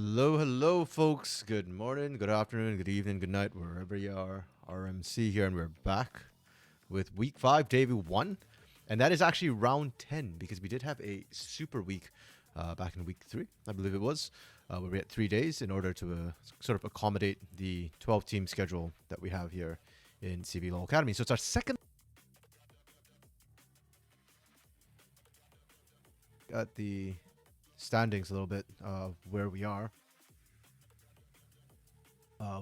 Hello, hello, folks. Good morning, good afternoon, good evening, good night, wherever you are. RMC here, and we're back with week 5, day 1. And that is actually round 10 because we did have a super week back in week 3, I believe it was, where we had 3 days in order to sort of accommodate the 12 team schedule that we have here in CB Law Academy. So it's our second at the standings a little bit of where we are.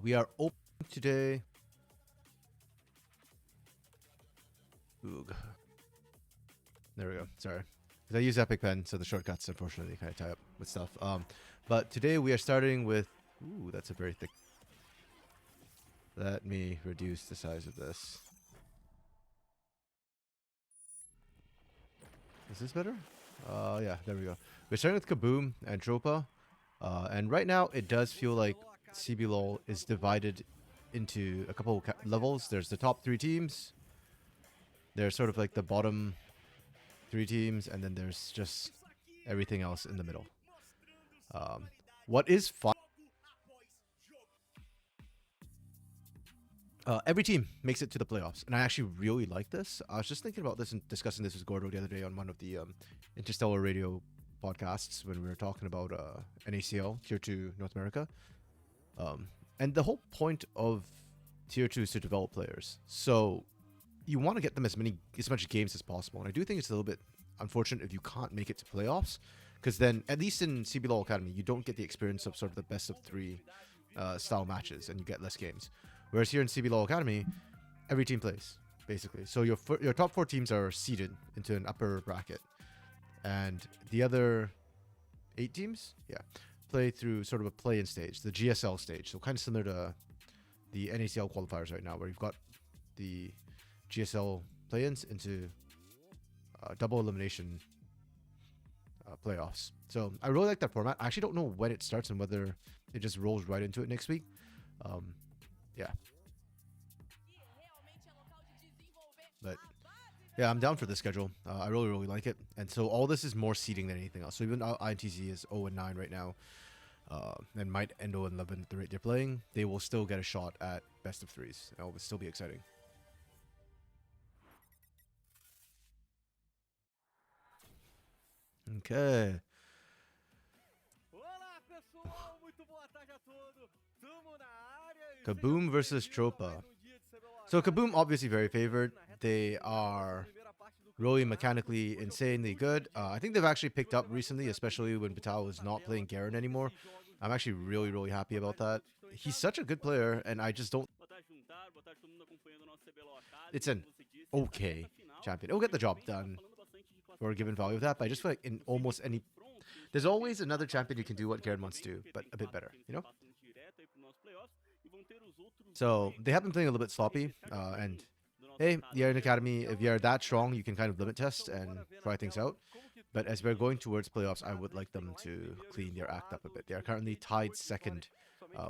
We are open today. Oog. There we go. Sorry. Because I use Epic Pen, so the shortcuts, unfortunately, kind of tie up with stuff. But today we are starting with... Ooh, that's a very thick... Let me reduce the size of this. Is this better? Yeah, there we go. We're starting with Kaboom and Tropa. And right now, it does feel like CBLOL is divided into a couple levels. There's the top 3 teams. There's sort of like the bottom 3 teams. And then there's just everything else in the middle. What is fun... every team makes it to the playoffs, and I actually really like this. I was just thinking about this and discussing this with Gordo the other day on one of the Interstellar Radio podcasts when we were talking about NACL, Tier 2 North America. And the whole point of Tier 2 is to develop players. So you want to get them as much games as possible. And I do think it's a little bit unfortunate if you can't make it to playoffs, because then, at least in CBLOL Academy, you don't get the experience of sort of the best of 3 style matches, and you get less games. Whereas here in CBLOL Academy, every team plays, basically. So your top 4 teams are seeded into an upper bracket. And the other 8 teams, play through sort of a play-in stage, the GSL stage. So kind of similar to the NACL qualifiers right now, where you've got the GSL play-ins into double elimination playoffs. So I really like that format. I actually don't know when it starts and whether it just rolls right into it next week. Yeah. But yeah, I'm down for this schedule. I really, really like it. And so all this is more seeding than anything else. So even INTZ is 0-9 right now, and might end 0-11 at the rate they're playing, they will still get a shot at best of 3s. It will still be exciting. Okay. Kaboom versus Tropa. So Kaboom obviously very favored. They are really mechanically insanely good. I think they've actually picked up recently, especially when Vital is not playing Garen anymore. I'm actually really, really happy about that. He's such a good player, and I just don't... It's an okay champion. It'll get the job done for a given value of that, but I just feel like in almost any... There's always another champion who can do what Garen wants to do, but a bit better, you know? So they have been playing a little bit sloppy, and hey, you're in Academy. If you're that strong, you can kind of limit test and try things out. But as we're going towards playoffs, I would like them to clean their act up a bit. They are currently tied second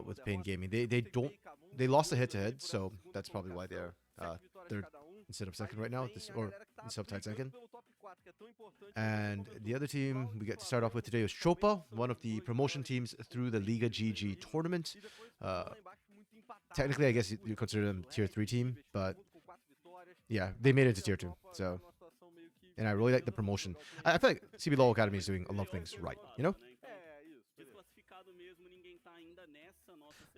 with Pain Gaming. They lost a head-to-head, so that's probably why they're third instead of second right now, or instead of tied second. And the other team we get to start off with today is Chopa, one of the promotion teams through the Liga GG tournament. Technically, I guess you consider them tier 3 team, but yeah, they made it to tier 2. So, and I really like the promotion. I feel like CBLOL Academy is doing a lot of things right, you know?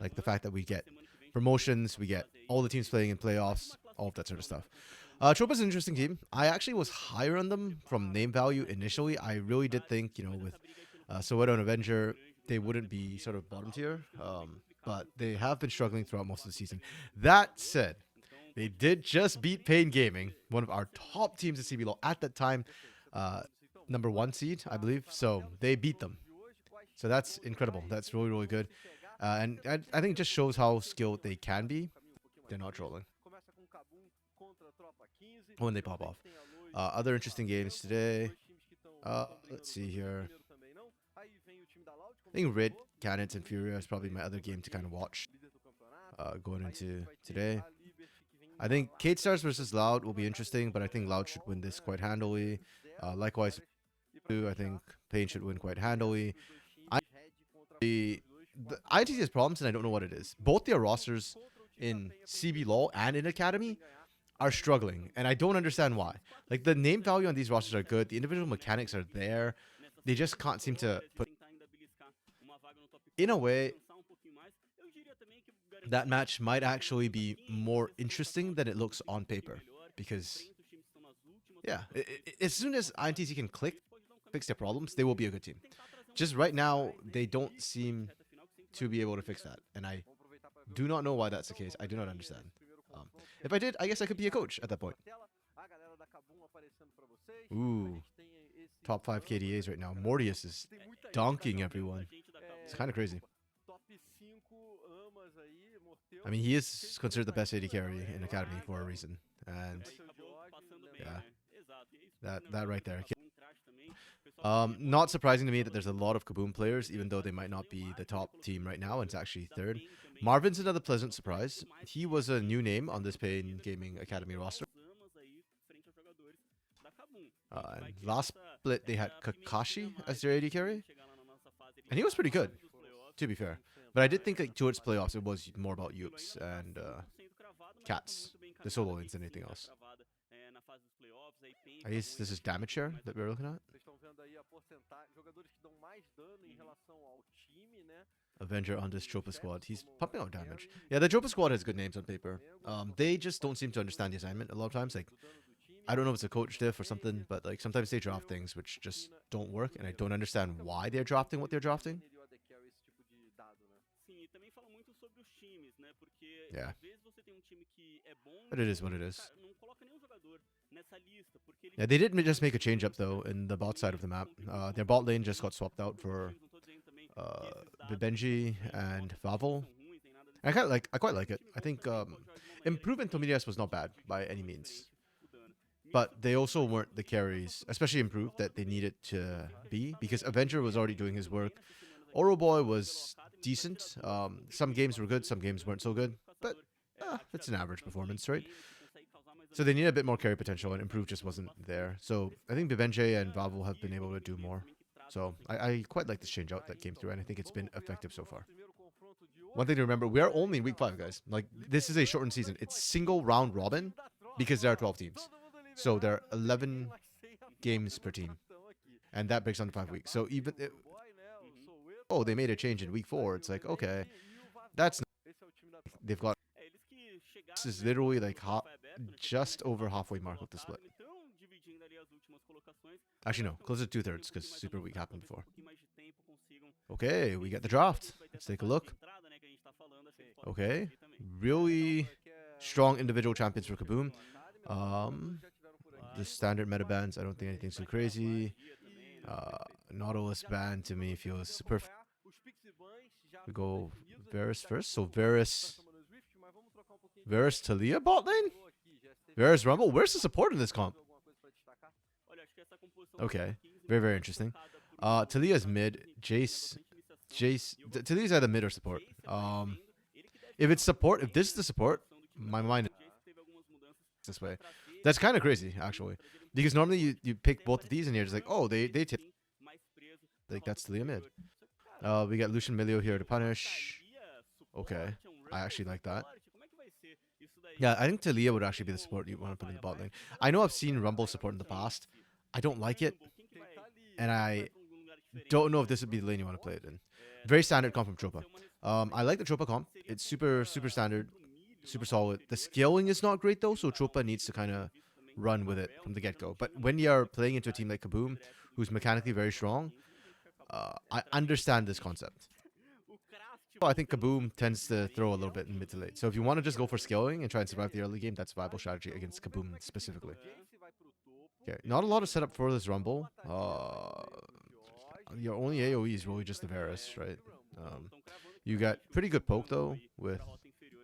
Like the fact that we get promotions, we get all the teams playing in playoffs, all of that sort of stuff. Tropa's an interesting team. I actually was higher on them from name value initially. I really did think, with Soweto and Avenger, they wouldn't be sort of bottom tier, but they have been struggling throughout most of the season. That said, they did just beat Pain Gaming, one of our top teams in CBLOL at that time, number 1 seed, I believe. So they beat them. So that's incredible. That's really, really good. And I think it just shows how skilled they can be. They're not trolling when they pop off. Other interesting games today. Let's see here. I think Red, Cannons, and Furia is probably my other game to kind of watch going into today. I think Kate Stars versus Loud will be interesting, but I think Loud should win this quite handily. Likewise, I think Pain should win quite handily. the ITC has problems, and I don't know what it is. Both their rosters in CB Law and in Academy are struggling, and I don't understand why. Like, the name value on these rosters are good, the individual mechanics are there, they just can't seem to put. In a way, that match might actually be more interesting than it looks on paper, because yeah, as soon as INTC can fix their problems, they will be a good team. Just right now, they don't seem to be able to fix that, and I do not know why that's the case. I do not understand. If I did, I guess I could be a coach at that point. Ooh, top 5 KDAs right now. Mortius is dunking everyone. It's kind of crazy. I mean, he is considered the best AD carry in Academy for a reason, and yeah, that right there. Not surprising to me that there's a lot of Kaboom players, even though they might not be the top team right now, and it's actually third. Marvin's another pleasant surprise. He was a new name on this Pain Gaming Academy roster. And last split, they had Kakashi as their AD carry, and he was pretty good, to be fair. But I did think like towards playoffs, it was more about Yoops and Cats, the solo lanes, than anything else. I guess this is damage share that we're looking at. Avenger on this Tropa squad. He's pumping out damage. Yeah, the Tropa squad has good names on paper. They just don't seem to understand the assignment a lot of times. Like, I don't know if it's a coach diff or something, but like sometimes they draft things which just don't work, and I don't understand why they're drafting what they're drafting. Yeah. But it is what it is. Yeah, they did just make a change up though in the bot side of the map. Their bot lane just got swapped out for Bibenji and Vavel. I quite like it. I think improvement Tomirias was not bad by any means. But they also weren't the carries, especially improved, that they needed to be, because Avenger was already doing his work. Oro Boy was decent. Some games were good, some games weren't so good, but it's an average performance, right? So they need a bit more carry potential, and Improve just wasn't there. So I think Bibenje and Vavel have been able to do more. So I quite like this change out that came through, and I think it's been effective so far. One thing to remember, we are only in week 5, guys. Like, this is a shortened season. It's single round robin because there are 12 teams. So there are 11 games per team, and that breaks down to 5 weeks. So even oh, they made a change in week 4. It's like, okay, that's they've got. This is literally like just over halfway mark of the split. Actually, no, closer to 2/3 because Super Week happened before. Okay, we get the draft. Let's take a look. Okay, really strong individual champions for Kaboom. The standard meta bans, I don't think anything's too crazy. Nautilus ban to me feels super. We go Varus first. So Varus Talia bot lane? Varus Rumble? Where's the support in this comp? Okay, very, very interesting. Talia's mid. Jace. Talia's either mid or support. If it's support, if this is the support, my mind is this way. That's kind of crazy, actually. Because normally you pick both of these and you're just like, oh, they tip. Like, that's Talia mid. We got Lucian Milio here to punish. Okay, I actually like that. Yeah, I think Talia would actually be the support you want to put in the bot lane. I know I've seen Rumble support in the past. I don't like it. And I don't know if this would be the lane you want to play it in. Very standard comp from Tropa. I like the Tropa comp. It's super standard, super solid. The scaling is not great though, so Tropa needs to kind of run with it from the get-go. But when you're playing into a team like Kaboom, who's mechanically very strong, I understand this concept. I think Kaboom tends to throw a little bit in mid to late. So if you want to just go for scaling and try and survive the early game, that's a viable strategy against Kaboom specifically. Okay, not a lot of setup for this Rumble. Your only AoE is really just the Varus, right? You got pretty good poke though with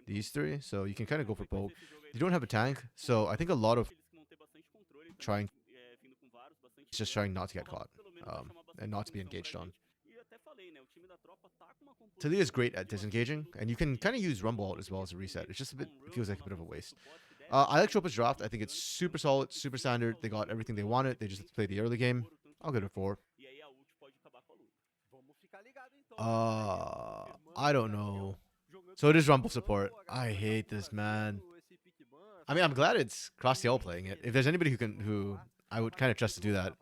these 3, so you can kind of go for poke. You don't have a tank, so I think a lot of just trying not to get caught and not to be engaged on. Talia is great at disengaging, and you can kind of use Rumble out as well as a reset. It's just it feels like a bit of a waste. I like Tropa's draft. I think it's super solid, super standard. They got everything they wanted. They just have to play the early game. I'll give it a 4. I don't know. So it is Rumble support. I hate this, man. I mean, I'm glad it's Costream playing it. If there's anybody who I would kind of trust to do that,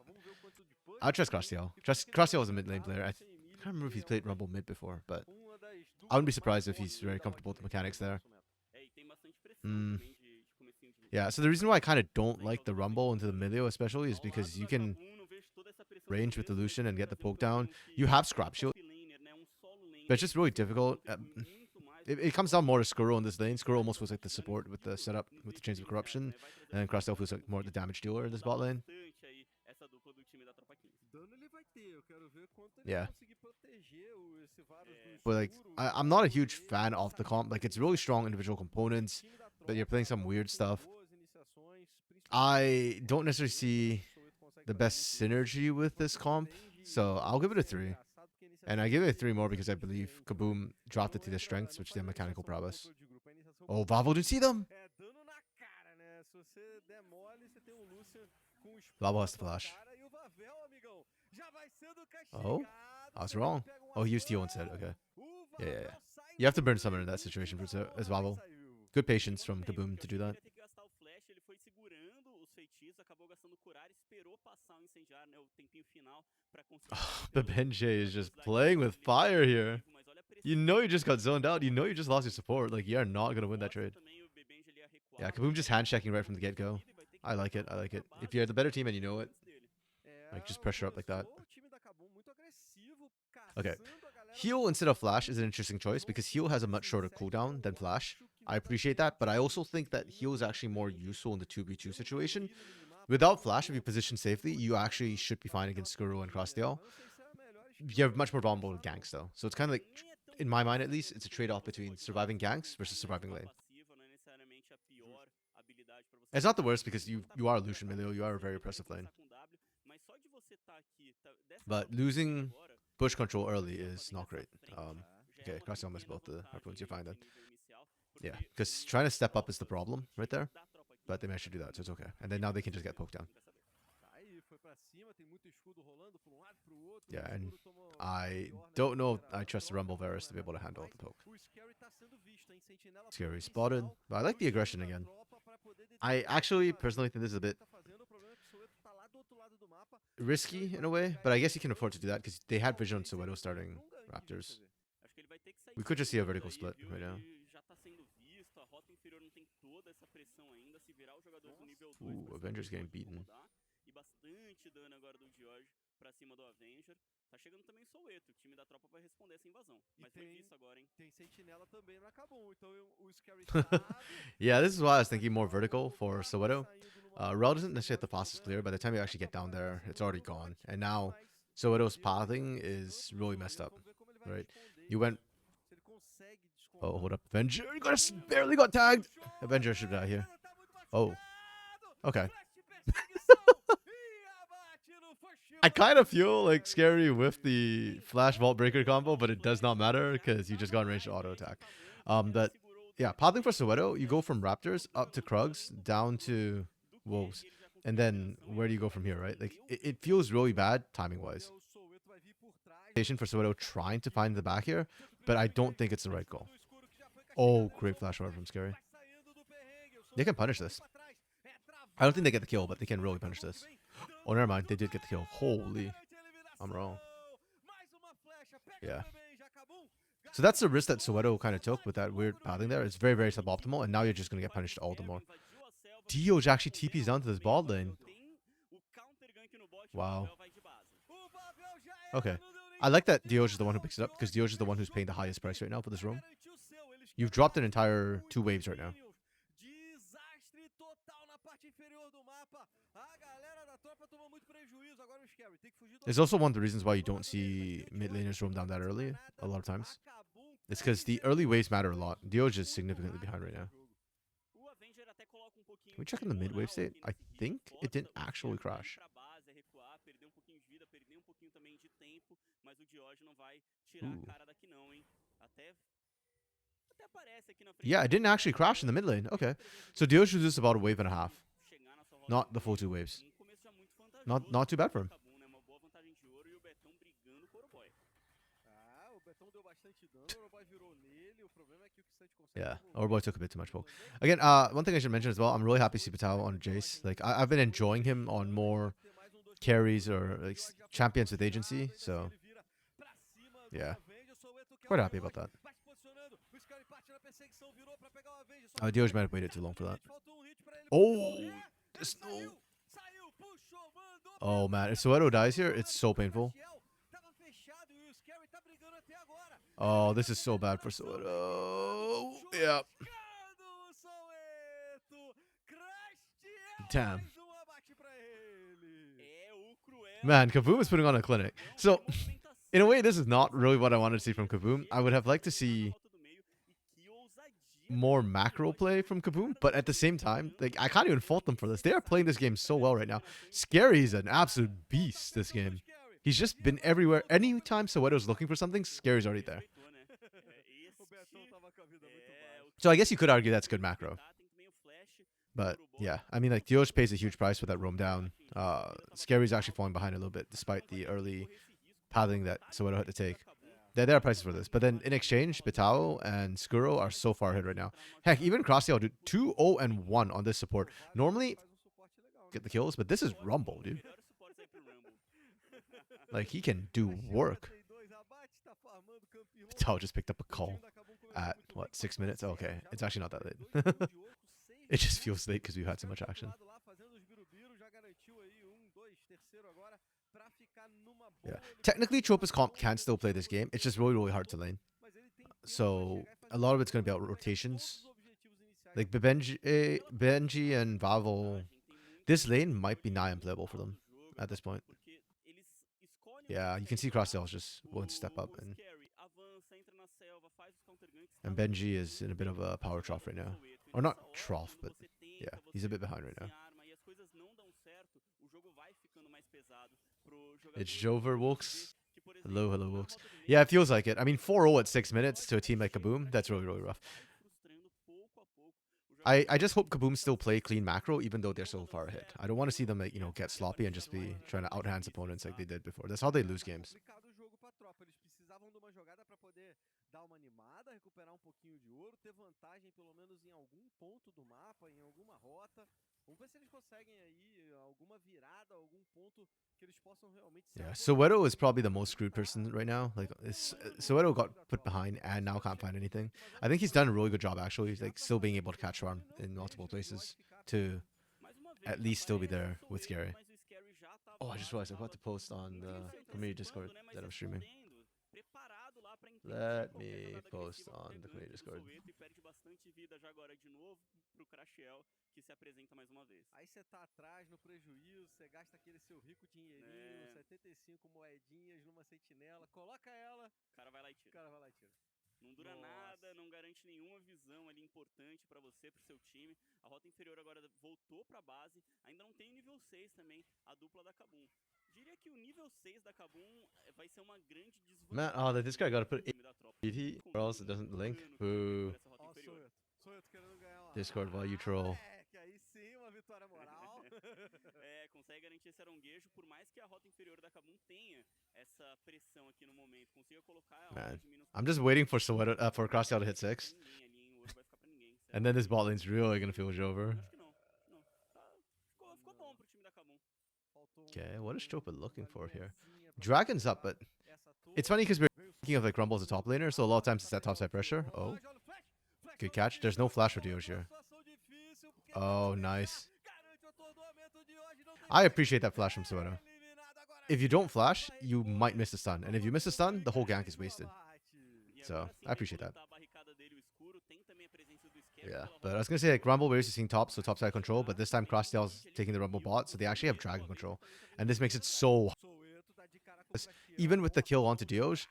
I'd trust Costream. Costream is a mid lane player. I can't remember if he's played Rumble mid before, but I wouldn't be surprised if he's very comfortable with the mechanics there. Yeah, so the reason why I kind of don't like the Rumble into the Milio especially is because you can range with the Lucian and get the poke down. You have Scrap Shield, but it's just really difficult. It comes down more to Skuro in this lane. Skuro almost feels like the support with the setup, with the Chains of Corruption, and then Crosstail feels like more the damage dealer in this bot lane. Yeah. But like, I'm not a huge fan of the comp. Like, it's really strong individual components, but you're playing some weird stuff. I don't necessarily see the best synergy with this comp, so I'll give it a 3. And I give it a 3 more because I believe Kaboom dropped it to their strengths, which is their mechanical prowess. Oh, Vavo didn't see them! Vavo has to flash. Oh? I was wrong. Oh, he used heal instead. Okay. Yeah. You have to burn summon in that situation as Vavo. Good patience from Kaboom to do that. Oh, the Benjay is just playing with fire here. You know you just got zoned out. You know you just lost your support. Like, you're not going to win that trade. Yeah, Kaboom just hand-checking right from the get-go. I like it. If you're the better team and you know it, like, just pressure up like that. Okay. Heal instead of Flash is an interesting choice because Heal has a much shorter cooldown than Flash. I appreciate that, but I also think that Heal is actually more useful in the 2v2 situation. Without Flash, if you position safely, you actually should be fine against Skuro and Crosstail. You have much more vulnerable ganks, though. So it's kind of like, in my mind at least, it's a trade-off between surviving ganks versus surviving lane. It's not the worst because you are Lucian Milio, you are a very oppressive lane. But losing push control early is not great. Okay, Crosstail missed both the harpoons, you're fine then. Yeah, because trying to step up is the problem right there. But they managed to do that, so it's okay. And then now they can just get poked down. Yeah, and I don't know if I trust the Rumble Varus to be able to handle the poke. Scary spotted, but I like the aggression again. I actually personally think this is a bit risky in a way, but I guess you can afford to do that because they had vision on Soweto starting Raptors. We could just see a vertical split right now. Ooh, Avenger's getting beaten. Yeah, this is why I was thinking more vertical for Soweto. Rel doesn't necessarily have the fastest clear. By the time you actually get down there, it's already gone. And now Soweto's pathing is really messed up, right? You went... Oh, hold up. Avenger barely got tagged. Avenger should die here. Oh. Okay. I kind of feel like Scary with the Flash Vault Breaker combo, but it does not matter because you just got range to auto attack. But yeah, pathing for Soweto, you go from Raptors up to Krugs, down to Wolves. And then where do you go from here, right? Like, it feels really bad timing-wise. For Soweto trying to find the back here, but I don't think it's the right goal. Oh, great flash forward from Scary. They can punish this. I don't think they get the kill, but they can really punish this. Oh, never mind. They did get the kill. Holy. I'm wrong. Yeah. So that's the risk that Soweto kind of took with that weird pathing there. It's very, very suboptimal, and now you're just going to get punished all the more. Dioj actually TPs down to this bot lane. Wow. Okay. I like that Dioj is the one who picks it up, because Dioj is the one who's paying the highest price right now for this roam. You've dropped an entire 2 waves right now. It's also one of the reasons why you don't see mid laners roam down that early a lot of times. It's because the early waves matter a lot. Dioj is significantly behind right now. Can we check on the mid wave state? I think it didn't actually crash. Ooh. Yeah, it didn't actually crash in the mid lane. Okay. So Dioj loses about a wave and a half. Not the full 2 waves. Not too bad for him. Yeah, Orboy took a bit too much poke. Again, one thing I should mention as well, I'm really happy to see Patel on Jace. Like, I've been enjoying him on more carries or like champions with agency, so yeah, quite happy about that. Dioj might have waited too long for that. Oh, this no. Oh man, if Soweto dies here, it's so painful. Oh, this is so bad for Soweto. Yeah. Damn. Man, Kaboom is putting on a clinic. So, in a way, this is not really what I wanted to see from Kaboom. I would have liked to see more macro play from Kaboom, but at the same time, like I can't even fault them for this. They are playing this game so well right now. Scary's an absolute beast this game. He's just been everywhere. Anytime Soweto's looking for something, Scary's already there. So I guess you could argue that's good macro. But yeah, I mean, like Dioj pays a huge price for that roam down. Scary's actually falling behind a little bit despite the early pathing that Soweto had to take. There are prices for this. But then in exchange, Bitao and Skuro are so far ahead right now. Heck, even Crossdale do 2-0 and 1 on this support. Normally, get the kills, but this is Rumble, dude. Like, he can do work. Bitao just picked up a call at, what, 6 minutes? Okay, it's actually not that late. It just feels late because we've had so much action. Yeah. Technically, Tropa's comp can still play this game. It's just really, really hard to lane. So, a lot of it's going to be about rotations. Like, Benji and Vavo, this lane might be nigh unplayable for them at this point. Yeah, you can see Crossdale's just willing to step up. And Benji is in a bit of a power trough right now. Or not trough, but yeah, he's a bit behind right now. It's Jover Wilkes. Hello, Wilkes. Yeah, it feels like it. I mean, 4-0 at 6 minutes to a team like Kaboom, that's really, really rough. I just hope Kaboom still play clean macro, even though they're so far ahead. I don't want to see them, like, get sloppy and just be trying to outhand opponents like they did before. That's how they lose games. Yeah, Soweto is probably the most screwed person right now. Like, Soweto got put behind and now can't find anything. I think he's done a really good job, actually. He's like still being able to catch run in multiple places to at least still be there with Scary. Oh, I just realized I forgot to post on the community Discord that I'm streaming. Let me post on the community Discord. Que se apresenta mais uma vez. Aí você tá atrás no prejuízo, você gasta aquele seu rico dinheirinho, 75 moedinhas numa sentinela, coloca ela, o cara vai lá e tira. Não dura nada, não garante nenhuma visão ali importante para você, pro seu time. A rota inferior agora voltou pra base, ainda não tem nível 6 também, a dupla da Kabum. Diria que o nível 6 da Kabum vai ser uma grande desvantagem. Man, this guy gotta put 80 or else it doesn't link. Boo. Discord while you troll. Aí sim, uma vitória moral. Consegue garantir esse aronguejo, por mais que a rota inferior da Kabum tenha essa pressão aqui no momento. Consiga colocar. Man, I'm just waiting for Soweto, for Crossdale to hit 6. And then this bot lane's really gonna feel over. Okay, what is Tropa looking for here? Dragon's up, but it's funny because we're thinking of like Rumble as a top laner, so a lot of times it's that topside pressure. Oh, good catch. There's no flash for Dioj here. Oh, nice. I appreciate that flash from Soweto. If you don't flash, you might miss a stun. And if you miss a stun, the whole gank is wasted. So, I appreciate that. Yeah, but I was going to say, like, Rumble, we're used to seeing top, so topside control, but this time Crossdale's taking the Rumble bot, so they actually have dragon control. And this makes it so hard. Even with the kill onto Dioj,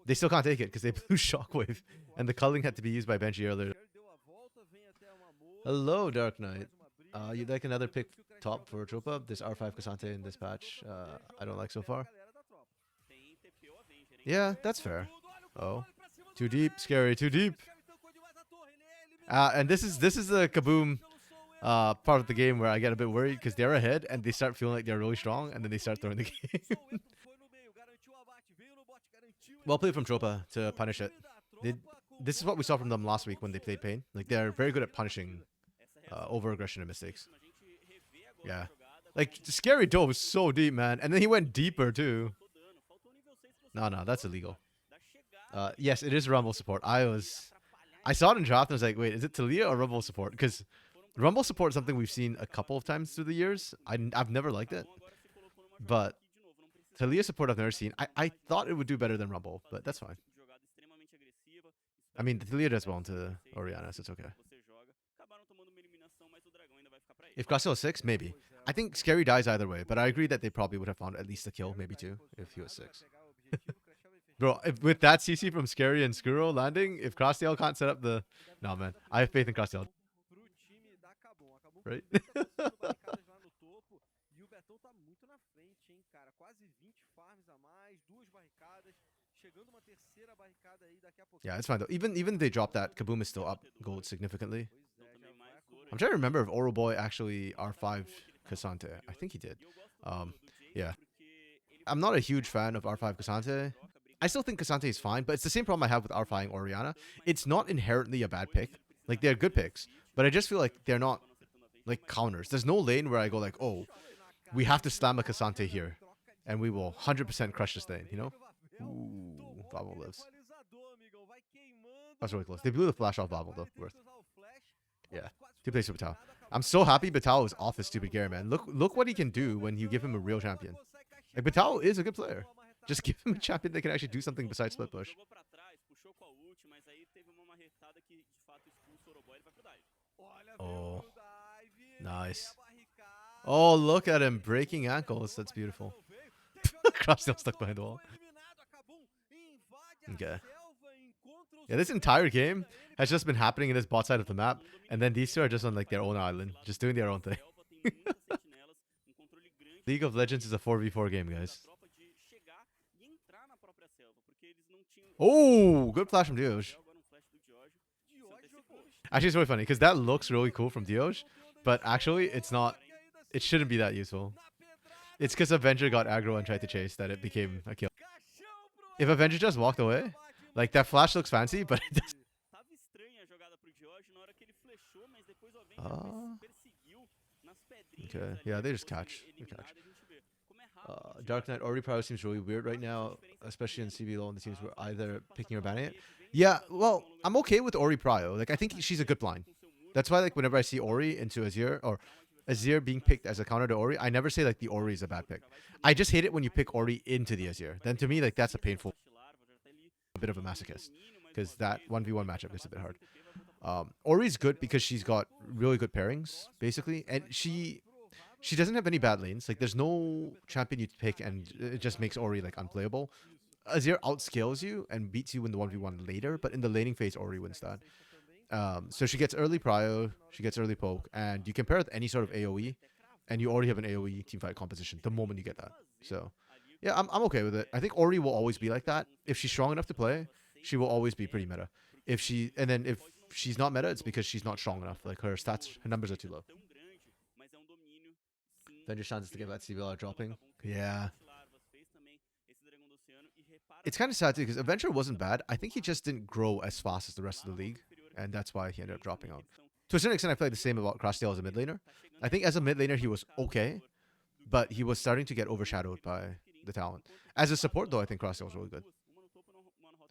they still can't take it because they blew Shockwave. And the culling had to be used by Benji earlier. Hello, Dark Knight. You'd like another pick top for Tropa? This R5 Cassante in this patch, I don't like so far. Yeah, that's fair. Oh, too deep, Scary, too deep. And this is the Kaboom part of the game where I get a bit worried because they're ahead and they start feeling like they're really strong and then they start throwing the game. Well played from Tropa to punish it. this is what we saw from them last week when they played Pain. Like they're very good at punishing over aggression and mistakes. Yeah. Like Scary Doe was so deep, man, and then he went deeper too. No, that's illegal. Yes, it is Rumble support. I saw it in draft and I was like, wait, is it Talia or Rumble support? Because Rumble support is something we've seen a couple of times through the years. I've never liked it, but Talia support I've never seen. I thought it would do better than Rumble, but that's fine. I mean, the Talia does well into Oriana, so it's okay. If Graciel is 6, maybe. I think Scary dies either way, but I agree that they probably would have found at least a kill, maybe 2, if he was 6. Bro, with that CC from Scary and Skuro landing, if Crossdale can't set up the... No, man. I have faith in Crossdale. Right? Yeah, it's fine though. Even they dropped that, Kaboom is still up gold significantly. I'm trying to remember if Oro Boy actually R5 Cassante. I think he did. Yeah. I'm not a huge fan of R5 Cassante. I still think Cassante is fine, but it's the same problem I have with R5ing Oriana. It's not inherently a bad pick. Like, they're good picks, but I just feel like they're not, like, counters. There's no lane where I go like, oh, we have to slam a Cassante here, and we will 100% crush this lane, you know? Ooh, Babel lives. That's really close. They blew the flash off Babel, though. Worth. Yeah. 2 plays for Batal. I'm so happy Batal is off his stupid gear, man. Look what he can do when you give him a real champion. Like, Batal is a good player. Just give him a champion that can actually do something besides split push. Oh. Nice. Oh, look at him breaking ankles. That's beautiful. Crossdale stuck behind the wall. Okay. Yeah, this entire game has just been happening in this bot side of the map, and then these two are just on like their own island, just doing their own thing. League of Legends is a 4v4 game, guys. Oh, good flash from Dioj. Actually, it's really funny because that looks really cool from Dioj, but actually, it's not. It shouldn't be that useful. It's because Avenger got aggro and tried to chase that it became a kill. If Avenger just walked away, like that flash looks fancy, but it doesn't. Okay, yeah, they just catch. They catch. Dark Knight Ori probably seems really weird right now, especially in CBLOL and the teams were either picking or banning it. Yeah, well, I'm okay with Ori Prio. Like, I think she's a good blind. That's why, like, whenever I see Ori into Azir, or Azir being picked as a counter to Ori, I never say, like, the Ori is a bad pick. I just hate it when you pick Ori into the Azir. Then to me, like, that's a painful, a bit of a masochist. Because that 1v1 matchup is a bit hard. Ori's good because she's got really good pairings, basically. And she doesn't have any bad lanes. Like, there's no champion you pick and it just makes Ori, like, unplayable. Azir outscales you and beats you in the 1v1 later, but in the laning phase, Ori wins that. So she gets early prio, she gets early poke, and you can pair with any sort of AoE, and you already have an AoE teamfight composition the moment you get that. So, yeah, I'm okay with it. I think Ori will always be like that. If she's strong enough to play, she will always be pretty meta. If she's not meta, it's because she's not strong enough. Like, her stats, her numbers are too low. Then your chances to get that CBL are dropping. Yeah. It's kind of sad too because Avenger wasn't bad. I think he just didn't grow as fast as the rest of the league, and that's why he ended up dropping out. To a certain extent, I feel like the same about Crossdale as a mid laner. I think as a mid laner, he was okay, but he was starting to get overshadowed by the talent. As a support, though, I think Crossdale was really good.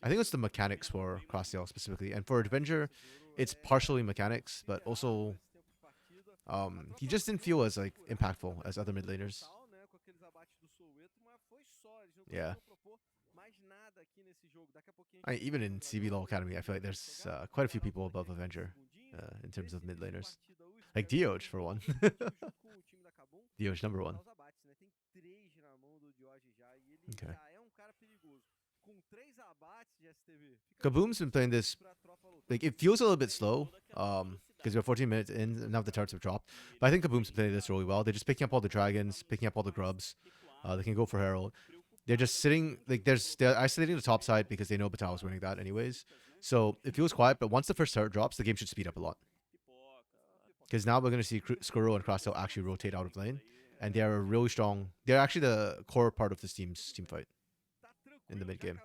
I think it's the mechanics for Crossdale specifically, and for Avenger, it's partially mechanics, but also he just didn't feel as like impactful as other mid laners. Yeah. Even in CBLOL Academy, I feel like there's quite a few people above Avenger in terms of mid laners. Like Dioj, for one. Dioj, number 1. Okay. Kaboom's been playing this, like, it feels a little bit slow, because we're 14 minutes in, and now the turrets have dropped. But I think Kaboom's been playing this really well. They're just picking up all the dragons, picking up all the grubs. They can go for Herald. They're just sitting, like, they're isolating the top side because they know Batal is winning that anyways. So it feels quiet, but once the first turret drops, the game should speed up a lot. Because now we're going to see Skuro and Crossdale actually rotate out of lane. And they are really strong. They're actually the core part of this team's team fight in the mid game.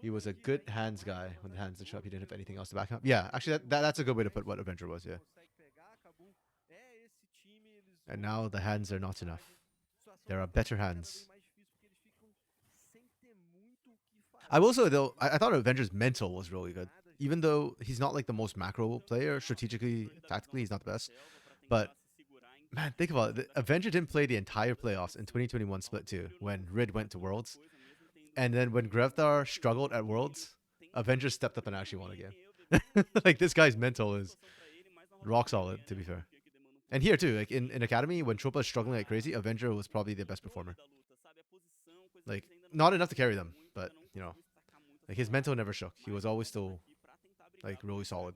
He was a good hands guy when the hands did show up. He didn't have anything else to back him up. Yeah, actually, that's a good way to put what Avenger was. Yeah. And now the hands are not enough. There are better hands. I will say though, I thought Avenger's mental was really good. Even though he's not like the most macro player, strategically, tactically, he's not the best. But man, think about it. The Avenger didn't play the entire playoffs in 2021 Split 2 when Rid went to Worlds. And then when Grevdar struggled at Worlds, Avenger stepped up and actually won a game. Like this guy's mental is rock solid, to be fair. And here too, like in Academy, when Tropa is struggling like crazy, Avenger was probably the best performer. Like, not enough to carry them, but you know, like his mental never shook. He was always still like really solid.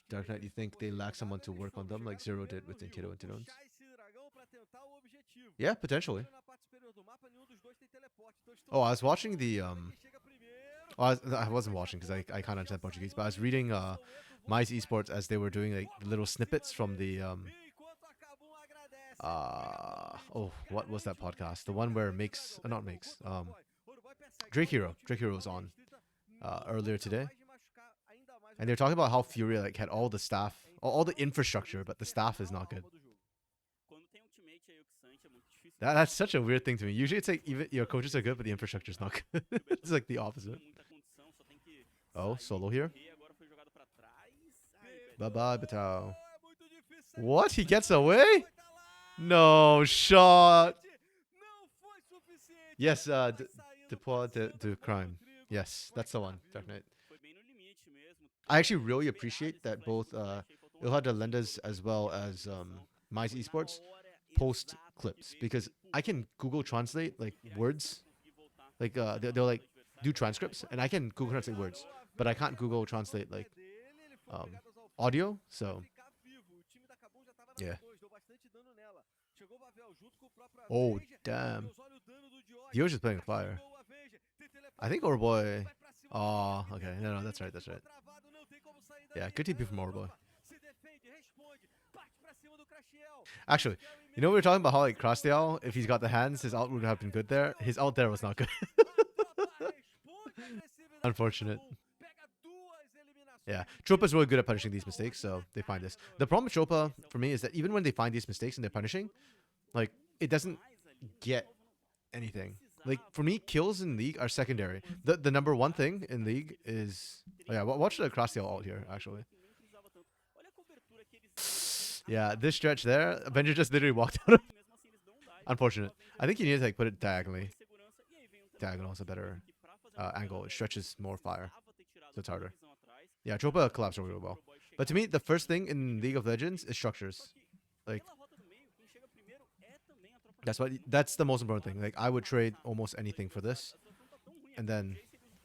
Dark Knight, you think they lack someone to work on them like Zero did with Nintendo and Tinones? Yeah, potentially. Oh, I was watching the oh, I wasn't watching because I can't understand Portuguese, but I was reading Mice Esports as they were doing like little snippets from the oh, what was that podcast? The one where Makes not Makes Drake Hero was on earlier today, and they're talking about how Fury like had all the staff, all the infrastructure, but the staff is not good. That's such a weird thing to me. Usually it's like even your coaches are good, but the infrastructure is not good. It's like the opposite. Oh, solo here. Bye bye, Batal. What? He gets away? No shot. Yes, Deploy the crime. Yes, that's the one. Dark Knight. I actually really appreciate that both Ilha de Lendas as well as Mice Esports post clips, because I can Google translate like words, like they'll like do transcripts, and I can Google translate words, but I can't Google translate like audio. So yeah. Oh damn, Dio's just playing with fire. I think Orboy. Oh, okay. No, that's right. That's right. Yeah, good TP from Orboy. Actually, you know we were talking about how like Costream, if he's got the hands, his ult would have been good there. His ult there was not good. Unfortunate. Yeah, Tropa's really good at punishing these mistakes, so they find this. The problem with Tropa for me is that even when they find these mistakes and they're punishing, like it doesn't get anything. Like for me, kills in League are secondary. The number one thing in League is watch the Costream ult here actually. Yeah, this stretch there, Avenger just literally walked out of. Unfortunate. I think you need to like put it diagonally. Diagonal is a better angle. It stretches more fire, so it's harder. Yeah, Tropa collapsed really well. But to me, the first thing in League of Legends is structures. Like that's the most important thing. Like I would trade almost anything for this, and then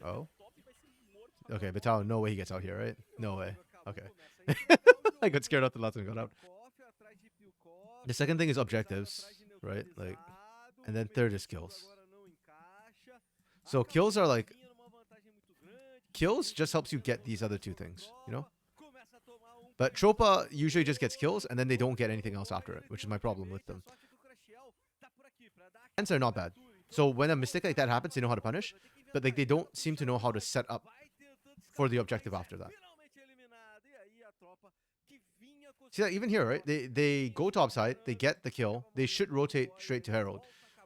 okay, Vital, no way he gets out here, right? No way. Okay. I got scared out the last one got out. The second thing is objectives, right? Like, and then third is kills. So kills are like, kills just helps you get these other two things, you know? But Tropa usually just gets kills and then they don't get anything else after it, which is my problem with them. Hands are not bad. So when a mistake like that happens, they know how to punish, but like they don't seem to know how to set up for the objective after that. See that even here, right? They go top side, they get the kill, they should rotate straight to Herald.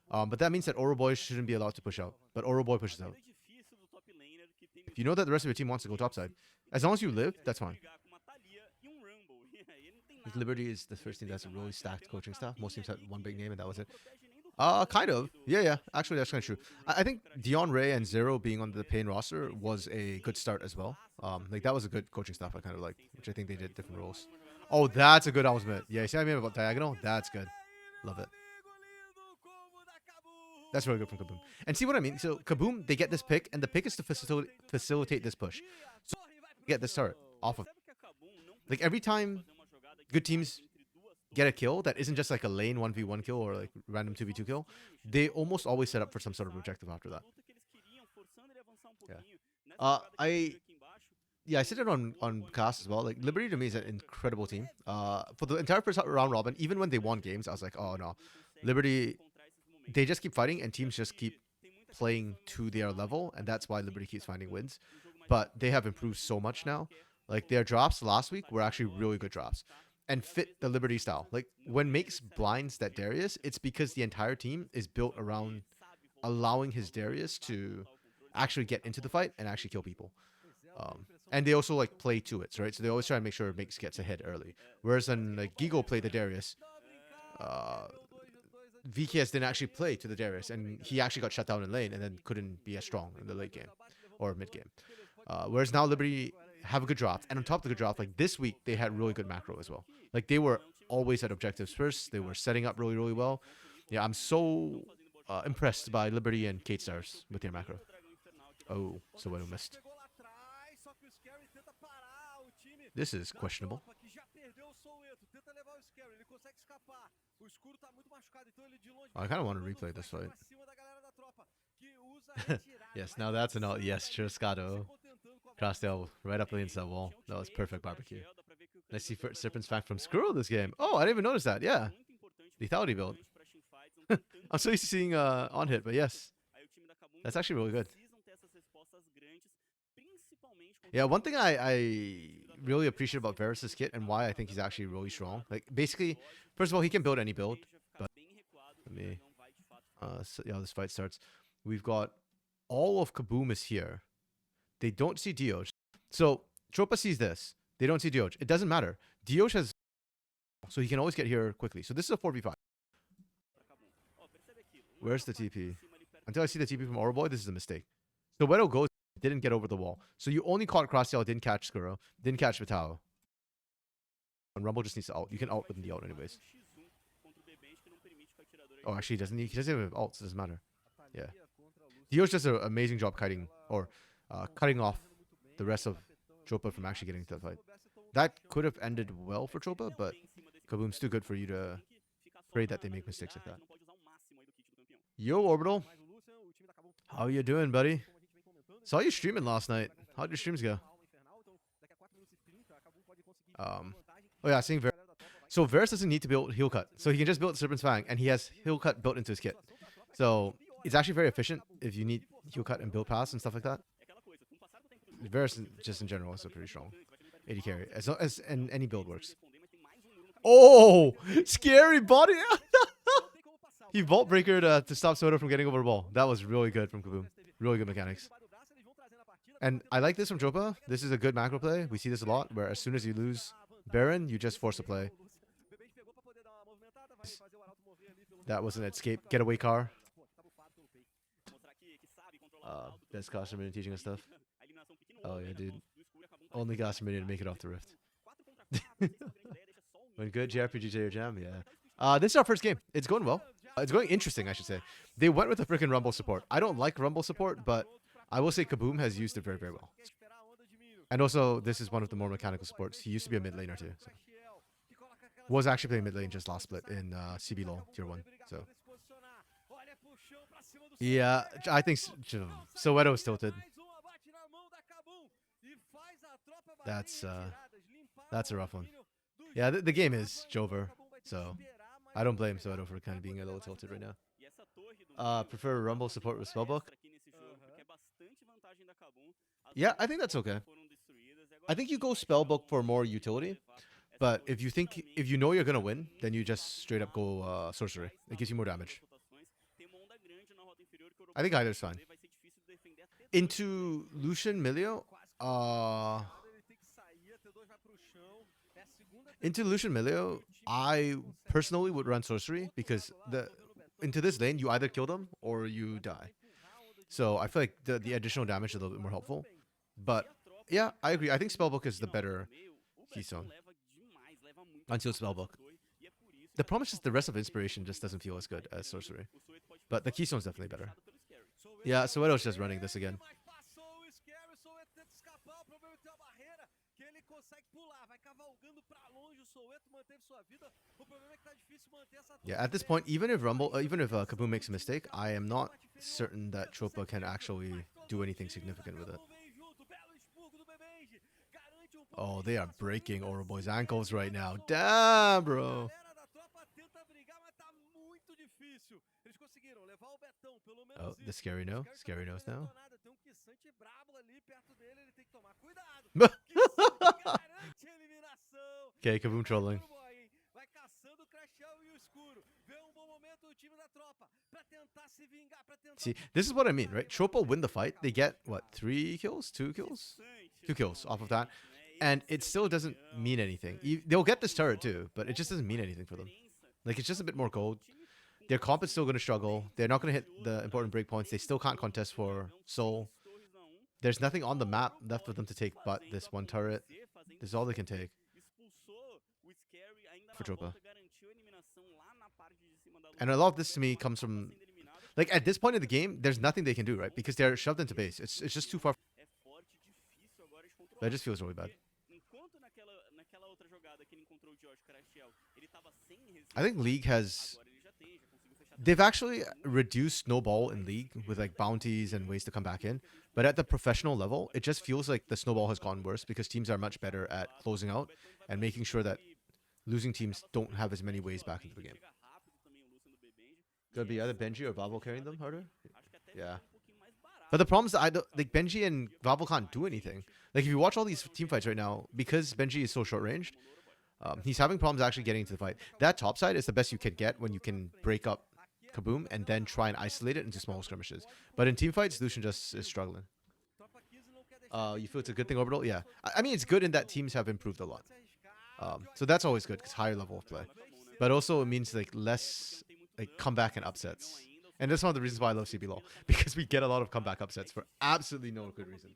But that means that Oroboy shouldn't be allowed to push out. But Oroboy pushes out. If you know that the rest of your team wants to go top side, as long as you live, that's fine. Liberty is the first team that's a really stacked coaching staff. Most teams had one big name and that was it. Kind of. Yeah. Actually, that's kind of true. I think Dion Ray and Zero being on the Pain roster was a good start as well. Like that was a good coaching staff I kind of liked, which I think they did different roles. Oh, that's a good ultimate. Yeah, you see what I mean about Diagonal? That's good. Love it. That's really good from Kaboom. And see what I mean? So Kaboom, they get this pick, and the pick is to facilitate this push. So get this start off of. Like every time good teams get a kill that isn't just like a lane 1v1 kill or like random 2v2 kill, they almost always set up for some sort of objective after that. Yeah. I said it on cast as well. Like Liberty to me is an incredible team. For the entire first round robin, even when they won games, I was like, oh no, Liberty, they just keep fighting and teams just keep playing to their level, and that's why Liberty keeps finding wins. But they have improved so much now. Like their drops last week were actually really good drops and fit the Liberty style. Like when Makes blinds that Darius, it's because the entire team is built around allowing his Darius to actually get into the fight and actually kill people. And they also like play to it, right? So they always try to make sure Makes gets ahead early. Whereas when like Gigo played the Darius, VKS didn't actually play to the Darius, and he actually got shut down in lane and then couldn't be as strong in the late game or mid game. Whereas now Liberty have a good draft, and on top of the good draft, like this week they had really good macro as well. Like they were always at objectives first. They were setting up really, really well. Yeah, I'm so impressed by Liberty and Kate Stars with their macro. Oh, so I missed. This is questionable. I kind of want to replay this fight. Yes, now that's an alt. Yes, Churrascado. Crosstail right up against that wall. That was perfect barbecue. Nice see Serpent's back from Squirrel this game. Oh, I didn't even notice that. Yeah. Lethality build. I'm so used to seeing on hit, but yes. That's actually really good. Yeah, one thing I really appreciate about Varus' kit and why I think he's actually really strong. Like basically, first of all, he can build any build. But let me yeah, this fight starts. We've got all of Kaboom is here. They don't see Dioj. So Tropa sees this. They don't see Dioj. It doesn't matter. Dioj has, so he can always get here quickly. So this is a 4v5. Where's the TP? Until I see the TP from Oroboy, this is a mistake. So Wedo goes, didn't get over the wall. So you only caught Crosstail, didn't catch Skuro, didn't catch Vitao. And Rumble just needs to ult. You can ult with the ult anyways. Oh, actually, he doesn't even have ults. It doesn't matter. Yeah. Dioj does an amazing job kiting or cutting off the rest of Tropa from actually getting to the fight. That could have ended well for Tropa, but Kaboom's too good for you to pray that they make mistakes like that. Yo, Orbital. How you doing, buddy? Saw you streaming last night. How'd your streams go? Oh yeah, seeing Varus. So Varus doesn't need to build heal cut. So he can just build Serpent's Fang, and he has heal cut built into his kit. So it's actually very efficient if you need heal cut and build pass and stuff like that. Varus just in general is a pretty strong AD carry. As long as and any build works. Oh, scary body. He vault breakered to stop Soda from getting over the ball. That was really good from Kaboom. Really good mechanics. And I like this from Tropa. This is a good macro play. We see this a lot, where as soon as you lose Baron, you just force a play. That was an escape getaway car. Best Costream teaching us stuff. Oh yeah, dude. Only Costream to make it off the rift. When good JRPG or Jam, yeah. This is our first game. It's going well. It's going interesting, I should say. They went with a freaking Rumble support. I don't like Rumble support, but I will say Kaboom has used it very, very well. And also, this is one of the more mechanical supports. He used to be a mid laner too. So. Was actually playing mid lane just last split in CB LoL tier 1. So yeah, I think Soweto is tilted. That's a rough one. Yeah, the game is Jover, so I don't blame Soweto for kind of being a little tilted right now. Prefer Rumble support with Spellbook? Yeah, I think that's okay. I think you go Spellbook for more utility, but if you know you're gonna win, then you just straight up go Sorcery. It gives you more damage. I think either's fine. Into Lucian Milio, into Lucian Milio, I personally would run Sorcery because into this lane you either kill them or you die. So I feel like the additional damage is a little bit more helpful. But yeah, I agree. I think Spellbook is the better keystone. Until Spellbook. The problem is just the rest of Inspiration just doesn't feel as good as Sorcery. But the keystone's definitely better. Yeah, Soweto's just running this again. Yeah, at this point, even if Kaboom makes a mistake, I am not certain that Tropa can actually do anything significant with it. Oh, they are breaking Oroboy's ankles right now. Damn, bro. pelo Oh, menos the isso. scary no. Esse Scary cara nose tá fazendo now. detonada, tem um Kissante brabo ali perto dele, ele tem que tomar cuidado. Kissante garante a eliminação. Okay, E Kaboom vai trolling. dando boy, hein? Vai caçando o Crashel e o escuro. Vê um bom momento o time da tropa pra tentar se vingar, pra tentar... See, this is what I mean, right? Tropa win the fight. They get, what, 3 kills? 2 kills? 2 kills off of that. And it still doesn't mean anything. They'll get this turret too, but it just doesn't mean anything for them. Like, it's just a bit more gold. Their comp is still going to struggle. They're not going to hit the important breakpoints. They still can't contest for soul. There's nothing on the map left for them to take but this one turret. This is all they can take for Tropa. And a lot of this to me comes from, like, at this point in the game, there's nothing they can do, right? Because they're shoved into base. It's just too far. That just feels really bad. I think League has... They've actually reduced snowball in League with like bounties and ways to come back in. But at the professional level, it just feels like the snowball has gone worse because teams are much better at closing out and making sure that losing teams don't have as many ways back into the game. Gonna be either Benji or Valvo carrying them harder? Yeah. But the problem is that I don't, like, Benji and Valvo can't do anything. Like, if you watch all these team fights right now, because Benji is so short ranged, he's having problems actually getting into the fight. That top side is the best you can get when you can break up Kaboom and then try and isolate it into small skirmishes. But in team fights, Lucian just is struggling. You feel it's a good thing, Orbital? Yeah. I mean, it's good in that teams have improved a lot. So that's always good, because higher level of play. But also it means like less like comeback and upsets. And that's one of the reasons why I love CBLOL, because we get a lot of comeback upsets for absolutely no good reason.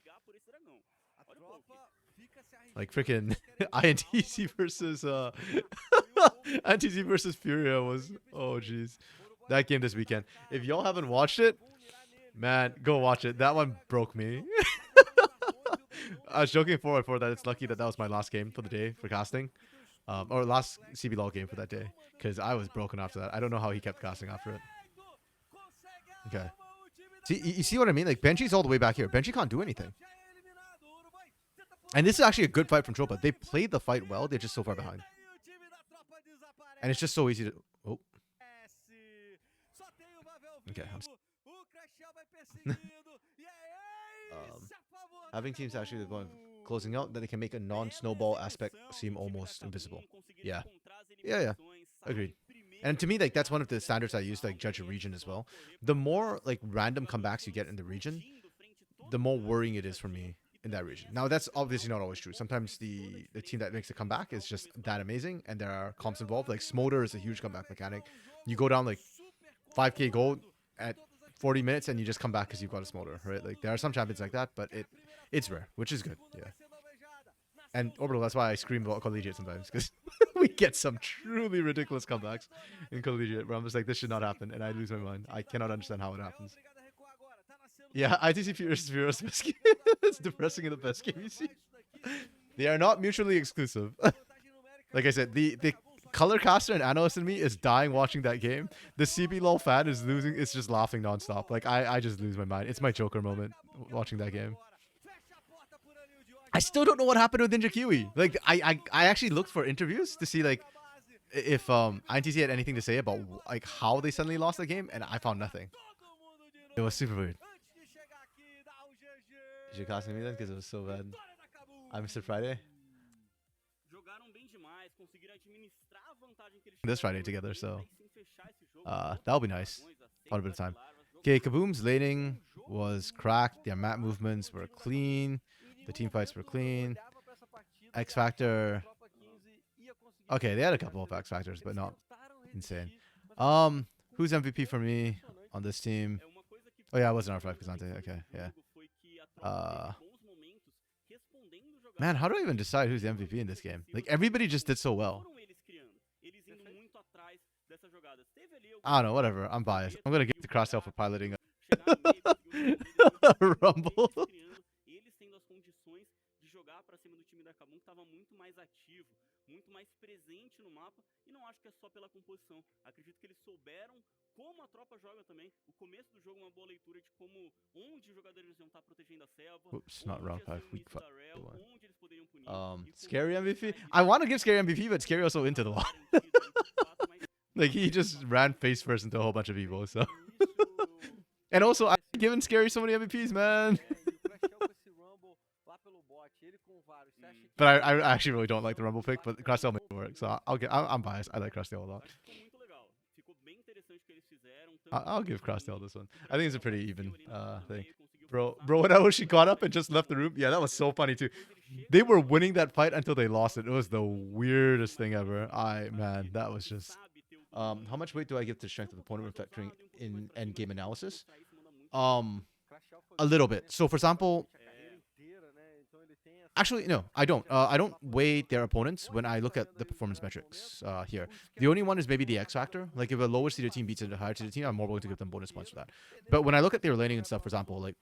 Like freaking INTC versus INTC versus Furia was, oh jeez, that game this weekend. If y'all haven't watched it, man, go watch it. That one broke me. I was joking for that. It's lucky that was my last game for the day for casting, or last CBLOL game for that day, because I was broken after that. I don't know how he kept casting after it. Okay, see, you see what I mean? Like, Benji's all the way back here. Benji can't do anything. And this is actually a good fight from Tropa. They played the fight well. They're just so far behind. And it's just so easy to... Oh. Okay. Having teams actually going closing out, then they can make a non-snowball aspect seem almost invisible. Yeah. Yeah. Agreed. And to me, like, that's one of the standards I use to like judge a region as well. The more like random comebacks you get in the region, the more worrying it is for me in that region. Now, that's obviously not always true. Sometimes the team that makes the comeback is just that amazing, and there are comps involved. Like, Smolder is a huge comeback mechanic. You go down like 5k gold at 40 minutes, and you just come back because you've got a Smolder, right? Like, there are some champions like that, but it's rare, which is good. Yeah. And Orbital, that's why I scream about Collegiate sometimes, because we get some truly ridiculous comebacks in Collegiate, where I'm just like, this should not happen, and I lose my mind. I cannot understand how it happens. Yeah, ITC Furious is best game. It's depressing in the best game you see. They are not mutually exclusive. Like I said, the color caster and analyst in me is dying watching that game. The CBLOL fan is losing. It's just laughing nonstop. Like, I just lose my mind. It's my Joker moment watching that game. I still don't know what happened with Ninja Kiwi. Like, I actually looked for interviews to see like if INTC had anything to say about like how they suddenly lost the game, and I found nothing. It was super weird. You should cast me then, because it was so bad. I missed Friday. This Friday together, so that'll be nice. Fun a bit of time. Okay, Kaboom's laning was cracked. Their map movements were clean. The team fights were clean. X Factor. Okay, they had a couple of X Factors, but not insane. Who's MVP for me on this team? Oh yeah, it wasn't R5 Kazante. Okay, yeah. Man, how do I even decide who's the MVP in this game? Like, everybody just did so well. I don't know, whatever. I'm biased. I'm gonna give the Crosshair for piloting a Rumble. Muito mais presente no mapa, e não acho que é só pela composição. Acredito que eles souberam como a tropa joga também. O começo do jogo é uma boa leitura de como onde os jogadores iam estar protegendo a selva. Oops, not round 5, week 5. Onde eles poderiam punir. Scary MVP? I want to give Scary MVP, but Scary also into the wall. Like, he just ran face first into a whole bunch of people, so And also, I've given Scary so many MVPs, man. But I actually really don't like the Rumble pick, but Crustel makes it work. So I'm biased. I like Crustel a lot. I'll give Crosstail this one. I think it's a pretty even thing. Bro, when I was she caught up and just left the room, yeah, that was so funny too. They were winning that fight until they lost it. It was the weirdest thing ever. Man, that was just. How much weight do I give to strength of the opponent when factoring in end game analysis? A little bit. So, for example, actually, no, I don't. I don't weigh their opponents when I look at the performance metrics here. The only one is maybe the X factor. Like, if a lower seeded team beats a higher seeded team, I'm more willing to give them bonus points for that. But when I look at their laning and stuff, for example, like,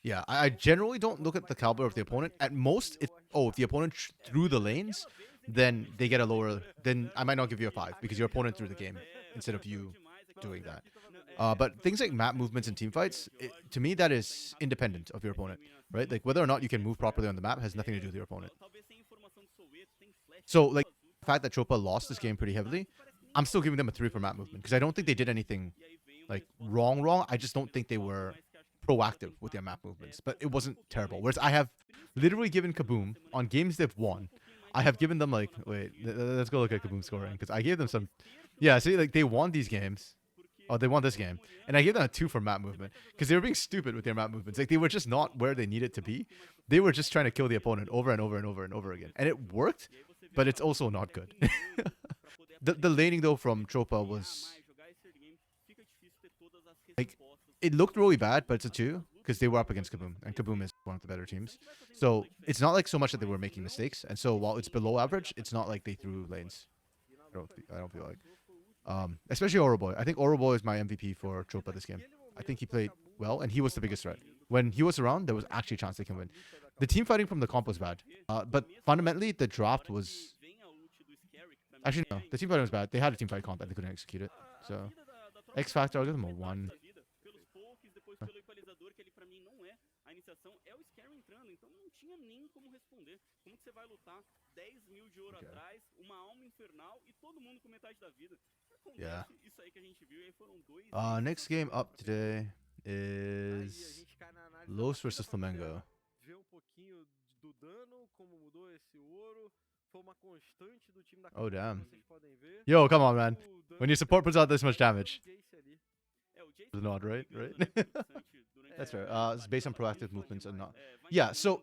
yeah, I generally don't look at the caliber of the opponent. At most, if the opponent threw the lanes, then they get a lower. Then I might not give you a 5 because your opponent threw the game instead of you doing that. But things like map movements and team fights, to me, that is independent of your opponent, right? Like whether or not you can move properly on the map has nothing to do with your opponent. So, like, the fact that Chopa lost this game pretty heavily, I'm still giving them a 3 for map movement because I don't think they did anything like wrong. I just don't think they were proactive with their map movements, but it wasn't terrible. Whereas I have literally given Kaboom on games they've won. I have given them like, wait, let's go look at Kaboom scoring because I gave them some. Yeah, see, like they won these games. Oh, they won this game, and I gave them a 2 for map movement because they were being stupid with their map movements. Like they were just not where they needed to be. They were just trying to kill the opponent over and over and over and over again, and it worked. But it's also not good. The laning though from Tropa was like it looked really bad, but it's a 2 because they were up against Kaboom, and Kaboom is one of the better teams. So it's not like so much that they were making mistakes, and so while it's below average, it's not like they threw lanes. I don't feel like. Especially Oroboy. I think Oroboy is my MVP for Tropa this game. I think he played well, and he was the biggest threat. When he was around, there was actually a chance they can win. The team fighting from the comp was bad, but fundamentally, the draft was... Actually, no. The team fighting was bad. They had a team fight comp, and they couldn't execute it. So, X Factor, I'll give them a 1. Yeah. Next game up today is Los versus Flamengo. Oh, damn. Yo, come on, man. When your support puts out this much damage. The nod, right? That's fair. It's based on proactive movements and not. Yeah, so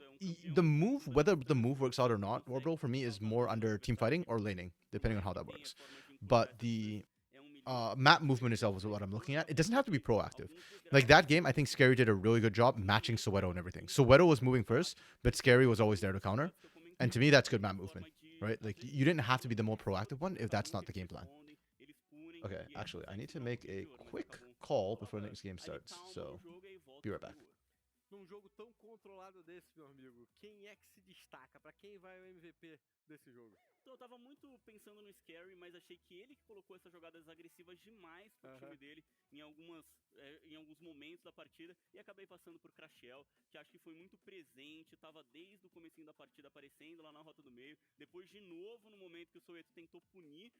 the move, whether the move works out or not, Orbital for me is more under team fighting or laning, depending on how that works. But the map movement itself is what I'm looking at. It doesn't have to be proactive. Like that game, I think Scary did a really good job matching Soweto and everything. Soweto was moving first, but Scary was always there to counter. And to me, that's good map movement, right? Like you didn't have to be the more proactive one if that's not the game plan. Okay, actually, I need to make a quick call before the next game starts. So, be right back. Num jogo tão controlado desse, meu amigo, quem é que se destaca? Pra quem vai o MVP desse jogo? Então, eu tava muito pensando no Scary, mas achei que ele que colocou essas jogadas agressivas demais pro time dele em alguns momentos da partida e acabei passando por Crashel, que acho que foi muito presente, tava desde o comecinho da partida aparecendo lá na rota do meio, depois de novo no momento que o Soweto tentou punir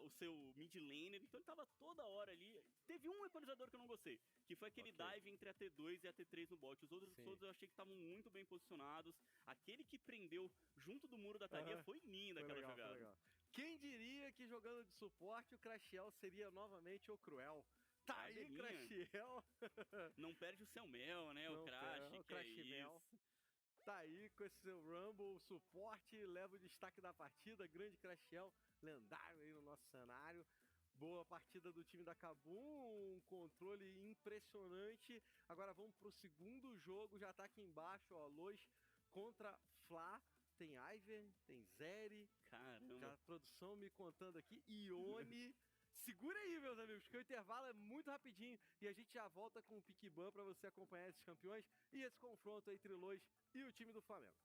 o seu mid laner, então ele tava toda hora ali. Teve um equalizador que eu não gostei, que foi aquele dive entre a T2 e a T3 no bot. Os outros todos eu achei que estavam muito bem posicionados. Aquele que prendeu junto do muro da Taguia foi linda aquela jogada. Quem diria que jogando de suporte o Crashel seria novamente o Cruel? Tá aí, Crashel. Não perde o seu mel, né? O Crash, que é isso. Tá aí com esse seu Rumble, suporte, leva o destaque da partida. Grande Crashel, lendário aí no nosso cenário. Boa partida do time da Kabum, um controle impressionante. Agora vamos pro segundo jogo, já tá aqui embaixo, ó, Lois contra Fla. Tem Iver, tem Zeri. Caramba. Já a produção me contando aqui. Ione. Segura aí, meus amigos, que o intervalo é muito rapidinho e a gente já volta com o Pickban para você acompanhar esses campeões e esse confronto entre Lois e o time do Flamengo.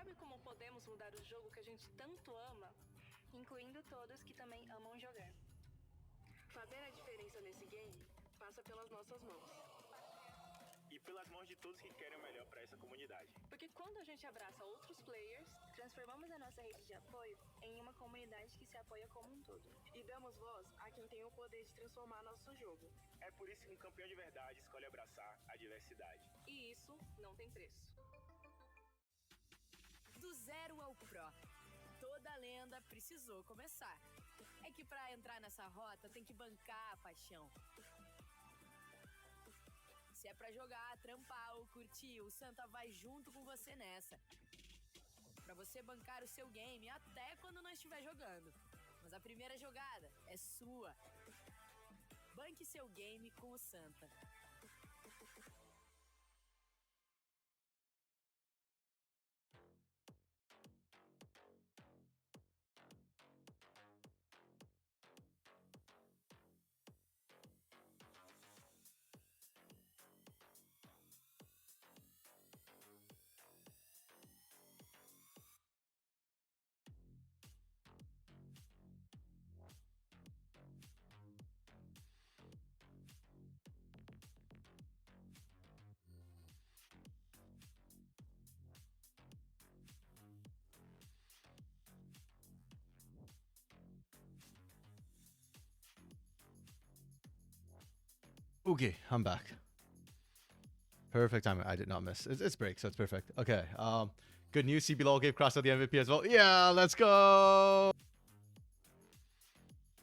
Sabe como podemos mudar o jogo que a gente tanto ama? Incluindo todos que também amam jogar. Fazer a diferença nesse game passa pelas nossas mãos. E pelas mãos de todos que querem o melhor para essa comunidade. Porque quando a gente abraça outros players, transformamos a nossa rede de apoio em uma comunidade que se apoia como um todo. E damos voz a quem tem o poder de transformar nosso jogo. É por isso que um campeão de verdade escolhe abraçar a diversidade. E isso não tem preço. Do zero ao pro. Toda lenda precisou começar. É que pra entrar nessa rota tem que bancar a paixão. Se é pra jogar, trampar ou curtir, o Santa vai junto com você nessa. Pra você bancar o seu game até quando não estiver jogando. Mas a primeira jogada é sua. Banque seu game com o Santa. Okay, I'm back. Perfect timing. I did not miss. It's break, so it's perfect. Okay. Good news. CBLOL gave Cross the MVP as well. Yeah, let's go.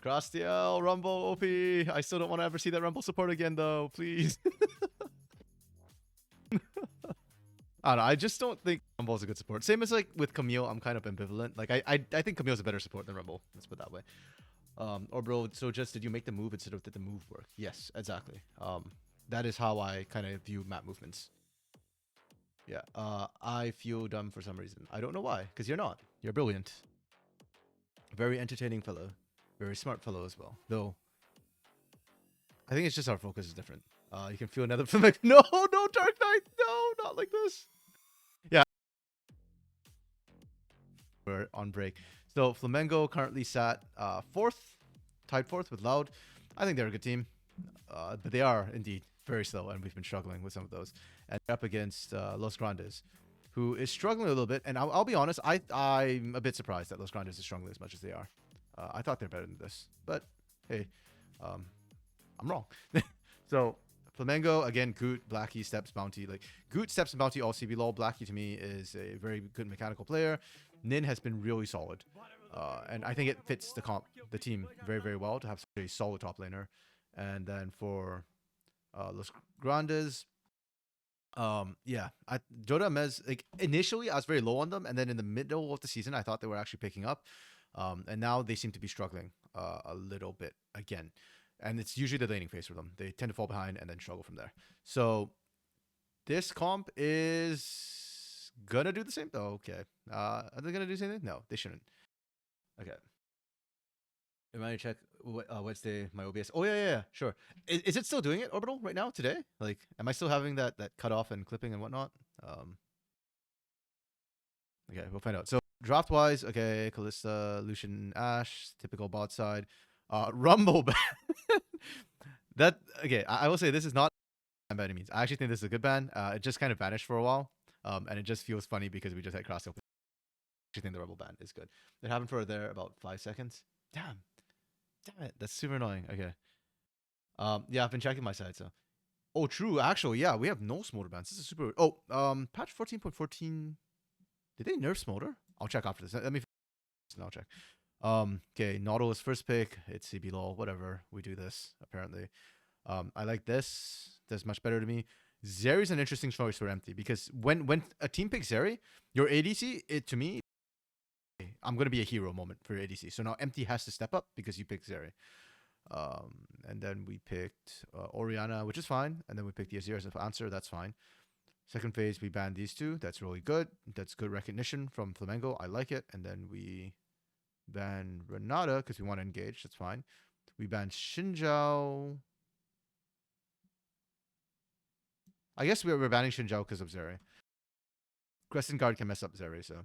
Cross the L, Rumble, OP. I still don't want to ever see that Rumble support again, though. Please. I don't know. I just don't think Rumble's a good support. Same as like with Camille, I'm kind of ambivalent. Like I think Camille's a better support than Rumble. Let's put it that way. Or bro, so just did you make the move instead of did the move work? Yes, exactly. That is how I kind of view map movements. Yeah. I feel dumb for some reason. I don't know why, because you're not. You're brilliant. Very entertaining fellow. Very smart fellow as well. Though I think it's just our focus is different. You can feel another like no, Dark Knight, no, not like this. Yeah. We're on break. So Flamengo currently sat fourth, tied fourth with Loud. I think they're a good team, but they are indeed very slow, and we've been struggling with some of those. And they're up against Los Grandes, who is struggling a little bit. And I'll be honest, I'm a bit surprised that Los Grandes is struggling as much as they are. I thought they're better than this, but hey, I'm wrong. So Flamengo again, Goot, Blackie, Steps, Bounty. Like Goot, Steps, and Bounty all CB-LOL. Blackie to me is a very good mechanical player. Nin has been really solid, and I think it fits the team very, very well to have such a solid top laner. And then for Los Grandes, yeah, Dota Mez, like initially I was very low on them, and then in the middle of the season I thought they were actually picking up, and now they seem to be struggling a little bit again, and it's usually the laning phase for them. They tend to fall behind and then struggle from there. So this comp is gonna do the same though. Okay. Are they gonna do the same thing? No, they shouldn't. Okay. Am I check Wednesday my OBS? Oh yeah, sure. Is it still doing it, Orbital, right now today? Like, am I still having that cutoff and clipping and whatnot? Okay, we'll find out. So draft wise, okay, Kalista, Lucian, Ashe, typical bot side. Rumble ban. That okay. I will say this is not by any means. I actually think this is a good ban. It just kind of vanished for a while. And it just feels funny because we just had cross. I actually think the Rebel ban is good. It happened for about 5 seconds. Damn it, that's super annoying. Okay. Yeah, I've been checking my side. So, oh, true. Actually, yeah, we have no Smolder bans. This is super. Oh, patch 14.14. Did they nerf Smolder? I'll check after this. Let me. I'll check. Okay, Nautilus first pick. It's CB-LOL. Whatever. We do this apparently. I like this. That's much better to me. Zeri's an interesting choice for Empty because when a team picks Zeri, your ADC, to me, I'm going to be a hero moment for your ADC. So now Empty has to step up because you picked Zeri. And then we picked Orianna, which is fine. And then we picked the Azir as an answer. That's fine. Second phase, we banned these two. That's really good. That's good recognition from Flamengo. I like it. And then we ban Renata because we want to engage. That's fine. We banned Xinjiao. I guess we're banning Xinjiao because of Zeri. Crescent Guard can mess up Zeri, so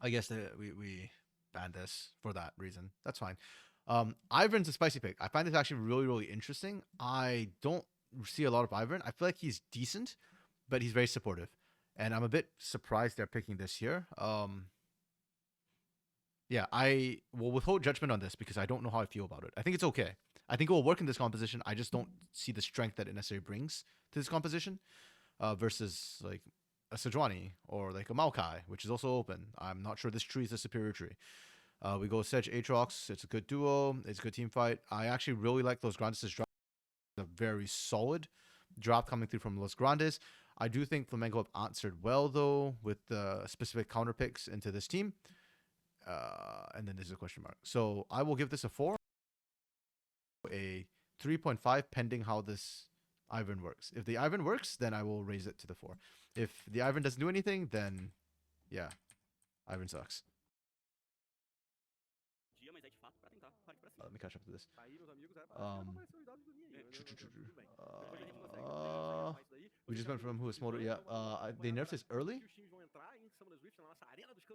I guess that we banned this for that reason. That's fine. Ivern's a spicy pick. I find this actually really, really interesting. I don't see a lot of Ivern. I feel like he's decent, but he's very supportive. And I'm a bit surprised they're picking this here. Yeah, I will withhold judgment on this because I don't know how I feel about it. I think it's okay. I think it will work in this composition. I just don't see the strength that it necessarily brings to this composition versus like a Sejuani or like a Maokai, which is also open. I'm not sure this tree is a superior tree. We go Sedge Aatrox. It's a good duo. It's a good team fight. I actually really like Los Grandes' drop. A very solid drop coming through from Los Grandes. I do think Flamengo have answered well, though, with the specific counter picks into this team. And then there's a question mark. So I will give this a 4. A 3.5 pending how this Ivern works. If the Ivern works, then I will raise it to the 4. If the Ivern doesn't do anything, then yeah, Ivern sucks. Let me catch up to this. We just went from who is Smolder. Yeah, they nerfed this early.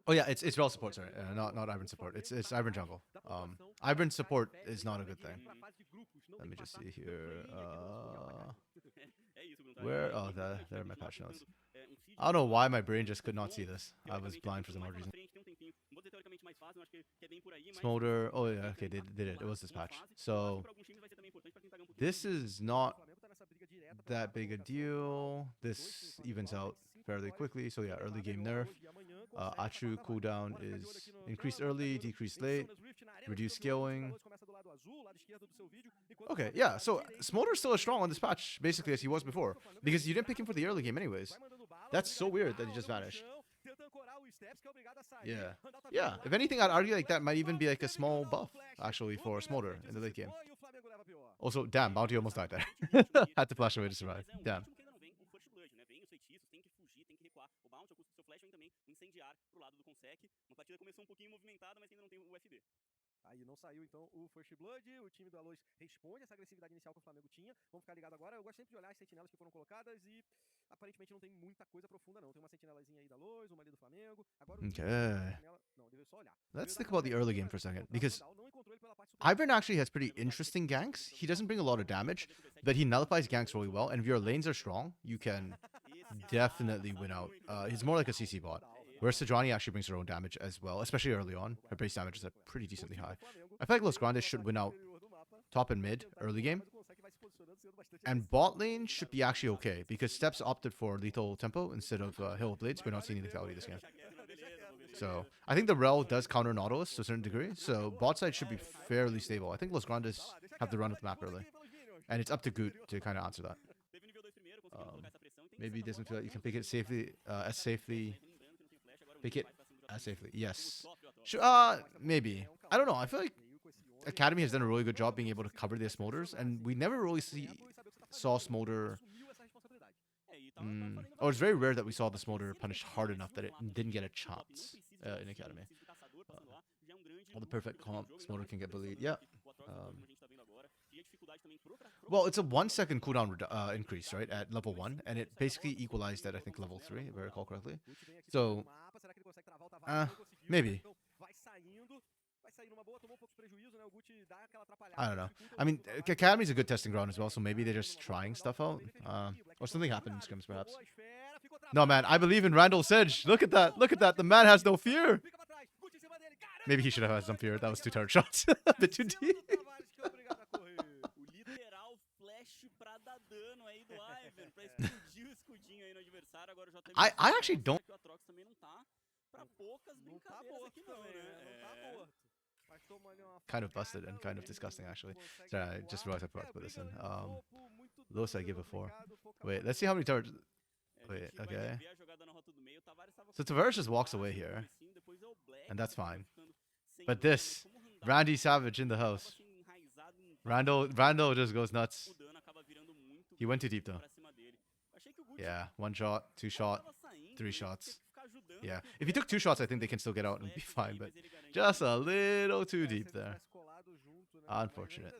Oh yeah, it's Rel support. Sorry, not Ivern support. It's Ivern jungle. Ivern support is not a good thing. Let me just see here. Where? Oh, there are my patch notes. I don't know why my brain just could not see this. I was blind for some odd reason. Smolder. Oh yeah, okay, they did it. It was this patch. So this is not that big a deal. This evens out fairly quickly. So yeah, early game nerf. Achu cooldown is increased early, decreased late, reduced scaling. Okay, yeah. So Smolder's still as strong on this patch, basically, as he was before, because you didn't pick him for the early game anyways. That's so weird that he just vanished. Yeah. Yeah. If anything, I'd argue like that might even be like a small buff, actually, for Smolder in the late game. Also, damn, Bounty almost died there. Had to flash away to survive. Damn. Aí não saiu então o First Blood, o time do Alois responde essa agressividade inicial que o Flamengo tinha. Vamos ficar ligado agora. Eu gosto sempre de olhar as sentinelas que foram colocadas e aparentemente não tem muita coisa profunda não. Tem uma sentinelazinha aí da Alois, uma ali do Flamengo. Agora o okay. Não, deve só olhar. Let's think about the early game for a second, because Ivern actually has pretty interesting ganks. He doesn't bring a lot of damage, but he nullifies ganks really well. And if your lanes are strong, you can definitely win out. He's more like a CC bot. Whereas Sejuani actually brings her own damage as well, especially early on. Her base damage is pretty decently high. I feel like Los Grandes should win out top and mid early game. And bot lane should be actually okay, because Steps opted for lethal tempo instead of Hill of Blades. We're not seeing any lethality this game. So I think the Rel does counter Nautilus to a certain degree, so bot side should be fairly stable. I think Los Grandes have to run with the map early. And it's up to Goot to kind of answer that. Maybe it doesn't feel like you can pick it safely, as safely. Pick it as safely. Yes. Sure, maybe. I don't know. I feel like Academy has done a really good job being able to cover their Smolders, and we never really saw Smolder. Or it's very rare that we saw the Smolder punished hard enough that it didn't get a chance in Academy. All the perfect comp, Smolder can get bullied. Yeah. Well, it's a 1 second cooldown increase, right, at level 1, and it basically equalized at, I think, level 3, if I recall correctly. So, maybe. I don't know. I mean, Academy's a good testing ground as well, so maybe they're just trying stuff out. Or something happened in scrims, perhaps. No, man, I believe in Randall Sedge. Look at that. Look at that. The man has no fear. Maybe he should have had some fear. That was 2 turret shots. A bit too deep. I actually don't. Kind of busted and kind of disgusting, actually. Sorry, I just realized I forgot to put this in. Lowest I give a 4. Wait, let's see how many turrets. Wait, okay. So Tavares just walks away here, and that's fine. But this, Randy Savage in the house. Randall just goes nuts. He went too deep though. Yeah, 1 shot, 2 shot, 3 shots. Yeah, if he took 2 shots, I think they can still get out and be fine, but just a little too deep there. Unfortunate.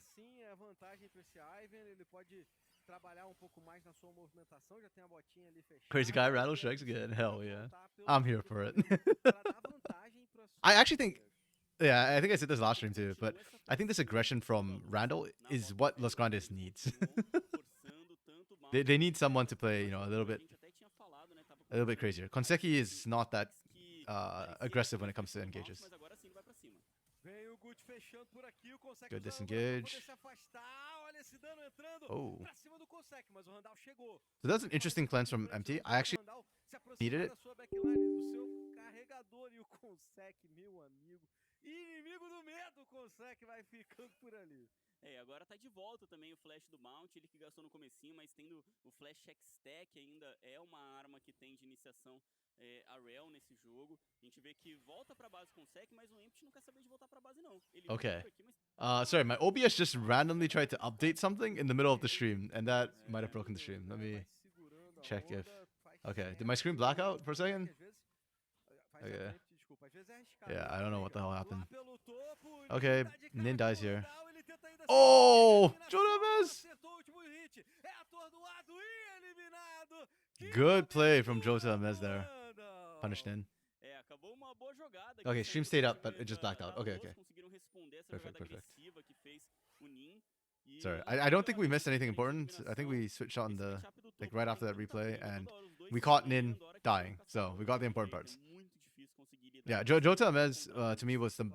trabalhar pouco mais na sua movimentação, já tem a botinha ali fechada. Crazy guy rattle strikes again. Hell yeah. Voltar pelo I'm here lado do for it. Flamengo pra dar vantagem pra sua I actually think, equipe. yeah, I think I said this last stream too, but I think this aggression from Randall is what Los Grandes needs. They need someone to play, you know, a little bit crazier. Konseki is not that aggressive when it comes to engages. Vem o Gucci fechando por aqui, o Consegue Good usando disengage. pra poder se afastar. Olha esse dano entrando Oh. pra cima do Consegue, mas o Randall chegou. So that's an interesting cleanse from MT. I actually Randall se aproximar needed it. da sua backline, do seu carregador, e o Consegue, meu amigo. Inimigo do medo, o Consegue vai ficando por ali. Agora tá de volta também o flash do Mount, ele que gastou no comecinho, mas tendo o flash X-Stack ainda é uma arma que tem de iniciação a Rel nesse jogo. A gente vê que volta pra base com o Sec, mas o Empty não quer saber de voltar pra base não. Ele Okay. aqui, mas... Sorry, my OBS just randomly tried to update something in the middle of the stream, and that might have broken the stream. Let me check if. Okay, did my screen black out for a second? Okay. Yeah, I don't know what the hell happened. Okay, Nin dies here. Oh, Jotames! Good play from Jotames there. Punished Nin. Acabou uma boa jogada. Okay, stream stayed up, but it just blacked out. Okay, okay. Conseguiram responder essa Perfect, jogada perfect. agressiva que fez o Nin. Sorry, I don't think we missed anything important. I think we switched on the like right after that replay, and we caught Nin dying, so we got the important parts. Yeah, Jota Amez to me was the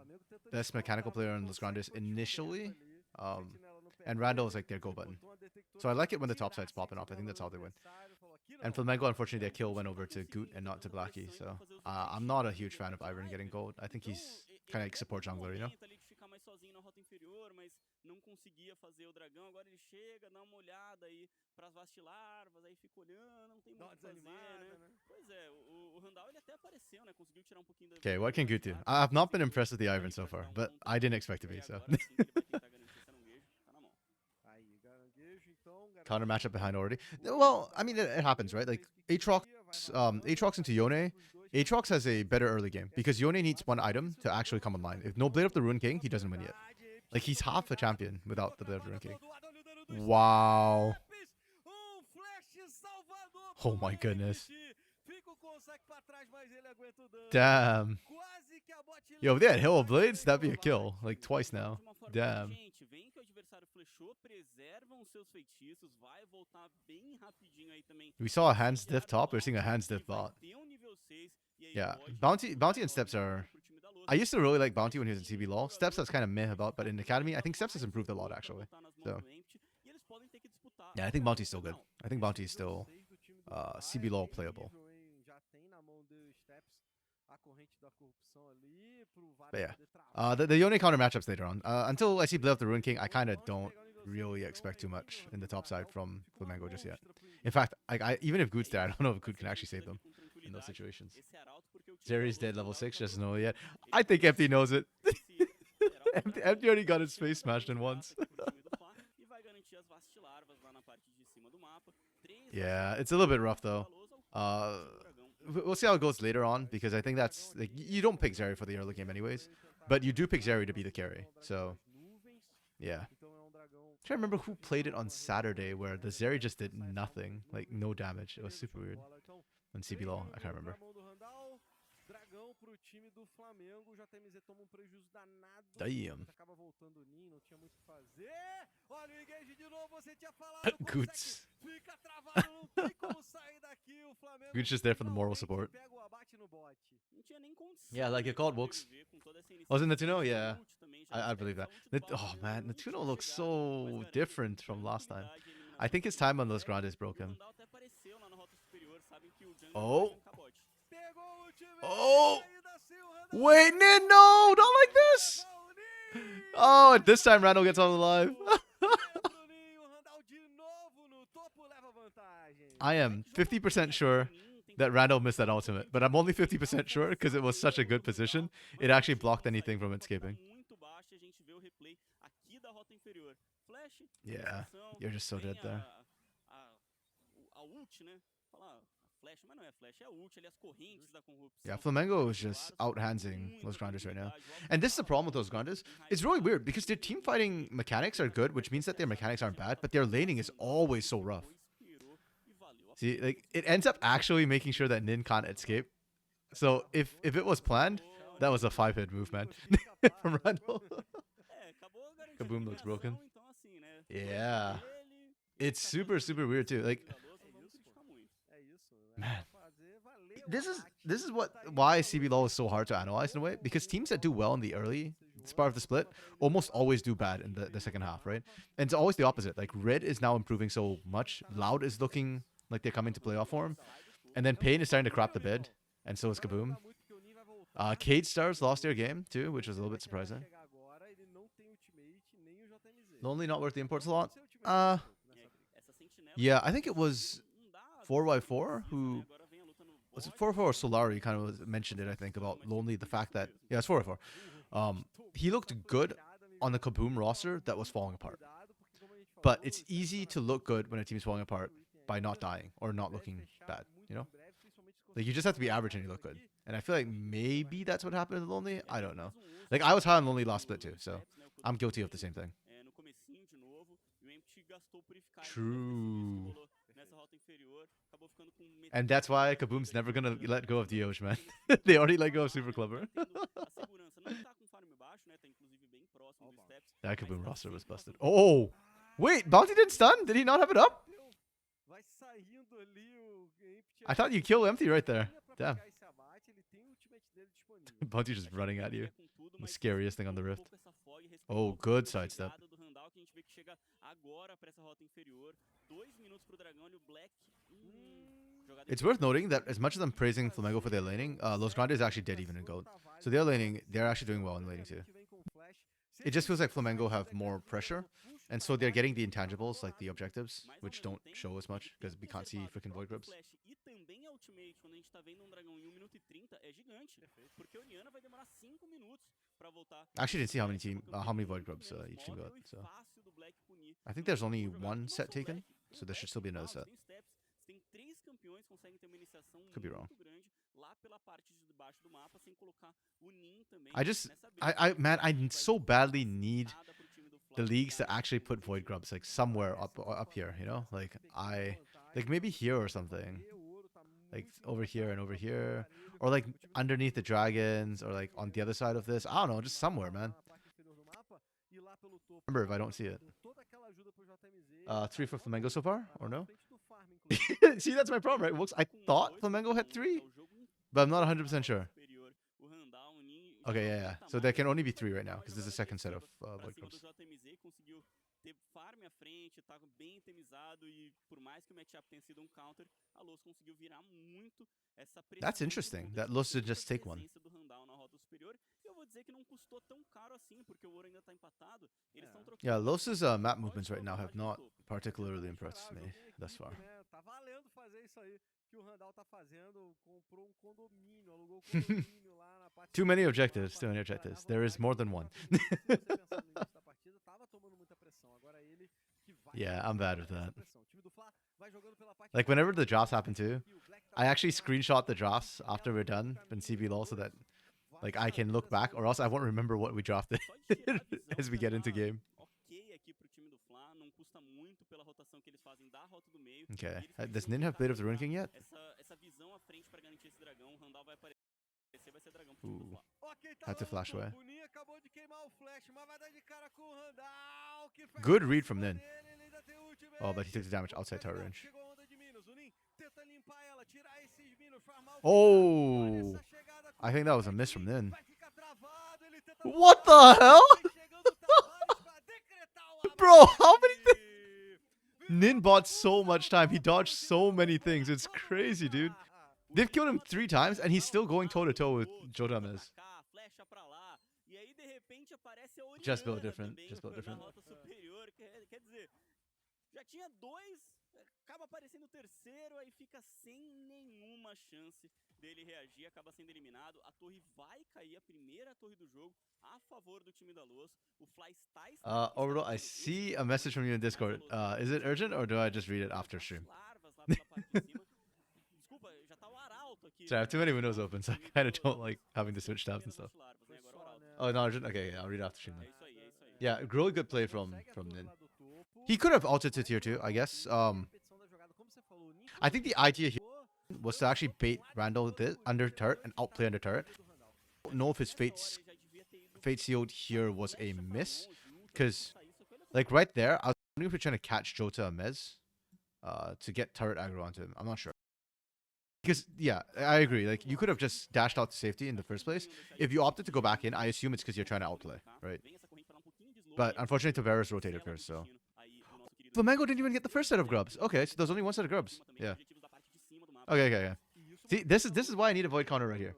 best mechanical player in Los Grandes initially, and Randall is like their go button. So I like it when the top side's popping off. I think that's how they win. And Flamengo, unfortunately, their kill went over to Goot and not to Blackie. So I'm not a huge fan of Ivan getting gold. I think he's kind of like support jungler, you know? Não conseguia fazer o dragão, agora ele chega, dá uma olhada aí pras vastilarvas, aí fica olhando, não tem muito o que fazer, né? Pois é, o Randall ele até apareceu, né? Conseguiu tirar pouquinho da... Okay, what can Goot do? I've not been impressed with the Ivan so far, but I didn't expect to be, so. Counter matchup behind already. Well, I mean, it happens, right? Like, Aatrox into Yone. Aatrox has a better early game, because Yone needs one item to actually come online. If no Blade of the Ruin King, he doesn't win yet. Like, he's half a champion without the Blade of the Ruin King. Wow. Oh my goodness. Damn. Yo, if they had Hill of Blades, that'd be a kill. Like, twice now. Damn. We saw a hands diff top, we're seeing a hands diff bot. Yeah, Bounty and Steps are... I used to really like Bounty when he was in CB LoL. Steps I was kind of meh about, but in Academy, I think Steps has improved a lot, actually. So, yeah, I think Bounty's still good. I think Bounty's still CB LoL playable. But yeah, the Yone counter matchups later on. Until I see Blade of the Ruin King, I kind of don't really expect too much in the top side from Flamengo just yet. In fact, even if Goot's there, I don't know if Goot can actually save them in those situations. Zeri's dead level 6, just know yet. I think Empty knows it. Empty already got his face smashed in once. Yeah, it's a little bit rough though. We'll see how it goes later on, because I think that's like, you don't pick Zeri for the early game anyways, but you do pick Zeri to be the carry. So yeah, I'm trying to remember who played it on Saturday where the Zeri just did nothing, like no damage. It was super weird on CB LoL. I can't remember. Damn. Goots. Goots just there for the moral support. Yeah, like you called Wooks. Was it Natuno? Yeah, I believe that. Oh man, Natuno looks so different from last time. I think his time on Los Grandes broke him. Oh. Oh. Wait, Nin, no, not like this. Oh, this time Randall gets on the live. I am 50% sure that Randall missed that ultimate, but I'm only 50% sure because it was such a good position. It actually blocked anything from escaping. Yeah, you're just so dead there. flash, mas não é flash, é ult, ali as correntes da corrupção. Yeah, Flamengo is just outhandsing Los Grandes right now. And this is the problem with Los Grandes. It's really weird because their team fighting mechanics are good, which means that their mechanics aren't bad, but their laning is always so rough. See, like it ends up actually making sure that Nin can't escape. So if it was planned, that was a 5-hit move, man. From Randall. Kaboom looks broken. Yeah. It's super weird too. Like, man, this is why CBLOL is so hard to analyze in a way, because teams that do well in the early part of the split almost always do bad in the second half, right? And it's always the opposite. Like Red is now improving so much. Loud is looking like they're coming to playoff form, and then Pain is starting to crap the bed, and so is Kaboom. Cade Stars lost their game too, which was a little bit surprising. Lonely not worth the import slot. Yeah, I think it was 4x4 who was it 4x4 or Solari kind of mentioned it, I think, about Lonely, the fact that it's 4x4. He looked good on the Kaboom roster that was falling apart. But it's easy to look good when a team is falling apart by not dying or not looking bad, you know? Like you just have to be average and you look good. And I feel like maybe that's what happened with Lonely. I don't know. Like I was high on Lonely last split too, so I'm guilty of the same thing. True. And that's why Kaboom's never gonna let go of Dioj, man. They already let go of Super Clever. That Kaboom roster was busted. Oh! Wait, Bounty didn't stun? Did he not have it up? I thought you killed Empty right there. Damn. Bounty just running at you. The scariest thing on the Rift. Oh, good sidestep. It's worth noting that as much as I'm praising Flamengo for their laning, Los Grandes is actually dead even in gold. So their laning, they're actually doing well in laning too. It just feels like Flamengo have more pressure, and so they're getting the intangibles, like the objectives, which don't show as much, because we can't see freaking Void Grubs. I actually didn't see how many Void Grubs each team got, so I think there's only one set taken, so there should still be another set. Could be wrong. Man, I so badly need the leagues to actually put Void Grubs like somewhere up here, you know? Like maybe here or something. Like over here and over here. Or like underneath the dragons, or like on the other side of this. I don't know, just somewhere, man. Remember if I don't see it. 3 for Flamengo so far, or no? See, that's my problem, right? Wilkes, I thought Flamengo had 3, but I'm not 100% sure. Okay, yeah. So there can only be 3 right now, because this is the second set of Void Grubs. That's interesting, that Los did just take one. Yeah, Los's map movements right now have not particularly impressed me thus far. Too many objectives. There is more than one. Yeah, I'm bad with that. Like whenever the drops happen too, I actually screenshot the drops after we're done in CBLOL so that like I can look back, or else I won't remember what we dropped as we get into game. Okay, does Nin have Blade of the Rune King yet? Ooh. Had to flash away. Good read from Nin. Oh, but he took the damage outside tower range. Oh, I think that was a miss from Nin. What the hell? Bro, how many things? Nin bought so much time. He dodged so many things. It's crazy, dude. They've killed him 3 times, and he's still going toe-to-toe with Jodames. Just built different. Já tinha 2, acaba aparecendo o terceiro, aí fica sem nenhuma chance dele reagir, acaba sendo eliminado. A torre vai cair, a primeira torre do jogo, a favor do time da Luz. O Fly está... Orbital, I see a message from you in Discord. Is it urgent, or do I just read it after stream? Desculpa, Sorry, I have too many windows open, so I kind of don't like having to switch tabs and stuff. Oh no, okay, yeah, I'll read after stream then. Yeah, really good play from Nin. He could have ulted to tier 2, I guess. I think the idea here was to actually bait Randall under turret and outplay under turret. I don't know if his fate sealed here was a miss, because like right there, I was wondering if we're trying to catch Jota or Mez to get turret aggro onto him. I'm not sure. Because, yeah, I agree. Like, you could have just dashed out to safety in the first place. If you opted to go back in, I assume it's because you're trying to outplay, right? But unfortunately, Tavares rotated first, so... Flamengo didn't even get the first set of grubs. Okay, so there's only one set of grubs. Yeah. Okay. See, this is why I need a void counter right here.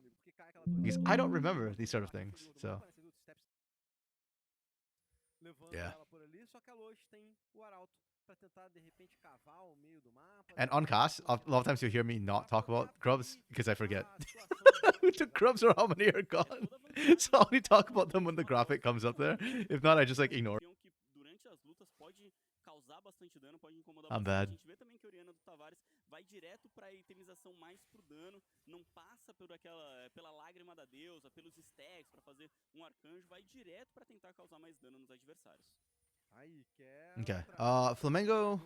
Because I don't remember these sort of things, so... Yeah. And on cast, a lot of times you'll hear me not talk about grubs because I forget. Who took grubs or how many are gone? So I only talk about them when the graphic comes up there. If not, I just like ignore. I'm bad. Vai direto para a itemização mais pro dano, não passa pela lágrima da deusa, pelos stacks para fazer arcanjo, vai direto para tentar causar mais dano nos adversários. Okay. Flamengo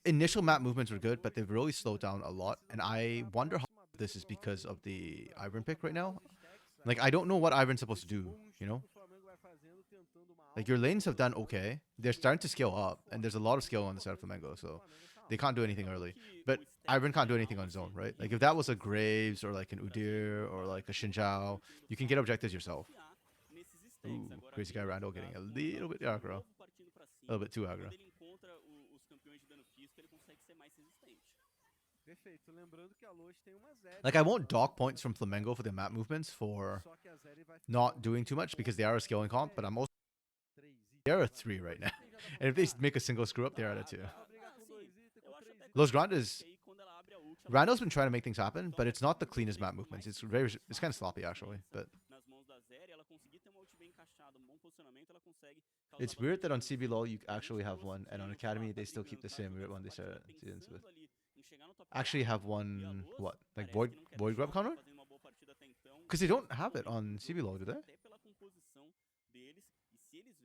initial map movements were good, but they've really slowed down a lot, and I wonder how this is because of the Ivern pick right now. Like, I don't know what Ivern's supposed to do, you know? Like, your lanes have done okay. They're starting to scale up, and there's a lot of skill on the side of Flamengo, so they can't do anything early. But Ivern can't do anything on his own, right? Like, if that was a Graves or like an Udyr or like a Xinjiao, you can get objectives yourself. Ooh, crazy guy Randall getting a little bit aggro. A little bit too aggro. Like, I won't dock points from Flamengo for their map movements for not doing too much because they are a scaling comp, but I'm also... They're a 3 right now. And if they make a single screw up, they're at a 2. Los Grandes... Randall's been trying to make things happen, but it's not the cleanest map movements. It's kind of sloppy, actually, but... It's weird that on CBLOL you actually have one, and on Academy they still keep the same weird one they started seasons with. Actually have one, what? Like Void Grub counter? Because they don't have it on CBLOL, do they?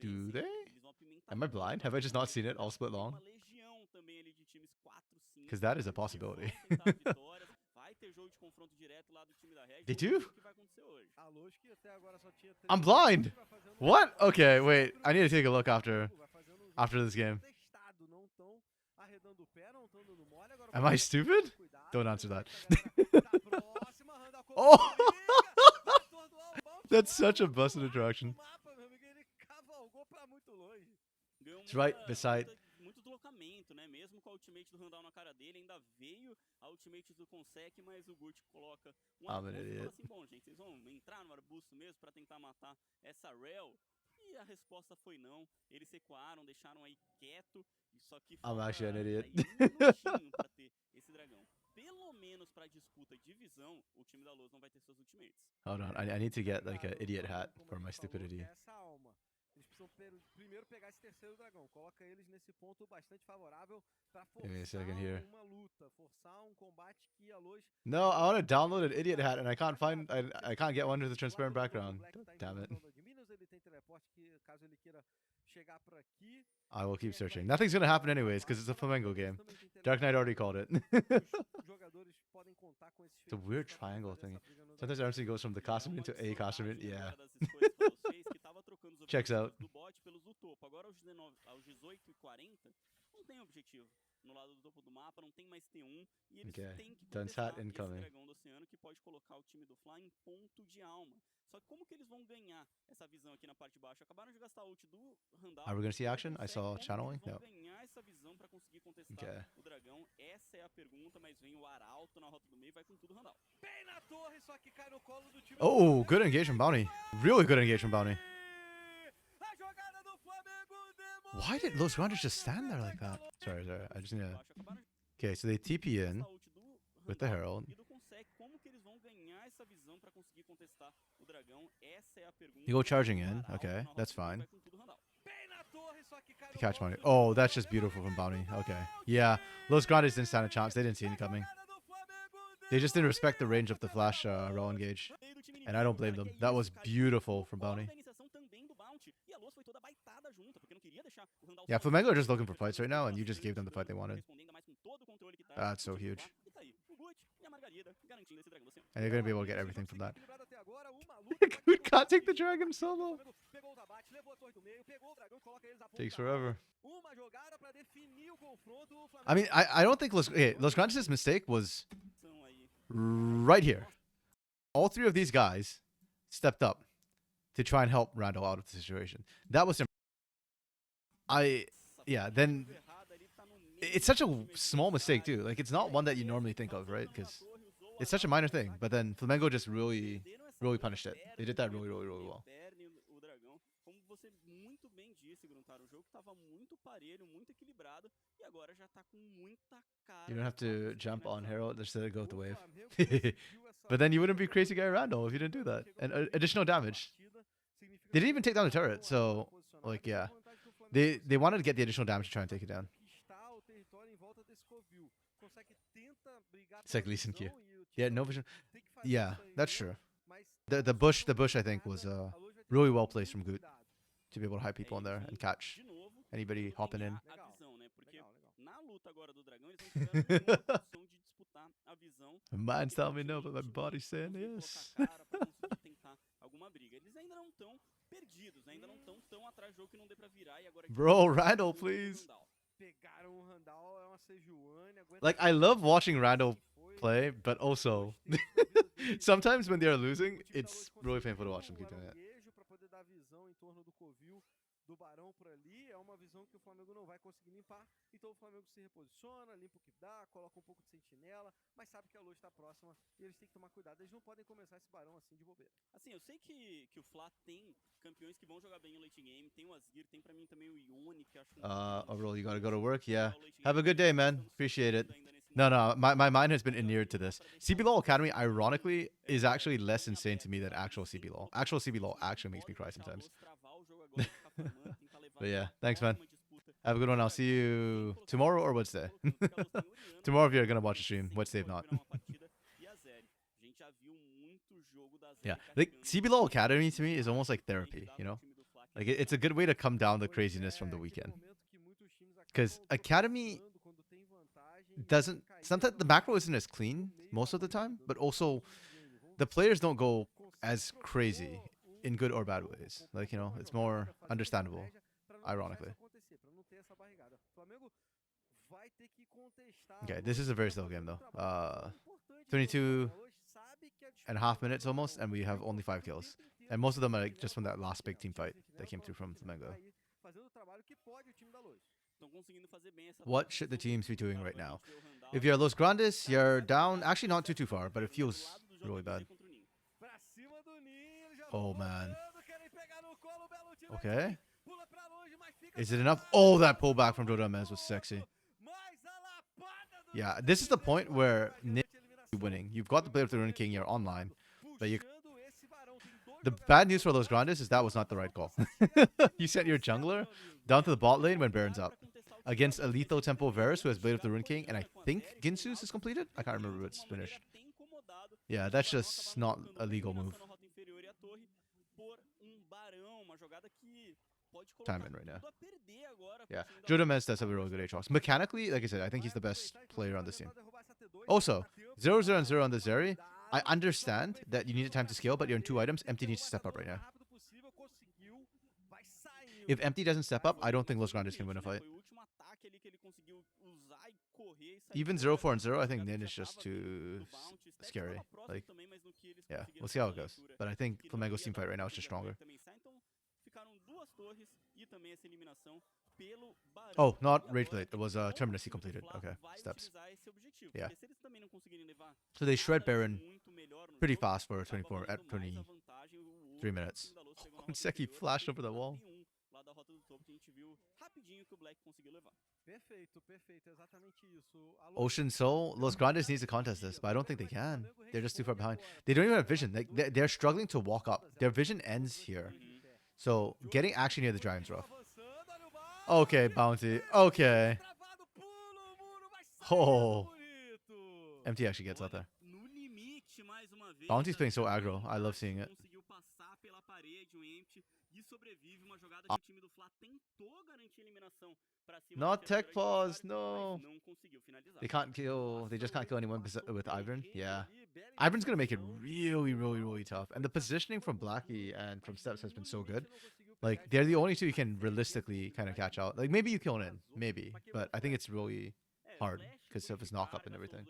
Do they? Am I blind? Have I just not seen it all split long? Because that is a possibility. They do? I'm blind! What? Okay, wait. I need to take a look after this game. Am I stupid? Don't answer that. Oh! That's such a busted interaction. It's right beside... deslocamento, né? Mesmo com a ultimate do Randall na cara dele, ainda veio a ultimate do Consec, mas o Gurt coloca arbusto e fala assim, bom, gente, vocês vão entrar no arbusto mesmo pra tentar matar essa Rel? E a resposta foi não. Eles recuaram, deixaram aí quieto, só que I'm actually an idiot. minutinho pra ter esse dragão. Pelo menos pra disputa de visão, o time da Luz não vai ter seus ultimates. Hold on, I need to get like an idiot hat for my stupidity. Eles precisam primeiro pegar esse terceiro dragão. Coloca eles nesse ponto bastante favorável para forçar uma luta, forçar combate que a Luz... No, I want to download an idiot hat and I can't find... I can't get one with a transparent background. Damn it. I will keep searching. Nothing's gonna happen anyways because it's a Flamengo game. Dark Knight already called it. It's a weird triangle thing. Sometimes RMC goes from the costume into a costume. Yeah. Checks out. Agora aos 18h40 não tem objetivo. No lado do topo do mapa não tem mais T1 e eles têm que contestar esse dragão do oceano que pode colocar o time do Fly em ponto de alma. Só que como que eles vão ganhar essa visão aqui na parte de baixo? Acabaram de gastar ult do Randall. Are we gonna see action? I saw channeling. No. Ganhar essa visão para conseguir contestar o dragão. Essa é a pergunta, mas vem o Arauto na rota do meio, vai com tudo Randall. Bem na torre, só que cai no colo do time. Oh, good engagement bounty. Really good engagement bounty. Why did Los Grandes just stand there like that? Sorry. I just need to... Okay, so they TP in with the Herald. You go charging in. Okay, that's fine. To catch bounty. Oh, that's just beautiful from bounty. Okay. Yeah, Los Grandes didn't stand a chance. They didn't see it coming. They just didn't respect the range of the flash raw engage. And I don't blame them. That was beautiful from Bounty. Yeah, Flamengo are just looking for fights right now, and you just gave them the fight they wanted. That's so huge. And they're going to be able to get everything from that. Good can't take the dragon solo. Takes forever. I mean, I don't think Los Grandes' mistake was right here. All three of these guys stepped up to try and help Randall out of the situation. That was then it's such a small mistake too. Like, it's not one that you normally think of, right? Because it's such a minor thing. But then Flamengo just really punished it. They did that really well. You don't have to jump on Herald, just let it go with the wave. But then you wouldn't be Crazy Guy Randall if you didn't do that. And additional damage. They didn't even take down the turret, so, like, yeah. They wanted to get the additional damage to try and take it down. It's like Lee Sin Q. Yeah, no vision. Yeah, that's true. The bush I think was really well placed from Goot to be able to hide people in there and catch anybody hopping in. Man's telling me no, but my body's saying yes. Bro, Randall, please. Like, I love watching Randall play, but also sometimes when they're losing, it's really painful to watch them keep doing it. Do Barão por ali, é uma visão que o Flamengo não vai conseguir limpar, então o Flamengo se reposiciona, limpa o que dá, coloca um pouco de sentinela, mas sabe que a luz está próxima e eles têm que tomar cuidado, eles não podem começar esse Barão assim de bobeira. Assim, eu sei que o Fla tem campeões que vão jogar bem no late game, tem o Asgir, tem pra mim também o Ione, que eu acho overall, you gotta go to work, yeah. Have a good day, man. Appreciate it. No, my mind has been inured to this. CBLOL Academy, ironically, is actually less insane to me than actual CBLOL. Actual CBLOL actually makes me cry sometimes. But yeah, thanks, man. Have a good one. I'll see you tomorrow or Wednesday. Tomorrow if you're gonna watch the stream. Wednesday if not. Yeah, like CBLOL Academy to me is almost like therapy, you know? Like, it's a good way to come down the craziness from the weekend. Because Academy doesn't... Sometimes the macro isn't as clean most of the time, but also the players don't go as crazy in good or bad ways. Like, you know, it's more understandable, ironically. Okay, this is a very slow game though. 22.5 minutes almost, and we have only 5 kills. And most of them are like just from that last big team fight that came through from Flamengo. What should the teams be doing right now? If you're Los Grandes, you're down. Actually, not too far, but it feels really bad. Oh, man. Okay. Is it enough? Oh, that pullback from Dodamez was sexy. Yeah, this is the point where Nick is winning. You've got the Blade of the Rune King, you're online, but you... The bad news for Los Grandes is that was not the right call. You sent your jungler down to the bot lane when Baron's up. Against a lethal Tempo Varus who has Blade of the Rune King, and I think Ginsu's is completed? I can't remember if it's finished. Yeah, that's just not a legal move. Time in right now. Yeah, Jodamez does have a really good Aatrox. Mechanically, like I said, I think he's the best player on this team. Also, 0-0 and 0 on the Zeri. I understand that you need time to scale, but you're in 2 items. Empty needs to step up right now. If Empty doesn't step up, I don't think Los Grandes can win a fight. Even 0-4 and 0, I think Nin is just too scary. Like, yeah, we'll see how it goes. But I think Flamengo's team fight right now is just stronger. Oh, not Rage Blade. It was Terminus he completed. Okay, steps. Yeah. So they shred Baron pretty fast for 24 at 23 minutes. Oh, Seki flashed over the wall. Ocean Soul, Los Grandes needs to contest this, but I don't think they can. They're just too far behind. They don't even have vision. Like, they're struggling to walk up. Their vision ends here. So getting action near the dragon's rough. Okay, Bounty. Okay. Oh. MT actually gets out there. Bounty's playing so aggro. I love seeing it. Conseguiu passar pela parede, o Empty, e sobrevive uma jogada que o time do Fla tentou garantir a eliminação pra cima do Not tech adversário, pause, mas no. não conseguiu finalizar. They can't kill. They just can't kill anyone with Ivern. Yeah. Ivern's gonna make it really, really, really tough. And the positioning from Blackie and from Steps has been so good. Like, they're the only two you can realistically kind of catch out. Like, maybe you kill in. Maybe. But I think it's really hard because of his knock-up and everything.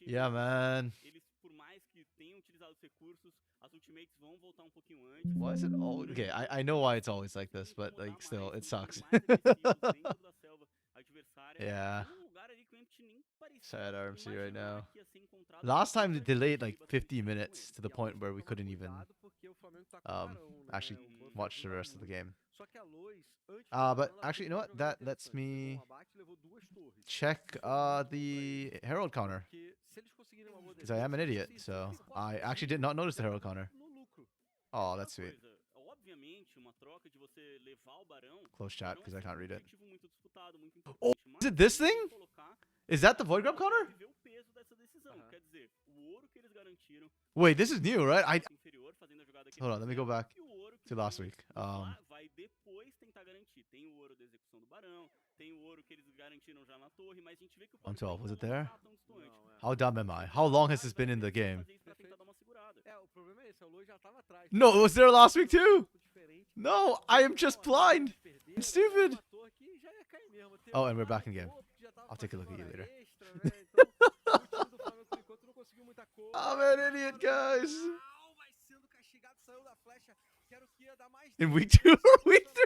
Yeah, man. Why is it always... Okay, I know why it's always like this, but, like, still, it sucks. Yeah. Sad RMC right now. Last time they delayed like 50 minutes to the point where we couldn't even actually watch the rest of the game. But actually, you know what? That lets me check the Herald counter. Because I am an idiot, so I actually did not notice the Herald counter. Oh, that's sweet. Close chat because I can't read it. Oh, is it this thing? Is that the Void Grab counter? Wait, this is new, right? Hold on, let me go back to last week. On 12, was it there? How dumb am I? How long has this been in the game? No, it was there last week too! No, I am just blind and stupid! Oh, and we're back in game. I'll take a look at you later. I'm an idiot, guys! In week 2 or week 3?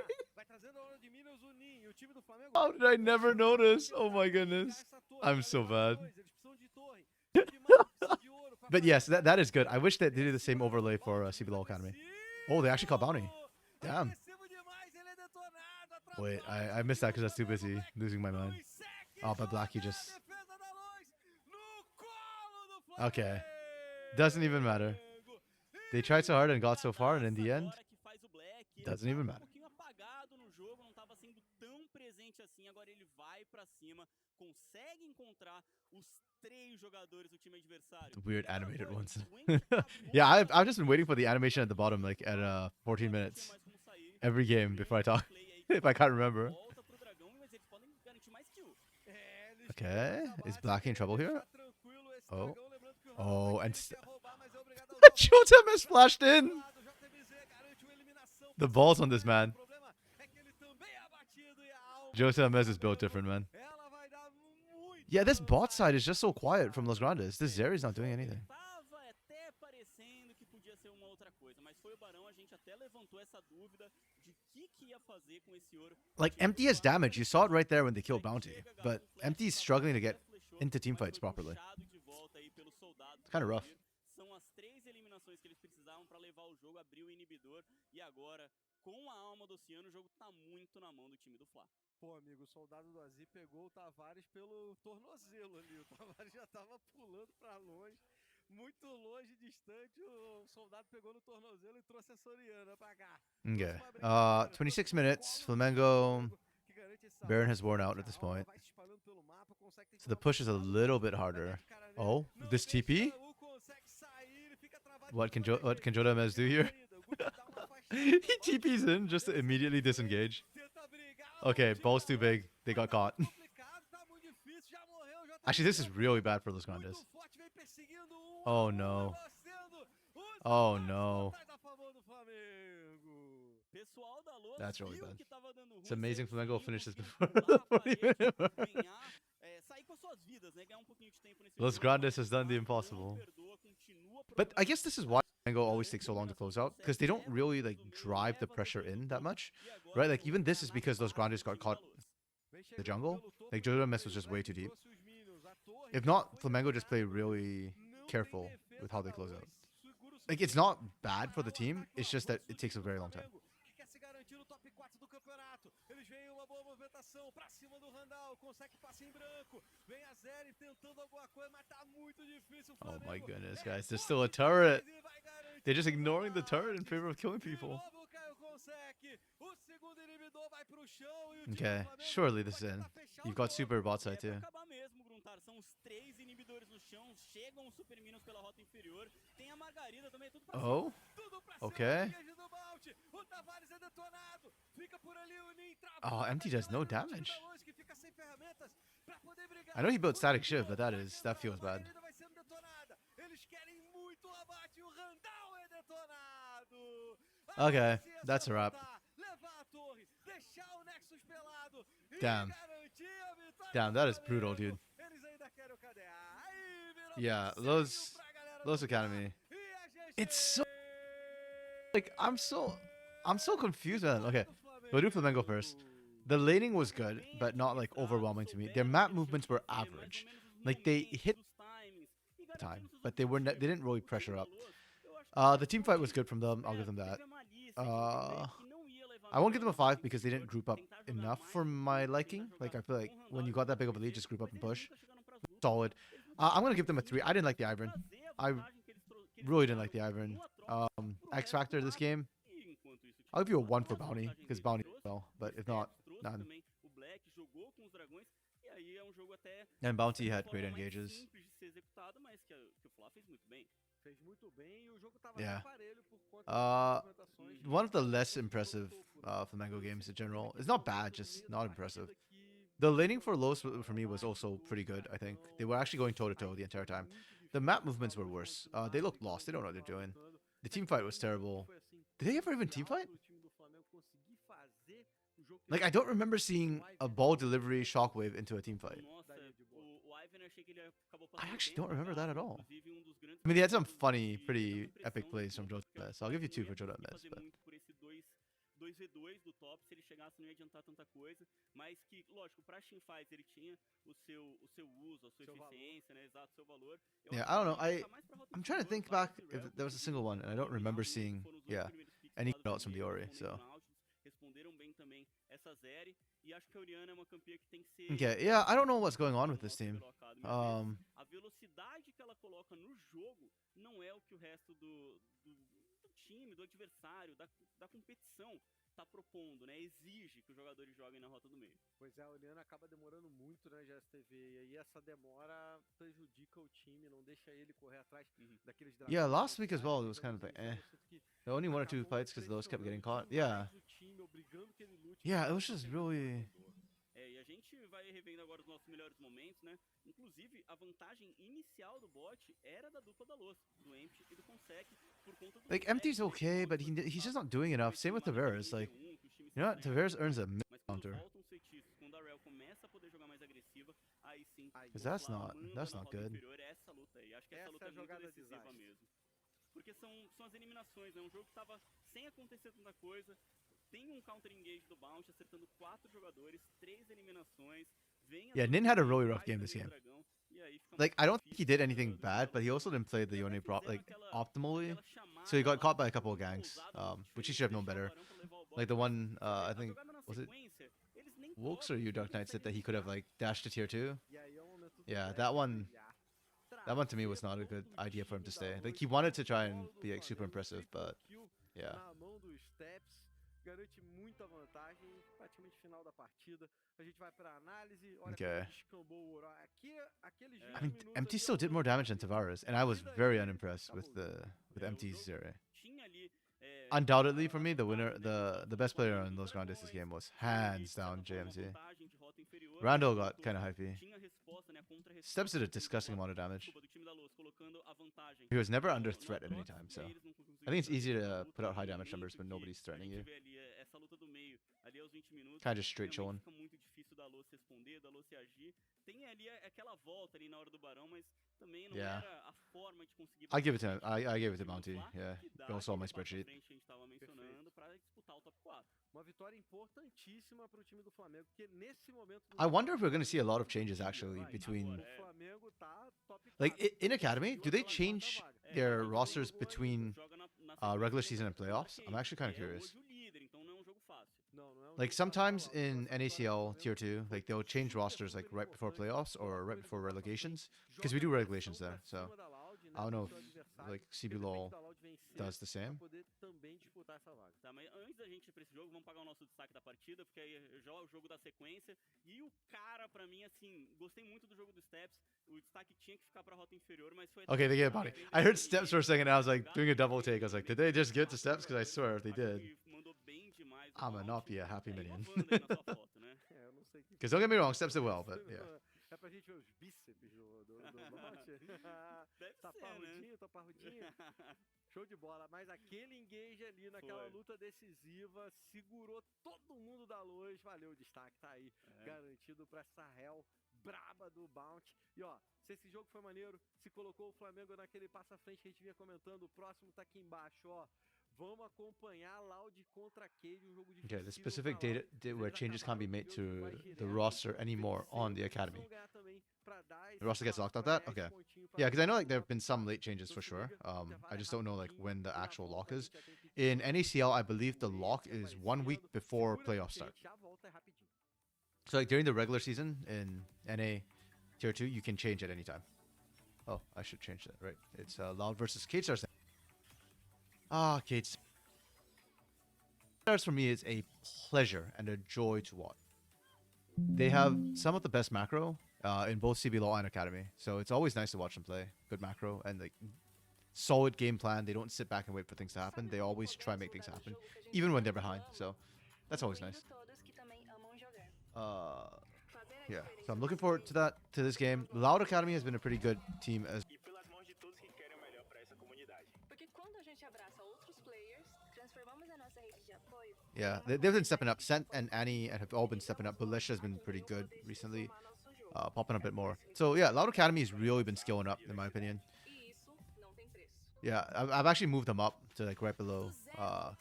How did I never notice? Oh my goodness. I'm so bad. But yes, that is good. I wish that they did the same overlay for CBLOL Academy. Oh, they actually caught Bounty. Damn. Wait, I missed that because I was too busy losing my mind. Oh, but Blackie just... Okay. Doesn't even matter. They tried so hard and got so far, and in the end, doesn't even matter. The weird animated ones. Yeah, I've just been waiting for the animation at the bottom, like at 14 minutes every game before I talk. If I can't remember. Okay, is Blackie in trouble here? Oh, oh, and Jotem has splashed in. The balls on this man. Jotem is built different, man. Yeah, this bot side is just so quiet from Los Grandes. This Zeri's not doing anything. Like, Empty has damage. You saw it right there when they killed Bounty. But Empty's struggling to get into teamfights properly. It's kind of rough. Pô, amigo, o soldado do Azir pegou o Tavares pelo tornozelo ali. O Tavares já tava pulando pra longe, muito longe, distante. O soldado pegou no tornozelo e trouxe a Soriana pra cá. Okay. 26 minutes. Flamengo. Baron has worn out at this point. So the push is a little bit harder. Oh, this TP? What can Jodamez do here? He TPs in just to immediately disengage. Okay, ball's too big. They got caught. Actually, this is really bad for Los Grandes. Oh no. Oh no. That's really bad. It's amazing Flamengo finishes before the 40-minute mark. Los Grandes has done the impossible. But I guess this is why Flamengo always takes so long to close out, because they don't really like drive the pressure in that much, right? Like even this is because Los Grandes got caught in the jungle. Like Jodomes was just way too deep. If not, Flamengo just play really careful with how they close out. Like it's not bad for the team, it's just that it takes a very long time. Oh my goodness, guys, there's still a turret. They're just ignoring the turret in favor of killing people. Okay, surely this is in. You've got super bot side too. chão, chegam os Super Minions pela rota inferior. Tem a Margarida também, tudo pra Oh, Tudo pra cima okay. do engage do Bounty. O Tavares é detonado. Fica por ali o Nin Oh, Empty does no damage. que fica sem ferramentas pra poder brigar. I know he built Static Shiv, but that feels bad. Margarida vai sendo detonada. Eles querem muito o abate. O Randall é detonado. Okay, that's a wrap. Levar a torre, deixar o Nexus pelado e Damn. garantir a vitória. Damn, that is brutal, dude. Eles ainda querem o KDA. Aí virou Yeah, passeio those pra galera those do Academy. E a GG It's so like I'm so confused, man. Okay, we'll do Flamengo first. The laning was good, but not like overwhelming to me. Their map movements were average. Like they hit time, but they didn't really pressure up. The team fight was good from them. I'll give them that. I won't give them a 5 because they didn't group up enough for my liking. Like I feel like when you got that big of a lead, just group up and push. Solid. I'm gonna give them a 3. I didn't like the Ivern. I really didn't like the Ivern. X Factor this game. I'll give you a 1 for Bounty because Bounty well, but if not, none. And Bounty had great engages. Yeah. One of the less impressive Flamengo games in general. It's not bad, just not impressive. The laning for Los for me was also pretty good, I think. They were actually going toe-to-toe the entire time. The map movements were worse. They looked lost. They don't know what they're doing. The team fight was terrible. Did they ever even team fight? Like, I don't remember seeing a ball delivery shockwave into a team fight. I actually don't remember that at all. I mean, they had some funny, pretty epic plays from Jota Mess. I'll give you 2 for Jota Mess. But... 2v2 do top, se ele chegasse não ia adiantar tanta coisa, mas que, lógico, pra teamfights ele tinha o seu uso, a sua eficiência, né, exato, seu valor. Yeah, I don't know, I'm trying to think back if there was a single one, and I don't remember seeing, yeah, any outs from the Ori, so. Responderam bem também essa série, e acho que a Oriana é uma campeã que tem que ser... Okay, yeah, I don't know what's going on with this team. A velocidade que ela coloca no jogo não é o que o resto do time, do adversário, da competição tá propondo, né? Exige que os jogadores joguem na rota do meio. Pois é, a Oriana acaba demorando muito, né, GSTV, e aí essa demora prejudica o time, não deixa ele correr atrás daqueles dragões. Yeah, last week as well, it was kind of like, eh. There were only 1 or 2 fights because those kept getting caught. Yeah. Yeah, it was just really... E a gente vai revendo agora os nossos melhores momentos, né? Inclusive, a vantagem inicial do bot era da dupla da Los, do Empty e do Consec, por conta do... Like, Empty's okay, but he's just not doing enough. Same with Tavares. Like, you know what? Tavares earns a mid counter. Quando a Rel começa a poder jogar mais agressiva, aí sim... Because that's not good. Essa luta aí. Acho que essa luta é muito decisiva mesmo. Porque são as eliminações, né? Um jogo que tava sem acontecer tanta coisa... Tem counter engage do Bounty, acertando 4 jogadores, 3 eliminações. Yeah, Nin had a really rough game this game. Like, I don't think he did anything bad, but he also didn't play the Yone optimally. So he got caught by a couple of ganks, which he should have known better. Like the one, I think, was it Wokes or you, Dark Knight, said that he could have like dashed to tier 2. Yeah, that one to me was not a good idea for him to stay. Like, he wanted to try and be like super impressive, but yeah. Garante muita vantagem, praticamente final da partida. A gente vai para análise. Olha okay. Descambou o Oro. Aqueles I mean, Empty still did more damage than Tavares, and I was very unimpressed with Empty's zero. Undoubtedly, for me, the winner, the best player on Los Grandes this game was hands down JMZ. Randall got kind of hypey. Steps did a disgusting amount of damage. He was never under threat at any time, so I think it's easier to put out high damage numbers when nobody's threatening you. Kind of just straight chilling. Yeah. I give it to him. I gave it to Bounty. Yeah. You also saw my spreadsheet. I wonder if we're going to see a lot of changes actually between... Like, in Academy, do they change their rosters between regular season and playoffs? I'm actually kind of curious. Like, sometimes in NACL Tier 2, like, they'll change rosters, like, right before playoffs or right before relegations. Because we do relegations there, so... I don't know if, like, CBLOL does the same. essa vaga. Tá, mas antes da gente ir pra esse jogo, vamos pagar o nosso destaque da partida, porque aí já é o jogo da sequência. E o cara, pra mim, assim, gostei muito do jogo do Steps. O destaque tinha que ficar pra rota inferior, mas foi... Okay, they get body. I heard Steps for a second, and I was like doing a double take. I was like, did they just get to Steps? Because I swear if they did, Mandou bem demais o I'ma not Mount. be a happy minion. Inovando aí na sua foto, né? Eu não sei que... Because don't get me wrong, Steps did well, but yeah. É pra gente ver os bíceps do Mount. Deve Tá ser, parrudinho, né? tá parrudinho. Show de bola. Mas aquele engage ali naquela Foi. luta decisiva segurou todo mundo da luz. Valeu o destaque, tá aí. Garantido pra essa Hell braba do Bounty. E ó, se esse jogo foi maneiro, se colocou o Flamengo naquele passa-frente que a gente vinha comentando, o próximo tá aqui embaixo, ó. Vamos acompanhar Loud contra Cade, um jogo difícil. Okay, the specific data where changes can't be made to the roster anymore on the academy. The roster gets locked on that? Okay. Yeah, because I know like there have been some late changes for sure. I just don't know like when the actual lock is. In NACL, I believe the lock is 1 week before playoffs start. So like during the regular season in NA Tier 2, you can change at any time. Oh, I should change that, right? It's Loud versus Cade Stars. Ah, Cade Stars for me is a pleasure and a joy to watch. They have some of the best macro in both CBLOL and Academy. So it's always nice to watch them play. Good macro and like solid game plan. They don't sit back and wait for things to happen. They always try and make things happen, even when they're behind. So that's always nice. Yeah, so I'm looking forward to this game. Loud Academy has been a pretty good team as E pelas mãos de todos que querem o melhor para essa comunidade. Porque quando a gente abraça outros players, transformamos a nossa rede de apoio. yeah, they've been stepping up. Sent and Annie have all been stepping up. Bulisha has been pretty good recently, popping up a bit more. So yeah, Loud Academy has really been skilling up in my opinion. E isso não tem preço. Yeah, I've actually moved them up to like right below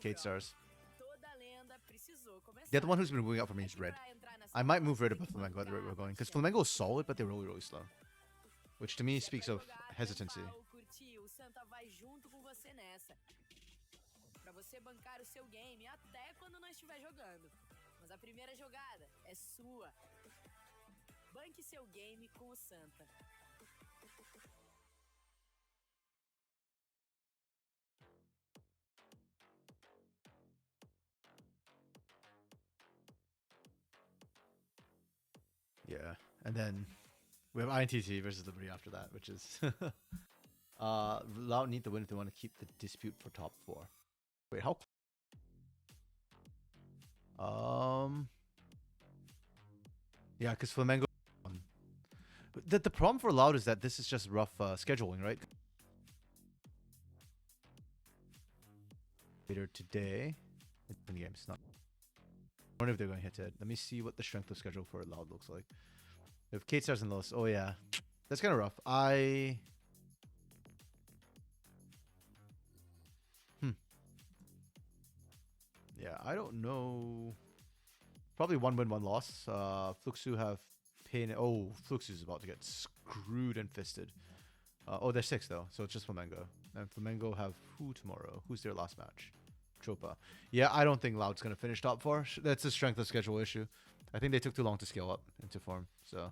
Cade Stars. Toda lenda precisou começar. The other one who's been moving up for me is Red. I might move Red above Flamengo at the rate we're going, because Flamengo is solid, but they're really, really slow. Which to me speaks of hesitancy. Curtir, o Santa vai junto com você nessa. Pra você bancar o seu game até quando não estiver jogando. Mas a primeira jogada é sua. Banque seu game com o Santa. Yeah, and then we have INTT versus Liberty after that, which is Loud need to win if they want to keep the dispute for top 4. Wait, how? Yeah, because Flamengo. The problem for Loud is that this is just rough scheduling, right? Later today, in the game, it's not. I wonder if they're going head to head. Let me see what the strength of schedule for Loud looks like. If Cade Stars and Los, oh yeah, that's kind of rough. Yeah, I don't know. Probably 1 win, 1 loss. Fluxu have pain. Oh, Fluxu is about to get screwed and fisted. Oh, they're 6 though, so it's just Flamengo. And Flamengo have who tomorrow? Who's their last match? Tropa. Yeah, I don't think Loud's gonna finish top 4. That's a strength of schedule issue. I think they took too long to scale up into form. So,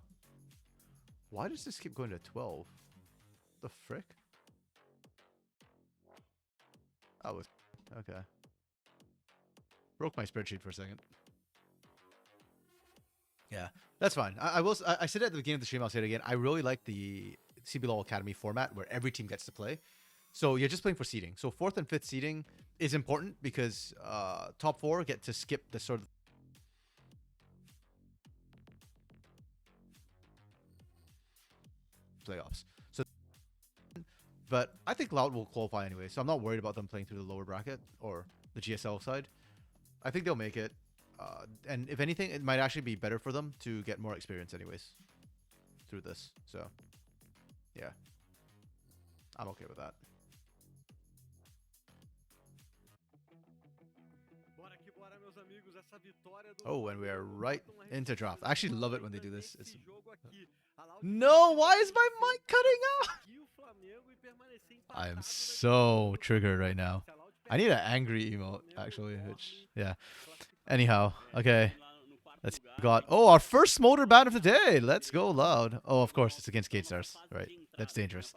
why does this keep going to 12? The frick? That was okay. Broke my spreadsheet for a second. Yeah, that's fine. I said it at the beginning of the stream. I'll say it again. I really like the CBLOL Academy format where every team gets to play. So you're just playing for seeding. So 4th and 5th seeding is important because top 4 get to skip the sort of playoffs. So, but I think Loud will qualify anyway. So I'm not worried about them playing through the lower bracket or the GSL side. I think they'll make it. And if anything, it might actually be better for them to get more experience anyways through this. So, yeah. I'm okay with that. Oh, and we are right into draft. I actually love it when they do this. It's... No, why is my mic cutting out? I am so triggered right now. I need an angry emote, actually, which, yeah. Anyhow, okay. Let's got, oh, our first Smolder ban of the day. Let's go Loud. Oh, of course, it's against Cade Stars, right? That's dangerous.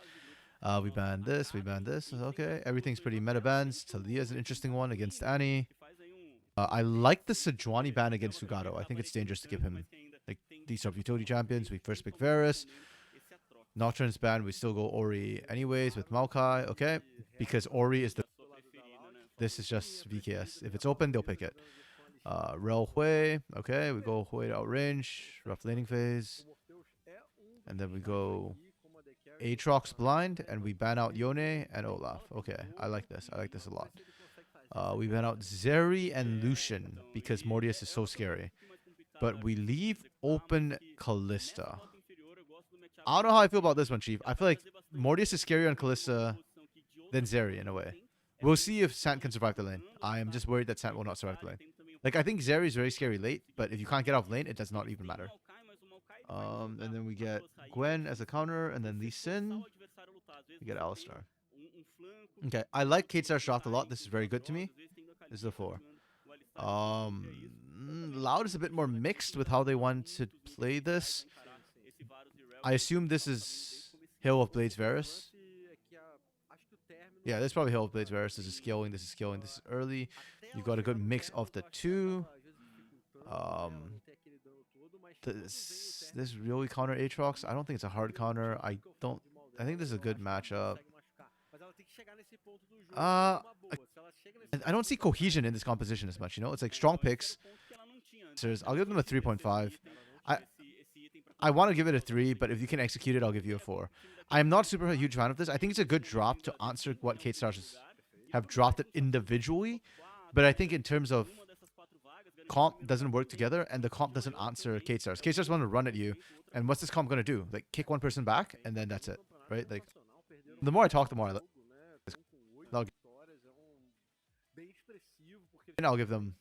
We banned this, we banned this. Okay, everything's pretty meta bans. Talia's an interesting one against Annie. I like the Sejuani ban against Sugado. I think it's dangerous to give him, like, these are utility champions. We first pick Varus. Nocturne's ban, we still go Ori anyways with Maokai. Okay, because Ori is the... This is just VKS. If it's open, they'll pick it. Rel Hui. Okay, we go Hui to outrange. Rough laning phase. And then we go Aatrox blind, and we ban out Yone and Olaf. Okay, I like this. I like this a lot. We ban out Zeri and Lucian because Mortius is so scary. But we leave open Callista. I don't know how I feel about this one, Chief. I feel like Mortius is scarier on Callista than Zeri in a way. We'll see if Sant can survive the lane. I am just worried that Sant will not survive the lane. Like, I think Zeri is very scary late, but if you can't get off lane, it does not even matter. And then we get Gwen as a counter, and then Lee Sin. We get Alistar. Okay, I like Kate Star's draft a lot. This is very good to me. This is a 4. Loud is a bit more mixed with how they want to play this. I assume this is Hill of Blades Varus. Yeah, this is probably Hill of Blades Varus. This is scaling, this is scaling, this is early. You've got a good mix of the two. This really counter Aatrox. I don't think it's a hard counter. I think this is a good matchup. I don't see cohesion in this composition as much, you know? It's like strong picks. I'll give them a 3.5. I want to give it a 3, but if you can execute it, I'll give you a 4. I'm not super huge fan of this. I think it's a good drop to answer what Kate Stars have dropped it individually, but I think in terms of comp doesn't work together, and the comp doesn't answer Kate Stars. Kate Stars want to run at you, and what's this comp going to do? Like, kick one person back, and then that's it, right? Like, the more I talk, the more I'll give them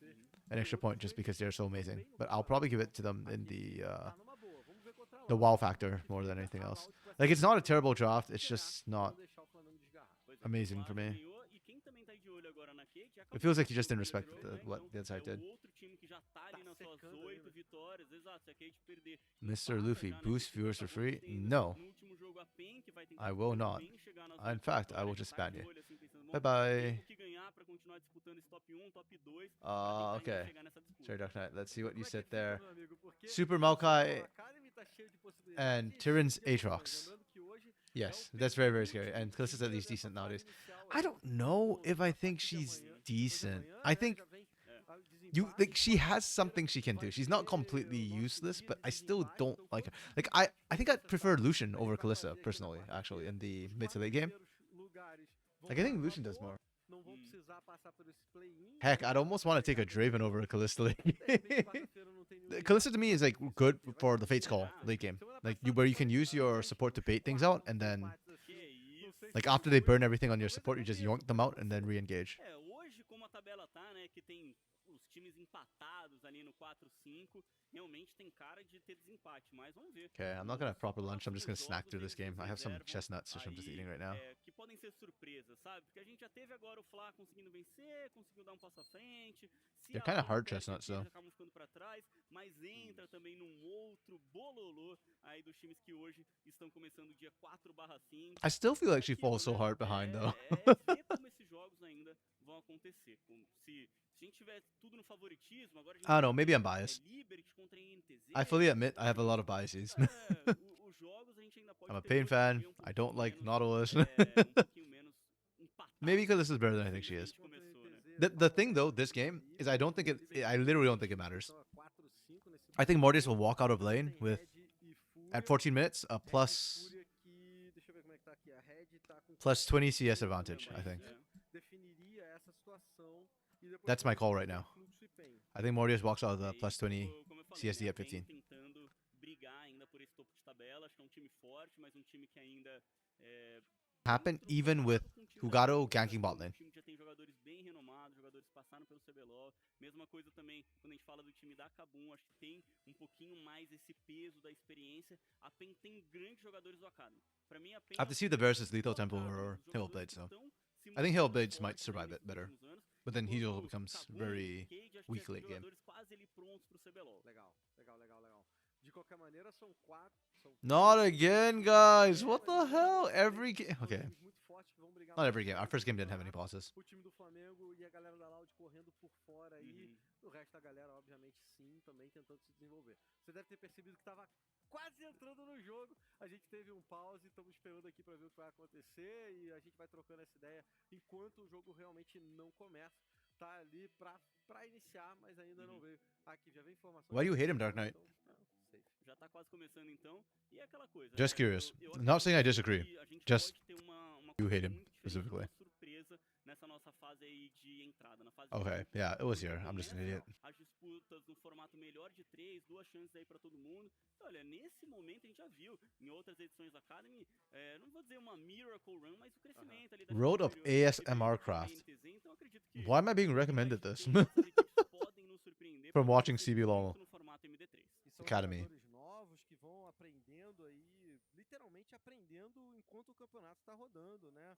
an extra point just because they're so amazing. But I'll probably give it to them in the wow factor more than anything else. Like, it's not a terrible draft. It's just not amazing for me. It feels like you just didn't respect what the other side did. Mr. Luffy, boost viewers for free? No. I will not. In fact, I will just ban you. Bye-bye. Okay. Sorry, Dark Knight. Let's see what you said there. Super Maokai and Tyran's Aatrox. Yes, that's very, very scary. And Callista's at least decent nowadays. I don't know if I think she's decent. I think she has something she can do. She's not completely useless, but I still don't like her. Like, I think I'd prefer Lucian over Callista, personally, actually, in the mid to late game. Like, I think Lucian does more. Heck, I'd almost want to take a Draven over a Callista. Callista to me is like good for the Fate's Call late game, like where you can use your support to bait things out, and then like after they burn everything on your support, you just yoink them out and then re-engage. Okay, I'm not gonna have proper lunch. I'm just gonna snack through this game. I have some chestnuts, which I'm just eating right now. They're kind of hard chestnuts, though. I still feel like she falls so hard behind, though. I don't know, maybe I'm biased. I fully admit I have a lot of biases. I'm a Pain fan. I don't like Nautilus. Maybe because this is better than I think she is. The thing, though, this game, is I literally don't think it matters. I think Mortius will walk out of lane with, at 14 minutes, a plus 20 CS advantage, I think. That's my call right now. I think Mortius walks out of the plus 20 CSD at 15. Happen even with Hugado ganking bot lane. I have to see the versus Lethal Temple or Hill Blades, though. I think Hill Blades might survive it better, but then Heal becomes very weak late game. De qualquer maneira, são 4. Not again, guys. What the hell? Every game. Okay. Muito fortes que vão brigar Not mais every game. Our forte first game no didn't have any campeonato. pauses. O time do Flamengo e a galera da Loud correndo por fora aí. O resto da galera, obviamente, sim, também tentando se desenvolver. Você deve ter percebido que estava quase entrando no jogo. A gente teve um pause, estamos esperando aqui para ver o que vai acontecer e a gente vai trocando essa ideia enquanto o jogo realmente não começa. Tá ali pra iniciar, mas ainda não veio. Aqui já vem informação. Why do you hate him, Dark Knight? Safe. Já tá quase começando então. E é aquela coisa. Just né? curious. Eu Not saying I acredito disagree. que a gente Just pode ter uma you coisa hate him, muito diferente, specifically. uma surpresa nessa nossa fase aí de entrada, na fase de Okay. grupo. Yeah, it was Porque here. I'm just an começa idiot. as disputas no formato melhor de 3, 2 chances aí pra todo mundo. Então, olha, nesse momento a gente já viu em outras edições da Academy, não vou dizer uma miracle run, mas o crescimento ali da Road of superior, ASMR da craft. NTZ. Então, eu acredito que Why am I being recommended this? essas equipes podem nos surpreender From por watching crescer CB LOL. muito no formato MD3. E são Academy. jogadores novos que vão aprendendo aí, literalmente aprendendo enquanto o campeonato está rodando, né?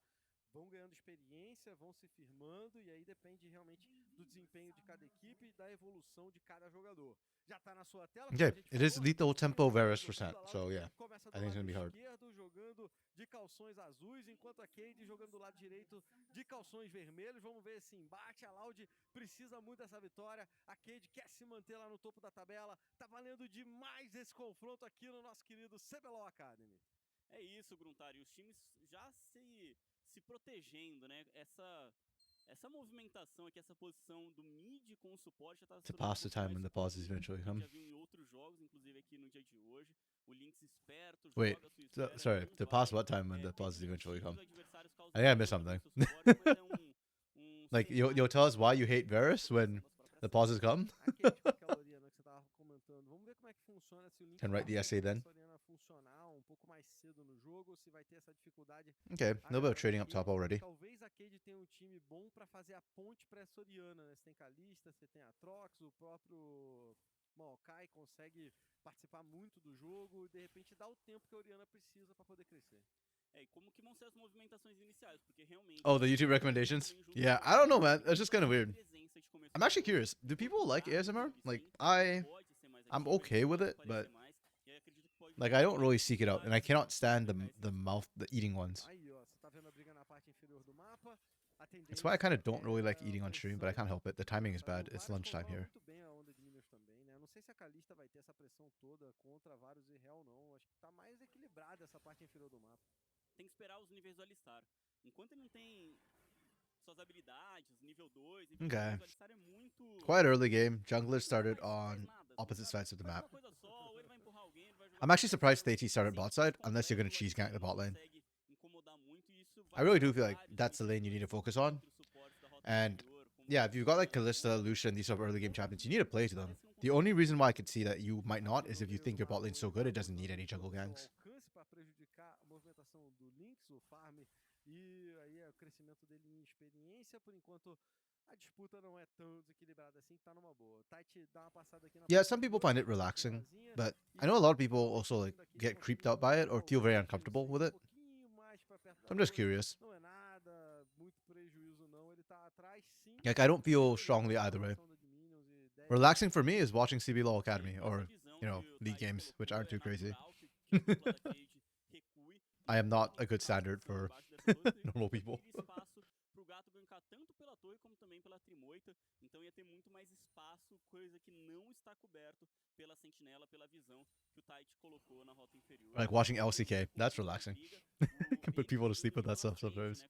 Vão ganhando experiência, vão se firmando e aí depende realmente do desempenho de cada equipe e da evolução de cada jogador. Já tá na sua tela? Okay, it is lethal tempo Varus percent, so yeah. Começa do I think it's lado gonna be hard. esquerdo, jogando de calções azuis, enquanto a Cade jogando do lado direito de calções vermelhos. Vamos ver esse embate. A Loud precisa muito dessa vitória. A Cade quer se manter lá no topo da tabela. Tá valendo demais esse confronto aqui no nosso querido CBLOL Academy. É isso, Gruntari. Os times já se protegendo, né? Essa movimentação aqui, essa posição do mid com o suporte já tá To pass the time when the pauses eventually a come. gente já viu em outros jogos, inclusive aqui no dia de hoje. O Lynx esperto, Wait, joga a sua esfera, sorry, não to vai, pass what time when the tem pauses eventually sentido come? os adversários I think I missed causando something. com seu suporte, mas Like, cenário you'll tell us why you hate Varus when the pauses come? A Cade com aquela Oriana que você tava comentando. Vamos ver como é que funciona, se o Link Can write the vai essay fazer then. essa Oriana funcionar um pouco mais cedo no jogo, ou se vai ter essa dificuldade. Okay, a little bit of trading up top already. Talvez a Cade tenha um time bom pra fazer a ponte pra essa Oriana, né? Você tem Kalista, você tem a Trox, o próprio Maokai consegue participar muito do jogo e de repente dá o tempo que a Oriana precisa pra poder crescer. e como que vão ser as movimentações iniciais, porque realmente... Oh, the YouTube recommendations? Yeah, I don't know, man. It's just kind of weird. I'm actually curious. Do people like ASMR? Like, I'm okay with it, but like I don't really seek it out, and I cannot stand the eating ones. Aí, ó, você tá vendo a briga na parte inferior do mapa. That's why I kind of don't really like eating on stream, but I can't help it. The timing is bad. It's lunchtime here. Muito bem a onda de minions também, né? Não sei se a Kalista vai ter essa pressão toda contra vários e real não. Acho que tá mais equilibrada essa parte inferior do mapa. Tem que esperar os níveis do Alistar. Enquanto ele não tem suas habilidades, nível 2, nível Okay. 3, o Alistar é muito... Quite early game. Jungler started Não faz on nada, opposite sabe? sides of the Faz map. uma coisa só, ou ele vai empurrar alguém, ele vai jogar I'm actually com surprised outra, the AT started sem bot side, completo, unless you're gonna o cheese gank the Alistar bot lane. consegue incomodar muito, e isso I vai really do feel dar like vários that's the lane you need to focus on. entre os suportes da rota And inferior, como yeah, if you've got like o Kalista, Alistar, Lucian, these sort of early game champions, you need to play to them. parece não The consegue only reason why I could see that you might not is if you think your bot lane's so good it doesn't need any jungle ganks. Alcance para prejudicar a movimentação do Lynx, o farm, e aí é o crescimento dele em experiência. Por enquanto, a disputa não é tão desequilibrada assim, tá numa boa. Tite dá uma passada aqui na Yeah, parte some people inferior, find it tá relaxing, sozinha, but e I know a lot of tá people also like conseguindo aqui get conseguir creeped out by it or feel very uncomfortable with it. um pouquinho mais pra perto da So I'm just torre. curious. Não é nada, muito prejuízo não, ele tá atrás sim. Like I don't feel strongly either way. Relaxing for me is watching CB LOL Academy or you know league games, which aren't too crazy. I am not a good standard for normal people. Pro gato gankar tanto pela torre como também pela trimoita, então ia ter muito mais espaço, coisa que não está coberto pela sentinela, pela visão que o Tite colocou na rota inferior. Like watching LCK, that's relaxing. Can put people to sleep with that stuff sometimes.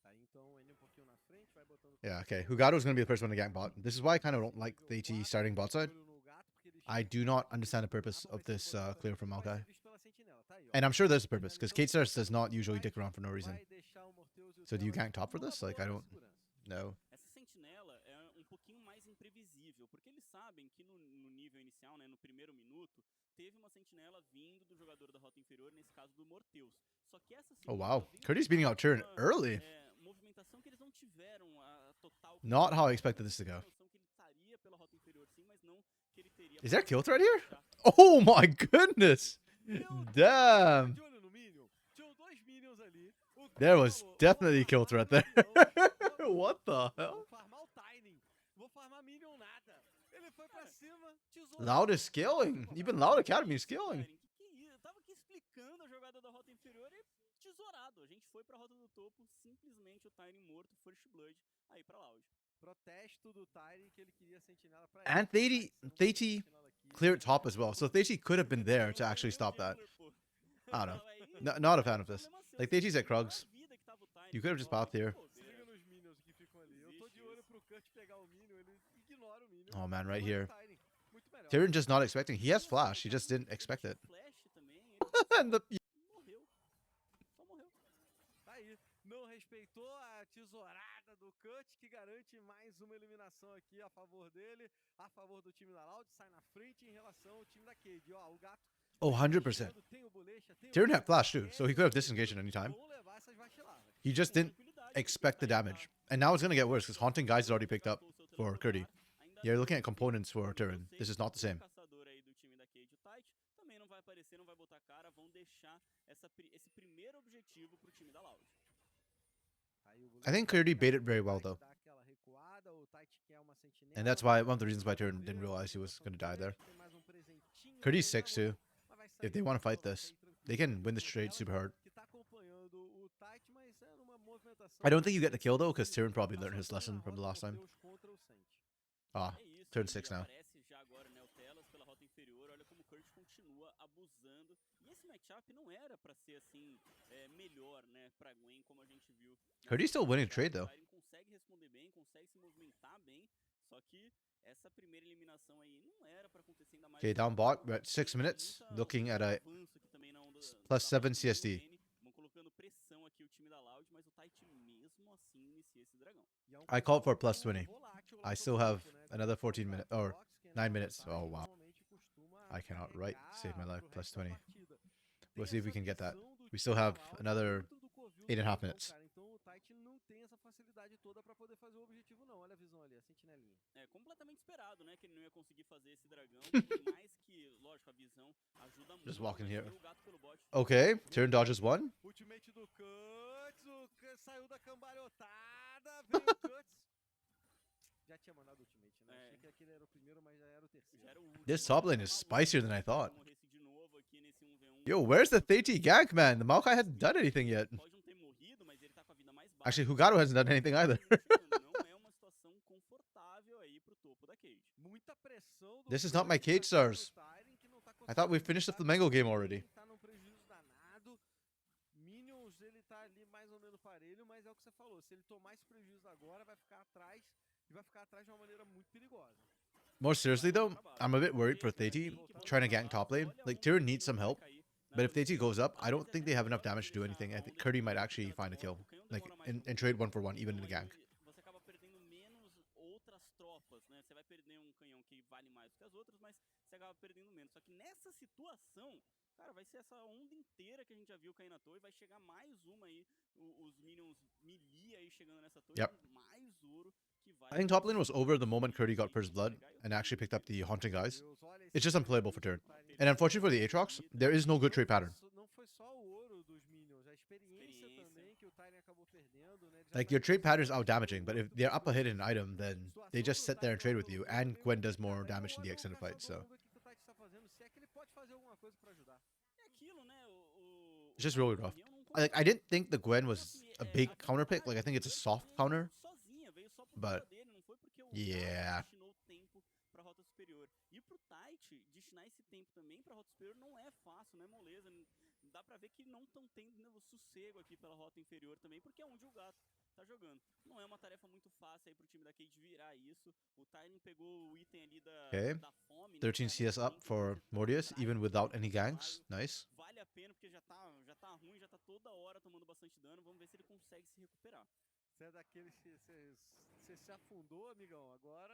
Tá, então ele um pouquinho na frente, vai botando. Yeah, okay. Hugato's gonna be the first one to gank bot. This is why I kind of don't like the AT starting bot side. I do not understand the purpose of this clear from Maokai. And I'm sure there's a purpose, because Kate Stars does not usually dick around for no reason. So do you gank top for this? Like, I don't know. Essa sentinela é um pouquinho mais imprevisível, porque eles sabem que no nível inicial, né, no primeiro minuto, teve uma sentinela vindo do jogador da rota inferior, nesse caso do Morteus. Só que essa Oh, sentinela wow. veio Curdy's beating out Turn uma, early. movimentação que eles não tiveram a total Not how I expected this to go. noção que ele estaria pela rota inferior, sim, mas não que ele teria. Is there a kill threat here? Oh my goodness! Damn! De olho no Minion, tinham dois Minions ali. O There cara was falou, definitely "Vou kill farmar threat there. Minion, What the Vou hell? farmar o timing. Vou farmar Minion nada. Ele foi pra cima, tesourada. Loud is scaling. Even Loud Academy is scaling. Que isso? Eu tava aqui explicando a jogada da rota inferior e tesourado. A gente foi pra rota do topo, simplesmente o Tiny morto, First Blood, aí pra Loud. Protesto do Tyrant que ele queria sentinela pra And Theiti cleared top as well. So Theiti could have been there to actually stop that. I don't know. No, not a fan of this. Like, Theiti's at Krugs. You could have just popped here. Se liga nos minions que ficam ali. Eu tô de olho pro Kurt pegar o minion, ele ignora o minion. Oh man, right Manda o here. Tyrant. Muito melhor. Tyrion just not expecting. He has flash. He just didn't expect it. And the, Morreu. Só morreu. Tá aí. Não respeitou a tesourada do Cut, que garante mais uma eliminação aqui a favor dele, a favor do time da Loud, sai na frente em relação ao time da Cade. Ó, o gato. oh, 100%. Tem o bolecha, tem o Tyrion had gato, flash too, é so he could have disengaged at any time. bom levar essas vaciladas. He just didn't expect the damage. And now it's going to get worse because Haunting Guys is already picked up for Curdy. You're looking at components for Tyrion. This is not the same. Caçador aí do time da Cade, o Tight, também não vai aparecer, não vai botar cara, vão deixar esse primeiro objetivo pro time da Loud. I think Curdy baited very well though. Dá aquela recuada, o Tight quer uma sentinela. And that's why one of the reasons why Tyrion didn't realize he was going to die there. Tem mais um presentinho Curdy's aí 6 pra too. mas vai If sair they want to boa, fight vai this, sair tranquilo. they can win this trade super hard. Que tá acompanhando o Tight, mas é numa movimentação. I don't think you get the kill though because Tyrion probably learned his lesson from the last time. Deus contra o Sente. Ah, É isso, turn ele 6 now. aparece já agora, né, o Telas pela rota inferior, olha como o Kurt continua abusando. E esse matchup não era pra ser assim, melhor, né, pra Gwen, como a gente viu. Curdy's still winning the trade though. O Tyrion consegue responder bem, consegue se movimentar bem, só que essa primeira eliminação aí não era pra acontecer ainda mais. Okay, down bot. We're at 6 minutes. Looking at a Avanço aqui também na onda plus da 7 parte do CSD. Vayne. Vão colocando pressão aqui o time da Loud, mas o Tight mesmo assim inicia esse dragão. E é um I called for plus pouco 20. volátil lá I pro still have grupo, né? another 14 minutes or Box, quem 9 não minutes. sabe, Oh wow. normalmente costuma I cannot write. Save my carregar life. pro Plus resto da 20. partida. We'll Tem see if we essa can get that. visão do We still time da have Loud another dentro do covil 8 and a half do minutes. cara. Então o Tight não tem essa facilidade toda pra poder fazer o objetivo não. Olha a visão ali, a sentinelinha. É completamente esperado, né, que ele não ia conseguir fazer esse dragão. Por mais que, lógico, a visão ajuda muito. Just walking here. O gato pelo bot. Okay, Tyrion dodges one. Ultimate do Cuts, o Cuts saiu da cambalhotada, veio o Cuts. Já tinha mandado o ultimate, né? É. Achei que aquele era o primeiro, mas já era o terceiro. Já era o último. This top lane is spicier than I thought. Morresse de novo aqui nesse 1v1. Yo, where's the Theiti gank, man? The Maokai hasn't done anything yet. Pode não ter morrido, mas ele tá com a vida mais baixa. Actually, Hugado hasn't done anything either. Não é uma situação confortável aí pro topo da Cage. Muita pressão do This is not my Cuts, Cage tá Stars. no Tyrion, que não tá I thought we conseguindo finished the acertar, Flamengo game already. Tá num prejuízo danado. Minions, ele tá ali mais ou menos parelho, mas é o que você falou. Se ele tomar esse prejuízo agora, vai ficar atrás e vai ficar atrás de uma maneira muito perigosa. More seriously though, I'm a bit worried for Theiti trying to gank top lane. Like, Tyrion needs some help. But if Theiti goes up, I don't think they have enough damage to do anything. I think Curdy might actually find a kill. Like, in trade 1-for-1, even in the gank. Você acaba perdendo menos outras tropas, né? Você vai perder um canhão que vale mais do que as outras, mas você acaba perdendo menos. Só que nessa situação, cara, vai ser essa onda inteira que a gente já viu cair na torre. Vai chegar mais uma aí, os minions melee aí chegando nessa torre. Yep. Mais ouro que vai. I think top lane was over the moment Curdy got First Blood and actually picked up the Haunting Guys. It's just unplayable for Tyrion. And unfortunately for the Aatrox, there is no good trade pattern. Não foi só o ouro dos minions, a experiência também que o Tyrion acabou perdendo, né? Ele já Like, tá your trade com pattern is out damaging, but if they're up a hit in an item, then they just sit there and trade with you. And Gwen does more damage in the extended fight, so Vamos ver o que o Tight tá fazendo, se é que ele pode fazer alguma coisa pra ajudar. É aquilo, né? it's just really rough. Like, I didn't think the Gwen was a big counter pick. Like, I think it's a soft counter. Sozinha, veio só por But, conta dele, não foi porque o yeah. Tight destinou tempo pra rota superior. E pro Tight, destinar esse tempo também pra rota superior não é fácil, não é moleza. Dá pra ver que não estão tendo sossego aqui pela rota inferior também, porque é onde o gato tá jogando. Não é uma tarefa muito fácil aí pro time da Cade virar isso. O Tyrion pegou o item ali da fome. né, 13 que é CS up resistente, for que Mordius, traz even um without dano any pro ganks. usuário. Nice. Vale a pena porque já tá ruim, já tá toda hora tomando bastante dano. Vamos ver se ele consegue se recuperar. Você é daqueles que você se afundou, amigão, agora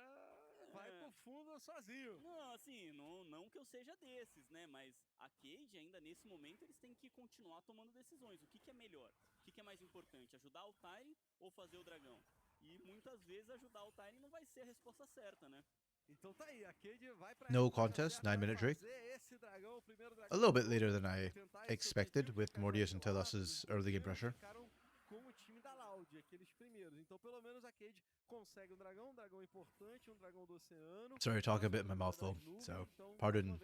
vai pro fundo sozinho. Não, assim, não que eu seja desses, né? Mas a Cade, ainda nesse momento, eles têm que continuar tomando decisões. O que é melhor? O que é mais importante? Ajudar o Tyrion ou fazer o dragão? E muitas vezes ajudar o Tyrion não vai ser a resposta certa, né? Então tá aí, a Cade vai pra No essa contest, certa 9-minute pra Drake. fazer esse dragão, o primeiro dragão A little bit later than I tentar esse expected objetivo, with ficaram Mordius and isolados, Telos' os early game primeiros pressure. ficaram com o time da Loud, aqueles primeiros. Então, pelo menos a Cade consegue um dragão importante, um dragão do oceano. Sorry, talking a bit in my mouth though, so pardon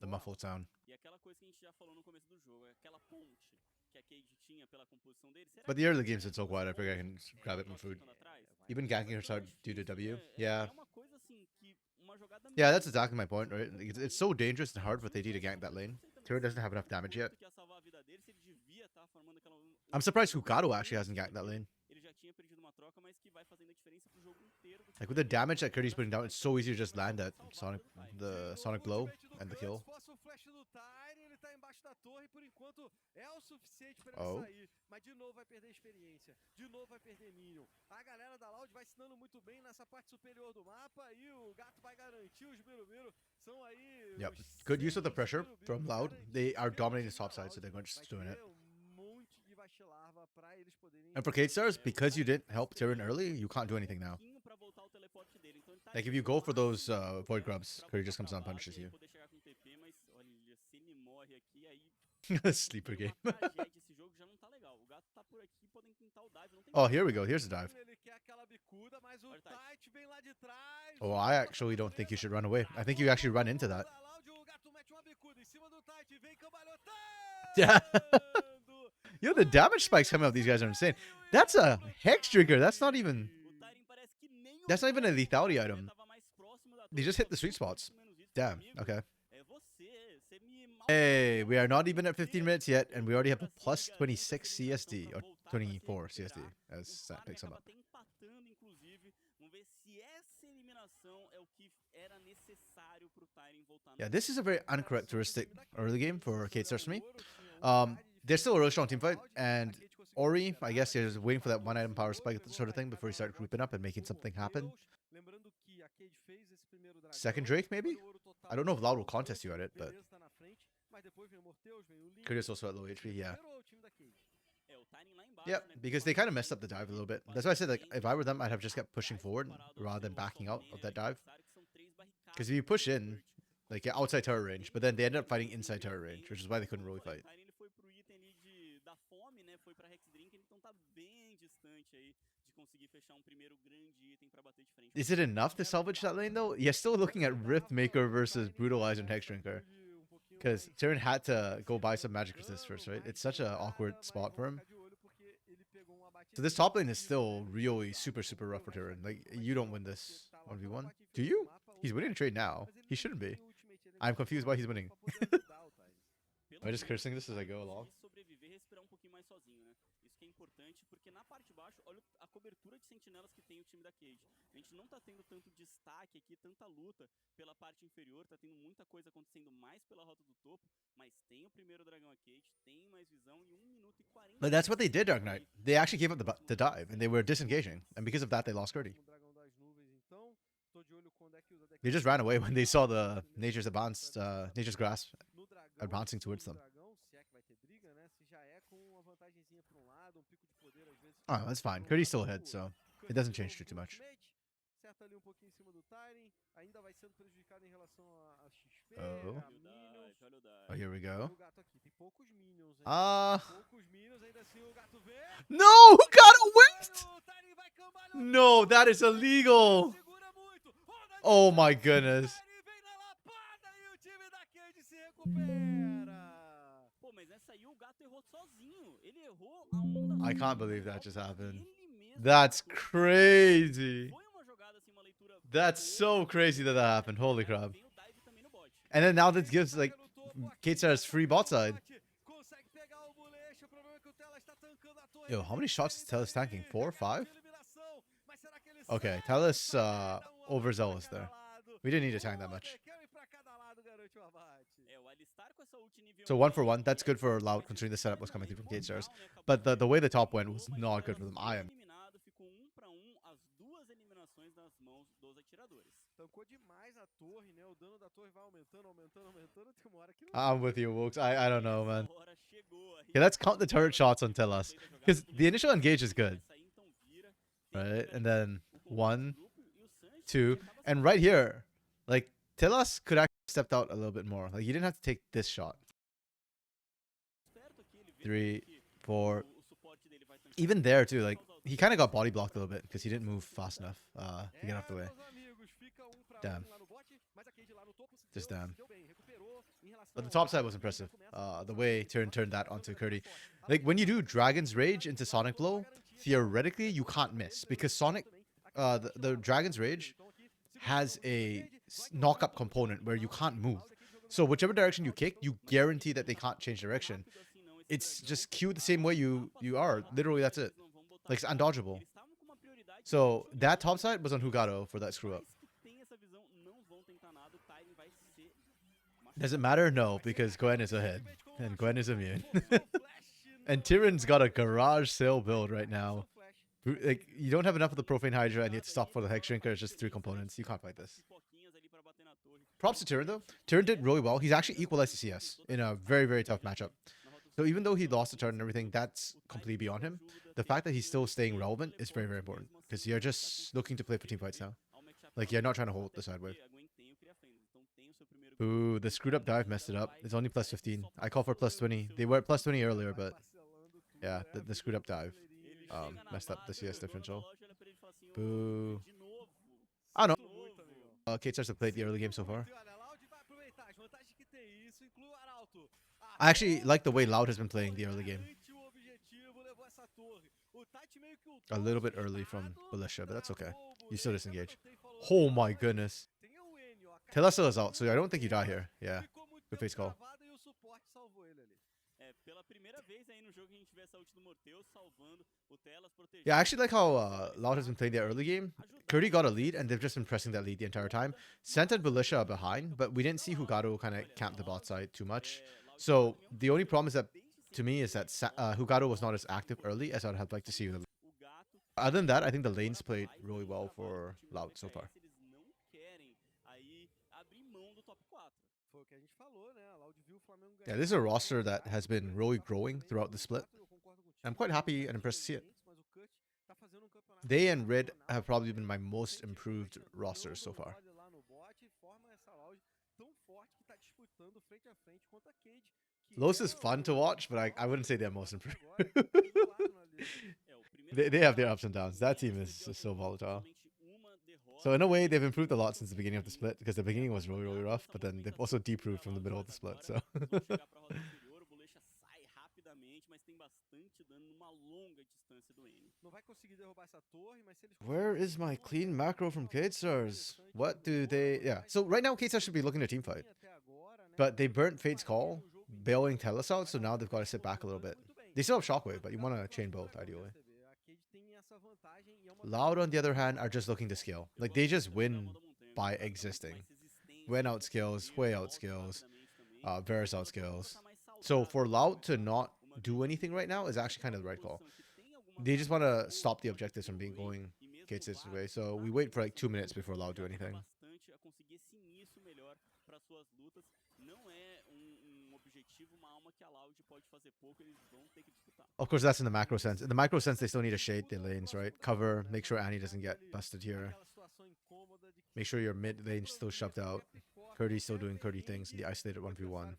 the muffled sound. E aquela coisa que a gente já falou no começo do jogo, aquela ponte que a Cade tinha pela composição dele. But the early game's been so quiet, I figure I can grab it from food. You've been ganking her side due to W? Yeah. É uma coisa assim que uma jogada Yeah, that's exactly my point, right? It's so dangerous and hard for AD to gank that lane. Tyrion doesn't have enough damage yet. I'm surprised Hukado actually hasn't ganked that lane. Like with the damage that Curdy's putting down, it's so easy to just land that the Sonic Blow and the kill. Oh. Mas de novo vai perder experiência, de novo vai perder minion. A galera da Loud vai se dando muito bem nessa parte superior do mapa e o gato vai garantir os Birubiru. São aí. Yep. Good use of the pressure from Loud. They are dominating the top side, so they're going to just doing it. And for K-Stars, because you didn't help Tyrion early, you can't do anything now. Like if you go for those void grubs, Curry just comes down and punishes you. Sleeper game. Oh, here we go. Here's the dive. Oh, I actually don't think you should run away. I think you actually run into that. Yeah. Yo, the damage spikes coming out these guys are insane. That's a Hex Trigger. That's not even a lethality item. They just hit the sweet spots. Damn. Okay. Hey, we are not even at 15 minutes yet, and we already have a plus 26 CSD, or 24 CSD, as that picks them up. Yeah, this is a very uncharacteristic early game for K-Stars to me. There's still a really strong team fight, and Ori, I guess, is waiting for that one item power spike sort of thing before you start grouping up and making something happen. Second Drake, maybe? I don't know if Loud will contest you at it, but... Curtis also at low HP, yeah. Yeah, because they kind of messed up the dive a little bit. That's why I said, like, if I were them, I'd have just kept pushing forward rather than backing out of that dive. Because if you push in, like, you're outside turret range, but then they ended up fighting inside turret range, which is why they couldn't really fight. Is it enough to salvage that lane, though? You're still looking at Riftmaker versus Brutalizer and Hex Drinker. Because Tyrion had to go buy some magic resist first, right? It's such an awkward spot for him. So this top lane is still really super rough for Tyrion. Like, you don't win this 1v1. Do you? He's winning a trade now. He shouldn't be. I'm confused why he's winning. Am I just cursing this as I go along? Importante porque na parte de baixo, olha a cobertura de sentinelas que tem o time da Cade. A gente não tá tendo tanto destaque aqui, tanta luta pela parte inferior, tá tendo muita coisa acontecendo mais pela rota do topo, mas tem o primeiro dragão a Cade, tem mais visão e 1 minuto e 40. But that's what they did, Dark Knight. They actually gave up the dive, and they were disengaging, and because of that, they lost Gertie. They just ran away when they saw the Nature's Grasp advancing towards them. Oh, that's fine. Curdy's still ahead, so it doesn't change too much. Oh. Oh, here we go. No! Who got a whiffed? No, that is illegal. Oh my goodness. I can't believe that just happened. That's crazy. That's so crazy that happened. Holy crap. And then now this gives, like, K-Stars free bot side. Yo, how many shots is Telus tanking? 4 or 5? Okay, Telus overzealous there. We didn't need to tank that much. So 1 for 1, that's good for Loud considering the setup was coming through from K-Stars. But the way the top went was not good for them. I'm with you, Wooks. I don't know, man. Yeah, let's count the turret shots on Telas. Because the initial engage is good. Right? And then 1, 2. And right here, like, Telas could actually have stepped out a little bit more. Like, you didn't have to take this shot. 3, 4. Even there, too, like, he kind of got body blocked a little bit because he didn't move fast enough to get out the way. Damn. Just damn. But the top side was impressive. The way Tyrion turned that onto Curdy. Like, when you do Dragon's Rage into Sonic Blow, theoretically, you can't miss. Because Sonic, the Dragon's Rage has a knock-up component where you can't move. So whichever direction you kick, you guarantee that they can't change direction. It's just queued the same way you are. Literally, that's it. Like, it's undodgeable. So that top side was on Hugado for that screw up. Does it matter? No, because Gwen is ahead. And Gwen is immune. And Tyrion's got a garage sale build right now. Like, you don't have enough of the Profane Hydra and you have to stop for the Hex Shrinker. It's just 3 components. You can't fight this. Props to Tyrion, though. Tyrion did really well. He's actually equalized the CS in a very, very tough matchup. So even though he lost the turn and everything, that's completely beyond him. The fact that he's still staying relevant is very, very important. Because you're just looking to play for team fights now. Like, you're not trying to hold the side wave. Ooh, the screwed up dive messed it up. It's only plus 15. I call for plus 20. They were at plus 20 earlier, but yeah, the screwed up dive messed up the CS differential. Boo. I don't know. K-Stars have played the early game so far. I actually like the way Loud has been playing the early game. A little bit early from Militia, but that's okay. You still disengage. Oh my goodness. Telessa is out, so I don't think you die here. Yeah. Good face call. Yeah, I actually like how Loud has been playing their early game. Curdy got a lead, and they've just been pressing that lead the entire time. Santa and Militia are behind, but we didn't see Hugado kind of camp the bot side too much. So the only problem is that, to me, is that Hugado was not as active early as I'd have liked to see. Other than that, I think the lanes played really well for Loud so far. Yeah, this is a roster that has been really growing throughout the split. I'm quite happy and impressed to see it. They and Red have probably been my most improved rosters so far. Los is fun to watch, but I wouldn't say they're most improved. they have their ups and downs. That team is just so volatile. So in a way, they've improved a lot since the beginning of the split, because the beginning was really, really rough, but then they've also deproved from the middle of the split, so... Where is my clean macro from K-Stars? What do they... Yeah, so right now, K-Stars should be looking to team fight. But they burnt Fate's Call, bailing Tellus out, so now they've got to sit back a little bit. They still have Shockwave, but you want to chain both, ideally. Loud, on the other hand, are just looking to scale. Like, they just win by existing. Wen outscales, Hui outscales, Varus outscales. So for Loud to not do anything right now is actually kind of the right call. They just want to stop the objectives from being going K-Stars' way. So we wait for like 2 minutes before Loud do anything. Of course, that's in the macro sense. In the micro sense, they still need to shade their lanes, right? Cover, make sure Annie doesn't get busted here. Make sure your mid lane's still shoved out. Curdy's still doing Curdy things in the isolated 1v1.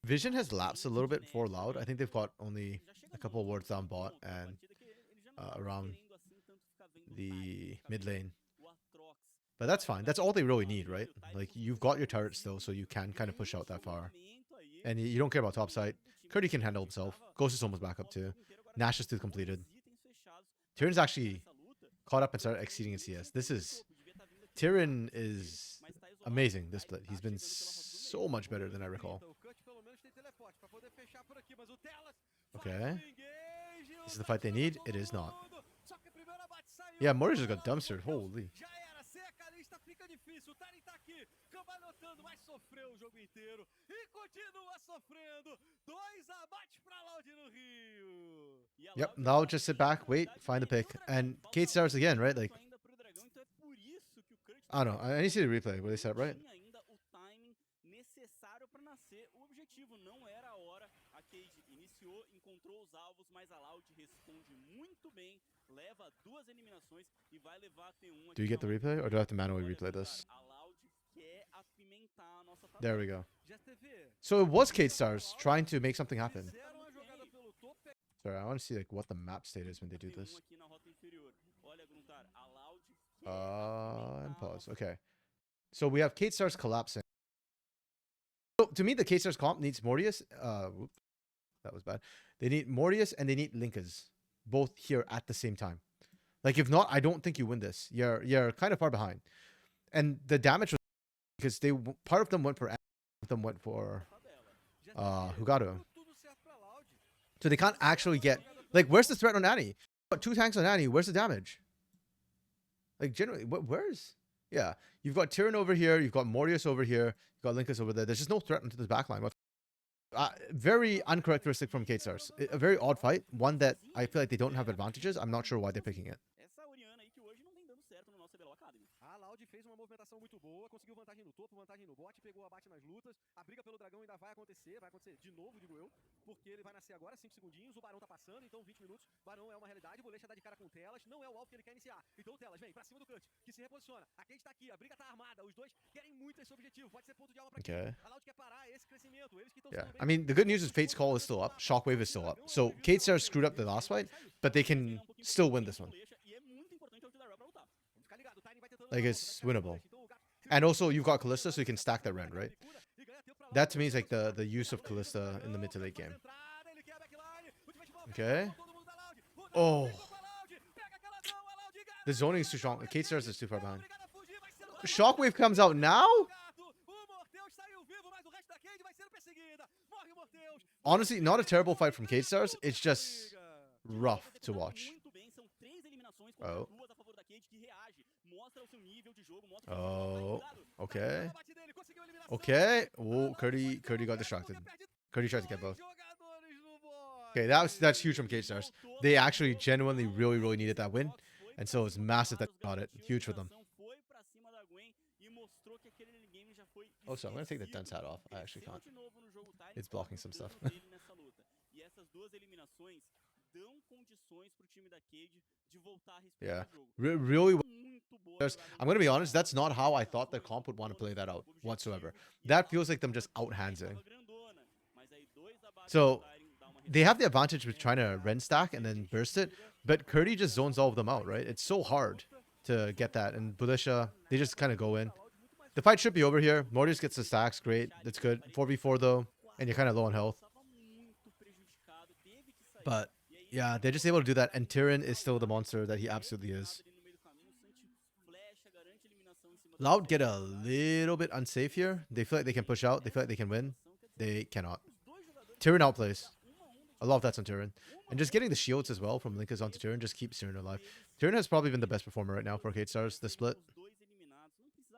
Vision has lapsed a little bit for Loud. I think they've got only a couple of wards down bot and around the mid lane. But that's fine. That's all they really need, right? Like, you've got your turret still, so you can kind of push out that far. And you don't care about top side. Curdy can handle himself. Ghost is almost back up too. Nash is still completed. Tyrion's actually caught up and started exceeding in CS. Tyrion is amazing this split. He's been so much better than I recall. Okay. This is the fight they need. It is not. Yeah, Morris just got dumpstered. Holy. Yep, now just sit back, wait, find the pick. And K-Stars again, right? Like, I don't know. I need to see the replay. Were they set up right? Do you get the replay, or do I have to manually replay this? There we go. So it was Kate Stars trying to make something happen. Sorry, I want to see like what the map state is when they do this. And pause. Okay. So we have Kate Stars collapsing. So to me, the Kate Stars comp needs Mortius. Whoop, that was bad. They need Mortius and they need Linkas, both here at the same time. Like if not, I don't think you win this. You're kind of far behind, and the damage was because part of them went for part of them went for Hugado. So they can't actually get like where's the threat on Annie? Got 2 tanks on Annie. Where's the damage? Like generally, where's you've got Tyrion over here, you've got Mortius over here, you've got Linkus over there. There's just no threat into this backline. Very uncharacteristic from Kate Stars. A very odd fight, one that I feel like they don't have advantages. I'm not sure why they're picking it. Fez uma movimentação muito boa, conseguiu vantagem no topo, vantagem no bot, pegou abate nas lutas. A briga pelo dragão ainda vai acontecer de novo, digo eu, porque ele vai nascer agora, 5 segundinhos, o Barão tá passando, então 20 minutos, Barão é uma realidade, o Bolecha dá de cara com Telas, não é o alvo que ele quer iniciar. Então Telas vem pra cima do Kurt, que se reposiciona. A Cade tá aqui, a briga tá armada, os dois querem muito esse objetivo, pode ser ponto de alma pra quem. A Loud quer parar esse crescimento, eles que estão I mean, the good news is Fate's Call is still up, Shockwave is still up. So Kate Stars screwed up the last fight, but they can still win this one. Like it's winnable. And also you've got Callista, so you can stack that rend, right? That to me is like the use of Callista in the mid to late game. Okay. Oh. The zoning is too strong. Kate Stars is too far behind. Shockwave comes out now? Honestly, not a terrible fight from Kate Stars. It's just rough to watch. Oh. Oh, okay. Okay. Oh, Curdy got distracted. Curdy tried to get both. Okay, that's huge from Kate Stars. They actually genuinely really needed that win. And so it's massive that they got it. Huge for them. Oh, so I'm going to take the dense hat off. I actually can't. It's blocking some stuff. Yeah. Really. I'm going to be honest, that's not how I thought the comp would want to play that out whatsoever. That feels like them just out-handsing. So they have the advantage with trying to rend stack and then burst it, but Curdy just zones all of them out, right? It's so hard to get that. And Bulisha, they just kind of go in. The fight should be over here. Mortius gets the stacks, great. That's good. 4v4 though, and you're kind of low on health. But yeah, they're just able to do that, and Tyrion is still the monster that he absolutely is. Loud get a little bit unsafe here. They feel like they can push out. They feel like they can win. They cannot. Tyrion outplays. A lot of that's on Tyrion. And just getting the shields as well from Linkas onto Tyrion just keeps Tyrion alive. Tyrion has probably been the best performer right now for Kate Stars, the split.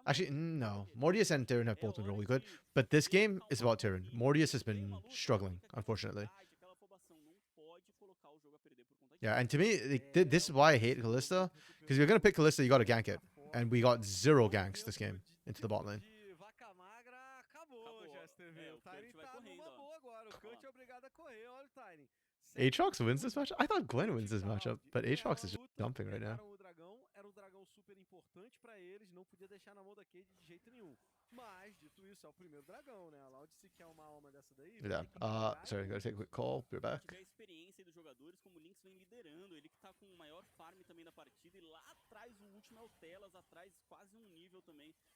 Actually, no. Mortius and Tyrion have both been really good. But this game is about Tyrion. Mortius has been struggling, unfortunately. Yeah, and to me, this is why I hate Callista. Because if you're going to pick Callista, you got to gank it. And we got 0 ganks this game into the bot lane. Aatrox wins this matchup? I thought Gwen wins this matchup, but Aatrox is just dumping right now. Yeah. Sorry, gotta take a quick call. Be right back.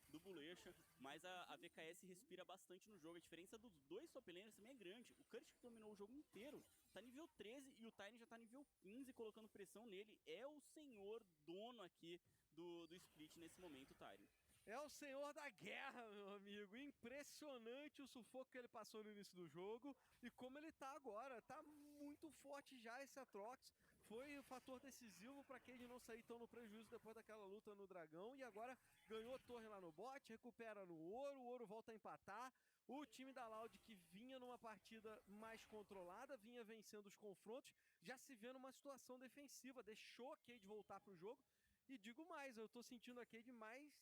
Do Bolecha, mas a VKS respira bastante no jogo. A diferença dos dois top laners também é grande. O Kurt que dominou o jogo inteiro tá nível 13 e o Tiny já tá nível 15, colocando pressão nele. É o senhor dono aqui do split nesse momento, Tiny. É o senhor da guerra, meu amigo. Impressionante o sufoco que ele passou no início do jogo e como ele tá agora. Tá muito forte já esse Aatrox. Foi o fator decisivo para que ele não sair tão no prejuízo depois daquela luta no dragão. E agora ganhou torre lá no bot, recupera no ouro, o ouro volta a empatar. O time da Loud, que vinha numa partida mais controlada, vinha vencendo os confrontos, já se vê numa situação defensiva. Deixou a Cade voltar pro jogo. E digo mais, eu tô sentindo a Cade mais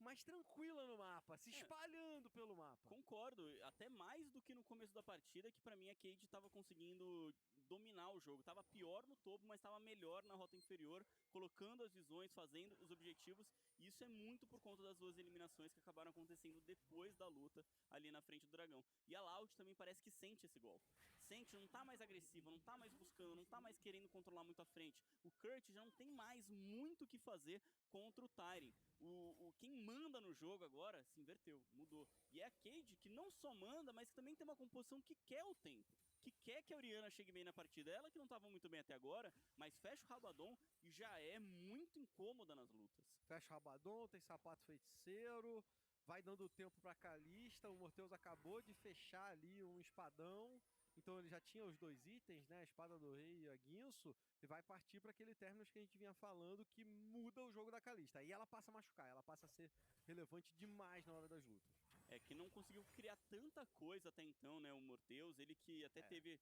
mais tranquila no mapa, se espalhando pelo mapa. Concordo, até mais do que no começo da partida, que pra mim a Cade tava conseguindo dominar o jogo. Tava pior no topo, mas tava melhor na rota inferior, colocando as visões, fazendo os objetivos. E isso é muito por conta das duas eliminações que acabaram acontecendo depois da luta ali na frente do dragão. E a Loud também parece que sente esse golpe. Sente, não tá mais agressiva, não tá mais buscando, não tá mais querendo controlar muito a frente. O Kurt já não tem mais muito o que fazer contra o Tyrion. Quem manda no jogo agora se inverteu, mudou. E é a Cade que não só manda, mas que também tem uma composição que quer o tempo. Que quer que a Orianna chegue bem na partida. Ela que não estava muito bem até agora, mas fecha o Rabadon e já é muito incômoda nas lutas. Fecha o Rabadon, tem sapato feiticeiro, vai dando tempo pra Kalista. O Morteus acabou de fechar ali um espadão. Então ele já tinha os 2 itens, né? A espada do rei e a guinso. E vai partir para aquele Terminus que a gente vinha falando, que muda o jogo da Kalista. Aí ela passa a machucar, ela passa a ser relevante demais na hora das lutas. É que não conseguiu criar tanta coisa até então, né? O Morteus, ele que até teve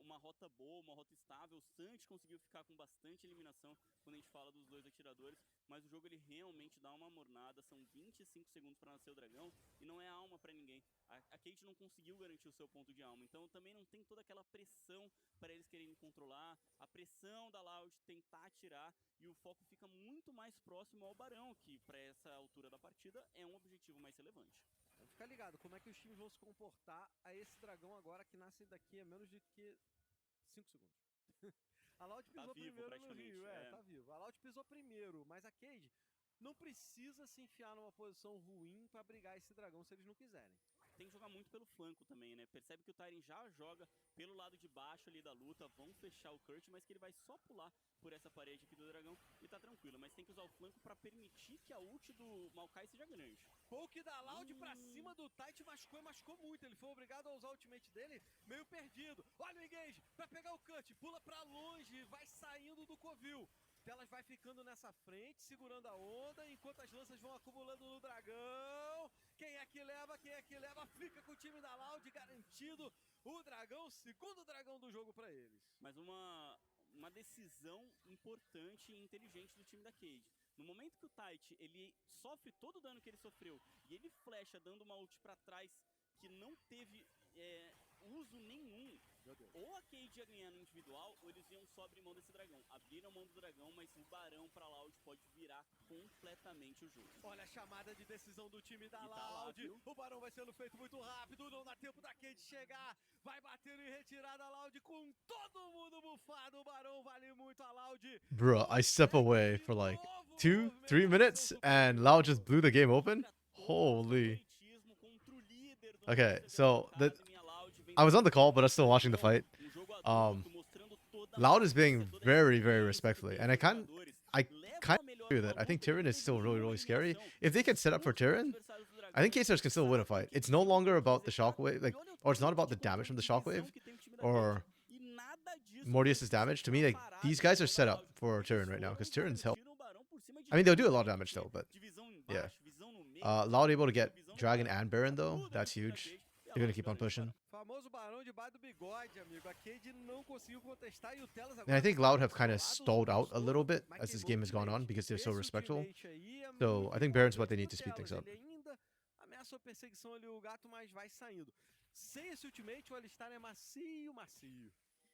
uma rota boa, uma rota estável. O Santi conseguiu ficar com bastante eliminação quando a gente fala dos 2 atiradores. Mas o jogo ele realmente dá uma mornada. São 25 segundos para nascer o dragão e não é alma para ninguém. A Cade não conseguiu garantir o seu ponto de alma. Então também não tem toda aquela pressão para eles quererem controlar. A pressão da Loud tentar atirar. E o foco fica muito mais próximo ao Barão, que para essa altura da partida é um objetivo mais relevante. Então fica ligado, como é que os times vão se comportar a esse dragão agora que nasce daqui a menos de que 5 segundos. A Loud pisou primeiro no Rio, tá vivo. A Loud pisou primeiro, mas a Cade não precisa se enfiar numa posição ruim pra brigar esse dragão se eles não quiserem. Tem que jogar muito pelo flanco também, né? Percebe que o Tyrion já joga pelo lado de baixo ali da luta, vão fechar o Kurt, mas que ele vai só pular por essa parede aqui do dragão e tá tranquilo. Mas tem que usar o flanco pra permitir que a ult do Maokai seja grande. Poke da Loud pra cima do Tite, machucou muito. Ele foi obrigado a usar o ultimate dele, meio perdido. Olha o engage, pra pegar o cut, pula pra longe, vai saindo do covil. Telas vai ficando nessa frente, segurando a onda, enquanto as lanças vão acumulando no dragão. Quem é que leva? Fica com o time da Loud, garantido o dragão, segundo dragão do jogo pra eles. Mas uma decisão importante e inteligente do time da Cade. No momento que o Tite, ele sofre todo o dano que ele sofreu e ele flecha dando uma ult pra trás que não teve uso nenhum, ou a Cade ia ganhar no individual, ou eles iam só abrir mão desse dragão. Abriram mão do dragão, mas o Barão pra Loud pode virar completamente o jogo. Olha a chamada de decisão do time da Loud. O Barão vai sendo feito muito rápido, não dá tempo da Cade chegar. Vai batendo em retirada a Loud com todo mundo bufado. O Barão vale muito a Loud. Bro, I step away for like 2, 3 minutes and Loud just blew the game open. Holy. Okay, so I was on the call, but I was still watching the fight. Loud is being very, very respectfully, and I kind of agree with it. I think Tyrion is still really, really scary. If they can set up for Tyrion, I think K-Stars can still win a fight. It's no longer about the shockwave, or it's not about the damage from the shockwave, or Mortius's damage. To me, like, these guys are set up for Tyrion right now, because Tyrion's help. I mean, they'll do a lot of damage still, but yeah. Loud able to get Dragon and Baron though, that's huge. They're gonna keep on pushing. And I think Loud have kind of stalled out a little bit as this game has gone on because they're so respectful. So I think Baron's what they need to speed things up. Ameaçou perseguição ali o gato, mas vai saindo. Sem esse ultimate, o Alistar é macio.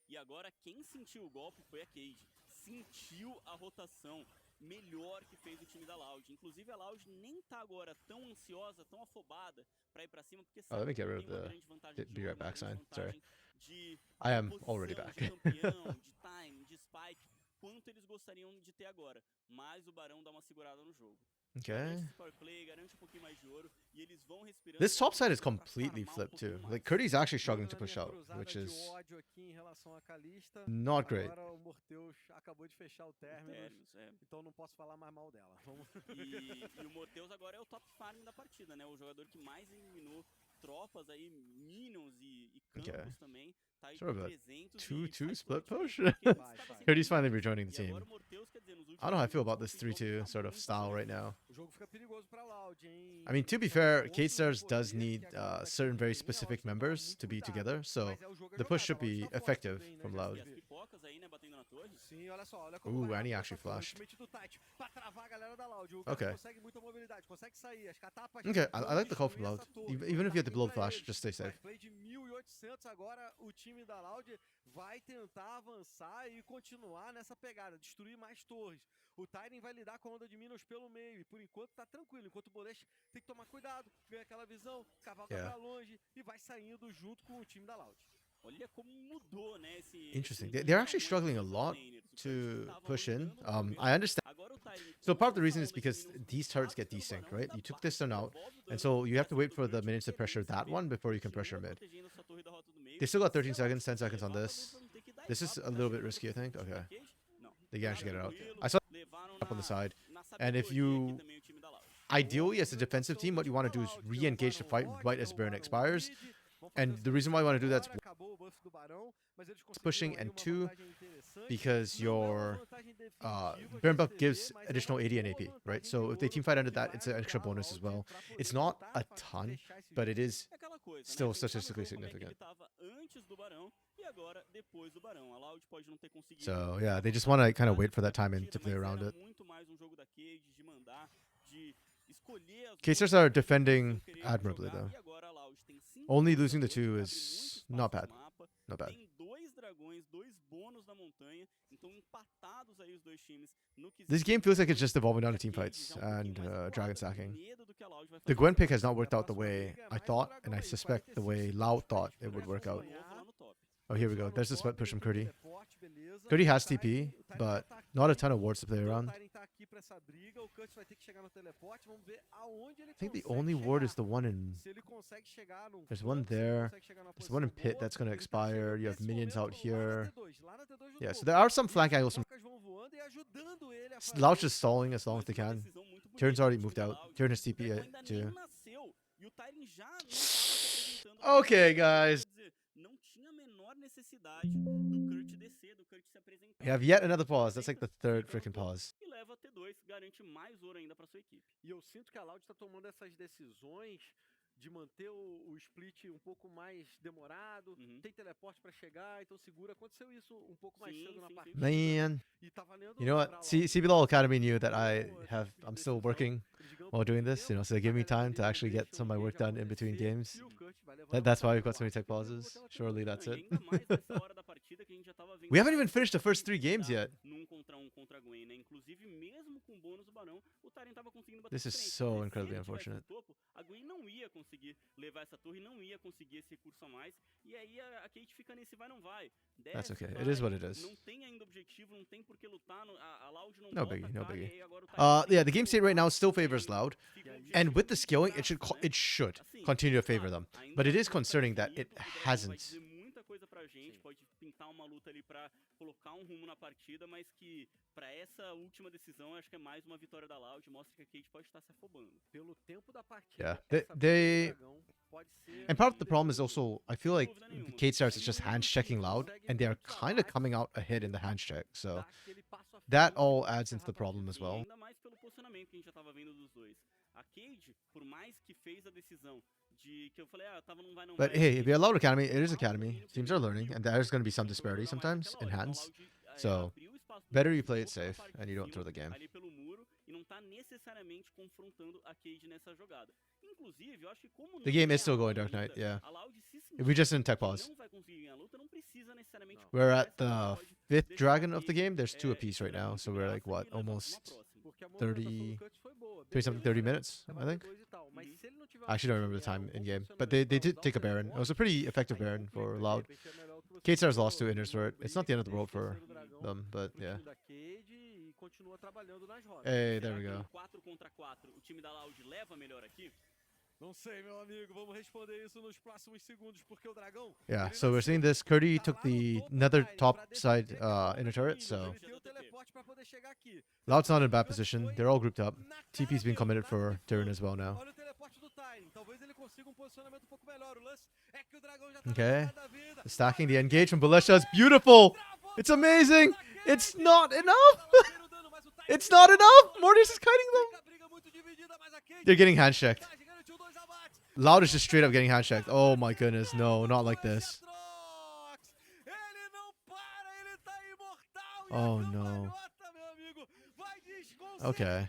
E agora quem sentiu o golpe foi a Cade. Sentiu a rotação melhor que fez o time da Loud. Inclusive a Loud nem tá agora tão ansiosa, tão afobada pra ir pra cima, porque sabe let me que get rid tem of uma the grande vantagem de be right back sign. Sorry. De I am posição, already back. de campeão, de time, de spike, quanto eles gostariam de ter agora. Mas o Barão dá uma segurada no jogo. Okay. Garante um pouquinho mais de ouro, e eles vão respirando. This top side is completely flipped too. Like Curdy's actually struggling to push out, which is not great. Agora o Morteus acabou de fechar o Terminus, então não posso falar mais mal dela. E o Morteus agora é o top farm da partida, né? O jogador que mais eliminou tropas aí, minions e campos também. Tá aí sort of a 300 2-2 split push. Curdy's finally rejoining the team. I don't know how I feel about this 3-2 sort of style right now. I mean, to be fair, K-Stars does need certain very specific members to be together, so the push should be effective from Loud. né, batendo na torre. Sim, olha só, olha como Ooh, vai and he rápido actually essa torre. flashed. Ultimate do Tite pra travar a galera da Loud. O cara Okay. consegue muita mobilidade, consegue sair. As catapas Okay, I vão like the call from destruir Loud. essa torre. Even if you have the Tá blow pra flash, eles. just stay safe. Mas play de 1800 agora, o time da Loud vai tentar avançar e continuar nessa pegada, destruir mais torres. O Tyrion vai lidar com a onda de Minos pelo meio e por enquanto tá tranquilo, enquanto o Bolesh tem que tomar cuidado, ganha aquela visão, cavalga pra longe e vai saindo junto com o time da Loud. Olha como mudou, né, Interesting. They're actually struggling a lot to push in. I understand. Agora o Tyrion, So part of the reason is because these turrets get desynced, right? You took this one out, and so you have to wait for the minions to pressure that one before you can pressure mid. They still got 13 seconds, 10 seconds on this. This is a little bit risky, I think. Okay. They can actually get it out. I saw it up on the side. And if you... Ideally, as a defensive team, what you want to do is re-engage the fight right as Baron expires. And the reason why you want to do that is pushing, and 2, because your Baron buff gives additional AD and AP, right? So if they teamfight under that, it's an extra bonus as well. It's not a ton, but it is still statistically significant. So yeah, they just want to kind of wait for that timing to play around it. K-Stars are defending admirably though. Only losing the 2 is not bad. Not bad. This game feels like it's just evolving down to team fights and dragon stacking. The Gwen pick has not worked out the way I thought, and I suspect the way Loud thought it would work out. Oh, here we go. There's the split push from Curdy. Curdy has TP, but not a ton of wards to play around. I think the only ward is the one in... There's one there. There's one in pit that's going to expire. You have minions out here. Yeah, so there are some flank angles. Loud's just stalling as long as they can. Tyrion's already moved out. Tyrion has TP too. Okay, guys. We have yet another pause. That's like the 3rd freaking pause. E eu sinto que a Loud está tomando essas decisões de manter o split um pouco mais demorado, tem teleporte para chegar, então segura. Aconteceu isso um pouco mais cedo na partida. Man, E tá valendo. you know what? CBLOL Academy knew that I'm still working while doing this, you know, so they give me time to actually get some of my work done in between games. That's why we've got so many tech pauses. Surely that's it. We haven't even finished the first 3 games yet. This is so incredibly unfortunate. That's okay. It is what it is. No biggie, no biggie. Yeah, the game state right now still favors Loud, and with the scaling, it should continue to favor them. But it is concerning that it hasn't. Pode pintar uma luta ali pra colocar rumo na partida, mas que pra essa última decisão acho que é mais uma vitória da Loud, mostra que a Cade pode estar se afobando. Pelo tempo da partida. Yeah, they and part of the problem is also I feel like K-Stars is just hands checking Loud, and they are kind of coming out ahead in the hands check. So that all adds into the problem as well. Ainda mais pelo posicionamento que a gente já tava vendo dos dois. A Cade, por mais que fez a decisão de que eu falei, tava não vai não. But hey, if you're a Loud Academy, it is Academy. Teams are learning, and there's going to be some disparity sometimes in hands. So better you play it safe and you don't throw the game. Ali pelo muro e não tá necessariamente confrontando a Cade nessa jogada. Inclusive, eu acho que como The game is still going, Dark Knight. Yeah. If we just didn't tech pause. We're at the 5th dragon of the game. There's 2 apiece right now, so we're like what, almost 30 minutes, I think. I actually don't remember the time in game, but they did take a Baron. It was a pretty effective Baron for Loud. K-Stars lost 2 inners for it. It's not the end of the world for them, but yeah. Hey, there we go. Não sei, meu amigo, vamos responder isso nos próximos segundos, porque o dragão. Yeah, so we're seeing this. Curdy took the nether top side inner turret, so Loud's not in a bad position. They're all grouped up. TP's being committed for Tyrion as well now. Okay, stacking the engage from Balesha is beautiful. It's amazing. It's not enough. It's not enough. Mortis is kiting them. They're getting hand checked. Loud is just straight up getting hand checked. Oh my goodness, no, not like this. Oh no. Okay.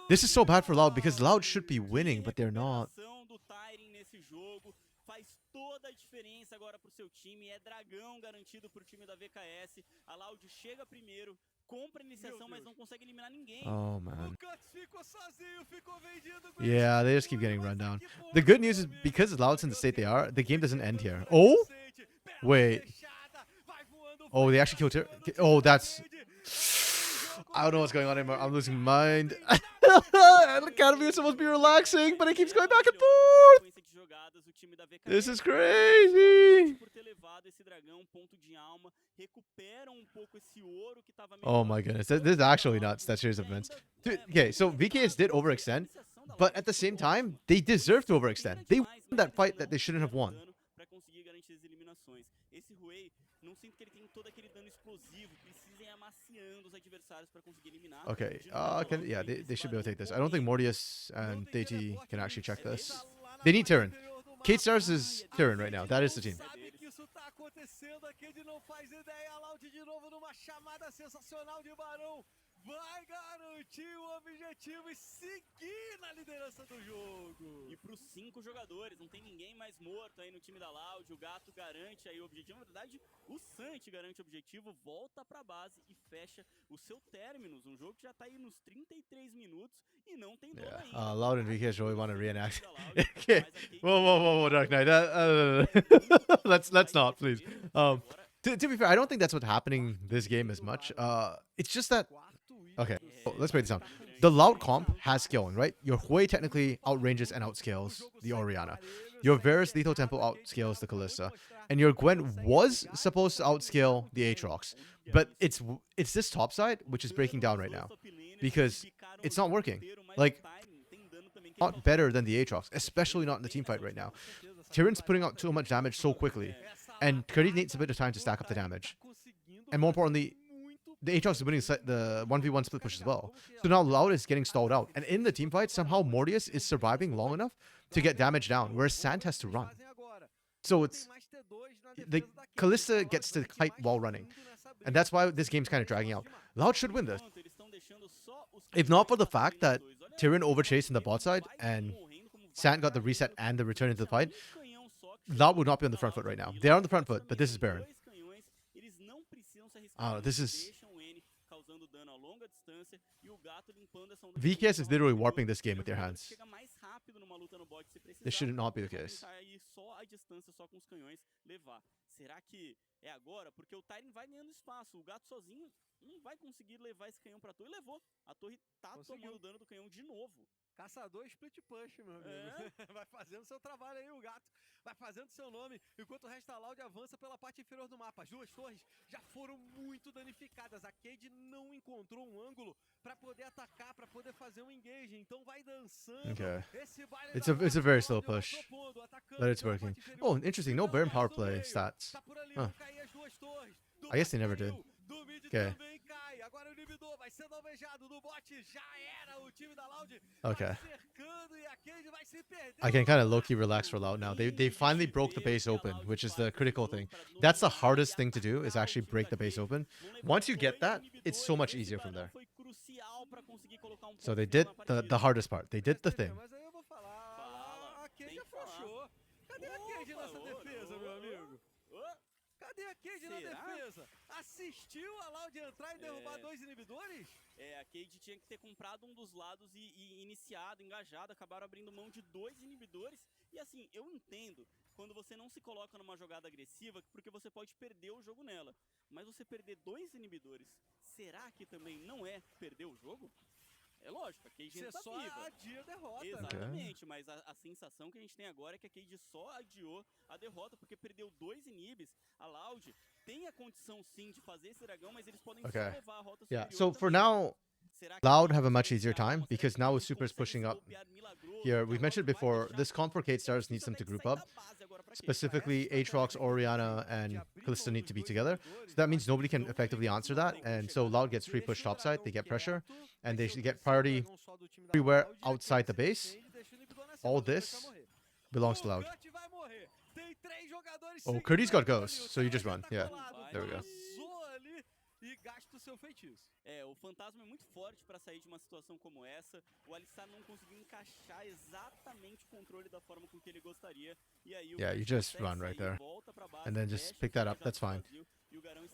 This is so bad for Loud because Loud should be winning, but they're not. Do Tyrion nesse jogo faz toda a diferença agora pro seu time. É dragão garantido pro time da VKS. A Loud chega primeiro, compra a iniciação, mas não consegue eliminar ninguém. Oh man. Yeah, they just keep getting run down. The good news is because Loud's in the state they are, the game doesn't end here. Oh? Wait. Oh, they actually killed her. Oh, that's... I don't know what's going on anymore. I'm losing my mind. The Academy is supposed to be relaxing, but it keeps going back and forth. This is crazy. Oh my goodness. This is actually nuts, that series of events. Dude, okay, so VKS did overextend, but at the same time, they deserve to overextend. They won that fight that they shouldn't have won. Okay, yeah, they should be able to take this. I don't think Mortius and Deity can actually check this. They need Tyrion. Kate Stars is Tyrion right now. That is the team. Vai garantir o objetivo e seguir na liderança do jogo. E pros 5 jogadores, não tem ninguém mais morto aí no time da Loud. O Gato garante aí o objetivo. Na verdade, o Santi garante o objetivo, volta pra base e fecha o seu Terminus. Um jogo que já tá aí nos 33 minutos e não tem dono ainda. Loud and VKS really want to reenact. Okay. Whoa, Dark Knight. Let's not, please. To be fair, I don't think that's what's happening this game as much. It's just that... Okay, let's break this down. The Loud comp has scaling, right? Your Hui technically outranges and outscales the Orianna. Your Varus Lethal Tempo outscales the Kalista. And your Gwen was supposed to outscale the Aatrox. But it's this top side which is breaking down right now. Because it's not working. Like, not better than the Aatrox, especially not in the team fight right now. Tyrion's putting out too much damage so quickly. And Curdy needs a bit of time to stack up the damage. And more importantly, the Aatrox is winning the 1v1 split push as well. So now Loud is getting stalled out. And in the team fight, somehow Mortius is surviving long enough to get damage down, whereas Sant has to run. So it's... The Kalista gets to kite while running. And that's why this game's kind of dragging out. Loud should win this. If not for the fact that Tyrion overchased in the bot side and Sant got the reset and the return into the fight, Loud would not be on the front foot right now. They're on the front foot, but this is Baron. This is... VKS is literally warping this game with their hands. This should not be the case. Será que é agora? Porque o Tyrion vai ganhando espaço. O Gato sozinho não vai conseguir levar esse canhão pra torre. E levou. A torre tá tomando dano do canhão de novo. Caçador split push, meu amigo. Vai fazendo seu trabalho aí, o Gato. Vai fazendo seu nome, enquanto o resto da Loud avança pela parte inferior do mapa. As duas torres já foram muito danificadas. A Cade não encontrou um ângulo para poder atacar, para poder fazer um engage. Então vai dançando. Okay. It's a very slow push, but it's working. Oh, interesting. No Baron power play stats. Huh. I guess they never did. Okay. Okay. I can kind of low-key relax for Loud now. They finally broke the base open, which is the critical thing. That's the hardest thing to do, is actually break the base open. Once you get that, it's so much easier from there. So they did the hardest part. They did the thing. Cadê a Cade na defesa? Assistiu a Loud entrar e derrubar dois inibidores? É, a Cade tinha que ter comprado um dos lados e iniciado, engajado. Acabaram abrindo mão de 2 inibidores. E assim, eu entendo quando você não se coloca numa jogada agressiva, porque você pode perder o jogo nela. Mas você perder 2 inibidores, será que também não é perder o jogo? É lógico, a Cade ainda tá só viva. adia a derrota. Exatamente, mas a sensação que a gente tem agora é que a Cade só adiou a derrota, porque perdeu 2 inibes. A Loud tem a condição sim de fazer esse dragão, mas eles podem só levar a rota superior. Yeah, so for now, Loud have a much easier time, because now with Supers pushing up here, we've mentioned before, this comp for Kate Stars needs them to group up. Specifically, Aatrox, Orianna, and Kalista need to be together. So that means nobody can effectively answer that, and so Loud gets free push topside, they get pressure, and they get priority everywhere outside the base. All this belongs to Loud. Oh, Curdy's got Ghost, so you just run. Yeah, there we go. muito o seu feitiço. O fantasma é muito forte pra sair de uma situação como essa. O Alistar não conseguiu encaixar exatamente o controle da forma com que ele gostaria. E aí o Yeah, you Kurt just consegue run right sair, there. volta pra base, And then fecha just pick that up. o That's fine. vazio, e o Dragão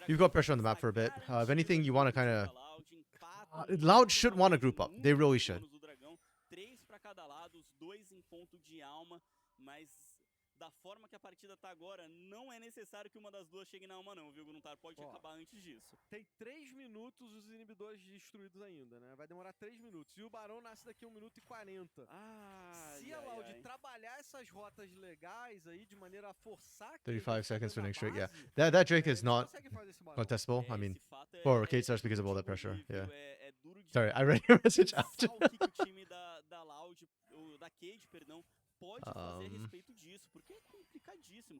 You've got pressure on the map for a bit. está If anything, you want to kind garantido of... da Loud, empata Loud should want to finalmente group up. no They último really should. bônus do Dragão, 3 pra cada lado, os 2 em ponto de alma, mas da forma que a partida tá agora, não é necessário que uma das duas chegue na alma não, viu, Gruntar? Pode acabar antes disso. Tem 3 minutos os inibidores destruídos ainda, né? Vai demorar 3 minutos. E o Barão nasce daqui a 1 minuto e 40. Se a Loud trabalhar essas rotas legais aí de maneira a forçar... 35 seconds for next Drake, yeah. That Drake is not contestable. I mean, for Kate Stars because of all that pressure, yeah. Sorry, I read your message after. O que o time da Loud, da Cade, perdão, pode fazer a respeito disso, porque é complicadíssimo.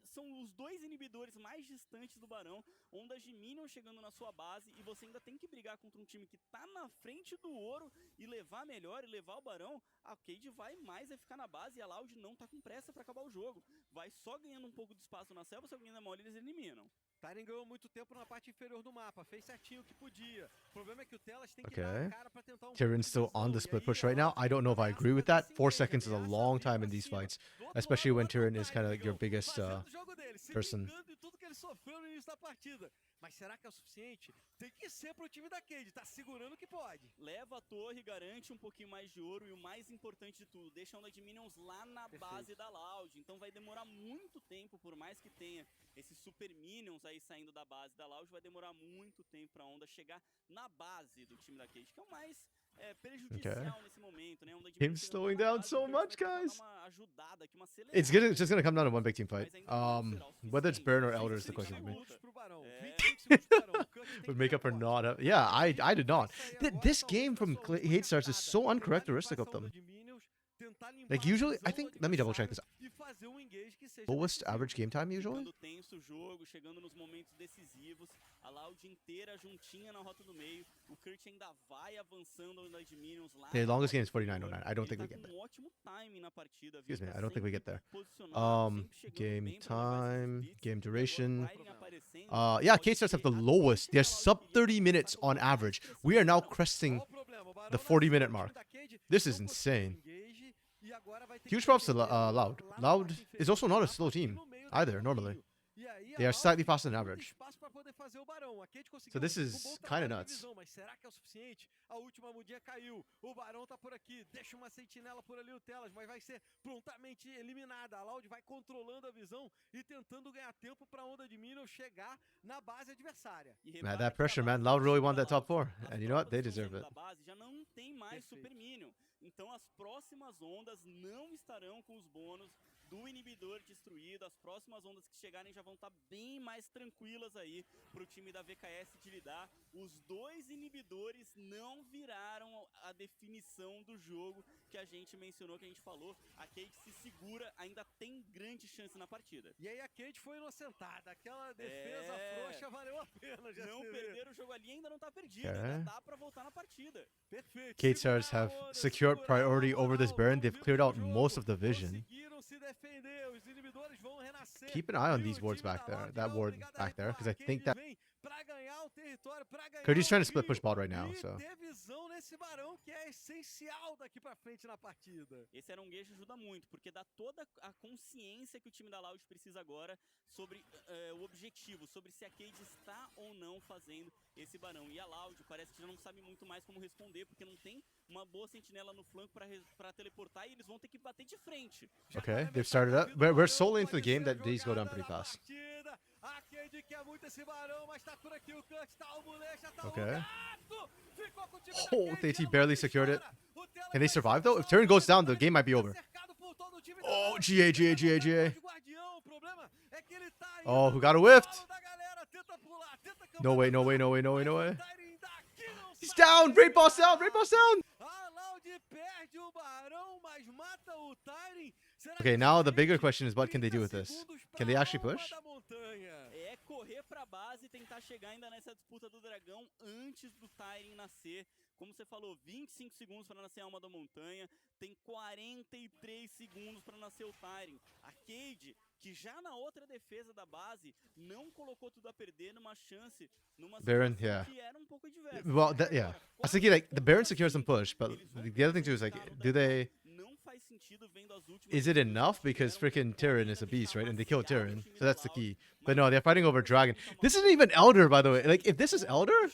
São os 2 inibidores mais distantes do Barão, ondas de Minion chegando na sua base, e você ainda tem que brigar contra um time que tá na frente do ouro e levar melhor, e levar o Barão. A Cade vai mais ficar na base, e a Loud não tá com pressa pra acabar o jogo. Vai só ganhando um pouco de espaço na selva, se alguém der mole, eles eliminam. Tyrion ganhou muito tempo na parte inferior do mapa, fez certinho o que podia. O problema é que o Telas tem que dar a cara pra tentar Tyrion's still on the split push right now. I don't know if I agree with that. 4 seconds is a long time in these fights, especially when Tyrion is kind of like your biggest person. Tudo que ele sofreu no início da partida. Mas será que é o suficiente? Tem que ser pro time da Cade, tá segurando o que pode. Leva a torre, garante um pouquinho mais de ouro, e o mais importante de tudo, deixa a onda de Minions lá na base da Loud. Então vai demorar muito tempo, por mais que tenha esses super Minions aí saindo da base da Loud, vai demorar muito tempo pra onda chegar na base do time da Cade, que é o mais prejudicial nesse momento, né? Onda de Him slowing down so much, guys. Uma ajudada aqui, uma It's just gonna come down to one big team fight. Whether it's Burn or Elder is the question for me. Would make up for not. Yeah, I did not. This game from Hate Stars is so uncharacteristic of them. Like usually, I think. Let me double check this. Lowest average game time usually. Tenso o jogo, chegando nos momentos decisivos, a Loud inteira juntinha na rota do meio. O Kurt ainda vai avançando nas Minions lá. The longest game is 49:09. I don't think we get there. Ótimo timing na partida. Excuse me, I don't think we get there. Game time, game duration. Yeah, K-Stars have the lowest. They're sub 30 minutes on average. We are now cresting the 40-minute mark. This is insane. Huge props to Loud. Loud is also not a slow team either, normally. They are slightly faster than average. So this is kind of nuts. Mas será que é o suficiente? A última mudinha caiu. O Barão tá por aqui. Deixa uma sentinela por ali o Telas, mas vai ser prontamente eliminada. A Loud vai controlando a visão e tentando ganhar tempo pra onda de Minion chegar na base adversária. Man, that pressure, man. Loud really won that top 4. And you know what? They deserve it. Já não tem mais Super Minion. Então as próximas ondas não estarão com os bônus do inibidor destruído. As próximas ondas que chegarem já vão estar bem mais tranquilas aí pro time da VKS de lidar. Os 2 inibidores não viraram a definição do jogo que a gente mencionou, que a gente falou. A Cade se segura, ainda tem grande chance na partida. E aí a Cade foi inocentada. Aquela defesa frouxa valeu a pena. Não perder o jogo ali, ainda não tá perdido. Ainda dá pra voltar na partida. Perfeito. K-Stars have secured priority over this Baron. They've cleared out most of the vision. Keep an eye on these wards back there. That ward back there, because I think that Cody's trying to split push bot right now, so. Esse Aronguejo ajuda muito, porque dá toda a consciência que o time da Loud precisa agora sobre o objetivo, sobre se a Cade está ou não fazendo esse Barão. E a Loud parece que já não sabe muito mais como responder, porque não tem uma boa sentinela no flanco para teleportar, e eles vão ter que bater de frente. Okay, they've started up. We're so late into the game that these go down pretty fast. Okay. Oh, TT barely secured it. Can they survive though? If turn goes down, the game might be over. Oh, GA. Oh, who got a whiffed? No way. He's down! Raid boss down! Okay, now the bigger question is what can they do with this? Can they actually push? É correr pra base e tentar chegar ainda nessa disputa do dragão antes do Tyrion nascer. Como você falou, 25 segundos para nascer a alma da montanha, tem 43 segundos para nascer o Tyrion. A Cade, que já na outra defesa da base, não colocou tudo a perder numa chance, numa Baron, situação yeah. que era um pouco adversa. Well, yeah. I was thinking like the Baron secures some push, but the other thing too is like, do they? Não faz sentido vendo as últimas Is it segundos enough? que Because tiveram freaking com Tyrion ainda is a beast, tentar right? And they killed maciar o Tyrion, time so da that's the Loud, key. mas But no, they're fighting over o Dragon. tá This mal. isn't even Elder, by the way. Like, if this is Elder,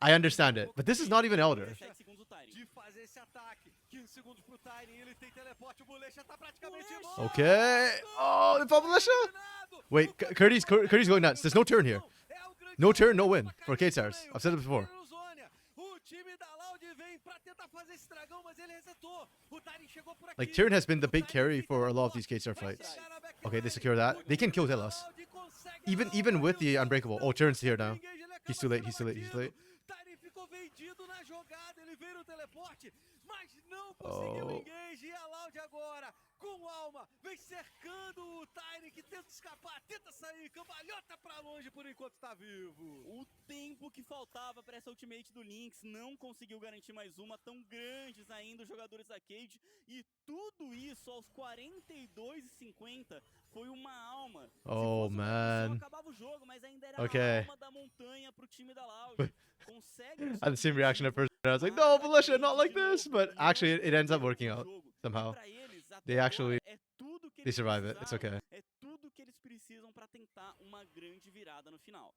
I understand it, but this is not even Elder. 17 segundos o Tyrion. De fazer esse ataque. 15 segundos pro Tyrion, ele tem teleporte, o Bolecha tá praticamente morto. Okay. Oh, the Publisher. Dominado. Wait, O Tyrion Curdy's going nuts. There's no turn here. é o grande No turn, no momento win pra for cair K no Stars. meio. I've said it before. Zônia. O time da Loud vem pra tentar fazer esse dragão, mas ele resetou. O Tyrion chegou por aqui. Like, Tyrion has been the O big Tyrion carry tem for a lot of teleporte. these K Star Vai fights. chegar na backline. Okay, they secure that. They can kill Telos. Loud consegue Even a even Loud with e the o Unbreakable. Tyrion Oh, Turn's here não now. engage, ele acaba He's too late. sendo He's too late. He's too late. batido. Tyrion ficou vendido na jogada, ele veio no teleporte, mas não conseguiu Oh. engage. E a Loud agora, com alma, vem cercando o Tyrion, que tenta escapar, tenta sair, cambalhota pra longe por enquanto tá vivo. O tempo que faltava para essa ultimate do Lynx não conseguiu garantir mais uma, tão grandes ainda os jogadores da Cade, e tudo isso aos 42,50 foi uma alma. Se Oh, fosse uma missão, man. acabava o jogo, mas ainda era Okay. a alma da montanha pro time da Loud. Consegue I had the same reaction at first. I was like, no, Militia, not like this. But actually, it ends up working out somehow. Pra eles, até They actually- agora, é tudo que They eles survive it. It's precisaram, okay. É tudo que eles precisam pra tentar uma grande virada no final.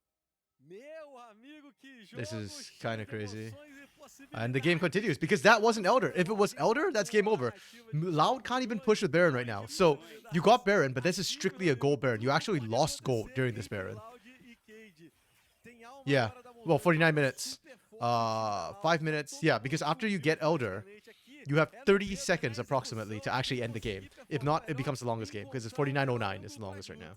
Meu amigo, que jogo This is cheio kinda de crazy. emoções e And the game possibilidades. continues because that wasn't Elder. If it was Elder, that's game over. Loud can't even push with Baron right now. So you got Baron, but this is strictly a gold Baron. You actually lost gold during this Baron. Yeah. Well, 49 minutes. 5 minutes. Yeah, because after you get Elder, you have 30 seconds approximately to actually end the game. If not, it becomes the longest game because it's 49:09 is the longest right now.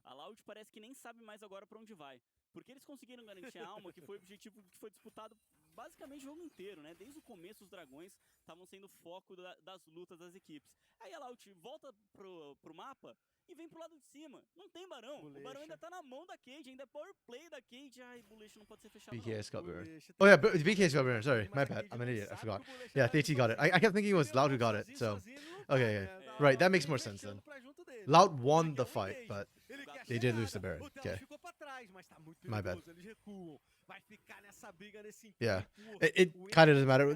A Loud parece que nem sabe mais agora pra onde vai. Porque eles conseguiram garantir a alma, que foi o objetivo que foi disputado basicamente o jogo inteiro, né? Desde o começo, os dragões estavam sendo o foco das lutas das equipes. Aí a Loud volta pro mapa e vem pro lado de cima. Não tem Barão. O Barão ainda tá na mão da Cade, ainda é power play da Cade. Ai, Bullish não pode ser fechado. não. BKS got Baron. Oh yeah, BKS got Baron. Sorry, my bad. I'm an idiot. I forgot. Yeah, TT got it. I kept thinking it was Loud who got it. So okay, yeah. Right, that makes more sense then. Loud won the fight, but they did lose the Baron. Okay. My bad. Yeah, it kind of doesn't matter.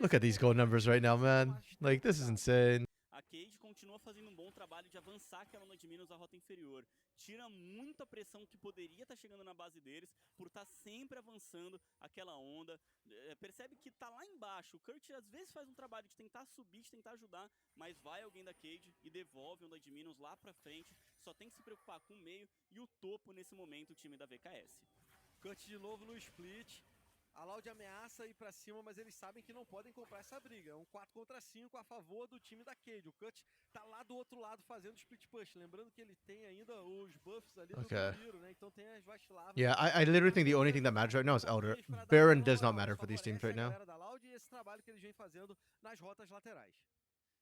Look at these gold numbers right now, man. Like, this is insane. A Cade continua fazendo um bom trabalho de avançar aquela onda de Minos à rota inferior. Tira muita pressão que poderia estar chegando na base deles por estar sempre avançando aquela onda. Percebe que tá lá embaixo. O Kurt às vezes faz um trabalho de tentar subir, de tentar ajudar, mas vai alguém da Cade e devolve a onda de Minos lá pra frente. Só tem que se preocupar com o meio e o topo nesse momento, o time da VKS. Cut de novo no split. A Loud ameaça ir pra cima, mas eles sabem que não podem comprar essa briga. É um 4 contra 5 a favor do time da Cade. O Cut tá lá do outro lado fazendo split push. Lembrando que ele tem ainda os buffs ali do Okay. Vampiro, né? Então tem as vacilavas. Yeah, I literally think the only thing that matters right now is Elder. Baron does not matter for these teams right now. Da Loud e esse trabalho que eles vêm fazendo nas rotas laterais.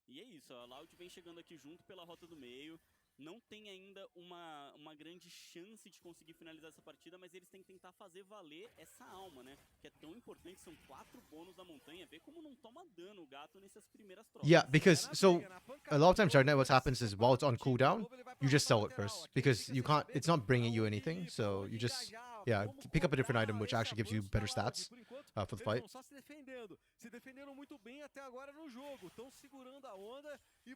E é isso, a Loud vem chegando aqui junto pela rota do meio. Não tem ainda uma grande chance de conseguir finalizar essa partida, mas eles têm que tentar fazer valer essa alma, né? Que é tão importante, são 4 bônus da montanha. Vê como não toma dano o gato nessas primeiras trocas. Yeah, because so a lot of times right now what happens is while it's on cooldown, you just sell it first because you can't. It's not bringing you anything, so you just pick up a different item which actually gives you better stats for the fight. Só se defenderam muito bem até agora no jogo. Estão segurando a onda e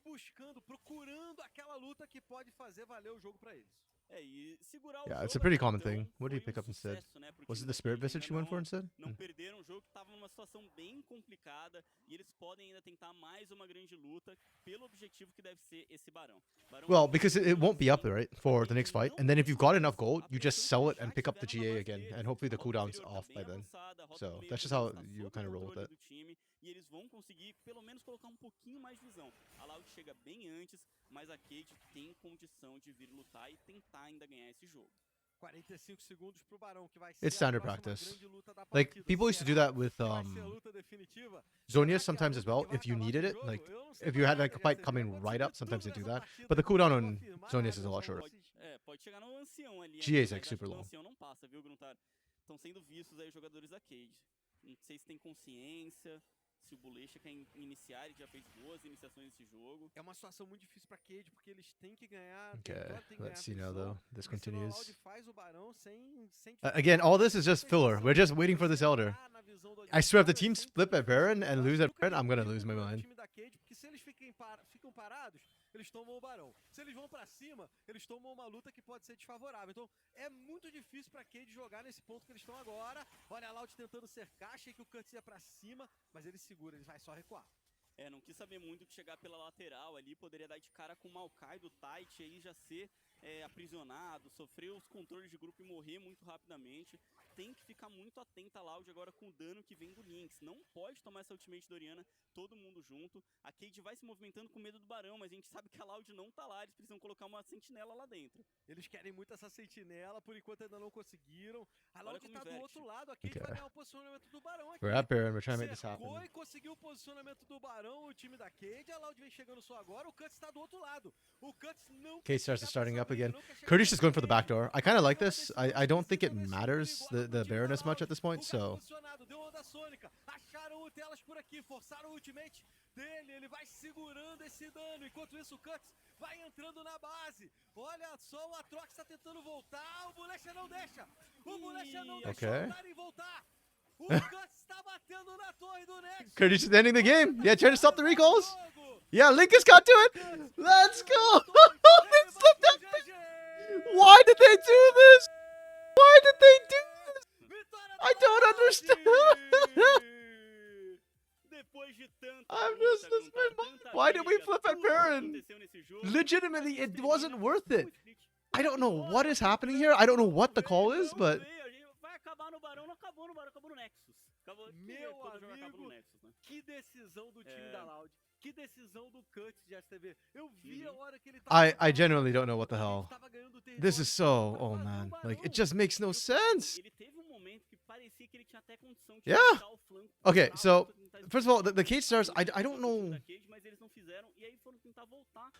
procurando aquela luta que pode fazer valer o jogo pra eles. E segurar o Yeah, jogo it's a pretty até common então thing. What did you foi pick up instead? sucesso, né, pro Was time it da the Spirit Cade. Visage you Ainda went for instead? Não perderam um jogo que tava numa situação bem complicada e eles podem ainda tentar mais uma grande luta pelo objetivo que deve ser esse Barão. Well, because it won't be up right for the next fight, and then if you've got enough gold, you just sell it and pick up the GA again, and hopefully the cooldown's off by then. So that's just how you kind of roll with it. E eles vão conseguir pelo menos colocar um pouquinho mais de visão. A Loud chega bem antes, mas a Cade tem condição de vir lutar e tentar ainda ganhar esse jogo. 45 segundos pro Barão, que vai ser It's a standard próxima practice. grande luta da Like partida. people used to do Será that with que vai ser a luta definitiva? Zhonya Será que é a sometimes as luta well que vai if you acabar needed com o it. jogo? Like Eu não sei if you had qual like a vai fight ser. coming Pode right ser up, de sometimes they tudo do nessa that. partida. But the cooldown on Pode afirmar Zhonya's is a nada, lot são shorter. lances Pode chegar no ancião ali. GA is mas like acho super que o long. ancião não passa, viu, Gruntar? Estão sendo vistos aí os jogadores da Cade. Não sei se tem consciência, se o Bolecha quer iniciar, ele já fez boas iniciações nesse jogo. É uma situação muito difícil pra Cade, porque eles têm que ganhar. Okay, Tem que let's see ganhar now visão, though. This porque senão a continues. Loud faz o Barão sem Again, all this is just filler. We're just waiting for this Elder. I swear, if the teams split at Baron and lose at Baron, I'm gonna lose my mind. Time da Cade, porque se eles ficam parados, eles tomam o Barão. Se eles vão pra cima, eles tomam uma luta que pode ser desfavorável. Então, é muito difícil pra Cade jogar nesse ponto que eles estão agora. Olha a Loud tentando cercar, achei que o Cuts ia pra cima, mas ele segura, ele vai só recuar. Não quis saber muito que chegar pela lateral ali, poderia dar de cara com o Maokai do Tite, aí já ser aprisionado, sofrer os controles de grupo e morrer muito rapidamente. Tem que ficar muito atento a Loud agora com o dano que vem do Lynx. Não pode tomar essa ultimate do Orianna, todo mundo junto. A Cade vai se movimentando com medo do Barão, mas a gente sabe que a Loud não tá lá, eles precisam colocar uma sentinela lá dentro. Eles querem muito essa sentinela, por enquanto ainda não conseguiram. A Loud tá do inverte. outro lado, a Cade vai ganhar o posicionamento do Barão aqui. We're at Baron. We're trying to make this happen. Cercou e conseguiu o posicionamento do Barão, o time da Cade. A Loud vem chegando só agora, o Cuts tá do outro lado. O Cuts não Cade starts starting up again. Curtis is going for the back door. I kind of like this. I don't think it matters the Baron as much at this point, so... Deu onda sônica, acharam o telas por aqui, forçaram o ultimate dele, ele vai segurando esse dano, enquanto isso o Cuts vai entrando na base. Olha só, o Atrox tá tentando voltar, o Bolecha não deixa, o Bolecha não deixa o Atari voltar. O Cuts tá batendo na torre do Nexus. Curtis is ending the game. Yeah, trying to stop the recalls. Yeah, Linkus got to it. Let's go. They slipped up. Why did they do this? Why did they do this? I don't understand. I'm just losing my mind. Why did we flip at Baron? Legitimately, it wasn't worth it. I don't know what is happening here. I don't know what the call is, but... Meu amigo, que decisão do time da Loud. Que decisão do Cuts de STV. Eu vi a hora que ele tava... I genuinely don't know what the hell. This is so... Oh, man. Like, it just makes no sense. Yeah. Okay, so, first of all, the Cade Stars, I don't know...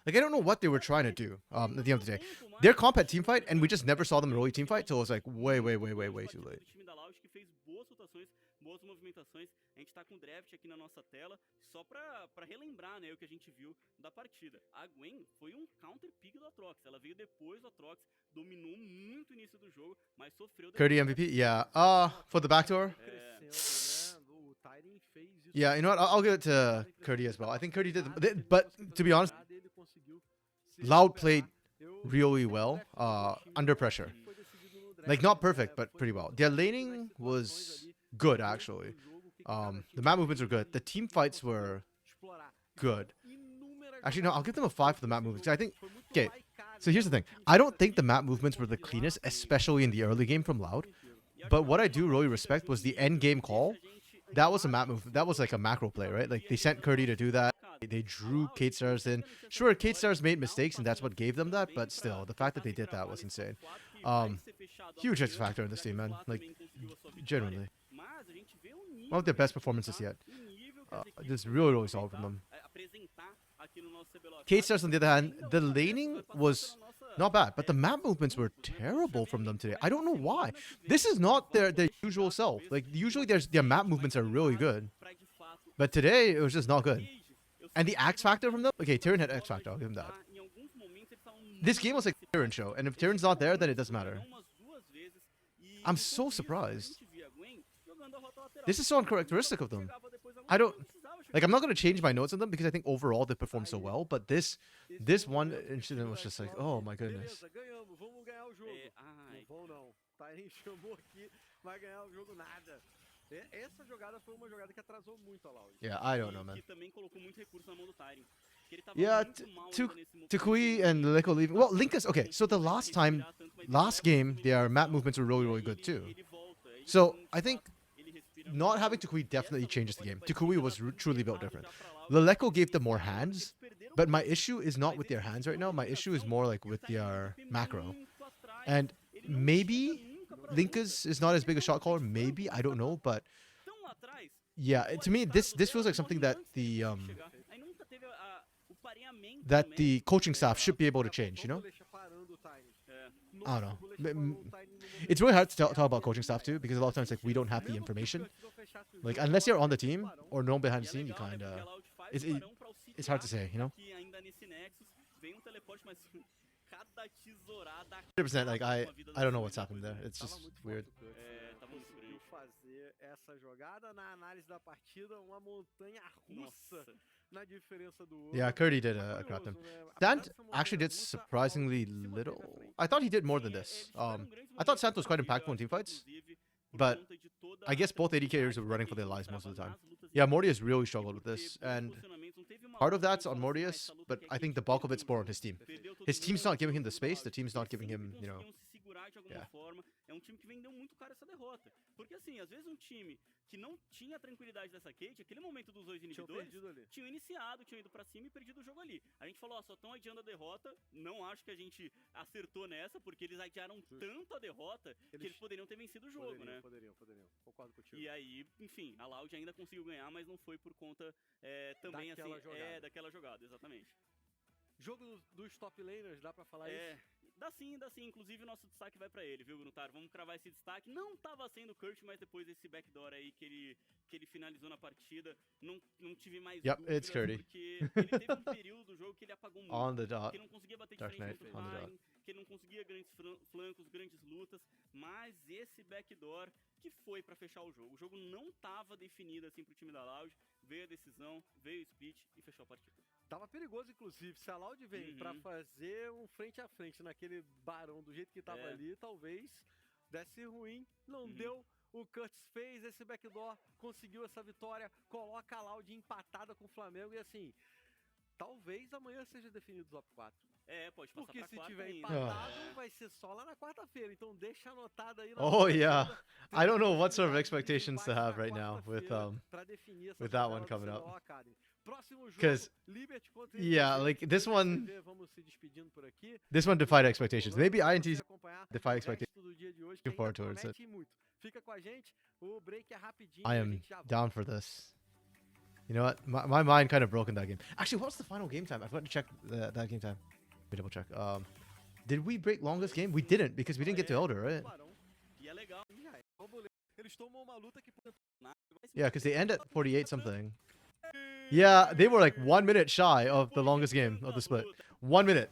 Like, I don't know what they were trying to do at the end of the day. Their comp team fight, and we just never saw them really team fight till it was like way too late. Boas movimentações, a gente tá com o draft aqui na nossa tela, só pra relembrar, né, o que a gente viu da partida. A Gwen foi um counter pick do Atrox, ela veio depois do Atrox, dominou muito o início do jogo, mas sofreu... Curdy MVP? Yeah. For the backdoor? Yeah, you know what? I'll give it to Curdy as well. I think Curdy did, but to be honest, Loud played really well under pressure. Like, not perfect, but pretty well. Their laning was good, actually. The map movements were good. The team fights were good. Actually, no, I'll give them a 5 for the map movements. I think... Okay, so here's the thing. I don't think the map movements were the cleanest, especially in the early game from Loud. But what I do really respect was the end game call. That was a map move. That was like a macro play, right? Like, they sent Curdy to do that. They drew Cade Stars in. Sure, Cade Stars made mistakes, and that's what gave them that. But still, the fact that they did that was insane. Huge X factor in this team, man. Like, genuinely. One of their best performances yet. Just really solid from them. Cade Stars, on the other hand, the laning was not bad, but the map movements were terrible from them today. I don't know why. This is not their usual self. Like, usually their map movements are really good. But today, it was just not good. And the X Factor from them? Okay, Tyrion had X Factor, I'll give him that. This game was like a Tyrion show, and if Tyrion's not there, then it doesn't matter. I'm so surprised. This is so uncharacteristic of them. I don't... Like, I'm not going to change my notes on them because I think overall they performed so well, but this one incident was just like, oh my goodness. Yeah, I don't know, man. Yeah, Tukui and Leko leaving. Well, Linkus, okay, so the last game, their map movements were really good too. So, I think not having Tukui definitely changes the game. Tukui was truly built different. Leleko gave them more hands, but my issue is not with their hands right now. My issue is more like with their macro. And maybe Linkus is not as big a shot caller. Maybe, I don't know, but yeah, to me, this feels like something that the coaching staff should be able to change, you know? I don't know. It's really hard to talk about coaching staff too, because a lot of times like we don't have the information. Like unless you're on the team or know behind the scene, you kind of it's hard to say, you know. 100%. Like I don't know what's happening there. It's just weird. Conseguiu fazer essa jogada na análise da partida, uma montanha russa na diferença do ouro. Yeah, Curdy did a crap him. Sant actually did surprisingly little. I thought he did more than this. I thought Sant was quite impactful in teamfights, but I guess both AD carriers were running for their lives most of the time. Yeah, Mortius really struggled with this, and part of that's on Mortius, but I think the bulk of it's more on his team. His team's not giving him the space. The team's not giving him, you know. Yeah. É time que vendeu muito caro essa derrota. Porque assim, às vezes time que não tinha a tranquilidade dessa Cade, aquele momento dos dois inibidores, tinham iniciado, tinham ido pra cima e perdido o jogo ali. A gente falou, ó, só estão adiando a derrota, não acho que a gente acertou nessa, porque eles adiaram tanto a derrota que eles poderiam ter vencido o jogo, né? Poderiam. Concordo contigo. E aí, enfim, a Loud ainda conseguiu ganhar, mas não foi por conta também daquela assim, jogada. Daquela jogada, exatamente. Jogo dos top laners, dá pra falar isso? Dá sim. Inclusive, o nosso destaque vai pra ele, viu, Grutar? Vamos cravar esse destaque. Não tava sendo o Kurt, mas depois desse backdoor aí que ele finalizou na partida, não tive mais dúvidas, it's Curdy. porque ele teve um período do jogo que ele apagou muito. On the dot. Que ele não conseguia bater de Dark frente Knight, contra o on the Lion, que ele não conseguia grandes flancos, grandes lutas, mas esse backdoor que foi pra fechar o jogo. O jogo não tava definido assim pro time da Loud, veio a decisão, veio o split e fechou a partida. Tava perigoso, inclusive. Se a Loud vem pra fazer um frente a frente naquele barão do jeito que tava ali, talvez desse ruim. Não deu. O Curtis fez esse backdoor, conseguiu essa vitória, coloca a Loud empatada com o Flamengo e assim, talvez amanhã seja definido o top 4. Pode passar porque pra se quarta tiver ainda. empatado, vai ser só lá na quarta-feira. Então deixa anotado aí na Oh yeah, I don't know what sort of expectations to have right now with that one coming up. Because like this one defied expectations. Maybe INT's defy expectations. Looking forward towards it. I am down for this. You know what? My mind kind of broke in that game. Actually, what's the final game time? I've got to check that game time. Let me double check. Did we break longest game? We didn't because we didn't get to Elder, right? Yeah, because they end at 48 something. Yeah, they were like 1 minute shy of the longest game of the split. 1 minute.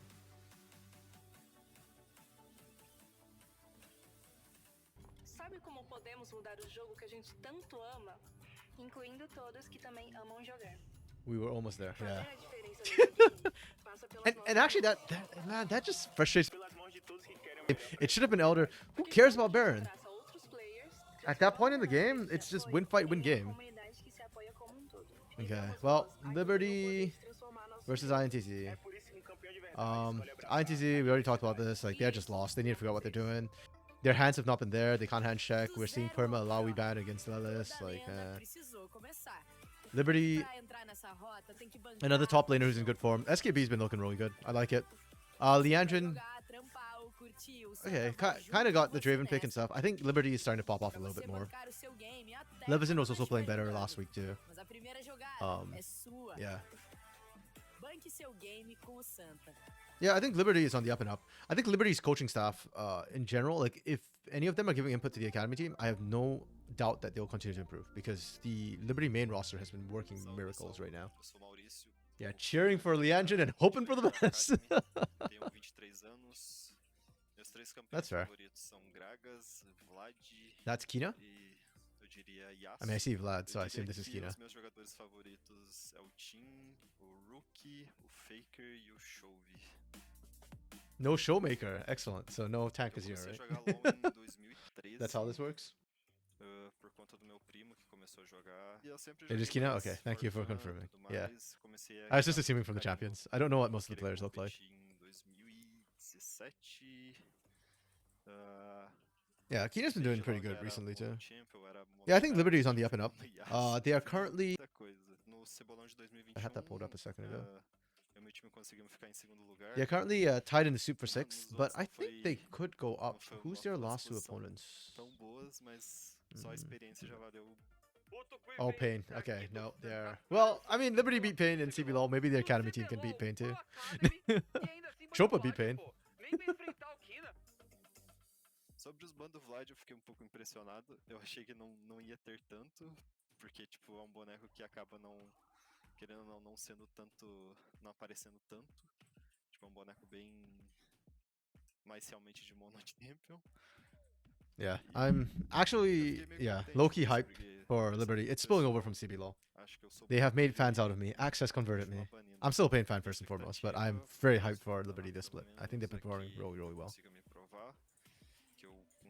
Sabe como podemos mudar o jogo que a gente tanto ama, incluindo todos que também amam jogar? We were almost there. Yeah. Fazer a diferença nesse game passa pelas And actually that just frustrates me. Pelas mãos de todos que querem o melhor. It should have been Elder. Who cares about Baron? Traça outros players, At that point in the game, it's just win fight, win game. comunidade que se apoia como um todo. Okay. Well, Liberty versus INTZ. É por isso que um campeão de verdade escolhe a INTZ, we already talked about this. Like they're just lost. They need to figure out what they're doing. Their hands have not been there. They can't hand check. We're seeing Perma Alawi ban against Lelis. Like Liberty, another top laner who's in good form. SKB's been looking really good. I like it. Leandrin, okay, kind of got the Draven pick and stuff. I think Liberty is starting to pop off a little bit more. Levison was also playing better last week too. Yeah. Yeah, I think Liberty is on the up and up. I think Liberty's coaching staff, in general, like if any of them are giving input to the academy team, I have no doubt that they'll continue to improve because the Liberty main roster has been working miracles right now. Yeah, cheering for Leandrin and hoping for the best. That's fair. That's Kina? I mean, I see Vlad, so I assume this is Kina. Os meus jogadores favoritos é o Tim, o Rookie, o Faker e o Chove. No Showmaker. Excellent. So no tank is here, Eu comecei a right? jogar LoL em 2013. That's how this works? Por conta do meu primo que começou a jogar. E eu sempre It is joguei Kina? mais Okay, thank you for Fortran, confirming. tudo Yeah. mais. Comecei a I was just ganhar assuming from the carinho champions. I don't know what most of the querer players look like. competir em 2017. Yeah, Kina's been doing pretty good Era recently too. World Champ, eu era Yeah, I think Monarca, Liberty is on the up and up. Yasuo, They are currently... muita coisa. No Cebolão de 2021, I had that pulled up a second ago. eu e meu time conseguimos ficar em segundo lugar. Yeah, currently tied in the soup for Nos 6, outros but I não think they foi- could go não up. foi Who's uma their last two posição opponents? tão boas, mas só a experiência já valeu. Oh, Pain. Okay, no, they're... Well, I mean, Liberty beat Pain in CBLOL. Maybe the academy team can beat Pain too. Chopa beat Pain. Sobre os bandos Vlad, eu fiquei um pouco impressionado. Eu achei que não ia ter tanto, porque, tipo, é um boneco que acaba não, querendo ou não sendo tanto, não aparecendo tanto. Tipo, é um boneco bem mais realmente de mono champion. Yeah, I'm actually, yeah, low-key hyped for Liberty. It's spilling over from CB LOL. They have made fans out of me. Axe has converted me. I'm still a Pain fan first and foremost, but I'm very hyped for Liberty this split. I think they've been performing really, really well.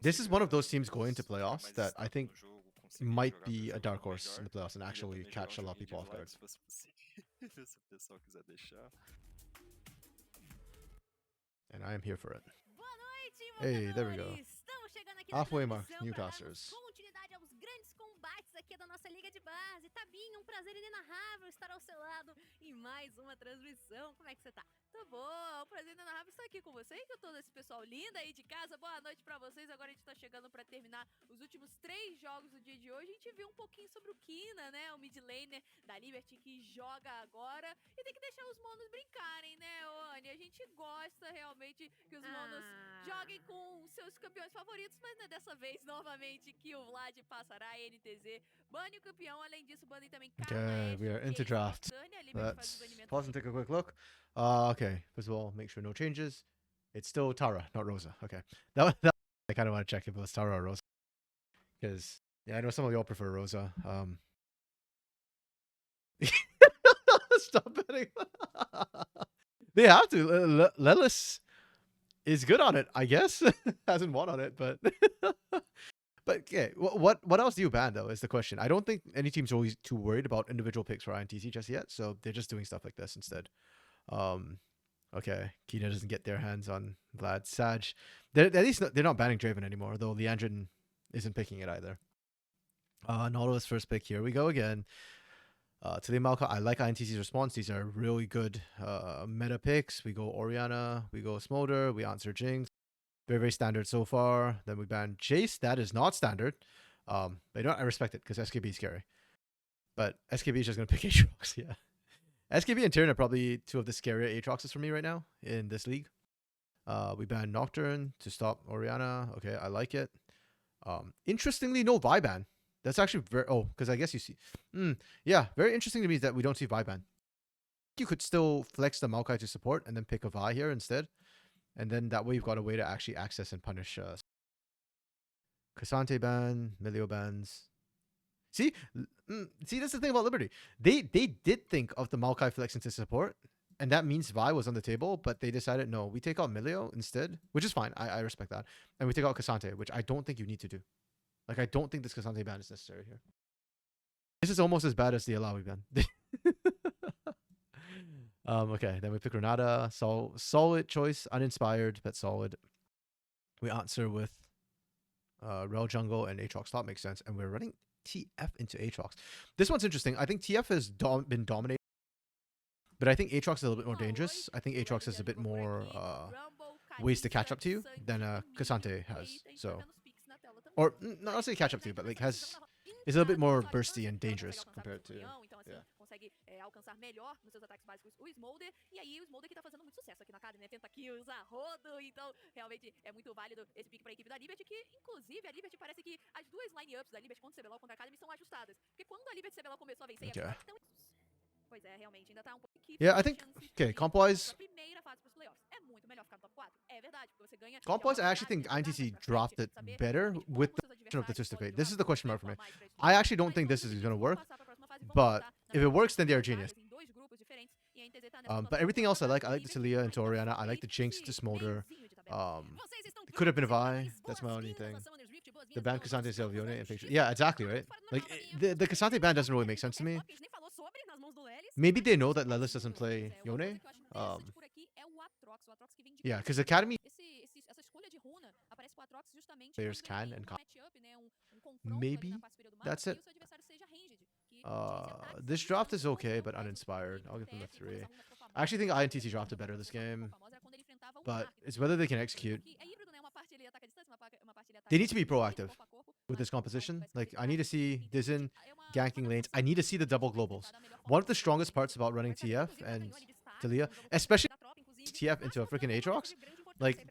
This is one of those teams going to playoffs that I think might be a dark horse in the playoffs and actually catch a lot of people off guard. And I am here for it. Boa noite, Hey, there we go. Estamos chegando aqui na Halfway mark, transmissão new pra darmos casters. continuidade aos grandes combates aqui da nossa Liga de Base. Tabinho, um prazer inenarrável estar ao seu lado em mais uma transmissão. Como é que você tá? Tá bom, um prazer inenarrável estar aqui com você e com todo esse pessoal lindo aí de casa. Boa noite pra vocês. Agora a gente tá chegando pra terminar os últimos 3 jogos do dia de hoje. A gente viu um pouquinho sobre o Kina, né? O mid laner da Liberty que joga agora. E tem que deixar os monos brincarem, né, Oni? A gente gosta realmente que os monos joguem com seus campeões favoritos, mas não é dessa vez, novamente, que o Vlad passará a NTZ. Bane o campeão, além disso, banem também Okay, we are into draft. Let's pause and take a quick look. Okay, first of all, make sure no changes. It's still Tara, not Rosa. Okay, that I kind of want to check if it was Tara or Rosa, because yeah, I know some of y'all prefer Rosa. Stop betting. They have to. Lelis is good on it, I guess. Hasn't won on it, but but okay. What else do you ban though? Is the question. I don't think any team's always too worried about individual picks for INTZ just yet, so they're just doing stuff like this instead. Okay, Kina doesn't get their hands on Vlad. Sag, at least they're not banning Draven anymore, though Leandrin isn't picking it either. Nautilus first pick. Here we go again. To the Malka, I like INTC's response. These are really good meta picks. We go Orianna, we go Smolder, we answer Jinx. Very, very standard so far. Then we ban Chase. That is not standard. But you know what? I respect it because SKB is scary. But SKB is just going to pick Aatrox, yeah. SKB and Tyrion are probably two of the scarier Aatroxes for me right now in this league. We ban Nocturne to stop Orianna. Okay, I like it. Interestingly, no Viban. That's actually very... Oh, because I guess you see... yeah, very interesting to me is that we don't see Viban. You could still flex the Maokai to support and then pick a Vi here instead. And then that way you've got a way to actually access and punish... Cassante ban, Milio bans. See? See, that's the thing about Liberty. They did think of the Maokai flexing to support. And that means Vi was on the table, but they decided, no, we take out Milio instead. Which is fine. I respect that. And we take out Cassante, which I don't think you need to do. Like, I don't think this Cassante ban is necessary here. This is almost as bad as the Alawi ban. Okay, then we pick Renata. Solid choice. Uninspired, but solid. We answer with Rel Jungle and Aatrox top makes sense. And we're running TF into Aatrox. This one's interesting. I think TF has been dominated. But I think Aatrox is a little bit more dangerous. I think Aatrox has a bit more ways to catch up to you than Cassante has. So... Or not say catch up to, but like is a little bit more bursty and dangerous compared to. Yeah. Consegue alcançar melhor nos seus ataques básicos o Smolder, e aí o Smolder que tá fazendo muito sucesso aqui na Academy, né? Tenta kills a rodo, então realmente é muito válido esse pick pra equipe da Liberty, que inclusive a Liberty parece que as duas line-ups da Liberty contra o CBLOL contra a Academy são ajustadas, porque quando a Liberty CBLOL começou a vencer, Okay. então... Pois é, realmente, ainda tá um pouco... Yeah, I think, okay, comp-wise... Comp-wise, I actually think INTC dropped it better with the of the Twist of Fate. This is the question mark for me. I actually don't think this is going to work, but if it works, then they're a genius. But everything else I like the Talia into Orianna, I like the Jinx to Smolder. It could have been a Vi, that's my only thing. The ban Cassante Zelvione and picture. Yeah, exactly, right? Like, the Cassante ban doesn't really make sense to me. Maybe they know that Lelis doesn't play Yone. Yeah, because Academy players can and can't. Maybe that's it. This draft is okay, but uninspired. I'll give them a 3. I actually think INTC dropped it better this game, but it's whether they can execute. They need to be proactive with this composition. Like, I need to see Dizen ganking lanes. I need to see the double globals. One of the strongest parts about running TF and Talia, especially TF into a freaking Aatrox, like,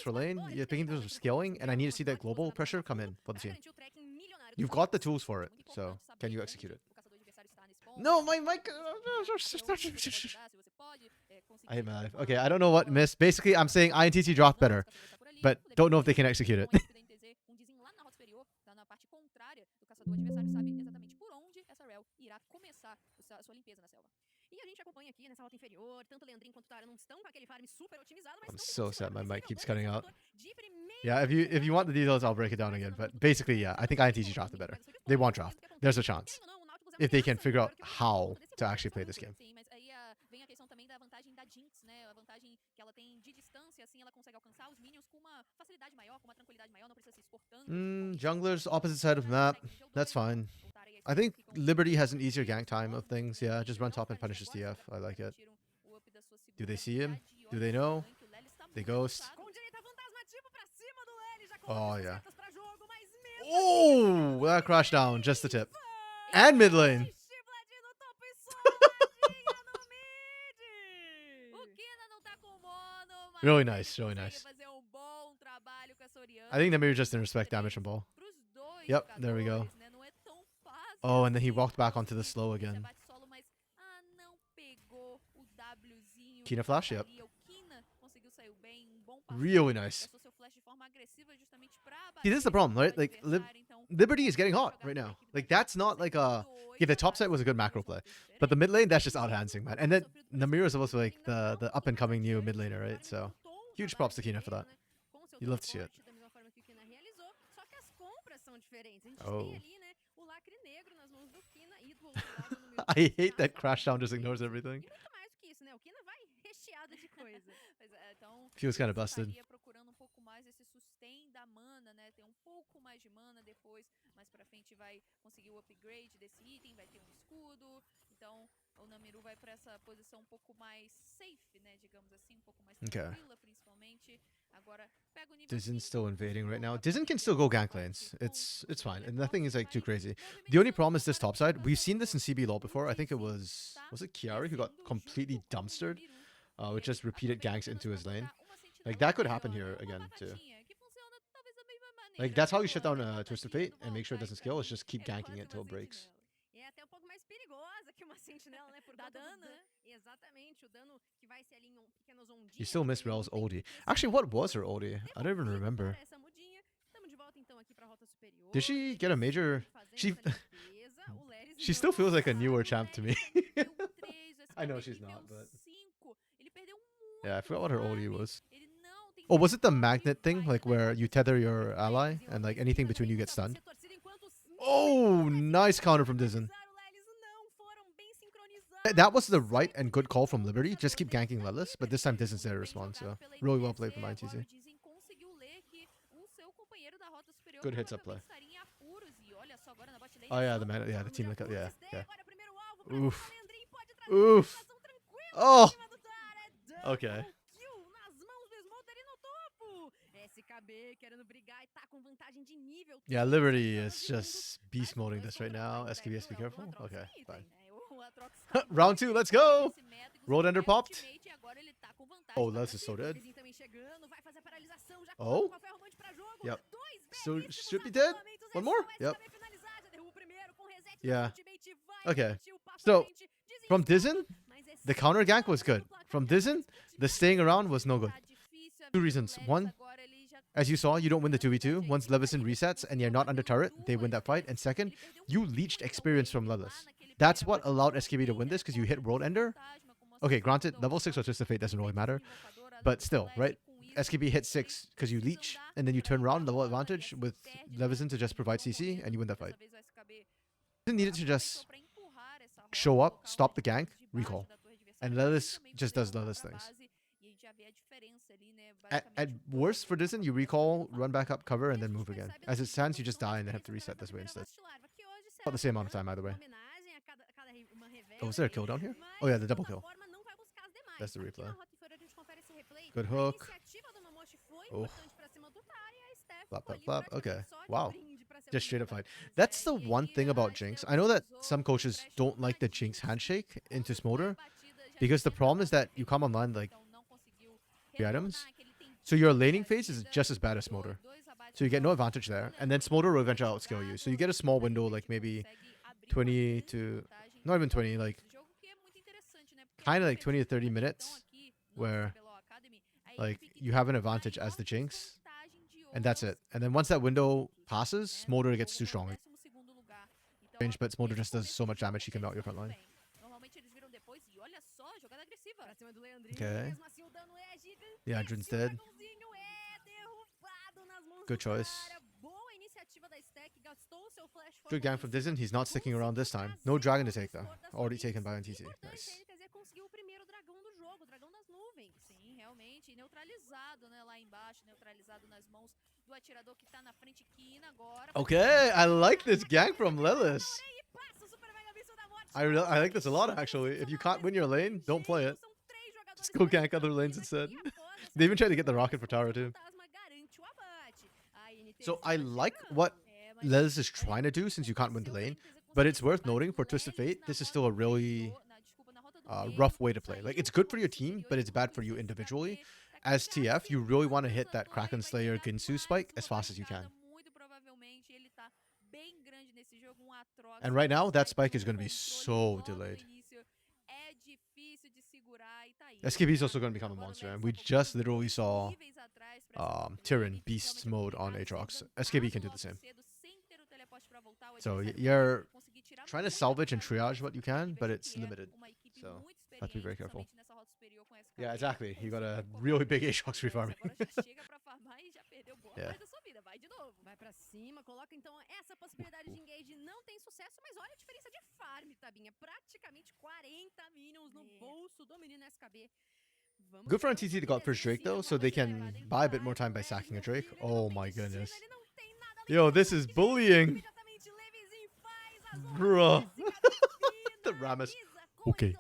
for lane, you're thinking there's scaling, and I need to see that global pressure come in for the team. garantir o tracking milionário dos You've got the caçadores. tools for É it, muito so importante can you saber execute it? quando o caçador adversário está nesse ponto. No, my mic. Até onde você pode ajudar, se você pode, I hate conseguir my life. uma Okay, I don't know what boa missed. Basically, I'm saying INTC dropped better, but don't know if they can execute it. Desenho lá na rota superior, tá na parte contrária do caçador adversário, sabe exatamente por onde essa Rel irá começar a sua limpeza na selva. E a gente acompanha aqui nessa rota inferior, tanto o Leandrinho quanto o Tara não estão com aquele farm super otimizado, mas I'm estão so sad my mic keeps conseguindo cutting out. de primeira Yeah, if you want the details, I'll break it down again. But basically, yeah, I think INTC dropped it better. They won't draft. There's a chance Querendo ou não, o Nautilus é uma if they can ameaça figure out agora que eu tô how desse to jogo, actually play essa this game. Sim, mas aí vem a questão também da vantagem da Jinx, né? A vantagem que ela tem de distância, assim, ela consegue alcançar os minions com uma facilidade maior, com uma tranquilidade maior, não precisa se expor tanto. Junglers opposite side of map. That's fine. I think Liberty has an easier gank time of things. Yeah, just run top and punish his TF. I like it. Do they see him? Do they know? They ghost. Oh, yeah. Oh, that crash down. Just the tip. And mid lane. Really nice, really nice. I think Namir just didn't respect damage from ball. Yep, there we go. Oh, and then he walked back onto the slow again. Kina flash, yep. Really nice. See, this is the problem, right? Like, Liberty is getting hot right now. Like, that's not like a... Yeah, the top side was a good macro play. But the mid lane, that's just out-hansing, man. And then Namir is also like the up-and-coming new mid laner, right? So, huge props to Kina for that. You love to see it. Oh. I hate that crash down just ignores everything. Feels kind of busted. Procurando um pouco mais esse sustain da mana, né? Tem um pouco mais de mana depois, mais pra frente vai conseguir o upgrade desse item, vai ter um escudo. Então, o Namiru vai pra essa posição um pouco mais safe, né? Digamos assim, um pouco mais tranquila, principalmente. Agora, pega o nível Dizen's still invading right now. Dizen can still go gank lanes. It's fine. And nothing is like too crazy. The only problem is this top side. We've seen this in CB LoL before. I think it was it Kiari who got completely dumpstered with just repeated ganks into his lane. Like that could happen here again too. Like that's how you shut down Twisted Fate and make sure it doesn't scale. Is just keep ganking it till it breaks. Até um pouco mais perigosa que uma sentinela, né? Por conta dano, né? Exatamente, o dano que vai ser ali em pequenas ondinhas. You still miss Rel's oldie. Actually, what was her oldie? I don't even remember. Did she get a major? She still feels like a newer champ to me. I know she's not, but yeah, I forgot what her oldie was. Oh, was it the magnet thing, like where you tether your ally and like anything between you gets stunned? Oh, nice counter from Dizen. That was the right and good call from Liberty. Just keep ganking Lelis, but this time Dizen's there to respond, so really well played from ITZ. Good hits up play. Oh yeah, the team like yeah. Oof. Oof. Oh. Okay. Yeah, Liberty is just beast moding this right now. SKBS, be careful. Okay, fine. Round 2, let's go! Road Ender popped. Oh, this is so dead. Oh? Yep. So, should be dead? One more? Yep. Yeah. Okay. So, from Dizen, the counter gank was good. From Dizen, the staying around was no good. Two reasons. One, as you saw, you don't win the 2v2. Once Levison resets and you're not under turret, they win that fight. And second, you leached experience from Lelis. That's what allowed SKB to win this, because you hit World Ender. Okay, granted, level 6 or Twisted Fate doesn't really matter. But still, right? SKB hit 6 because you leech, and then you turn around, level advantage with Levison to just provide CC, and you win that fight. You needed to just show up, stop the gank, recall. And Lelis just does Lelis things. At worst for Dizen, you recall, run back up, cover, and then move again. As it stands, you just die and then have to reset this way instead. About the same amount of time either way. Oh, was there a kill down here? Oh yeah, the double kill. That's the replay. Good hook. Oh. Flap, flap, flap. Okay. Wow. Just straight up fight. That's the one thing about Jinx. I know that some coaches don't like the Jinx handshake into Smolder, because the problem is that you come online like 3 items, So your laning phase is just as bad as Smolder. So you get no advantage there, and then Smolder will eventually outscale you. So you get a small window, like maybe 20 to, not even 20, like kind of like 20 to 30 minutes, where like you have an advantage as the Jinx, and that's it. And then once that window passes, Smolder gets too strong. Range, but Smolder just does so much damage, he can melt your front line. Okay. Yeah, Drin's dead. Good choice. Good gang from Dizen. He's not sticking around this time. No dragon to take though. Already taken by NTT. Nice. Okay, I like this gang from Lelis. I like this a lot actually. If you can't win your lane, don't play it. Just go gank other lanes instead. They even tried to get the rocket for Tara too. So I like what Lelis is trying to do since you can't win the lane, but it's worth noting for Twisted Fate, this is still a really rough way to play. Like, it's good for your team, but it's bad for you individually. As TF, you really want to hit that Kraken Slayer Ginsu spike as fast as you can. And right now, that spike is going to be so delayed. SKB is also going to become a monster, and we just literally saw Tyrion Beast mode on Aatrox. SKB can do the same. So you're trying to salvage and triage what you can, but it's limited. So have to be very careful. Yeah, exactly. You got a really big Aatrox refarming. Yeah. Vai pra cima, coloca então essa possibilidade de engage, não tem sucesso, mas olha a diferença de farm, Tabinha. Praticamente 40 minions no bolso do menino SKB. Good for NTT to got first Drake though, so they can buy a bit more time by sacking a Drake. Oh my goodness. Yo, this is bullying. Bruh. The Rammus. Okay.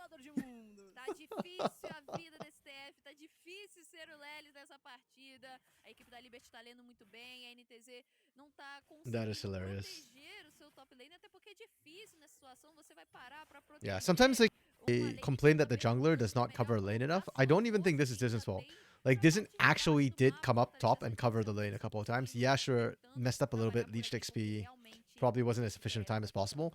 Tá difícil a vida desse TF, tá difícil ser o Lelis dessa partida. A equipe da Liberty tá lendo muito bem, a NTZ não tá conseguindo proteger o seu top lane, até porque é difícil nessa situação, você vai parar pra proteger. Yeah, sometimes like they complain that the jungler does not cover a lane enough. I don't even think this is Dizen's fault. Like, Dizen actually did come up top and cover the lane a couple of times. Yeah, sure, messed up a little bit, leached XP, probably wasn't as efficient a time as possible.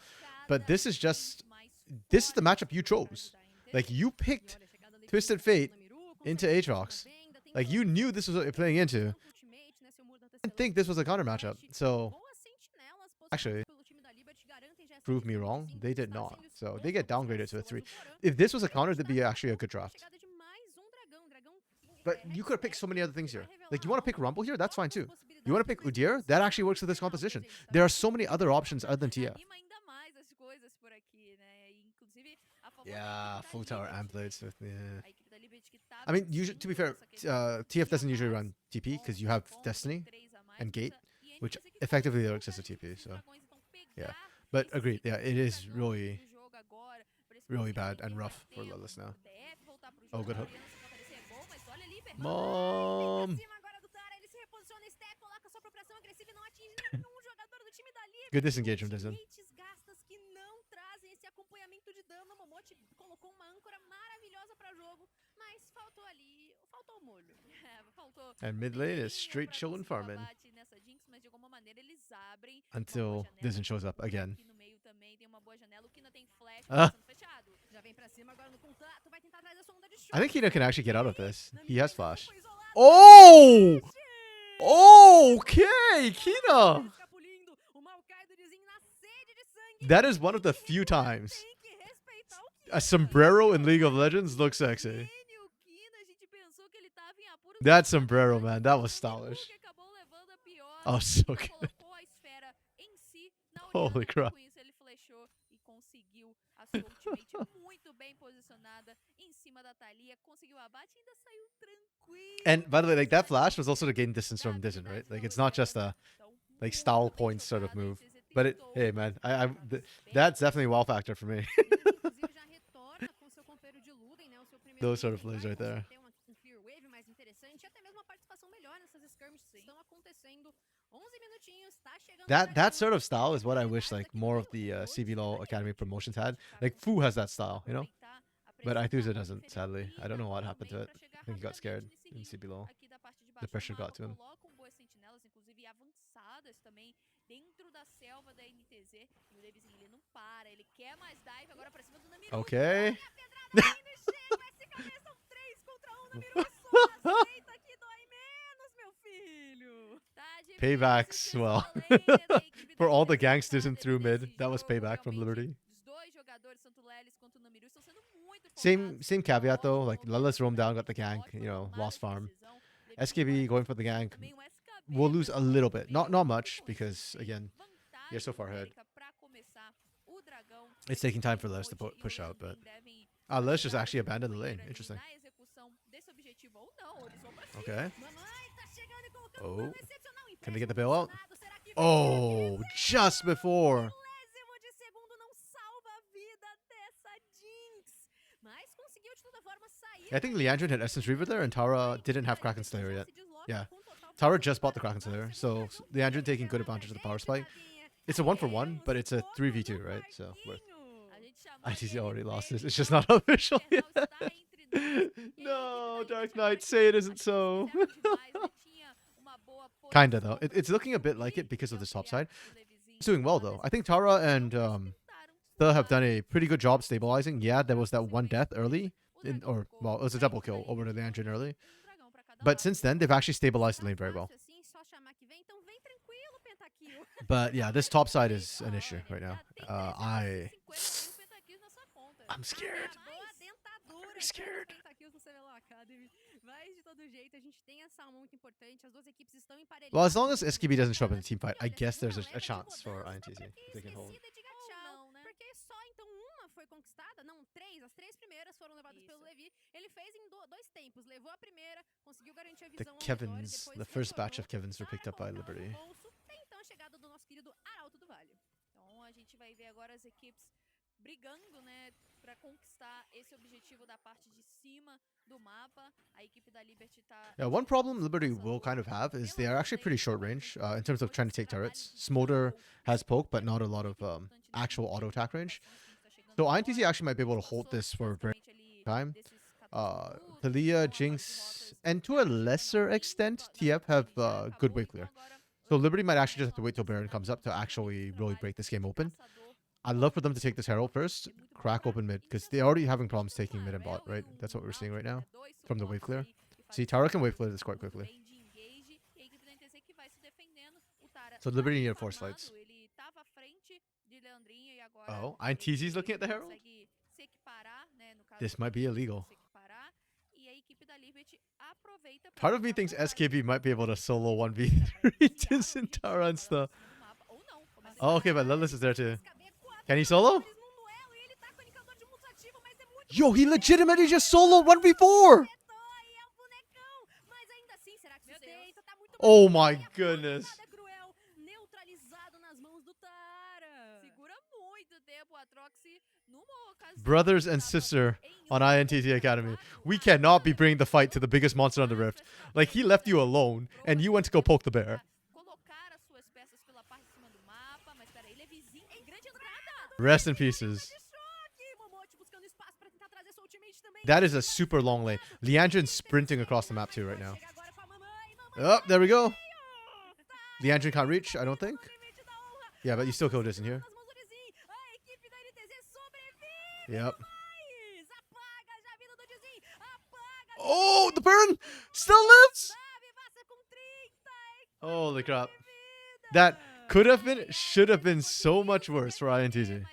But this is the matchup you chose. Like, you picked Twisted Fate into Aatrox. Like, you knew this was what you're playing into. I didn't think this was a counter matchup. So, actually, prove me wrong. They did not. So, they get downgraded to a 3. If this was a counter, that'd be actually a good draft. But you could have picked so many other things here. Like, you want to pick Rumble here? That's fine too. You want to pick Udyr? That actually works with this composition. There are so many other options other than TF. Yeah, full tower and blades. Yeah. I mean, usually, to be fair, TF doesn't usually run TP because you have Destiny and Gate, which effectively works as a TP. So, yeah. But agreed. Yeah, it is really, really bad and rough for Lelis now. Oh, good hook. Mom. Good disengage from Dizen. And mid lane is straight chillin' farming until Dizen shows up again. I think Kina can actually get out of this. He has flash. Oh! Okay, Kina! That is one of the few times a sombrero in League of Legends looks sexy. That sombrero, man, that was stylish. Oh, so good. Holy crap. And by the way, like, that flash was also to gain distance from Dizen, right? Like, it's not just a like style points sort of move. But it, hey man, that's definitely wow factor for me. Those sort of plays right there. That sort of style is what I wish like more of the CBLOL Academy promotions had. Like Fu has that style, you know? But Aithusa doesn't, sadly. I don't know what happened to it. I think he got scared in CBLOL. The pressure got to him. Colocam boas sentinelas, inclusive avançadas também, dentro da selva da NTZ. E o Levizinho, ele não para, ele quer mais dive agora pra cima do Namiru. Okay. Olha a pedrada vindo, chega, vai se cabeçam 3 contra 1, Namiru só aceita que dói menos, meu filho. Tá difícil Paybacks, se well, escolher da equipe for da all the NTZ gangsters pra in through mid, nesse that was jogo. payback from Realmente, Liberty. os dois jogadores, tanto o Lelis quanto o Namiru, estão sendo muito Same focados. caveat though. Ótimo Like movimento Lelis de roamed down, gank, got the gank. ótima You know, tomada lost de farm. decisão. Levizinho SKB agora going for the conseguiu gank. também um SKB We'll lose a little bit. Not também, much e because conseguir again, vantagem you're so far ahead. numérica pra começar o dragão. It's taking time for Levizinho, Les to Moji e o push out, but Leandrin devem Les just ajudar actually o time abandoned the lane. companheiro ali Interesting. na execução desse objetivo, ou não, eles vão pra cima. Okay. Mamãe tá chegando e colocando Oh. um dano excepcional. Can they get the Empréstimo bailout? condicionado, será que vai Oh, just before. milésimo de segundo não salva a vida dessa Jinx. Mas conseguiu de toda forma sair. I think Leandrin had Essence Reaver there, and Tara didn't have Kraken Slayer yet. Yeah. Tara just bought the Kraken Slayer, so Leandrin taking good advantage of the power spike. It's a 1-for-1, but it's a 3v2, right? So worth. ITC already lost this. It's just not official yet. No, Dark Knight, say it isn't so. Kinda though. It's looking a bit like it because of the top side. It's doing well though. I think Tara and Thea have done a pretty good job stabilizing. Yeah, there was that one death early, well, it was a double kill over to the engine early. But since then, they've actually stabilized the lane very well. But yeah, this top side is an issue right now. I'm scared. I'm scared. Well, as long as SKB doesn't show up in the team fight, I guess there's a chance for INTZ if they can hold. Porque só então uma foi conquistada, não, três, as três primeiras foram levadas pelo Levi. Ele fez em dois tempos, levou a primeira, conseguiu garantir a The visão ao redor, Kevins, depois the first batch retornou of Kevins were para picked up by colocar no Liberty. bolso. Tem então a chegada do nosso querido Arauto do Vale. Então a gente vai ver agora as equipes brigando, né, para conquistar esse objetivo da parte de cima do mapa. A equipe da Liberty tá... Yeah, one problem Liberty will kind of have is they are actually pretty short range in terms of trying to take turrets. Smolder has poke, but not a lot of actual auto attack range. So INTZ actually might be able to hold this for a very long time. Thalia, Jinx, and to a lesser extent, TF have good wave clear. So Liberty might actually just have to wait till Baron comes up to actually really break this game open. I'd love for them to take this Herald first, crack open mid, because they're already having problems taking mid and bot, right? That's what we're seeing right now from the wave clear. See, Tara can wave clear this quite quickly. So Liberty need to force lights. Oh, INTZ's looking at the Herald? This might be illegal. Part of me thinks SKB might be able to solo 1v3 Jin Tara and stuff. Oh, okay, but Lelis is there too. Can he solo? Yo, he legitimately just solo 1v4! Oh my goodness. Brothers and sister on INTZ Academy. We cannot be bringing the fight to the biggest monster on the rift. Like, he left you alone, and you went to go poke the bear. Rest in pieces. That is a super long lane. Leandrin's sprinting across the map too right now. Oh, there we go. Leandrin can't reach, I don't think. Yeah, but you still killed this in here. Yep. Oh, the burn still lives. Holy crap. That could have been, should have been so much worse for INTZ.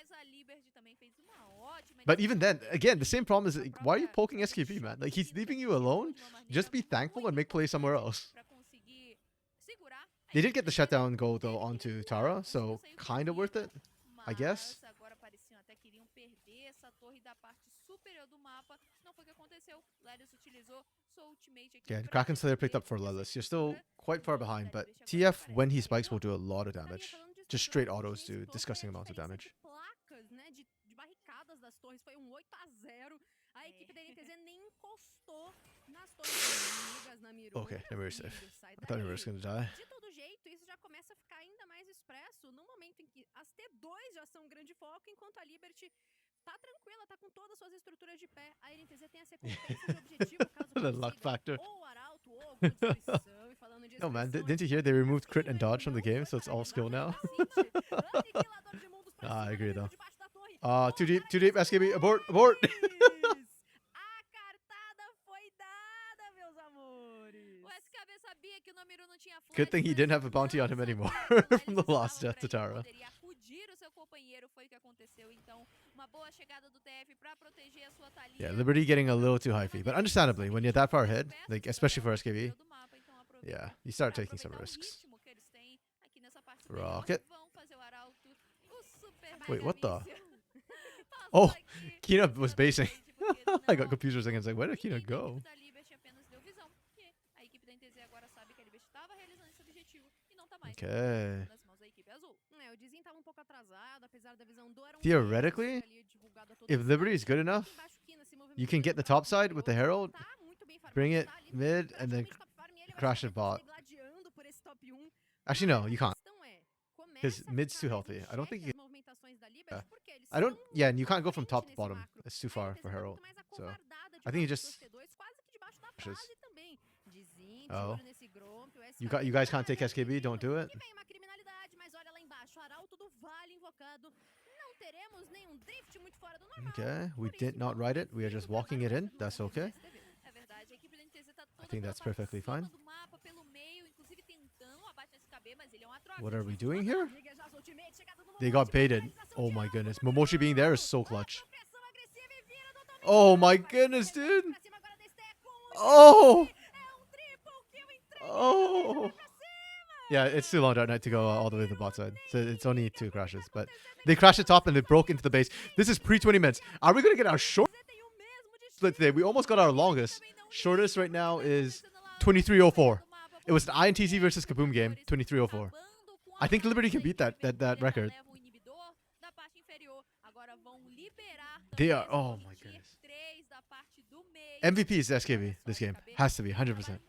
But even then, again, the same problem is, like, why are you poking SKP, man? Like, he's leaving you alone. Just be thankful and make play somewhere else. They did get the shutdown goal, though, onto Tara, so kind of worth it, I guess. Yeah, Kraken Slayer picked up for Lelis. You're still quite far behind, but TF, when he spikes, will do a lot of damage. Just straight autos do disgusting amounts of damage. Okay, Namiru is safe. I thought Namiru was going to die. Isso já começa a ficar ainda mais expresso no momento em que as T2 já são um grande foco, enquanto a Liberty tá tranquila, tá com todas as suas estruturas de pé. A NTZ tem essa recompensa de objetivo, caso The luck factor. ou o Arauto ou destruição e falando de No, man, expressão didn't you hear aqui, they removed crit City and vai dodge from the dominar game, so it's all skill now? Aniquilador de mundos pra Ah, I cima, agree, Namiru though. debaixo da torre. Too deep, SKB, abort, abort! A cartada foi dada, meus amores. O SKB sabia que o Namiru não tinha flash. Good thing he mas didn't have a bounty não on him anymore sabia que lá from the eles last estavam death to pra ele Tara. poderia acudir o seu companheiro, foi o que aconteceu. Então, uma boa chegada do TF pra proteger a sua Thalia. Yeah, Liberty getting a little too hyphy, but understandably, when you're that far ahead, like especially for SKB, yeah, you start taking some risks. Rocket. Wait, what the? Oh, Kina was basing. I got confused for a second. I was like, where did Kina go? Okay. Theoretically, if Liberty is good enough, you can get the top side with the Herald, bring it mid, and then crash it bot. Actually, no, you can't. Because mid's too healthy. I don't think you can. Yeah. I don't. Yeah, and you can't go from top to bottom. It's too far for Herald. So I think he just. Oh. You guys can't take SKB. Don't do it. Okay, we did not write it. We are just walking it in. That's okay. I think that's perfectly fine. What are we doing here? They got baited. Oh my goodness. Momoshi being there is so clutch. Oh my goodness, dude. Oh. Oh. Yeah, it's too long Dark Knight to go all the way to the bot side. So it's only 2 crashes. But they crashed the top and they broke into the base. This is pre-20 minutes. Are we going to get our short split today? We almost got our longest. Shortest right now is 23:04. It was an INTZ versus Kaboom game, 23:04. I think Liberty can beat that record. They are, oh my goodness. MVP is SKB this game. Has to be, 100%.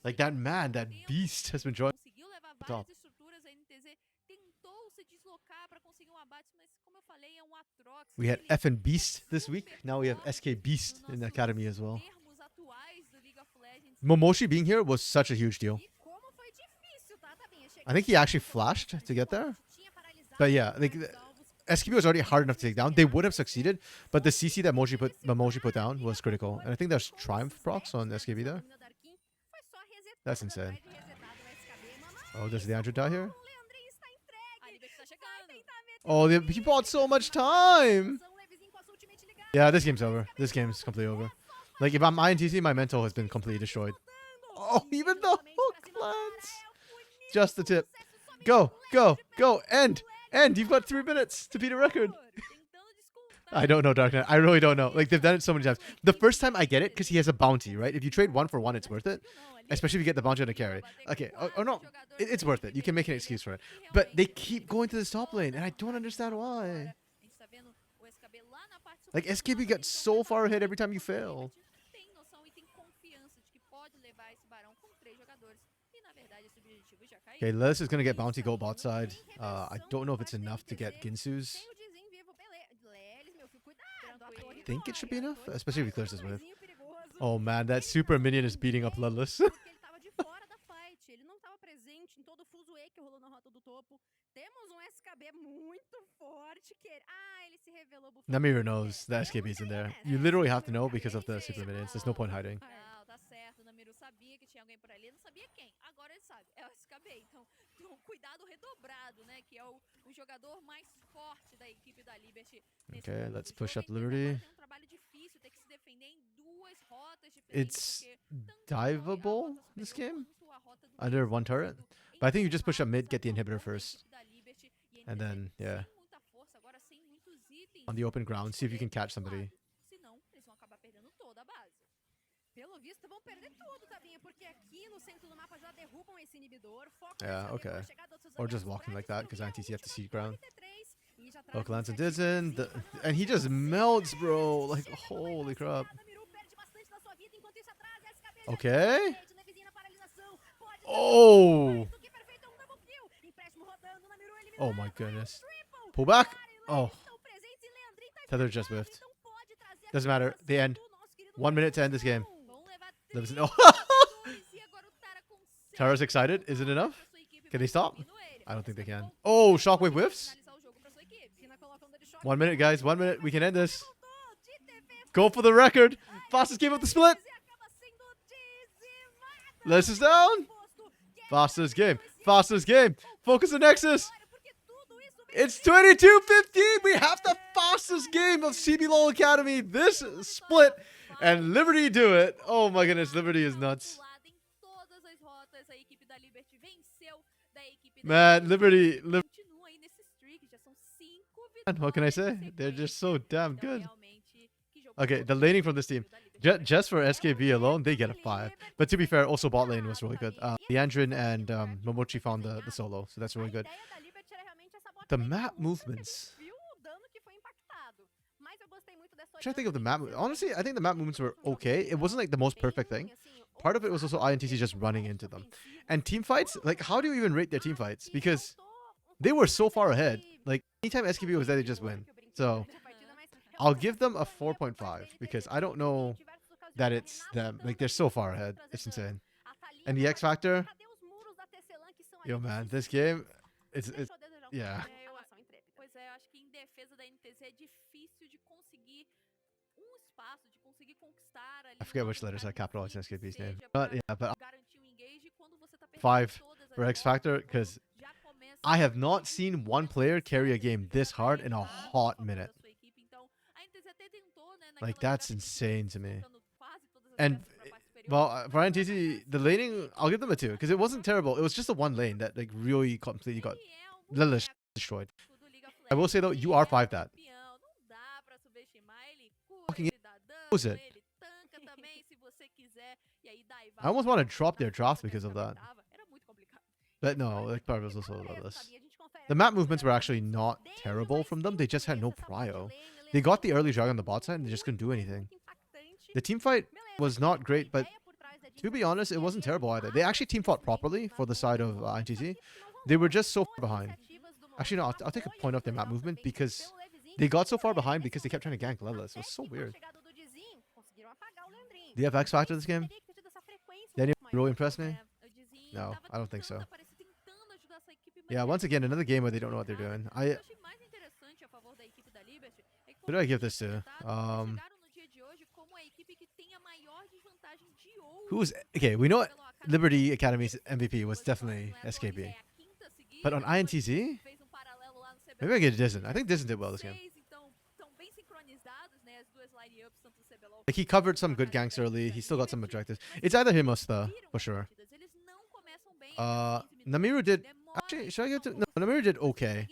Like that man, that beast has been joining the top. We had FN Beast this week. Now we have SK Beast in the academy as well. Momoshi being here was such a huge deal. I think he actually flashed to get there. But yeah, like SKB was already hard enough to take down. They would have succeeded, but the CC that Momoshi put down was critical. And I think there's Triumph procs on SKB there. That's insane. Oh, does the Andrew die here? Oh, he bought so much time. Yeah, this game's over. This game's completely over. Like, if I'm INTC, my mental has been completely destroyed. Oh, even the hook lands. Just the tip. Go, go, go. End. End. You've got 3 minutes to beat a record. I don't know, Dark Knight. I really don't know. Like, they've done it so many times. The first time I get it, because he has a bounty, right? If you trade 1 for 1, it's worth it. Especially if you get the bounty on a carry. Okay. Oh no. It's worth it. You can make an excuse for it. But they keep going to this top lane, and I don't understand why. Like, SKB gets so far ahead every time you fail. Okay, Les is going to get bounty go bot side. I don't know if it's enough to get Ginsu's. I think it should be enough, especially if he clears this wave. Oh man, that super minion is beating up Ludless. Namiru knows that SKB's in there. You literally have to know because of the super minions. There's no point hiding. Okay, let's push up Liberty. It's diveable, this game, under 1 turret. But I think you just push up mid, get the inhibitor first. And then, yeah. On the open ground, see if you can catch somebody. Yeah, okay. Or just walking like that, because INTC have to see ground. Hook lands and Dizen, and he just melts, bro. Like, holy crap. Okay. Oh. Oh my goodness. Pull back. Oh. Tether just whiffed. Doesn't matter. The end. 1 minute to end this game. Oh. Tara's excited. Is it enough? Can they stop? I don't think they can. Oh, Shockwave whiffs. 1 minute, guys. 1 minute. We can end this. Go for the record. Fastest game of the split. This is down. Fastest game. Fastest game. Focus the Nexus. It's 22:15. We have the fastest game of CBLOL Academy this split. And Liberty do it. Oh my goodness. Liberty is nuts. Man, Liberty. What can I say? They're just so damn good. Okay, the laning from this team. Just for SKB alone, they get a 5. But to be fair, also bot lane was really good. Leandrin and Momochi found the solo, so that's really good. The map movements. I'm trying to think of the map. Honestly, I think the map movements were okay. It wasn't like the most perfect thing. Part of it was also INTC just running into them. And team fights, like how do you even rate their team fights? Because they were so far ahead. Like anytime SKB was there, they just win. So I'll give them a 4.5 because I don't know that it's them. Like they're so far ahead. It's insane. And the X Factor, yo man, this game, it's yeah. I forget which letters I capitalized in SKP's name. But yeah, but 5 for X Factor because I have not seen one player carry a game this hard in a hot minute. Like that's insane to me. And well, for INTC, the laning, I'll give them a 2 because it wasn't terrible. It was just the one lane that like really completely got destroyed. I will say though, you are 5 that. Fucking was it? I almost want to drop their draft because of that. But no, like part was also about this. The map movements were actually not terrible from them. They just had no prio. They got the early dragon on the bot side and they just couldn't do anything. The team fight was not great, but to be honest, it wasn't terrible either. They actually team fought properly for the side of INTC. They were just so far behind. Actually, no, I'll take a point off their map movement because they got so far behind because they kept trying to gank Lelis. It was so weird. Do you have X Factor this game? Did anyone really impress me? No, I don't think so. Yeah, once again, another game where they don't know what they're doing. Who do I give this to? Who's okay? We know Liberty Academy's MVP was definitely SKB, but on INTZ, maybe I get Dizen. I think Dizen did well this game. Like he covered some good ganks early. He still got some objectives. It's either him or Sta, for sure. Namiru did. Actually, should I give it to? No, Namiru did okay.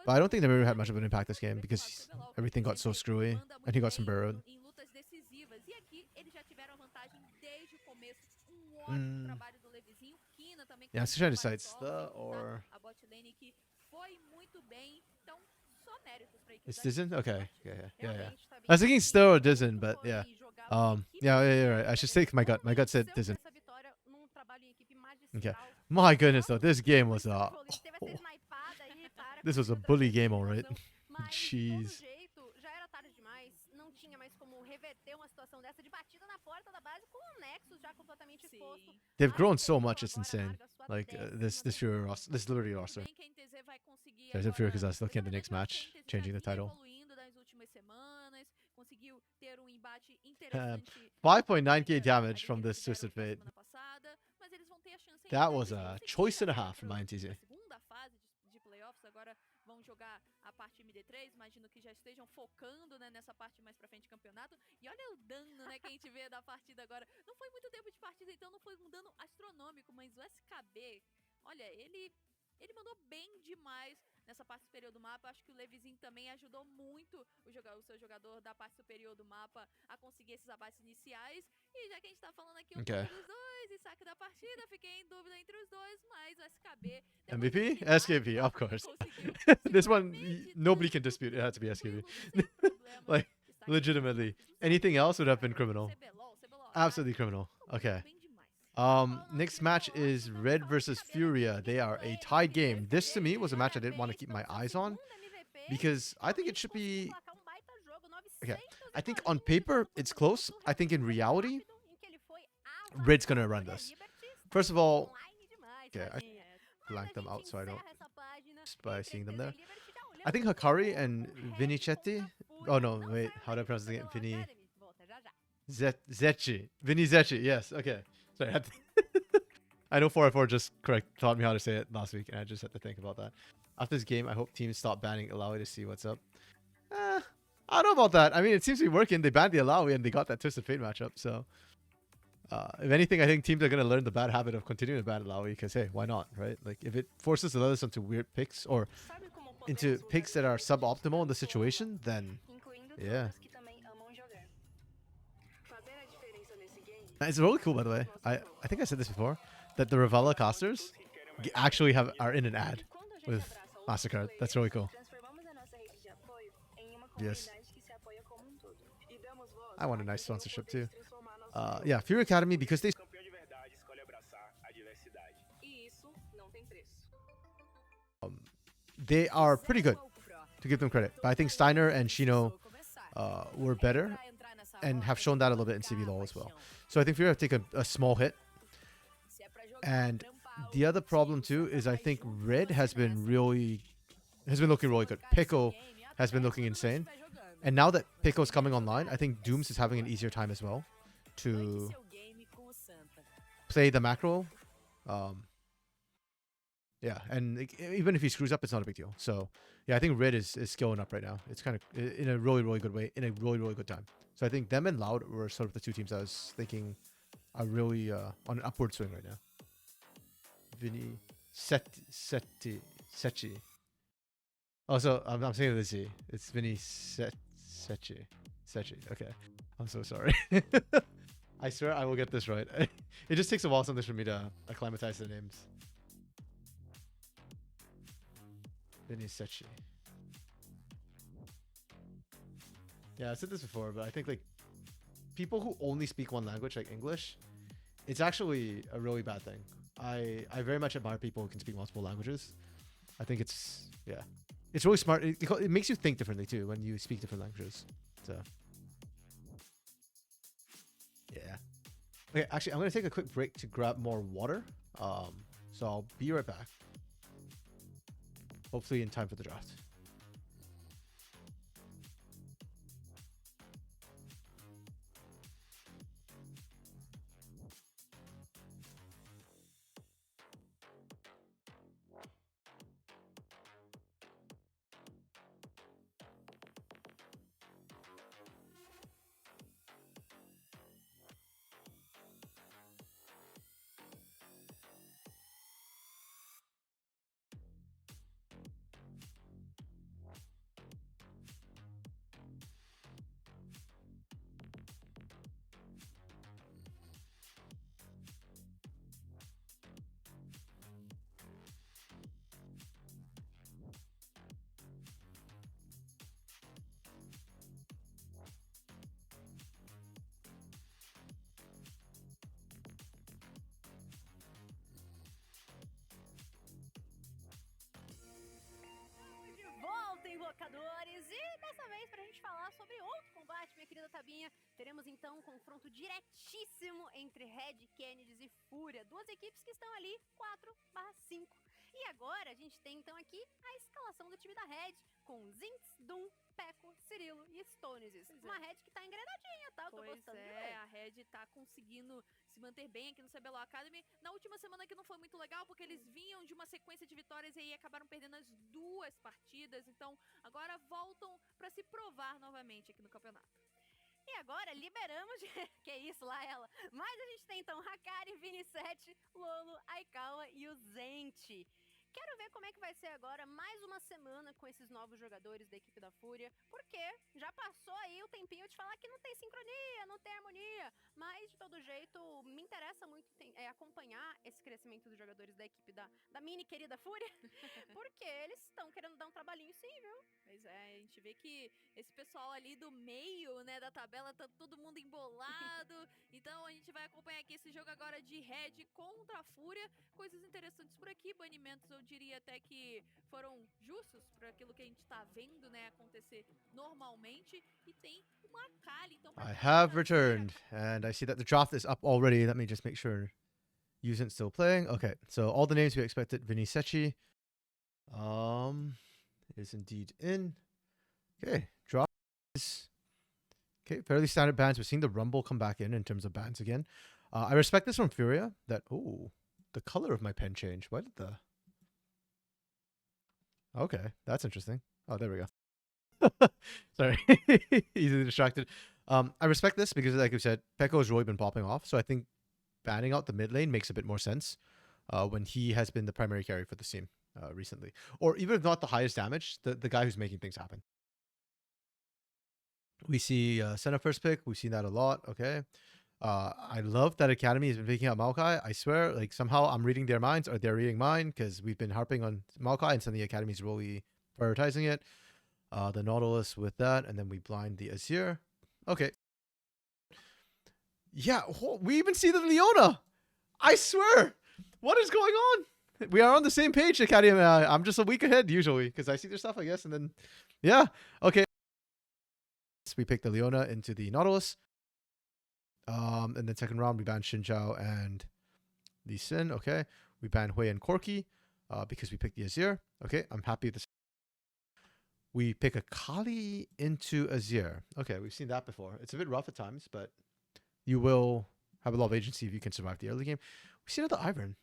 But I don't think Namiru had much of an impact this game because everything got so screwy and he got some burrowed. Yeah, I'm still trying to decide Sta or... It's Dizen? Okay. Yeah. I was thinking Sta or Dizen, but yeah. Yeah, you're right. I should take my gut. My gut said Dizen. Okay. My goodness, though. This game was this was a bully game, alright. Jeez. They've grown so much, it's insane. Like this Liberty roster. There's a fear because I was looking at the next match, changing the title. 5.9k damage from this Twisted Fate. That was a choice and a half from INTZ. Vão jogar a parte MD3, imagino que já estejam focando, né, nessa parte mais pra frente do campeonato. E olha o dano, né, que a gente vê da partida agora. Não foi muito tempo de partida, então não foi um dano astronômico, mas o SKB, olha, ele mandou bem demais nessa parte superior do mapa. Acho que o Levizinho também ajudou muito o seu jogador da parte superior do mapa a conseguir esses abates iniciais. E já que a gente tá falando aqui um pouco dos dois, e saque da partida, fiquei em dúvida entre os dois, mas o SKB... MVP? SKB, of course. This one, nobody can dispute. It had to be SKB. Like, legitimately. Anything else would have been criminal. Absolutely criminal. Okay. Next match is Red versus Furia. They are a tied game. This to me was a match I didn't want to keep my eyes on because I think it should be... Okay, I think on paper it's close. I think in reality, Red's gonna run this. First of all, Okay, I Coitadinha. blank Mas a them gente out so I don't encerra essa página just by e seeing them 33 there. Liberty já olhando I think pro Hakari jogo and com Red Vinicetti. contra Oh Fúria. no, Não wait, saiam how do I daí, pronounce it? Tabelão Vini Academy. Volta já já. Zecchi. Vini Zecchi, yes. Okay. Sorry, I had to I know 404 just taught me how to say it last week, and I just had to think about that. After this game, I hope teams stop banning Alawi to see what's up. I don't know about that. I mean, it seems to be working. They banned the Alawi and they got that Twisted Fate matchup. So, if anything, I think teams are going to learn the bad habit of continuing to ban Alawi because, hey, why not, right? Like, if it forces others into weird picks or Sabe como into podemos picks usar that are esse evento de suboptimal in the tanto ama, situation, then, incluindo yeah. todos que também amam jogar. Fazer a diferença nesse game It's really cool, by the way. I think I said this before, that the Ravella casters actually are in an ad E quando a gente with abraça outros MasterCard. players, That's really cool. transformamos a nossa rede de apoio em uma Yes. comunidade que se apoia como um todo. E damos voz I want a a nice quem tem o sponsorship poder too. de transformar nosso jogo. Yeah, Fury Academy, because they O campeão de verdade escolhe abraçar a diversidade. E isso não tem preço. they are pretty good, to give them credit. But I think Steiner and Shino were better and have shown that a little bit in CB LoL as well. So I think Fury have taken a small hit. And the other problem too is I think Red has been looking really good. Pickle has been looking insane. And now that Pickle's coming online, I think Dooms is having an easier time as well to play the macro. Yeah, and even if he screws up, it's not a big deal. So yeah, I think Red is scaling up right now. It's kind of in a really, really good way, in a really, really good time. So I think them and Loud were sort of the two teams I was thinking are really on an upward swing right now. Vini Sechi. Also, I'm saying the Z. It's Vini Sechi. Okay. I'm so sorry. I swear I will get this right. It just takes a while sometimes for me to acclimatize the names. Vini Sechi. Yeah, I said this before, but I think like people who only speak one language, like English, it's actually a really bad thing. I very much admire people who can speak multiple languages. I think it's really smart. It makes you think differently too when you speak different languages. So yeah. Okay, actually, I'm gonna take a quick break to grab more water. So I'll be right back. Hopefully in time for the draft. Locadores, e dessa vez pra gente falar sobre outro combate, minha querida Tabinha, teremos então um confronto diretíssimo entre Red, Kennedys e Fúria, duas equipes que estão ali 4/5. E agora a gente tem então aqui a escalação do time da Red, com Zinx, Doom, Peco, Cirilo e Stonesis. Uma Red que tá engrenadinha, tá? Eu tô gostando de ver. A Red tá conseguindo se manter bem aqui no CBLOL Academy. Na última semana que não foi muito legal, porque eles vinham de uma sequência de vitórias e aí acabaram perdendo as duas partidas. Então agora voltam pra se provar novamente aqui no campeonato. E agora liberamos de... que isso lá ela. Mas a gente tem então Hakari, Vini7, Lolo, Aikawa e o Zente. Quero ver como é que vai ser agora mais uma semana com esses novos jogadores da equipe da Fúria, porque já passou aí o tempinho de falar que não tem sincronia, não tem harmonia, mas de todo jeito me interessa muito acompanhar esse crescimento dos jogadores da equipe da mini querida Fúria, porque eles estão querendo dar um trabalhinho sim, viu? Pois é, a gente vê que esse pessoal ali do meio, né, da tabela, tá todo mundo embolado, então a gente vai acompanhar aqui esse jogo agora de Red contra a Fúria, coisas interessantes por aqui, banimentos eu diria até que foram justos para aquilo que a gente tá vendo, né, acontecer normalmente, e tem uma Kali, então I have returned and I see that the draft is up already. Let me just make sure Yuzin still playing. Okay, so all the names we expected. Vinny Sechi is indeed in. Okay, drop is okay. Fairly standard bans. We're seeing the Rumble come back in terms of bans again. I respect this from Furia. That the color of my pen changed. Why did the? Okay, that's interesting. Oh, there we go. Sorry, easily distracted. I respect this because, like you said, Pekko has really been popping off. So I think banning out the mid lane makes a bit more sense when he has been the primary carry for the team recently. Or even if not the highest damage, the guy who's making things happen. We see Senna first pick. We've seen that a lot. Okay. I love that Academy has been picking up Maokai. I swear, like somehow I'm reading their minds or they're reading mine because we've been harping on Maokai and suddenly the Academy is really prioritizing it. The Nautilus with that, and then we blind the Azir. Okay. Yeah, we even see the Leona. I swear. What is going on? We are on the same page, Academy. I'm just a week ahead usually because I see their stuff, I guess, and then yeah. Okay. So we pick the Leona into the Nautilus. And then second round we ban Xinjiao and Lee Sin. Okay. We ban Hui and Corki because we picked the Azir. Okay, I'm happy with this. We pick a Kali into Azir. Okay, we've seen that before. It's a bit rough at times, but you will have a lot of agency if you can survive the early game. We see another Ivern.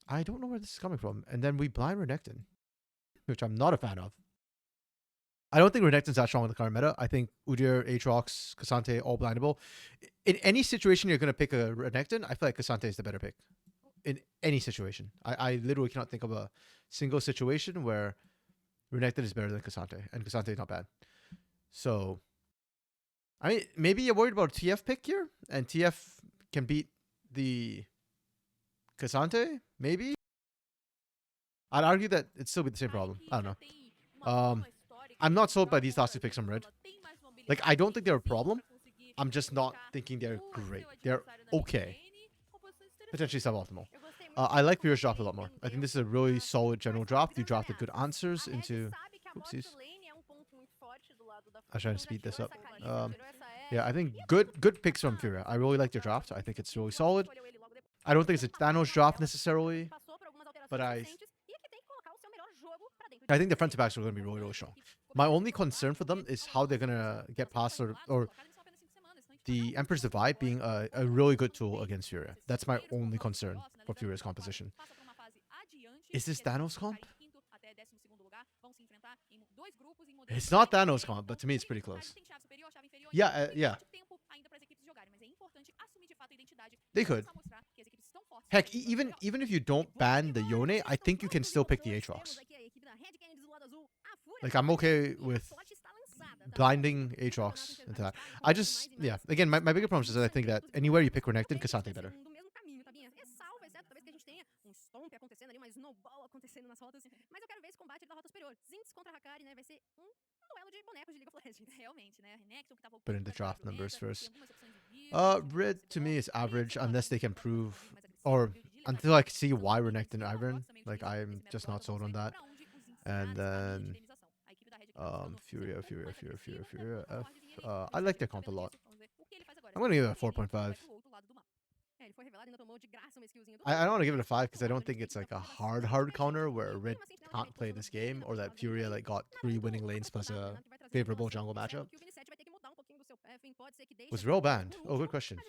I don't know where this is coming from. And then we blind Renekton, which I'm not a fan of. I don't think Renekton's that strong in the current meta. I think Udyr, Aatrox, Cassante, all blindable. In any situation you're going to pick a Renekton, I feel like Cassante is the better pick. In any situation. I literally cannot think of a single situation where Renekton is better than Cassante, and Cassante is not bad. So, I mean, maybe you're worried about a TF pick here, and TF can beat the Cassante, maybe? I'd argue that it'd still be the same problem. I don't know. I'm not sold by these last two picks from Red. Like, I don't think they're a problem. I'm just not thinking they're great. They're okay. Potentially suboptimal. I like Furious Draft a lot more. I think this is a really solid general draft. You drafted good answers into... Oopsies. I'll try to speed this up. Yeah, I think good picks from Furia. I really like your draft. I think it's really solid. I don't think it's a Thanos draft necessarily, but I think the front to backs are going to be really, really strong. My only concern for them is how they're going to get past or the Emperor's Divide being a really good tool against Furia. That's my only concern for Furia's composition. Is this Thanos comp? It's not Thanos comp, but to me it's pretty close. Yeah, yeah. They could. Heck, even if you don't ban the Yone, I think you can still pick the Aatrox. Like, I'm okay with blinding Aatrox into that. I just, yeah. Again, my bigger problem is that I think that anywhere you pick Renekton, Cassante better. Put in the draft numbers first. Red to me is average unless they can prove, or until I can see why Renekton Ivern. Like, I'm just not sold on that. And then Furia. I like their comp a lot. I'm gonna give it a 4.5. I don't want to give it a 5 because I don't think it's like a hard counter where Red can't play this game, or that Furia like got 3 winning lanes plus a favorable jungle matchup. Was Rel banned? Oh, good question.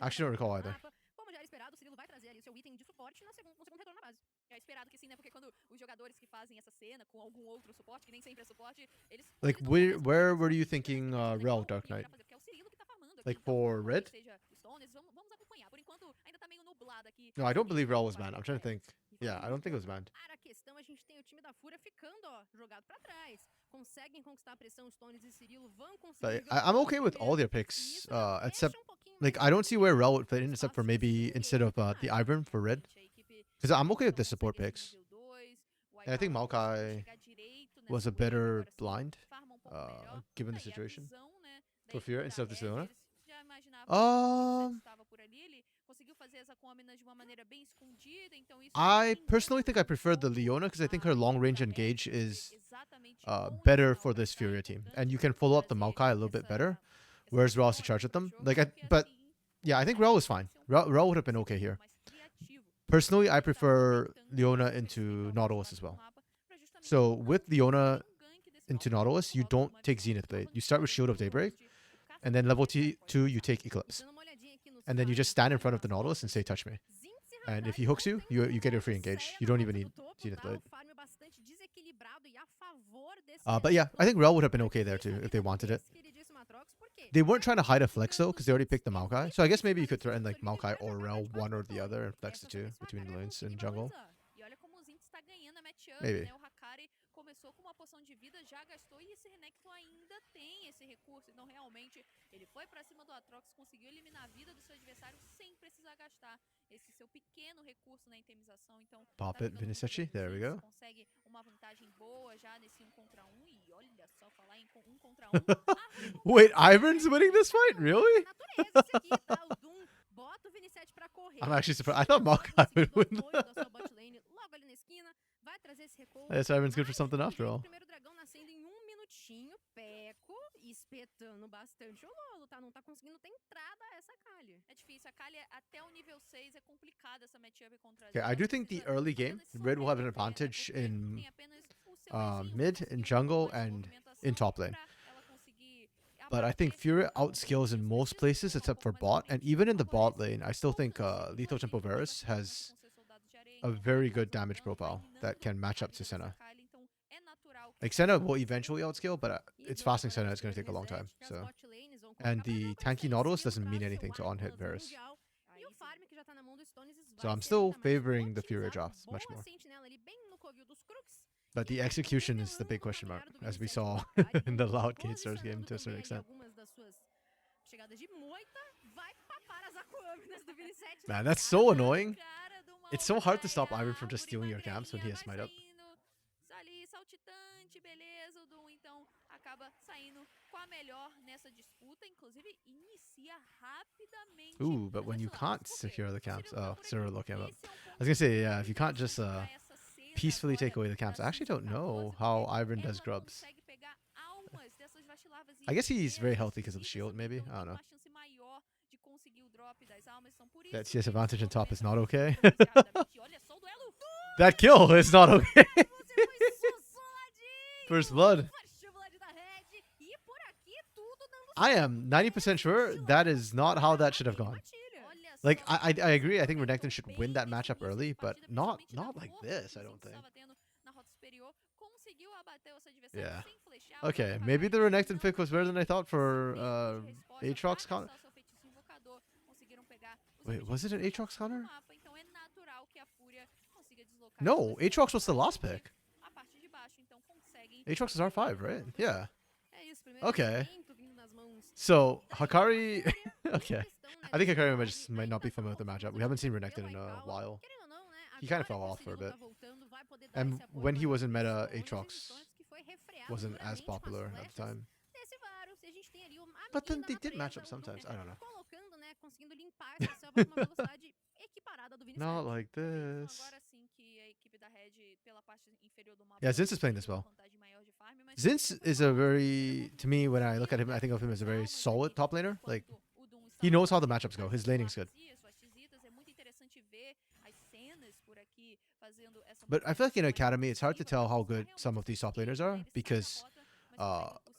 I actually don't recall either. Like, where were you thinking Rel, Dark Knight? Like for Red? No, I don't believe Rel was banned. I'm trying to think. Yeah, I don't think it was banned. But I'm okay with all their picks, except, like, I don't see where Rel would fit in, except for maybe instead of the Ivern for Red. Because I'm okay with the support picks. And I think Maokai was a better blind, given the situation, for Furia instead of the Leona. I personally think I prefer the Leona because I think her long range engage is better for this Furia team, and you can follow up the Maokai a little bit better, whereas Rel has to charge at them. Like, but yeah, I think Rel was fine. Rel would have been okay here. Personally, I prefer Leona into Nautilus as well. So with Leona into Nautilus, you don't take Zenith Blade. You start with Shield of Daybreak, and then level 2 you take Eclipse. And then you just stand in front of the Nautilus and say, touch me. And if he hooks you, you get your free engage. You don't even need Zenith Blade. But yeah, I think Rel would have been okay there too if they wanted it. They weren't trying to hide a flex though, because they already picked the Maokai. So I guess maybe you could threaten like Maokai or Rel, one or the other, and flex the two between the lanes in jungle. Maybe. Começou com uma poção de vida, já gastou e esse Renekton ainda tem esse recurso. Então, realmente, ele foi pra cima do Aatrox, conseguiu eliminar a vida do seu adversário sem precisar gastar esse seu pequeno recurso na itemização. Então, Pop it, Vinicius. There we go. Consegue uma vantagem boa já nesse 1 contra 1 e olha só falar em 1 contra 1. Wait, Ivern's winning this fight? Really? Bota o Vinicius pra correr. I'm actually surprised. I thought Maokai would win. Logo ali na esquina, vai trazer esse recuo. Yes, Ivern's good for something after all. Primeiro dragão nascendo em 1 minutinho, Peco espetando bastante o Lolo, tá? Não tá conseguindo ter entrada a essa Kali. É difícil, a Kali até o nível 6 é complicada essa matchup contra Okay, I do think the early game, Red will have an advantage in mid, in jungle, and in top lane. But I think Fury outscales in most places except for bot, and even in the bot lane, I still think Lethal Tempo Varus has a very good damage profile that can match up to Senna. Like Senna will eventually outscale, but it's fasting Senna. It's going to take a long time. So, and the tanky Nautilus doesn't mean anything to on-hit Varus. So I'm still favoring the Fury draft much more. But the execution is the big question mark, as we saw in the Loud Gate Stars game to a certain extent. Man, that's so annoying. It's so hard to stop Ivern from just stealing your camps when he has Smite up. Ooh, but when you can't secure the camps, oh, Cyril came up. I was gonna say, yeah, if you can't just peacefully take away the camps. I actually don't know how Ivern does grubs. I guess he's very healthy because of the shield, maybe? I don't know. That CS advantage on top is not okay. That kill is not okay. First blood. I am 90% sure that is not how that should have gone. Like, I agree. I think Renekton should win that matchup early, but not like this, I don't think. Yeah. Okay, maybe the Renekton pick was better than I thought for Aatrox counter. Wait, was it an Aatrox counter? No, Aatrox was the last pick. Aatrox is R5, right? Yeah. Okay. So, Hakari... okay. I think Hakari might not be familiar with the matchup. We haven't seen Renekton in a while. He kind of fell off for a bit. And when he was in meta, Aatrox wasn't as popular at the time. But then they did match up sometimes. I don't know. Not like this. Yeah, Zinz is playing this well. Zinz is a very, to me, when I look at him, I think of him as a very solid top laner. Like, he knows how the matchups go. His laning's good. But I feel like in Academy, it's hard to tell how good some of these top laners are because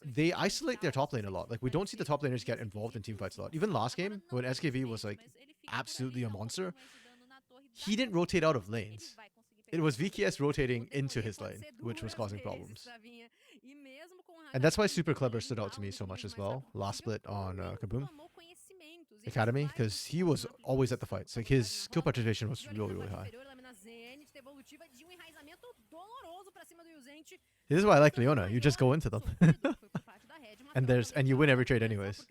they isolate their top lane a lot. Like, we don't see the top laners get involved in team fights a lot. Even last game, when SKV was like absolutely a monster, he didn't rotate out of lanes. It was VKS rotating into his lane, which was causing problems. And that's why Super Clever stood out to me so much as well. Last split on Kaboom Academy, because he was always at the fights. Like, his kill participation was really, really high. This is why I like Leona. You just go into them. and you win every trade anyways.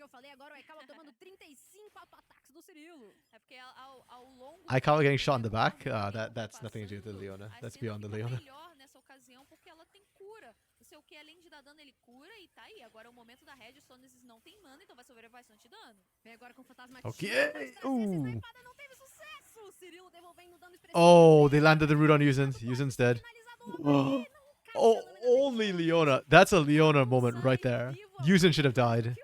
Aikawa getting shot in the back, that's nothing to do with the Leona. That's beyond the Leona. Okay. Ooh. Oh, they landed the root on Yuzin. Yuzin's dead. Oh, only Leona. That's a Leona moment right there. Yuzin should have died.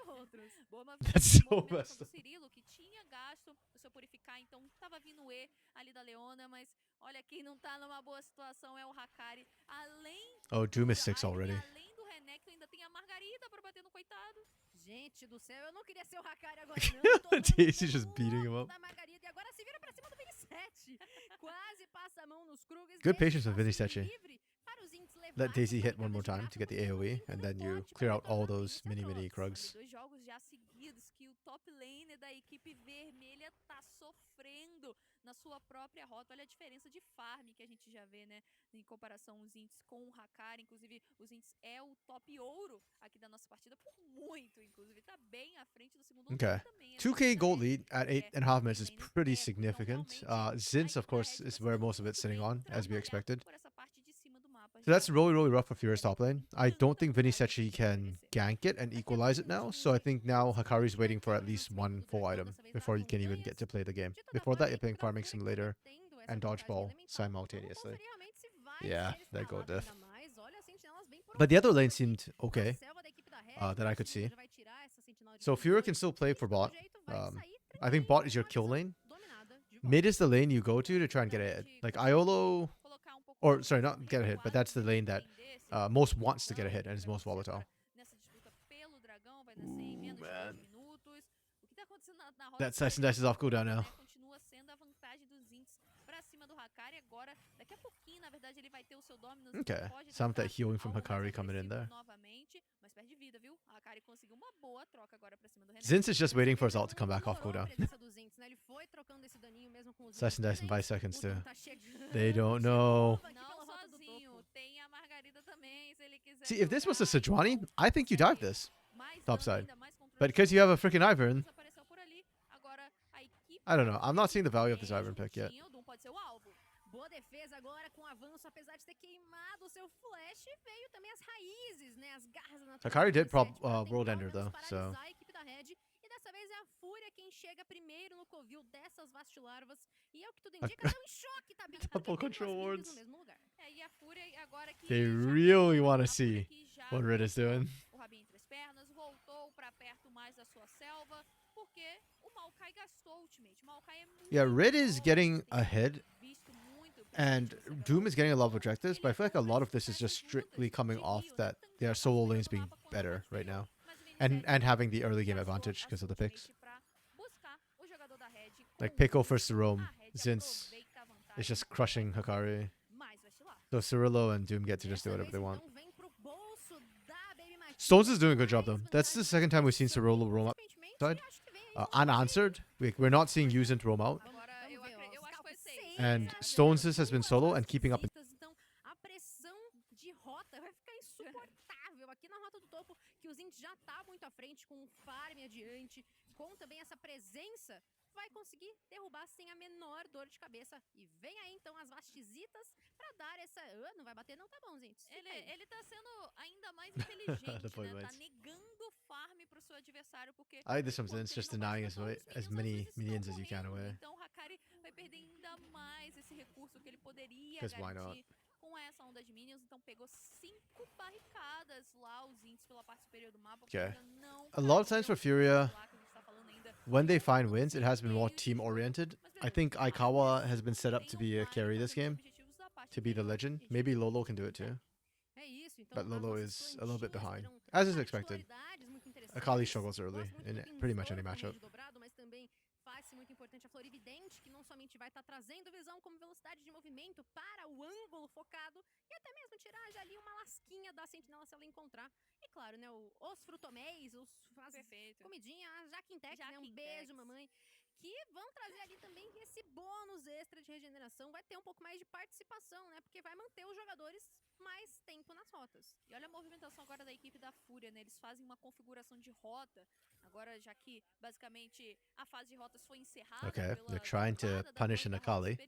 That's so messed up. ali da Leona, mas olha, quem não tá numa boa situação é o Hakari. Além Oh, Doom is 6 already. além do Renekton, ainda tem a Margarida pra bater no coitado. Gente do céu, eu não queria ser o Hakari agora, não. Daisy just beating him up. Da Margarida, e agora se vira pra cima do Vinicius. Quase passa a mão nos Krugs. Good patience with Vinicius. Let Daisy hit one more time to get the AoE, and then you clear out all those mini Krugs. Dois jogos já seguidos que o top laner da equipe vermelha tá sofrendo na sua própria rota. Olha a diferença de farm que a gente já vê, né? Em comparação os Ints com o Hakari. Inclusive, os Ints é o top ouro aqui da nossa partida por muito, inclusive. Tá bem à frente do segundo Okay. lugar também. 2k gold lead at 8.5 minutes is pretty significant. Zinz, of course, is where most of it's sitting on, as we expected. So that's really rough for Furious top lane. I don't think Vinicius can gank it and equalize it now, so I think now Hakari's waiting for at least one full item before you can even get to play the game. Before that, you're playing Farming Simulator and Dodgeball simultaneously. Yeah, there go Diff. But the other lane seemed okay, that I could see. So Fury can still play for bot. I think bot is your kill lane. Mid is the lane you go to try and get a hit. Like Iolo... Or, sorry, not get a hit, but that's the lane that most wants to get a hit and is most volatile. Ooh, man. That Slice and Dice is off cooldown now. Okay, some of that healing from Hakari coming in there. Zinz is just waiting for his ult to come back off cooldown. Slice and Dice in 5 seconds too. They don't know. See, if this was a Sejuani, I think you dive this topside. But because you have a freaking Ivern, I don't know. I'm not seeing the value of this Ivern pick yet. Boa defesa agora com o avanço, apesar de ter queimado o seu flash, veio também as raízes, né, as garras da natureza. Hakari did World Ender though, so... A equipe da Red, e dessa vez é a Fúria quem chega primeiro no covil dessas vastilarvas, e é o que tudo indica, estão em choque, tá bem? Double control wards. No mesmo lugar. E a Fúria agora que They really want to see what Red is doing. O rabinho entre as pernas, voltou pra perto mais da sua selva, porque o Maokai gastou ultimate. O Maokai é muito Yeah, Red is getting ahead. And Doom is getting a lot of objectives, but I feel like a lot of this is just strictly coming off that their solo lanes being better right now. And having the early game advantage because of the picks. Like Pico first to roam, Zinz is just crushing Hakari. So Cirillo and Doom get to just do whatever they want. Stones is doing a good job though. That's the second time we've seen Cirillo roam outside. Unanswered. We're not seeing Yuzin roam out. And Stones has been solo and keeping up. A pressão de rota vai ficar insuportável aqui na rota do topo, que o Zinz já tá muito à frente com o farm adiante, com também essa presença, vai conseguir derrubar sem a menor dor de cabeça. E vem aí então as vastizitas pra dar essa... não vai bater não, tá bom, Zinz. Ele tá sendo ainda mais inteligente, né? Tá negando farm pro seu adversário, porque... I like this from Zinz, just denying as many minions as you can away. Então o Hakari vai perder ainda mais esse recurso que ele poderia why not? garantir com essa onda de minions. Então pegou 5 barricadas lá, os Ints pela parte superior do mapa. Okay. A lot of times for Furia, when they find wins, it has been more team-oriented. I think Aikawa has been set up to be a carry this game, to be the legend. Maybe Lolo can do it too. But Lolo is a little bit behind, as is expected. Akali struggles early in pretty much any matchup. Faz-se muito importante a Florividente, que não somente vai estar trazendo visão como velocidade de movimento para o ângulo focado, e até mesmo tirar já ali uma lasquinha da sentinela se ela encontrar. E claro, né, os frutoméis, os comidinha, a Jaquintec, né, um beijo, mamãe, que vão trazer ali também esse bônus extra de regeneração, vai ter um pouco mais de participação, né, porque vai manter os jogadores mais tempo nas rotas. E olha a movimentação agora da equipe da Fúria, né? Eles fazem uma configuração de rota, agora já que basicamente a fase de rotas foi encerrada. Okay, they're trying to punish an Akali.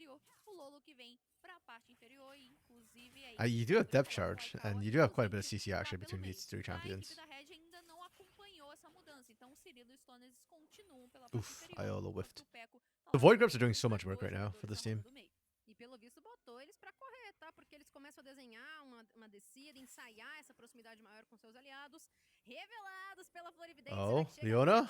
O Lolo que vem pra parte inferior e inclusive you do have depth charge, and you do have quite a bit of CC actually between these three champions. A equipe da Red ainda não acompanhou essa mudança, então o Cirilo e o Stones continuam pela parte inferior. Iolo whiffed. The Void Grubs are doing so much work right now for this team. E pelo visto botou eles pra correr, tá? Porque eles começam a desenhar uma descida, ensaiar essa proximidade maior com seus aliados, revelados pela Florividência. Oh, Leona?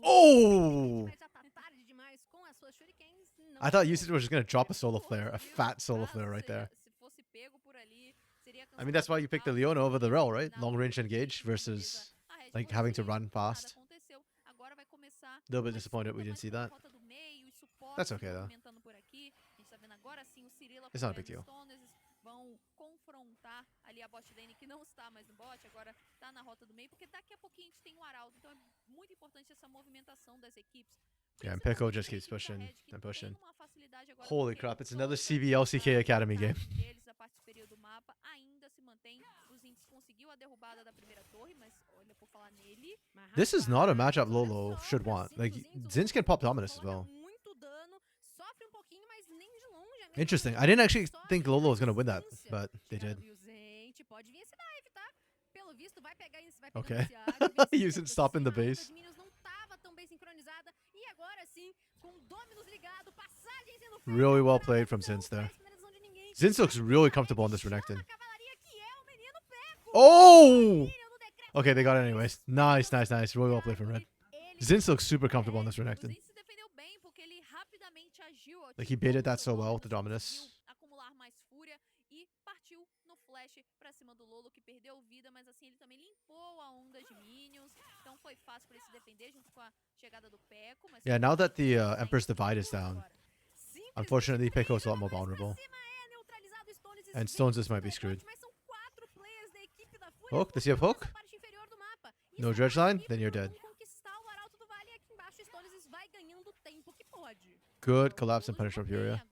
Oh! Já tá tarde demais. mas com as suas shurikens não I thought pegou. Usage was just gonna drop a Ele solar empurrou, flare, a viu? fat solar Caso flare right there. se fosse pego por ali, seria I mean, that's why you picked the cancelado total, Leona over the teria Rel, right? eliminado Long o range Red engage Knight, beleza? versus A Red like foi having to safe, run nada fast. aconteceu. Agora vai começar A little bit uma disappointed we disputa didn't mais see pela that. rota do meio, os suportes That's se okay, though. movimentando por aqui. A gente tá vendo agora sim o Cirilla It's com not a o big deal. Stones vão confrontar ali a bot lane que não está mais no bot, agora tá na rota do meio, porque daqui a pouquinho a gente tem o Arauto, então é muito importante essa movimentação das equipes. Yeah, and Pico Principalmente just pra keeps equipe da pushing Red, que and pushing. tem uma facilidade agora, Holy porque crap, it's another toda CBLCK a Academy game. vantagem deles, a parte superior do mapa, ainda se mantém. Os Ints conseguiu a derrubada da primeira torre, mas olha, por falar nele... This is not a matchup Olha Lolo só, should pra want. cima Like, dos Ints, o Zinz can Lolo pop Dominus as coloca well. muito dano, sofre pouquinho, mas nem de longe é a mesma Interesting. coisa. I didn't actually Sofre think na Lolo was gonna win that, distância. but they Chegando did. o Viuzente, pode vir esse dive, tá? Pelo visto, vai pegar esse, vai Okay. pegando esse área. Using stop in the base. A Minions não tava tão bem sincronizada. E agora sim, com o Dominus ligado, passagem sendo feita. Really well Agora played from não Zinz there. faz finalização de ninguém. Zinz looks Agora really a comfortable Red on this chama Renekton. a cavalaria, que é o menino Peco. Oh! Minion no decreto Okay, they got it do anyways. Dominus. Nice, nice, nice. Really well played from Red. Ele Zinz looks super comfortable on this o Renekton. Zinz se defendeu bem, porque ele rapidamente agiu. Like, he utilizou baited o that seu so well with the Dominus, Dominus. conseguiu acumular mais fúria e partiu no flash pra cima do Lolo, que perdeu vida, mas assim, ele também limpou a onda de minions, então foi fácil pra ele se defender junto com a chegada do Peco. Mas Yeah, now that the tá Emperor's em Divide is tudo down, agora. Simplesmente unfortunately, bem, Pico's a lot more joga mais pra vulnerable. cima, é neutralizado, Stones And vem Stones just pro might be bot, screwed. mas são 4 players da equipe da Fúria Hook? Does he have hook? nessa parte inferior do mapa. No Isso dredge é line? possível Then you're dead. com conquistar o Arauto do Vale aqui embaixo. Stones vai ganhando o tempo que pode. Good collapse and punish from Furia.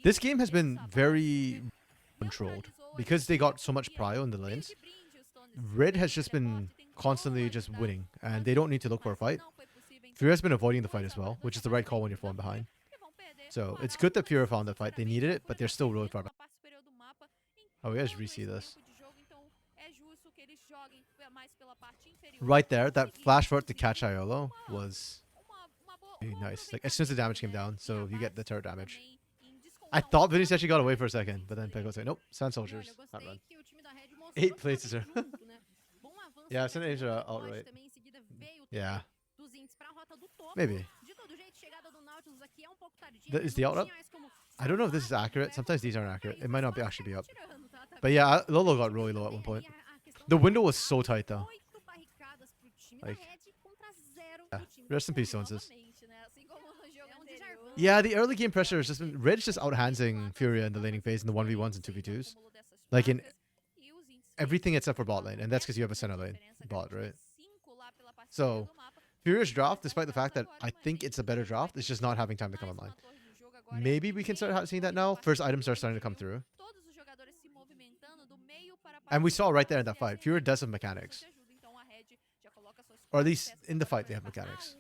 This game has been very controlled because they got so much prio in the lanes. Red has just been constantly just winning, and they don't need to look for a fight. Furia has been avoiding the fight as well, which is the right call when you're falling behind. So it's good that Furia found that fight. They needed it, but they're still really far back. Oh, we guys re-see this. Right there, that flash forward to catch Iolo was really nice. Like, as soon as the damage came down, so you get the turret damage. I thought Vinny actually got away for a second, but then Pego was like, nope, Sand Soldiers, not run. 8 places here. Yeah, Sand Soldiers are outright. Yeah. Maybe. Is the out up? I don't know if this is accurate. Sometimes these aren't accurate. It might not be actually be up. But yeah, Lolo got really low at one point. The window was so tight though. Like, yeah. Rest in peace, Stoneses. Yeah, the early game pressure has just been Red's just outhandsing Furia in the laning phase in the 1v1s and 2v2s. Like in everything except for bot lane, and that's because you have a center lane bot, right? So Furia's draft, despite the fact that I think it's a better draft, it's just not having time to come online. Maybe we can start seeing that now. First items are starting to come through. And we saw right there in that fight, Furia does have mechanics. Or at least in the fight they have mechanics.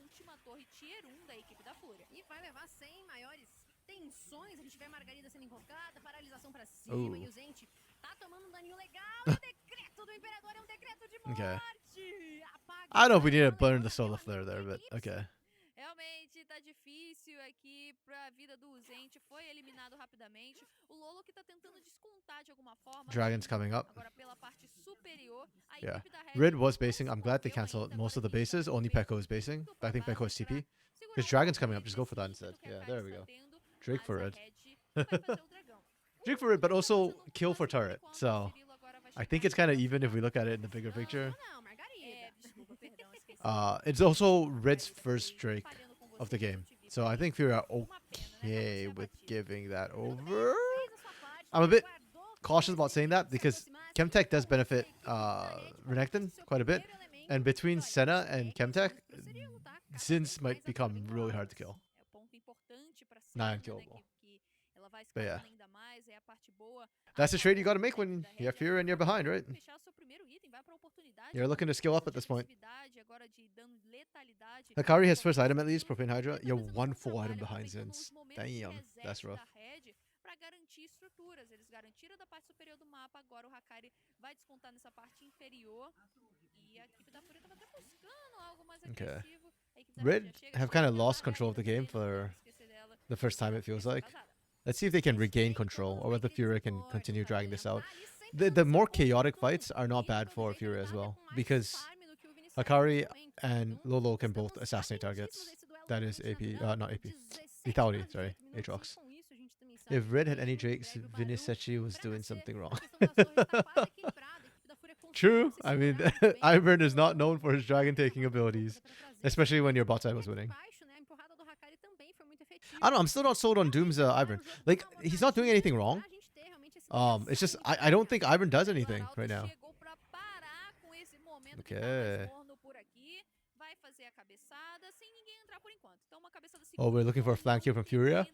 Ooh. Okay. I don't know if we need to burn the solar flare there, but okay. Realmente tá difícil aqui pra vida do Zente. Foi eliminado rapidamente. O Lolo que tá tentando descontar de alguma forma. Dragon's coming up. Agora pela parte superior, a Yeah. equipe da Red Red was basing. I'm glad they canceled most of the bases. Only Peko is basing. But I think Peko is TP. Because Dragon's coming up. Just go for that instead. Yeah, there we go. Drake for Red. Drake for Red, but also kill for turret. So I think it's kind of even if we look at it in the bigger picture. It's also Red's first Drake of the game. So I think Fury are okay with giving that over. I'm a bit cautious about saying that because Chemtech does benefit Renekton quite a bit. And between Senna and Chemtech, Zinz might become really hard to kill. Not unkillable. But yeah. That's the trade you got to make when you have Fury and you're behind, right? You're looking to skill up at this point. Hakari has first item at least, Propane Hydra. You're one full item behind Zinz. Damn, that's rough. Para garantir estruturas, eles garantiram da parte superior do mapa, agora o Hakari vai descontar nessa parte inferior. E a equipe da Fúria estava até buscando algo mais agressivo. Red have kind of lost control of the game for the first time, it feels like. Let's see if they can regain control or whether Furia can continue dragging this out. The more chaotic fights are not bad for Furia as well because Hakari and Lolo can both assassinate targets. that is AP, not AP. Lethality, sorry, Aatrox. If Red had any Drakes, Vinicetti was doing something wrong. True. I mean, Ivern is not known for his dragon taking abilities, especially when your bot side was winning. I don't know. I'm still not sold on Doom's Ivern. Like, he's not doing anything wrong. It's just I don't think Ivern does anything right now. Okay. Oh, we're looking for a flank here from Furia.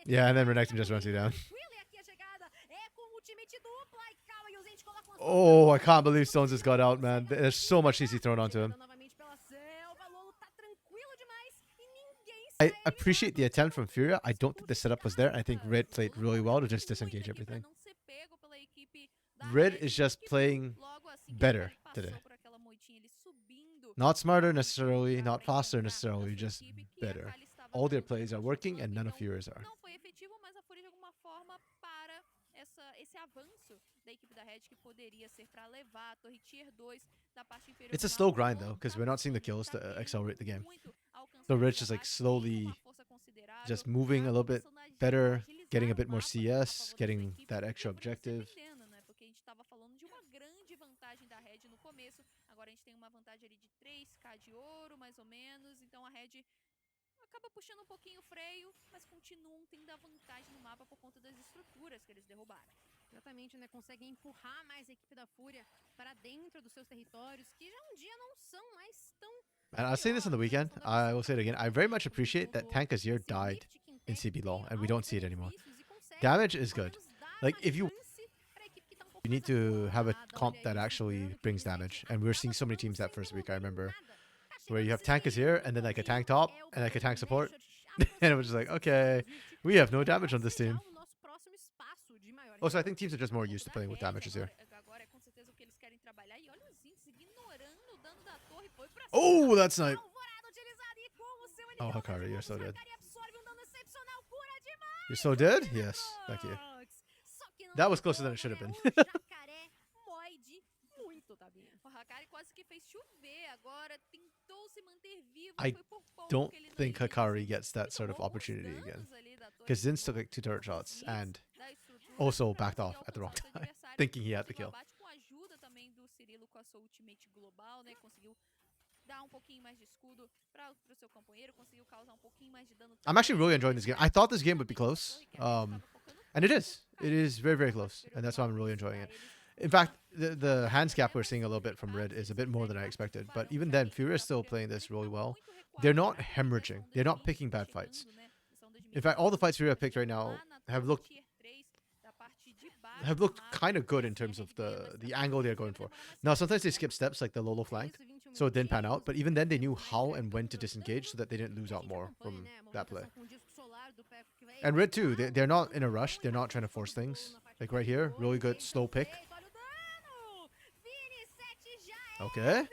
Yeah, and then Renekton just runs you down. Oh, I can't believe Stones just got out, man. There's so much CC thrown onto him. I appreciate the attempt from Furia. I don't think the setup was there. I think Red played really well to just disengage everything. Red is just playing better today. Not smarter necessarily, not faster necessarily, just better. All their plays are working and none of Furia's are. It's a slow grind though, because we're not seeing the kills to accelerate the game. So Red's just like slowly just moving a little bit better, getting a bit more CS, getting that extra objective. Acaba puxando pouquinho o freio, mas continuam tendo a vantagem no mapa por conta das estruturas que eles derrubaram. Exatamente, né? Conseguem empurrar mais a equipe da Fúria para dentro dos seus territórios, que já dia não são mais tão... And I was saying this on the weekend, I will say it again, I very much appreciate that Tank Azir died in CB LoL, and we don't see it anymore. Damage is good. Like, if you need to have a comp that actually brings damage, and we were seeing so many teams that first week, I remember, where you have Tank Azir, and then like a tank top, and like a tank support, and it was just like, okay, we have no damage on this team. Also, I think teams are just more used to playing with damage Azir. Oh, that's nice. Oh, Hakari, you're so dead. You're so dead? Yes, thank you. That was closer than it should have been. I don't think Hakari gets that sort of opportunity again. Because Zinz took like 2 turret shots and also backed off at the wrong time, thinking he had the kill. I'm actually really enjoying this game. I thought this game would be close. And it is. It is very, very close. And that's why I'm really enjoying it. In fact, the hands gap we're seeing a little bit from Red is a bit more than I expected. But even then, Furia is still playing this really well. They're not hemorrhaging. They're not picking bad fights. In fact, all the fights Furia have picked right now have looked kind of good in terms of the angle they're going for. Now, sometimes they skip steps like the Lolo flank, so it didn't pan out. But even then, they knew how and when to disengage so that they didn't lose out more from that play. And Red too, they're not in a rush. They're not trying to force things. Like right here, really good slow pick. Okay.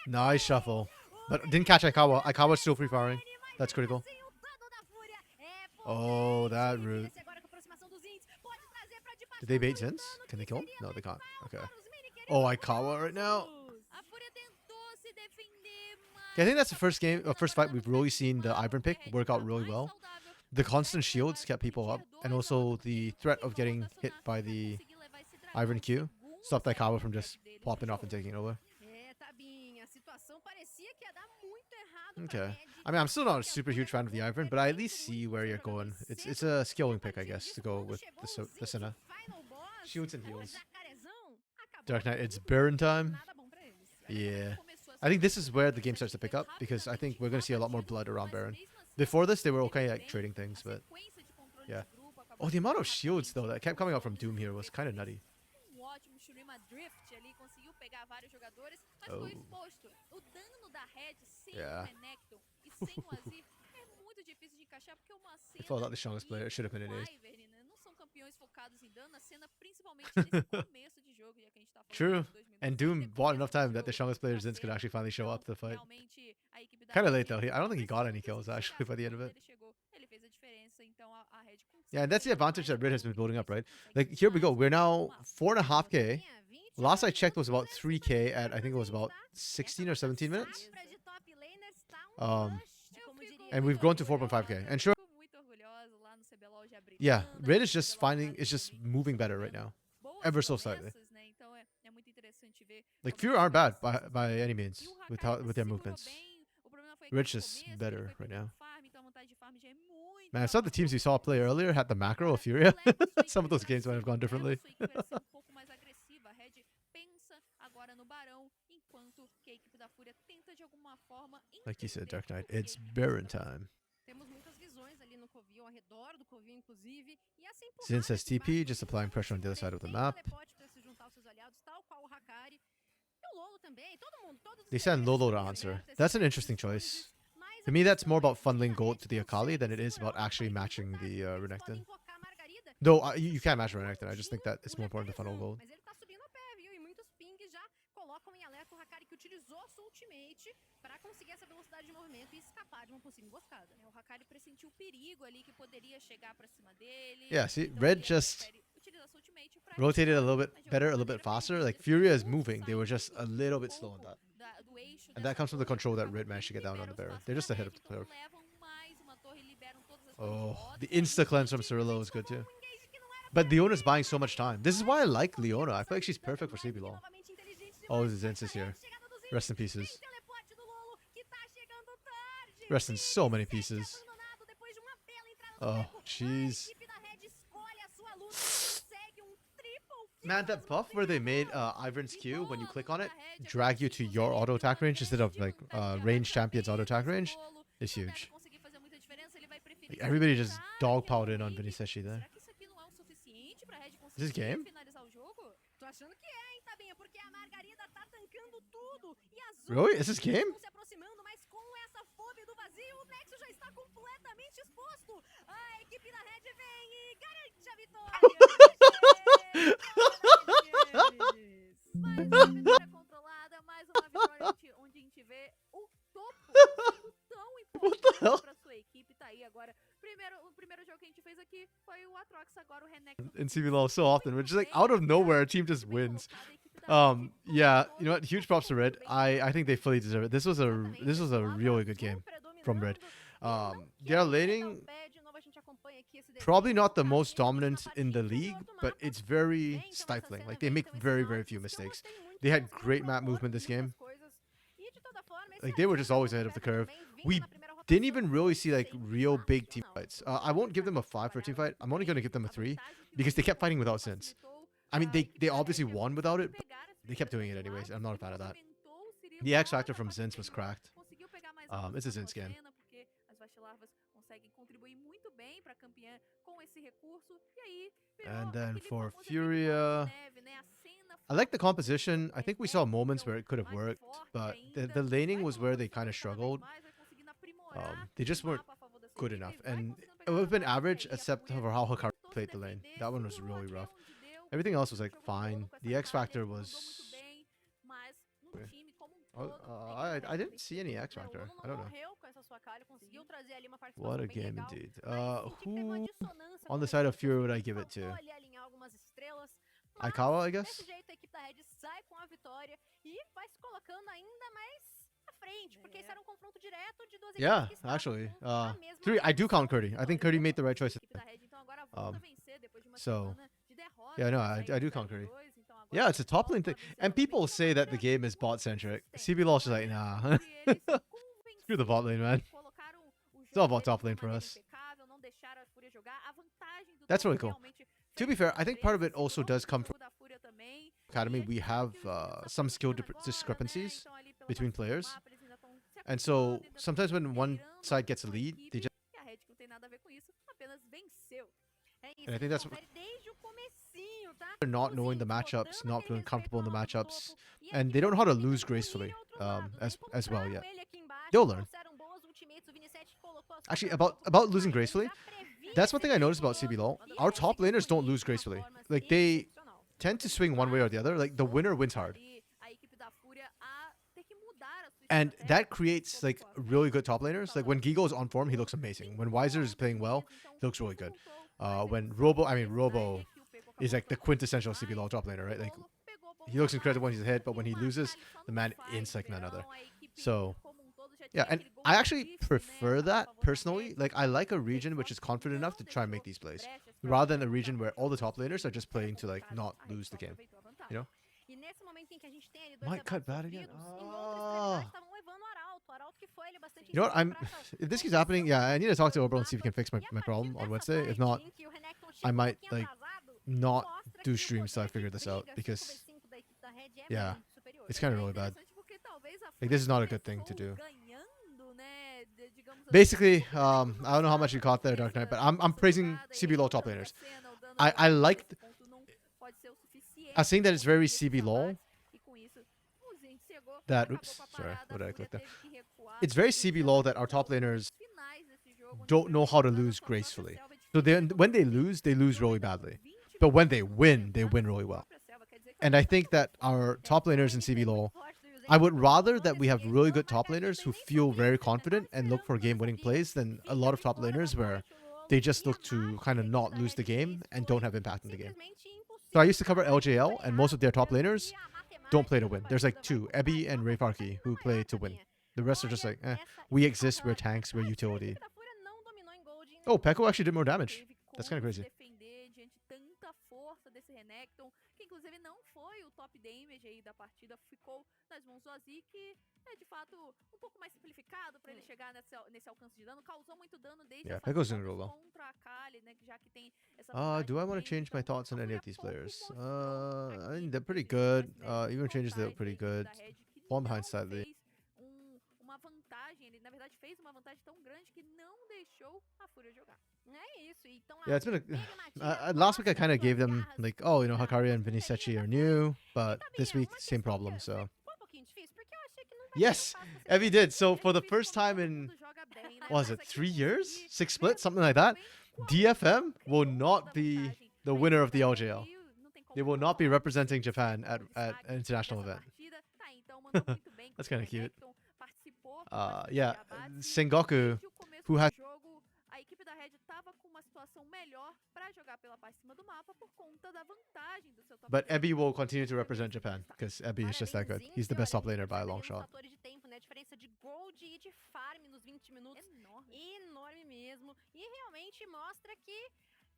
Nice shuffle. But didn't catch Aikawa. Aikawa's still free firing. That's critical. Oh, that route. Did they bait Zinz? Can they kill him? No, they can't. Okay. Oh, Aikawa right now. Okay, I think that's the first fight we've really seen the Ivern pick work out really well. The constant shields kept people up, and also the threat of getting hit by the Ivern Q stopped Aikawa from just popping off and taking it over. Okay. I mean, I'm still not a super huge fan of the Ivern, but I at least see where you're going. It's a skilling pick, I guess, to go with the Senna. Shields and heals. Dark Knight, it's Baron time. Yeah. I think this is where the game starts to pick up, because I think we're going to see a lot more blood around Baron. Before this, they were okay like trading things, but yeah. Oh, the amount of shields, though, that kept coming out from Doom here was kind of nutty. Oh. Yeah. If I thought the strongest player, it should have been an ace. True. And Doom bought enough time that the strongest player Zinz could actually finally show up to the fight. Kind of late though. I don't think he got any kills actually by the end of it. Yeah, and that's the advantage that Red has been building up, right? Like, here we go. We're now 4.5K. Last I checked was about 3K at, I think it was about 16 or 17 minutes. And we've grown to 4.5K. And sure, yeah, Red is just moving better right now. Ever so slightly. Like, Fury aren't bad by any means with their movements. Red's just better right now. Man, some of the teams we saw play earlier had the macro of Furia. Some of those games might have gone differently. Like you said, Dark Knight, it's Baron time. Zin says TP, just applying pressure on the other side of the map. They send Lolo to answer. That's an interesting choice. To me, that's more about funneling gold to the Akali than it is about actually matching the Renekton. Though you can match Renekton, I just think that it's more important to funnel gold. Yeah, see, Red just rotated a little bit better, a little bit faster. Like, Furia is moving. They were just a little bit slow on that. And that comes from the control that Red managed to get down on the Baron. They're just ahead of the curve. Oh, the insta-cleanse from Cirillo is good too. But Leona's buying so much time. This is why I like Leona. I feel like she's perfect for CBLOL. Oh, Zinz is here. Rest in pieces. Rest in so many pieces. Oh, jeez. Man, that buff where they made Ivern's Q, when you click on it, drag you to your auto attack range instead of like range champion's auto attack range is huge. Like, everybody just dogpiled in on Viniseshi there. Is this game? Really? Is this game? What the hell? In CBLOL so often, which is like out of nowhere, a team just wins. Yeah, you know what? Huge props to Red. I think they fully deserve it. This was a really good game from Red. Their laning, probably not the most dominant in the league, but it's very stifling. Like, they make very, very few mistakes. They had great map movement this game. Like, they were just always ahead of the curve. We didn't even really see like real big team fights. I won't give them a 5 for a team fight. I'm only going to give them a 3 because they kept fighting without Zins. I mean, they obviously won without it, but they kept doing it anyways. I'm not a fan of that. The X factor from Zins was cracked. It's a Zins game. And then for Furia, I like the composition. I think we saw moments where it could have worked, but the laning was where they kind of struggled. They just weren't good enough, and it would have been average except for how Hikaru played the lane. That one was really rough. Everything else was like fine. The X factor was. I didn't see any X factor. I don't know. What a game indeed. Who on the side of Fury would I give it to? Aikawa, I guess. Yeah, actually. 3, I do count Curdy. I think Curdy made the right choice. So, yeah, no, I do count Curdy. Yeah, it's a top lane thing. And people say that the game is bot-centric. CBLOL's just like, nah. Screw the bot lane, man. It's all about top lane for us. That's really cool. To be fair, I think part of it also does come from Academy. We have some skill discrepancies between players. And so sometimes when one side gets a lead, they just... And I think that's... They're not knowing the matchups, not feeling comfortable in the matchups. And they don't know how to lose gracefully as well yet. They'll learn. Actually, about losing gracefully, that's one thing I noticed about CBLOL. Our top laners don't lose gracefully. Like, they tend to swing one way or the other. Like, the winner wins hard. And that creates like really good top laners. Like when Gigo is on form, he looks amazing. When Weiser is playing well, he looks really good. When Robo is like the quintessential CBLOL top laner, right? Like he looks incredible when he's a hit, but when he loses, the man ints like none other. So yeah, and I actually prefer that personally. Like I like a region which is confident enough to try and make these plays, rather than a region where all the top laners are just playing to like not lose the game. You know? E nesse momento em que a gente tem ali dois Might cut debates bad again. sofridos, em outras extremidades estavam levando o Arauto. O Arauto que foi ali bastante You know what? instável I'm. pra cá. If this keeps happening, yeah, I need to talk to Oberl and see if he can fix my problem on Wednesday. If not, Em que o Renekton I chega might pouquinho like atrasado, not mostra do que o streams till I poder figure de this out briga because 5v5 da equipe da Red é yeah, muito superior. it's kind of É really bad. interessante porque talvez a Like this is Fúria not a good thing to começou do. ganhando, né, digamos assim, Basically, um pouco mais I don't know how much you caught there, Dark Knight, but I'm praising CBLOL top laners. I like. I was saying that it's very CBLOL. That oops, sorry, what did I click there? It's very CBLOL that our top laners don't know how to lose gracefully. So when they lose really badly. But when they win really well. And I think that our top laners in CBLOL, I would rather that we have really good top laners who feel very confident and look for game-winning plays than a lot of top laners where they just look to kind of not lose the game and don't have impact in the game. So I used to cover LJL, and most of their top laners don't play to win. There's like two, Ebby and Rayfarki, who play to win. The rest are just like, we exist, we're tanks, we're utility. Oh, Pekko actually did more damage. That's kind of crazy. Desse Renekton, que inclusive não foi o top damage aí da partida, ficou nas mãos do Aziz, que é de fato um pouco mais simplificado para ele chegar nesse alcance de dano, causou muito dano desde essa contra a Kali, né, já que tem essa do I want to change my thoughts on any of these players? I mean, they're pretty good. Even changes they look pretty good. Fall behind slightly. Uma vantagem, ele na verdade fez uma vantagem tão grande que não deixou a Fúria jogar. É isso, então yeah, it's been last week I kind of gave them like, oh, you know, Hakaria and Vinisechi are new, but this week same problem. So yes, Evie did. So for the first time in what was it, 3 years, 6 splits, something like that, DFM will not be the winner of the LJL. They will not be representing Japan at an international event. That's kind of cute. Yeah, Sengoku, who has. A equipe da Red estava com uma situação melhor para jogar pela parte de cima do mapa por conta da vantagem do seu top. But Ebby will continue to represent Japan because Ebby is just that good. He's the best top laner by a long shot. De tempo, né? A diferença de gold e de farm nos 20 minutos enorme mesmo, e realmente mostra que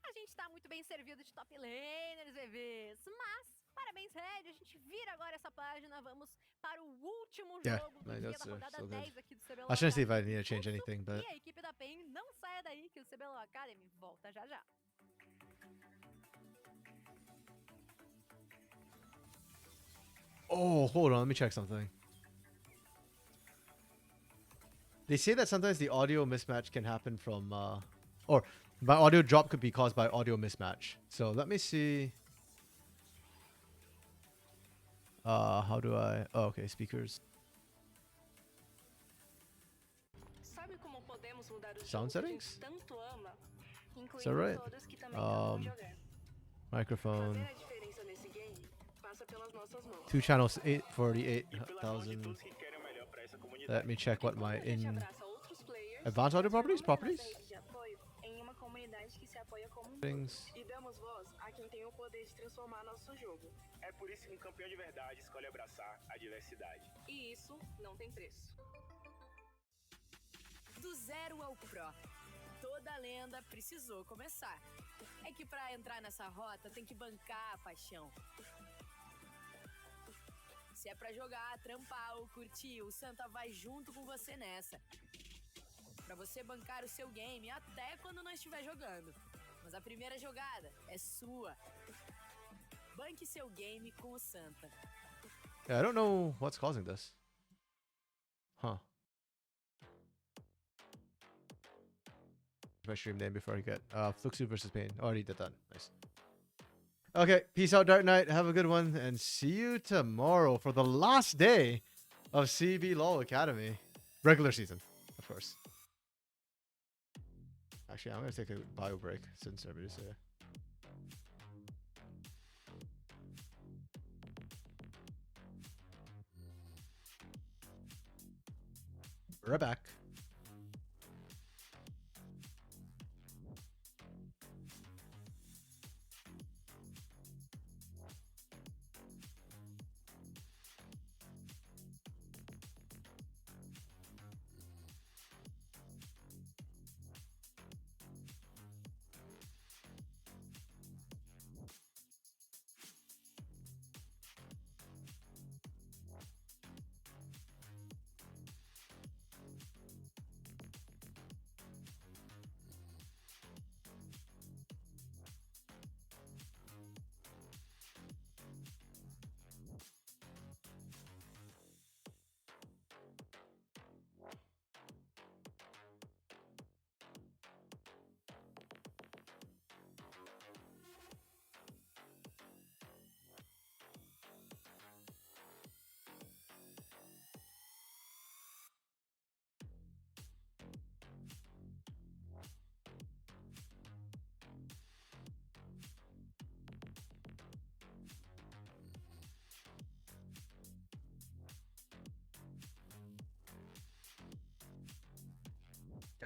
a gente está muito bem servido de top laners, bebês. Mas parabéns, Red. A gente vira agora essa página. Vamos para o último jogo do dia da rodada 10 aqui do CBLOL. I shouldn't see if I need to change anything, but. E a equipe da PEN não saia daí que o CBLOL Academy volta já já. Oh, hold on. Let me check something. They say that sometimes the audio mismatch can happen from, or my audio drop could be caused by audio mismatch. So let me see. How do I? Oh, okay, speakers. Sabe como podemos mudar o Sound jogo que a settings? gente tanto ama, Is that right? todos que também amam jogar. Microphone. Fazer a diferença nesse game passa pelas nossas mãos. 2 channels, E pelas mãos de 848,000. todos que querem o melhor pra essa comunidade. Let me check what my A gente in abraça outros players, advanced audio properties. transformamos nossa rede de apoio em uma comunidade que se apoia como um todo. Things. E damos voz a quem tem o poder de transformar nosso jogo. É por isso que um campeão de verdade escolhe abraçar a diversidade. E isso não tem preço. Do zero ao pro, toda lenda precisou começar. É que pra entrar nessa rota tem que bancar a paixão. Se é pra jogar, trampar ou curtir, o Santa vai junto com você nessa. Pra você bancar o seu game até quando não estiver jogando. Mas a primeira jogada é sua. Banque seu game com o Santa. Yeah, I don't know what's causing this. Huh. My stream name before I get Fluxu versus Pain. Already did that. Nice. Okay, peace out, Dark Knight. Have a good one, and see you tomorrow for the last day of CBLOL Academy. Regular season, of course. Actually, I'm gonna take a bio break since everybody's here. Right back.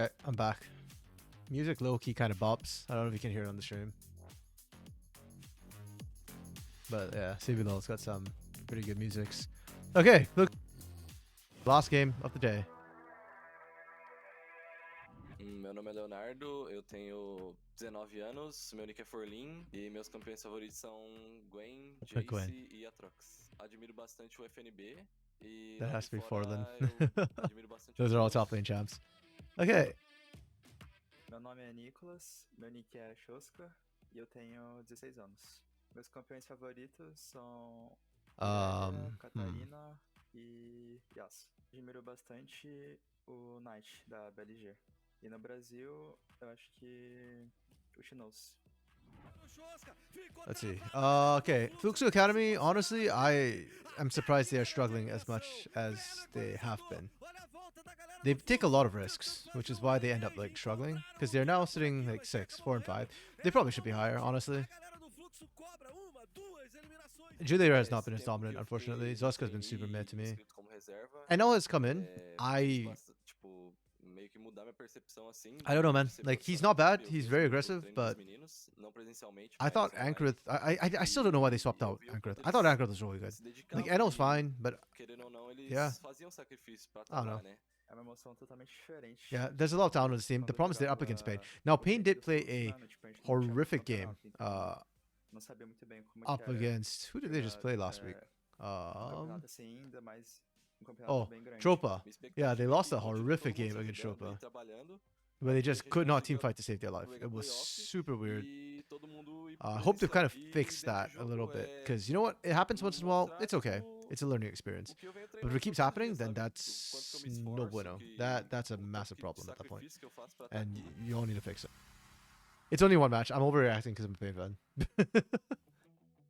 Okay, I'm back. Music low-key kind of bops. I don't know if you can hear it on the stream. But yeah, CBLOL's got some pretty good musics. Okay, look. Last game of the day. Meu nome é Leonardo, eu tenho 19 anos, meu nick é Forlin e meus campeões favoritos são Gwen, Jace Gwen. e Atrox. Admiro bastante o FNB e That lá has to de be fora Forlin. eu admiro bastante Those o are all Flash. top lane champs. Okay. Meu nome é Nicolas, meu nick é Shoska e eu tenho 16 anos. Meus campeões favoritos são Catarina e Yasuo. Admiro bastante o Knight da BLG. E no Brasil, eu acho que o Shinos. Let's see. Okay, Fluxo Academy, honestly, I am surprised they are struggling as much as they have been. They take a lot of risks, which is why they end up like struggling, because they're now sitting like 6, 4, and 5. They probably should be higher, honestly. Julia has not been as dominant, unfortunately. Zoska has been super mid to me. NL has come in. I don't know, man. Like, he's not bad. He's very aggressive, but I thought Ankrith... I still don't know why they swapped out Ankrith. I thought Ankrith was really good. Like, NL's fine, but... Yeah. I don't know. Yeah, there's a lot of talent on this team. The problem is they're up against Pain. Now, Pain did play a horrific game up against... Who did they just play last week? Oh, Tropa. Yeah, they lost a horrific game against Tropa, where they just could not teamfight to save their life. It was super weird. I hope they've kind of fixed that a little bit, because you know what? It happens once in a while. It's okay. It's a learning experience. But if it keeps happening, then that's no bueno. That's a massive problem at that point. And you all need to fix it. It's only one match. I'm overreacting because I'm a Pain fan.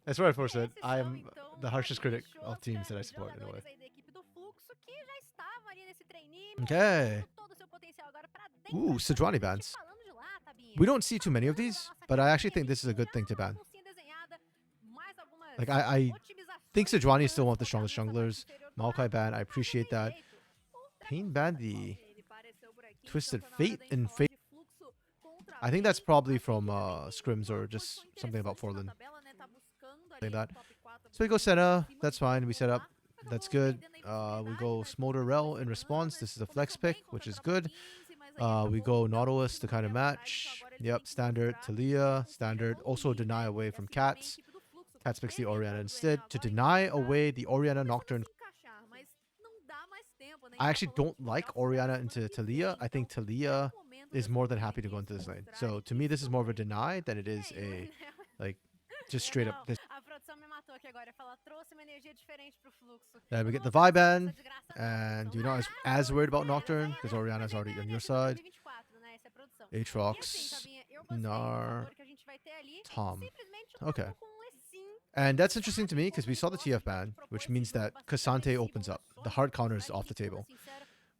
That's what I first said. I'm the harshest critic of teams that I support in a way. Okay. Ooh, Sejuani bans. We don't see too many of these, but I actually think this is a good thing to ban. Like, I think Sejuani is still one of the strongest junglers. Maokai ban, I appreciate that. Pain banned the Twisted Fate and Fate. I think that's probably from scrims or just something about Forlin. Like that. So we go Senna, that's fine, we set up. That's good. We go Smolder Rel in response. This is a flex pick, which is good. We go Nautilus to kind of match. Yep, standard. Talia, standard. Also deny away from Cats. Cats picks the Orianna instead. To deny away the Orianna Nocturne. I actually don't like Orianna into Talia. I think Talia is more than happy to go into this lane. So to me, this is more of a deny than it is a, like, just straight up this. Yeah, we get the Vi ban, and you're not as worried about Nocturne because Orianna's already on your side. Aatrox, Gnar, Tom. Okay. And that's interesting to me because we saw the TF ban, which means that Cassante opens up. The hard counter is off the table.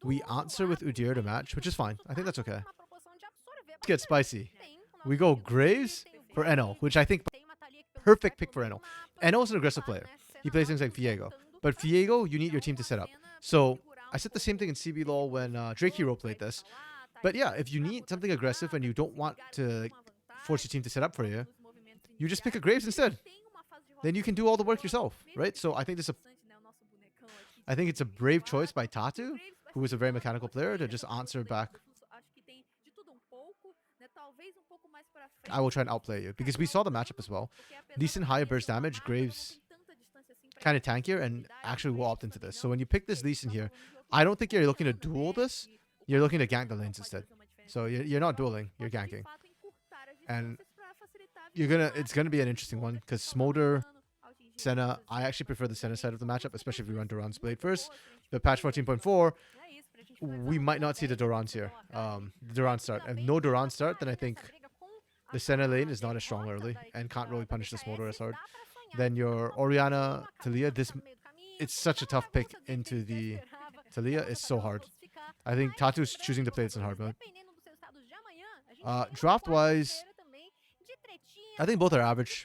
We answer with Udyr to match, which is fine. I think that's okay. Let's get spicy. We go Graves for NL, which I think perfect pick for NL. NL is an aggressive player. He plays things like Viego. But Viego, you need your team to set up. So I said the same thing in CB LOL when Drake Hero played this. But yeah, if you need something aggressive and you don't want to force your team to set up for you, you just pick a Graves instead. Then you can do all the work yourself, right? So I think it's a brave choice by Tatu, who is a very mechanical player, to just answer back. I will try and outplay you, because we saw the matchup as well. Decent higher burst damage, Graves kind of tankier, and actually will opt into this. So when you pick this Lee Sin here, I don't think you're looking to duel this. You're looking to gank the lanes instead. So you're not dueling, you're ganking. And it's gonna be an interesting one, because Smolder, Senna, I actually prefer the Senna side of the matchup, especially if we run Duran's Blade first. But patch 14.4, we might not see the Durans here. Duran start. If no Duran start, then I think the Senna lane is not as strong early and can't really punish the Smolder as hard. Then your Orianna, Talia, it's such a tough pick into the Talia. It's so hard. I think Tatu's choosing to play this in hard mode. Draft-wise, I think both are average.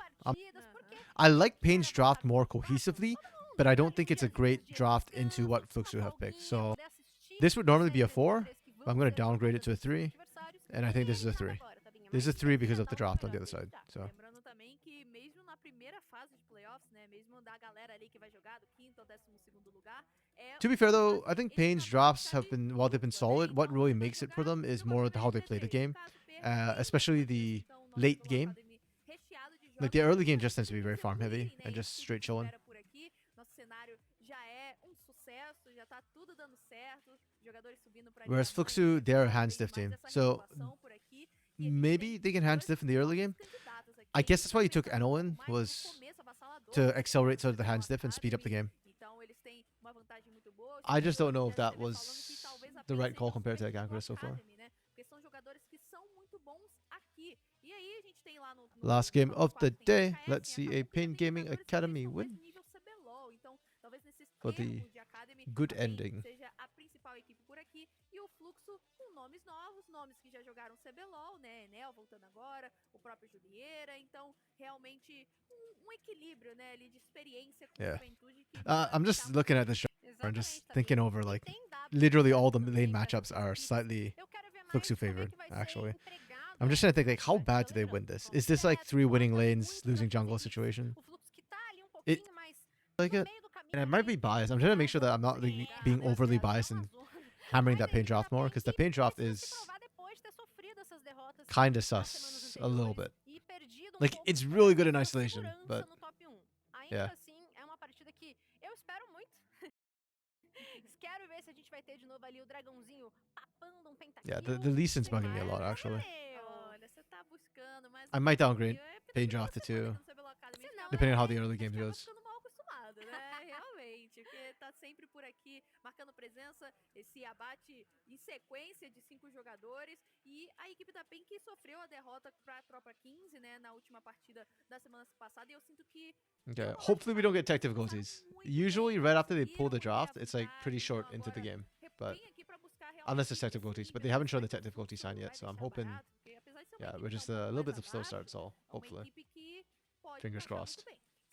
I like Pain's draft more cohesively, but I don't think it's a great draft into what Fluxu have picked. So this would normally be a 4, but I'm going to downgrade it to a 3, and I think this is a 3. This is a 3 because of the draft on the other side. So. To be fair though, I think Pain's drafts have been, while they've been solid, what really makes it for them is more how they play the game, especially the late game. Like the early game just tends to be very farm heavy and just straight chilling. Whereas Fluxu, they're a hand stiff team. So maybe they can hand stiff in the early game. I guess that's why you took Enel in, was to accelerate sort of the hand stiff and speed up the game. I just don't know if that was the right call compared to Gankura so far. Last game of the day. Let's see a Pain Gaming Academy win for the good ending. Yeah. I'm just looking at the show and just thinking over, like, literally all the lane matchups are slightly Fluxu favored, actually. I'm just trying to think, like, how bad do they win this? Is this like 3 winning lanes, losing jungle situation? And I might be biased. I'm trying to make sure that I'm not like, being overly biased and hammering that Pain draft more, because the Pain draft is kind of sus a little bit. Like, it's really good in isolation, but yeah. Yeah, the Lee Sin's bugging me a lot, actually. I might downgrade Pain draft to 2, depending on how the early game goes. Okay, hopefully we don't get tech difficulties. Usually right after they pull the draft, it's like pretty short into the game, but unless there's tech difficulties, but they haven't shown the tech difficulty sign yet, so I'm hoping, yeah, we're just a little bit of slow start, so hopefully. Fingers crossed.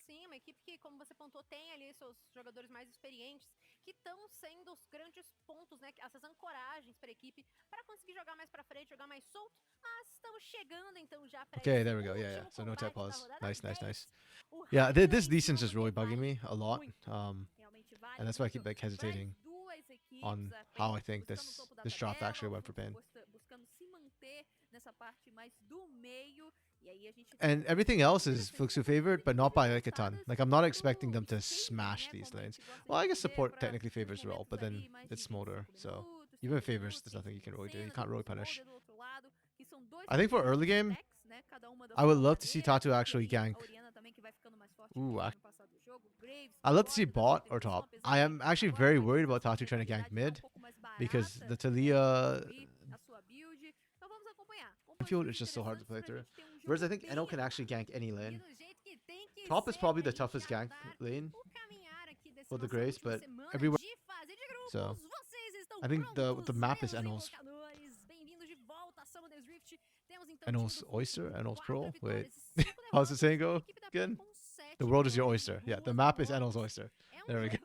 Sim, uma equipe que, como você pontuou, tem ali seus jogadores mais experientes que estão sendo os grandes pontos, né, essas ancoragens para a equipe para conseguir jogar mais para frente, jogar mais solto, mas estamos chegando então já para Okay, there we go. Yeah, yeah. So no tech pause. Nice, nice, nice. Yeah, this defense is really bugging me a lot. And that's why I keep like hesitating on how I think this draft actually went for Pain. And everything else is Fluxu favored, but not by like a ton. Like, I'm not expecting them to smash these lanes. Well, I guess support technically favors Rel, but then it's Smolder, so even if favors, there's nothing you can really do. You can't really punish. I think for early game, I would love to see Tatu actually gank. Ooh, I'd love to see bot or top. I am actually very worried about Tatu trying to gank mid, because the Talia field is just so hard to play through. Whereas I think Enel can actually gank any lane. Top is probably the toughest gank lane for the Grace, but everywhere. So I think the map is Enel's oyster, Enel's pearl. Wait, how's the saying go again? The world is your oyster. Yeah, the map is Enel's oyster. There we go.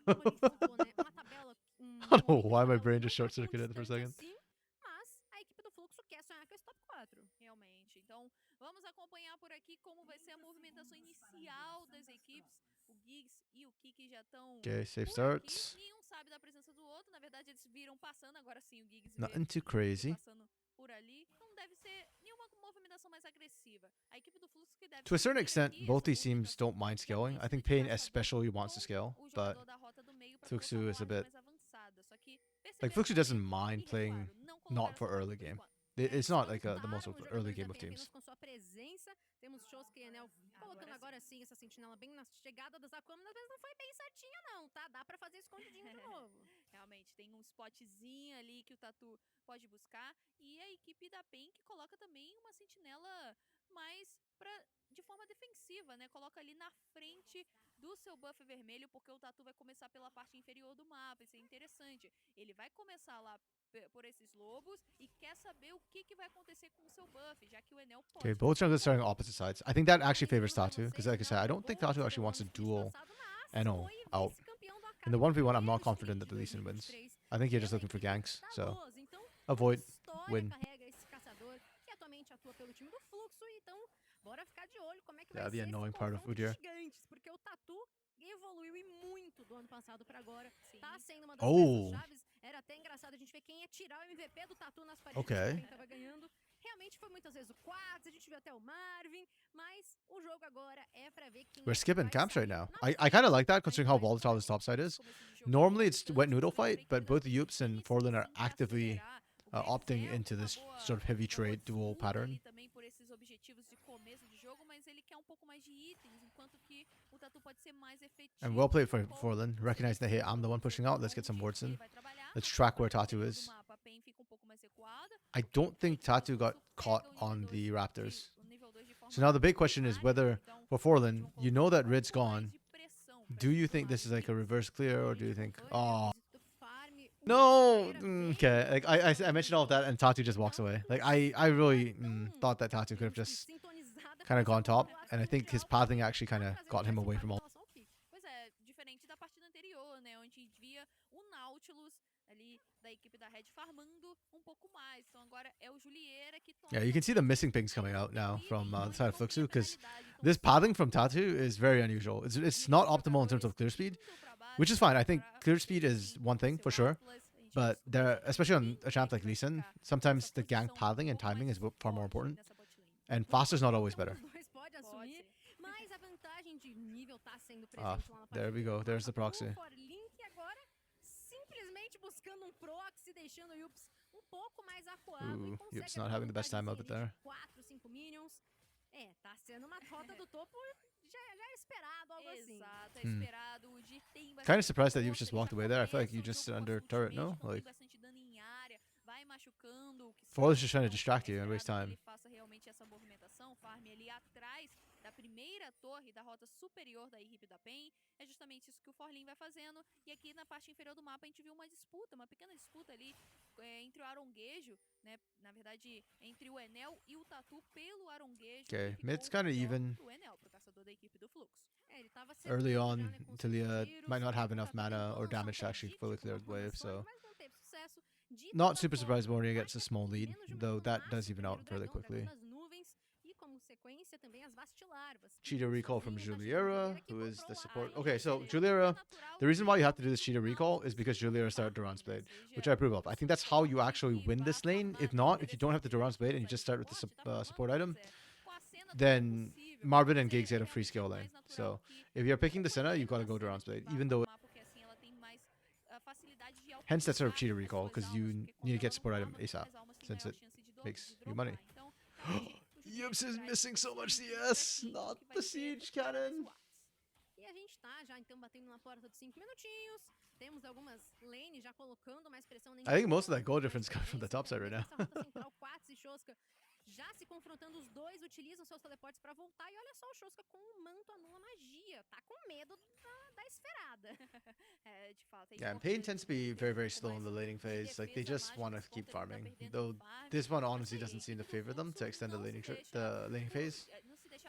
don't know única why my geral brain não just tá tão short-circuited for a distante second. assim, mas a equipe do Fluxo quer sonhar com esse top 4. Realmente. Então, vamos acompanhar por aqui como vai ser a movimentação inicial das equipes. O Giggs e o Kiki já estão Okay, safe por aqui. starts. Nenhum sabe da presença do outro. Na verdade, eles viram passando. Agora sim, o Giggs Nothing too ele crazy. passando por ali. Não deve ser nenhuma movimentação mais agressiva. A equipe do Fluxo que deve To a certain seguir extent, aqui both essa these teams movimentação don't mind que é uma scaling. I ofensiva think de Pain caçador especially wants to com scale, o but jogador da rota do meio pra colocar Fuxu uma is a arma bit mais avançada. Só que like perceberam Fuxu o doesn't momento mind e playing recuaram. Não colocaram not essa for arma early por game. enquanto. It's not like the Espantaram most os early jogadores game da of PEN teams. apenas com sua presença. Temos shows que Enel colocando agora sim essa sentinela bem na chegada das Aquamas, mas não foi bem certinha não, tá? Dá pra fazer escondidinho de novo. Realmente, tem um spotzinho ali que o Tatu pode buscar. E a equipe da PEN que coloca também uma sentinela mais de forma defensiva, né? Coloca ali na frente do seu buff vermelho, porque o Tatu vai começar pela parte inferior do mapa. Isso é interessante. Ele vai começar lá por esses lobos e quer saber o que vai acontecer com o seu buff, já que o Enel pode. Okay, both junglers starting opposite sides. I think that actually favors Tatu, because like I said, I don't think Tatu actually wants to duel Eno out. In the 1v1, I'm not confident that the Lee Sin wins. I think you're just looking for ganks, so avoid, win. Yeah, the annoying part of Udyr. Porque o Tatu evoluiu e muito do ano passado pra agora. Sim. Tá sendo uma das Oh. peças chaves. Era até engraçado a gente ver quem ia tirar o MVP do Tatu nas partidas Okay. que quem tava ganhando. Realmente foi muitas vezes o Quartz, a gente viu até o Marvin, mas o jogo agora é pra ver quem We're skipping vai camps right sair now. na I kind of like that, frente. considering how volatile this topside is. Normally it's wet noodle fight, but both the Yoops and Forlin are actively opting into this sort of heavy trade duel pattern. Também por esses objetivos de começo de jogo, mas ele quer um pouco mais de itens, enquanto que o Tatu pode ser mais efetivo. And well played for Forlin. Recognize the hey, I'm the one pushing out. Let's get some wards in. Let's track where Tatu is. I don't think Tatu got caught on the Raptors. So now the big question is whether, for Forlin, you know that Rid's gone. Do you think this is like a reverse clear, or do you think, oh, no? Okay, like I mentioned all of that, and Tatu just walks away. Like I really thought that Tatu could have just kind of gone top, and I think his pathing actually kind of got him away from all. Pois é, diferente da partida anterior, né, onde a gente via o Nautilus ali da equipe da Red farmando um pouco mais. Então agora é o Julieira que toma. Yeah, you can see the missing pings coming out now from the side of Fluxu, because this pathing from Tatu is very unusual. It's not optimal in terms of clear speed, which is fine. I think clear speed is one thing for sure, but there, especially on a champ like Lee Sin, sometimes the gank pathing and timing is far more important, and faster is not always better. There we go. There's the proxy. Buscando proxy, deixando o Yups pouco mais acuado Ooh, Yups not having the best time of it there. 4, 5 minions. É, tá sendo uma rota do topo já é esperado, algo assim. Exato, é esperado. O Dir tem bastante. Kind of surprised that Yups just walked away there. I feel like you just sit under turret, no? Like, bastante dano em área, vai machucando, Forl's just trying to distract you and waste time. Ele faça realmente essa movimentação, farm ali atrás da primeira torre da rota superior da equipe da PEN. É justamente isso que o Forlin vai fazendo. E aqui na parte inferior do mapa a gente viu uma disputa, uma pequena disputa ali entre o aronguejo, né? Na verdade, entre o Enel e o Tatu pelo aronguejo. Okay, mid's kind of even. Pro Enel, pro caçador da equipe do Fluxo. Ele tava Early on, Talia might not have enough mana or damage to actually fully clear the wave, so not super surprised Moria gets a small lead, though that does even out fairly quickly. Cheetah recall from Juliera, who is the support. Okay, so Juliera, the reason why you have to do this cheetah recall is because Juliera started Duran's Blade, which I approve of. I think that's how you actually win this lane. If not, if you don't have the Duran's Blade and you just start with the support item, then Marvin and Giggs get a free skill lane. So if you're picking the Senna, you've got to go Duran's Blade, even though. Hence that sort of cheetah recall, because you need to get support item ASAP, since it makes you money. Yups is missing so much CS, not the siege cannon. E a gente tá já então batendo na porta dos 5 minutinhos. Temos algumas lanes já colocando mais pressão. I think most of that goal difference comes from the top side right now. Já se confrontando, os dois utilizam seus teleportes pra voltar. E olha só o Shoska com o manto anula magia. Tá com medo da esferada. É, de fato. Yeah, and Pain tends to be very, very slow in the laning phase. Like, they just want to keep farming. Though this one honestly doesn't seem to favor them to extend the laning phase.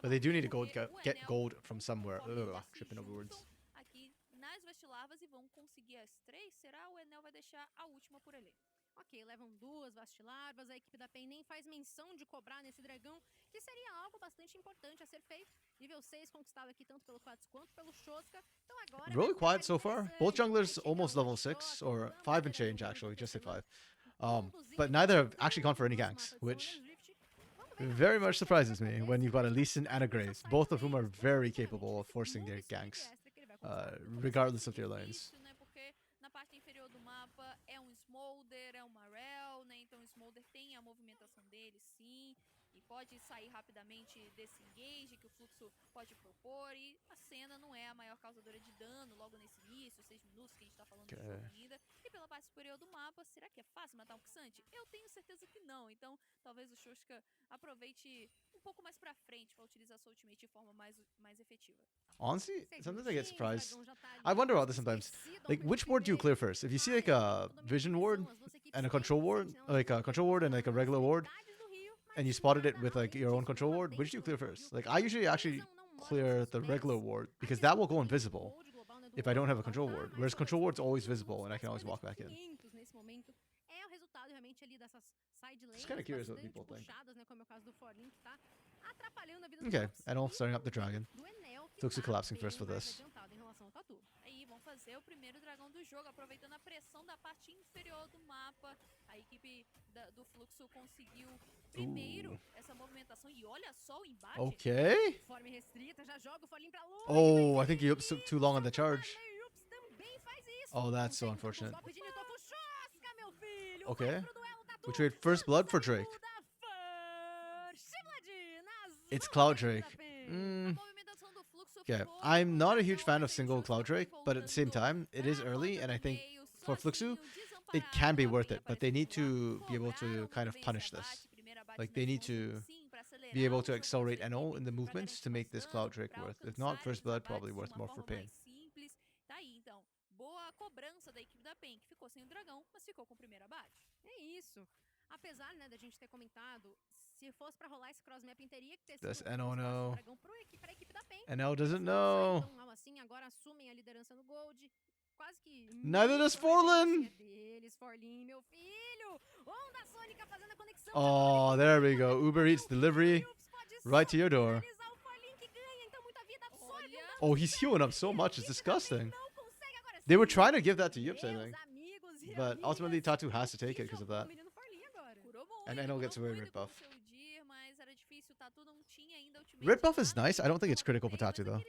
But they do need to get gold from somewhere. Ugh, tripping over words. Aqui nas Vestilarvas e vão conseguir as 3, será? O Enel vai deixar a última por ali. Ok, levam 2 vastilarvas, a equipe da PEN nem faz menção de cobrar nesse dragão, que seria algo bastante importante a ser feito. Nível 6 conquistado aqui tanto pelo Quats quanto pelo Shoska. Então agora Really quiet so far. Both junglers almost level 6, or 5 and change actually, just hit 5. But neither have actually gone for any ganks, which very much surprises me when you've got a Lee Sin and a Graves, both of whom are very capable of forcing their ganks, regardless of their lanes. Na parte inferior do mapa é um Smolder, é uma Rel, né? Então o Smolder tem a movimentação dele, sim, e pode sair rapidamente desse engage que o fluxo pode propor, e a cena não é a maior causadora de dano logo nesse início, 6 minutos que a gente tá falando do jogo ainda. E pela parte superior do mapa, será que é fácil matar um Xante? Eu tenho certeza que não, então talvez o Shoska aproveite um pouco mais pra frente para utilizar sua ultimate de forma mais efetiva. Honestly, sometimes I get surprised. I wonder about this sometimes. Like, which ward do you clear first? If you see like a vision ward and a control ward, like a control ward and like a regular ward, and you spotted it with like your own control ward, which do you clear first? Like, I usually actually clear the regular ward because that will go invisible if I don't have a control ward. Whereas control ward's always visible and I can always walk back in. Just kind of curious what people think. Okay, Enel starting up the dragon. Fluxo collapsing first for this. Aí vão fazer o primeiro dragão do jogo, aproveitando a pressão da parte inferior do mapa. A equipe do Fluxo conseguiu primeiro essa movimentação e olha só o embate. Okay. Forma restrita, já joga o Forlin pra longe. Oh, I think Yups took too long on the charge. Oh, that's so unfortunate. Okay. We trade first blood for Drake. It's Cloud Drake. Yeah, I'm not a huge fan of single Cloud Drake, but at the same time, it is early, and I think for Fluxu, it can be worth it, but they need to be able to kind of punish this. Like, they need to be able to accelerate Enel in the movements to make this Cloud Drake worth. If not, first blood probably worth more for Pain. Boa cobrança da equipe da PEN, que ficou sem o dragão, mas ficou com o primeiro abate. É isso. Apesar, né, da gente ter comentado, se fosse pra rolar esse crossmap, teria que ter sido Enel know. Pra equipe da PEN. Enel doesn't know. Então, assim, agora assumem a liderança no Gold. Quase que neither does Forlin. Forlin, meu filho. Onda Sônica fazendo a conexão. Oh, there we go. Uber Eats delivery right to your door. Oh, he's healing up so much. It's disgusting. They were trying to give that to Yups, I think. But ultimately, Tatu has to take it because of that. And Enel gets away with Rit buff. Rit buff is nice. I don't think it's critical for Tatu, though.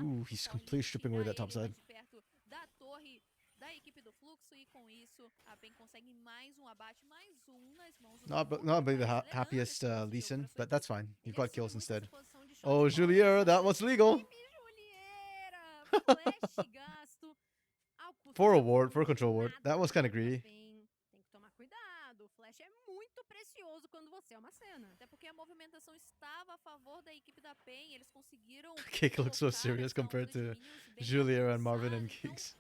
Ooh, he's completely stripping away that top side. Not the happiest Lee Sin, but that's fine. He got kills instead. Oh, Juliera, that was legal. For a ward, for a control ward. That was kind of greedy. Flash é muito precioso quando você é uma cena. Até porque a movimentação estava a favor da equipe da PEN, eles conseguiram. Cake looks so serious compared to Julia and Marvin and Geeks.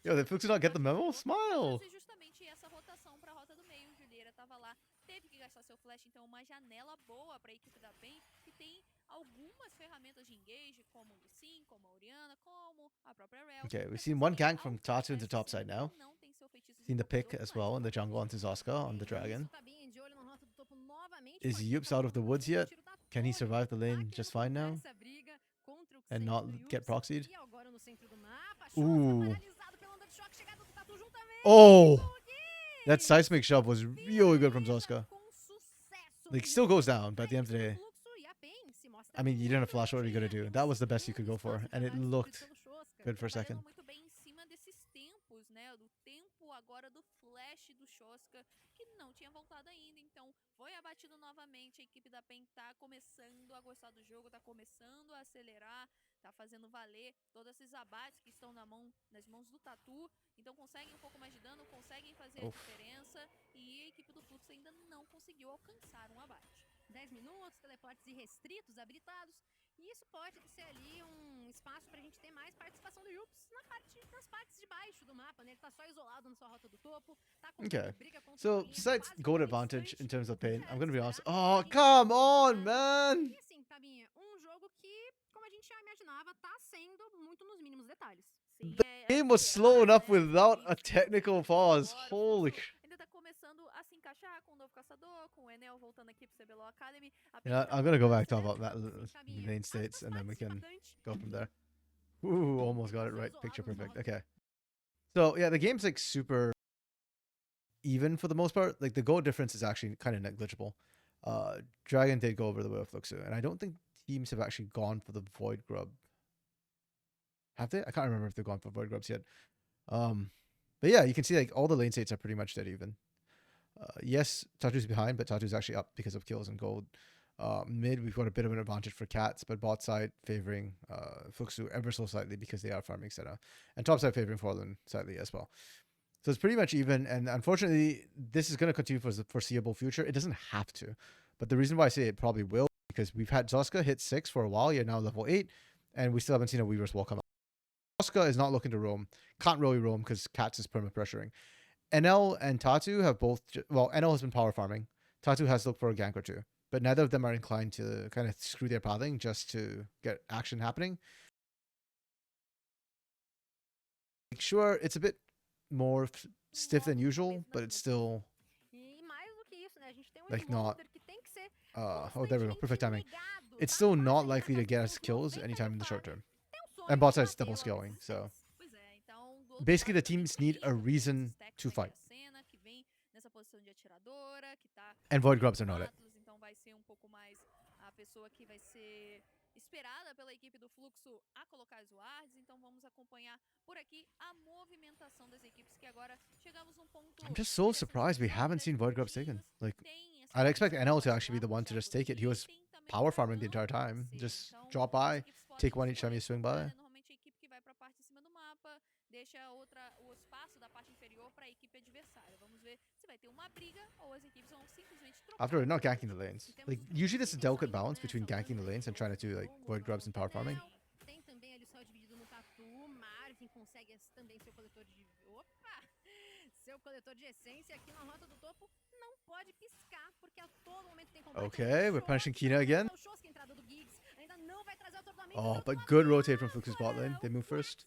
Yo, did Fluxo not get the memo? Smile! Justamente essa rotação para a rota do meio. Juliera estava lá, teve que gastar seu flash, então uma janela boa para a equipe da PEN, que tem algumas ferramentas de engage, como o Sim, como a Orianna, como a própria Rel. Okay, we've seen one gank from Tatu into topside now. Seen the pick as well in the jungle onto Zoska on the dragon. Is Yups out of the woods yet? Can he survive the lane just fine now? And not get proxied? Ooh. Oh! That seismic shove was really good from Zoska. Like, still goes down, but at the end of the day, I mean, you didn't have flash, what are you going to do? That was the best you could go for, and it looked good for a second. Agora do flash do Shoska, que não tinha voltado ainda, então foi abatido novamente. A equipe da PEN tá começando a gostar do jogo, tá começando a acelerar, tá fazendo valer todos esses abates que estão nas mãos do Tatu, então conseguem um pouco mais de dano, conseguem fazer a diferença, e a equipe do Fluxo ainda não conseguiu alcançar um abate. 10 minutos, teleportes irrestritos habilitados, e isso pode ser ali um espaço pra gente ter mais participação do Yups nas partes de baixo do mapa, né? Ele tá só isolado na sua rota do topo, tá com briga contra so besides gold advantage in terms of pain, I'm gonna be honest. Oh, come on, man! E assim, Tabinha, um jogo que, como a gente gente já imaginava, tá sendo muito nos mínimos detalhes. The game was slow enough without a technical pause. Holy. Ainda tá começando a se encaixar com o novo caçador, com o Enel voltando aqui pro CBLOL Academy. Yeah, I'm gonna go back to talk about that main states, and then we can go from there. Ooh, almost got it right. Picture perfect. Okay. So yeah, the game's like super even for the most part. Like the goal difference is actually kind of negligible. Dragon did go over the way of Fluxu, and I don't think teams have actually gone for the Void Grub. Have they? I can't remember if they've gone for Void Grubs yet. But yeah, you can see like all the lane states are pretty much dead even. Yes, Tatu's behind, but Tatu's actually up because of kills and gold. Mid, we've got a bit of an advantage for Cats, but bot side favoring Fluxu ever so slightly because they are farming Senna. And top side favoring Forlun slightly as well. So it's pretty much even, and unfortunately, this is going to continue for the foreseeable future. It doesn't have to, but the reason why I say it probably will, because we've had Zoska hit 6 for a while, you're now level 8, and we still haven't seen a Weaver's Wall come out. Zoska is not looking to roam, can't really roam because Cats is perma-pressuring. NL and Tatu have both, well, NL has been power farming. Tatu has looked for a gank or two, but neither of them are inclined to kind of screw their pathing just to get action happening. Sure, it's a bit more stiff than usual, but it's still like not oh, there we go, perfect timing. It's still not likely to get us kills anytime in the short term, and bot side's double scaling, so basically the teams need a reason to fight, and Void Grubs are not it. Esperada pela equipe do Fluxo a colocar as wards, então vamos acompanhar por aqui a movimentação das equipes que agora chegamos num ponto. I'm just so surprised we haven't seen Void Grubs taken. Like, I'd expect NL to actually be the one to just take it. He was power farming the entire time. Just drop by, take one each time you swing by. Normalmente a equipe que vai para a parte de cima do mapa deixa o espaço da parte inferior para a equipe adversária. Vamos ver se vai ter uma briga ou as equipes vão simplesmente trocar. After not ganking the lanes. Like, usually there's a delicate balance between ganking the lanes and trying to do like Void Grubs and power farming. Tem também ali o céu dividido no Tatu. Marvin consegue também seu coletor de... Opa! Seu coletor de essência aqui na rota do topo não pode piscar, porque a todo momento tem combate. Okay, we're punishing Kina again. Oh, but good rotate from Flux's bot lane. They move first.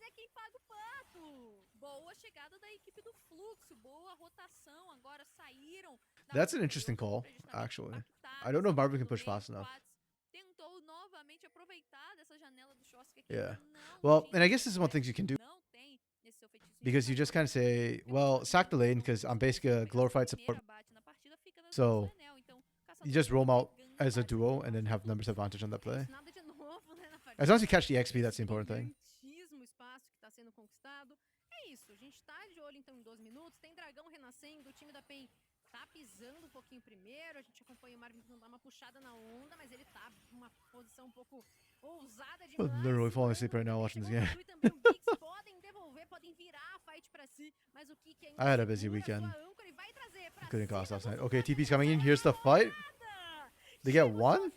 That's an interesting call, actually. I don't know if Marvin can push fast enough. Yeah. Well, and I guess this is one of the things you can do. Because you just kind of say, well, sack the lane because I'm basically a glorified support. So you just roam out as a duo and then have numbers advantage on that play. As long as you catch the XP, that's the important thing. Tá pisando um pouquinho primeiro, a gente acompanha o Marvin tentando dar uma puxada na onda, mas ele tá numa posição um pouco ousada demais. I'm literally falling asleep right now watching this game. Podem devolver, podem virar a fight pra si, mas o Kik I had a busy weekend. Couldn't cost last night. Okay, TP's coming in. Here's the fight. They get one?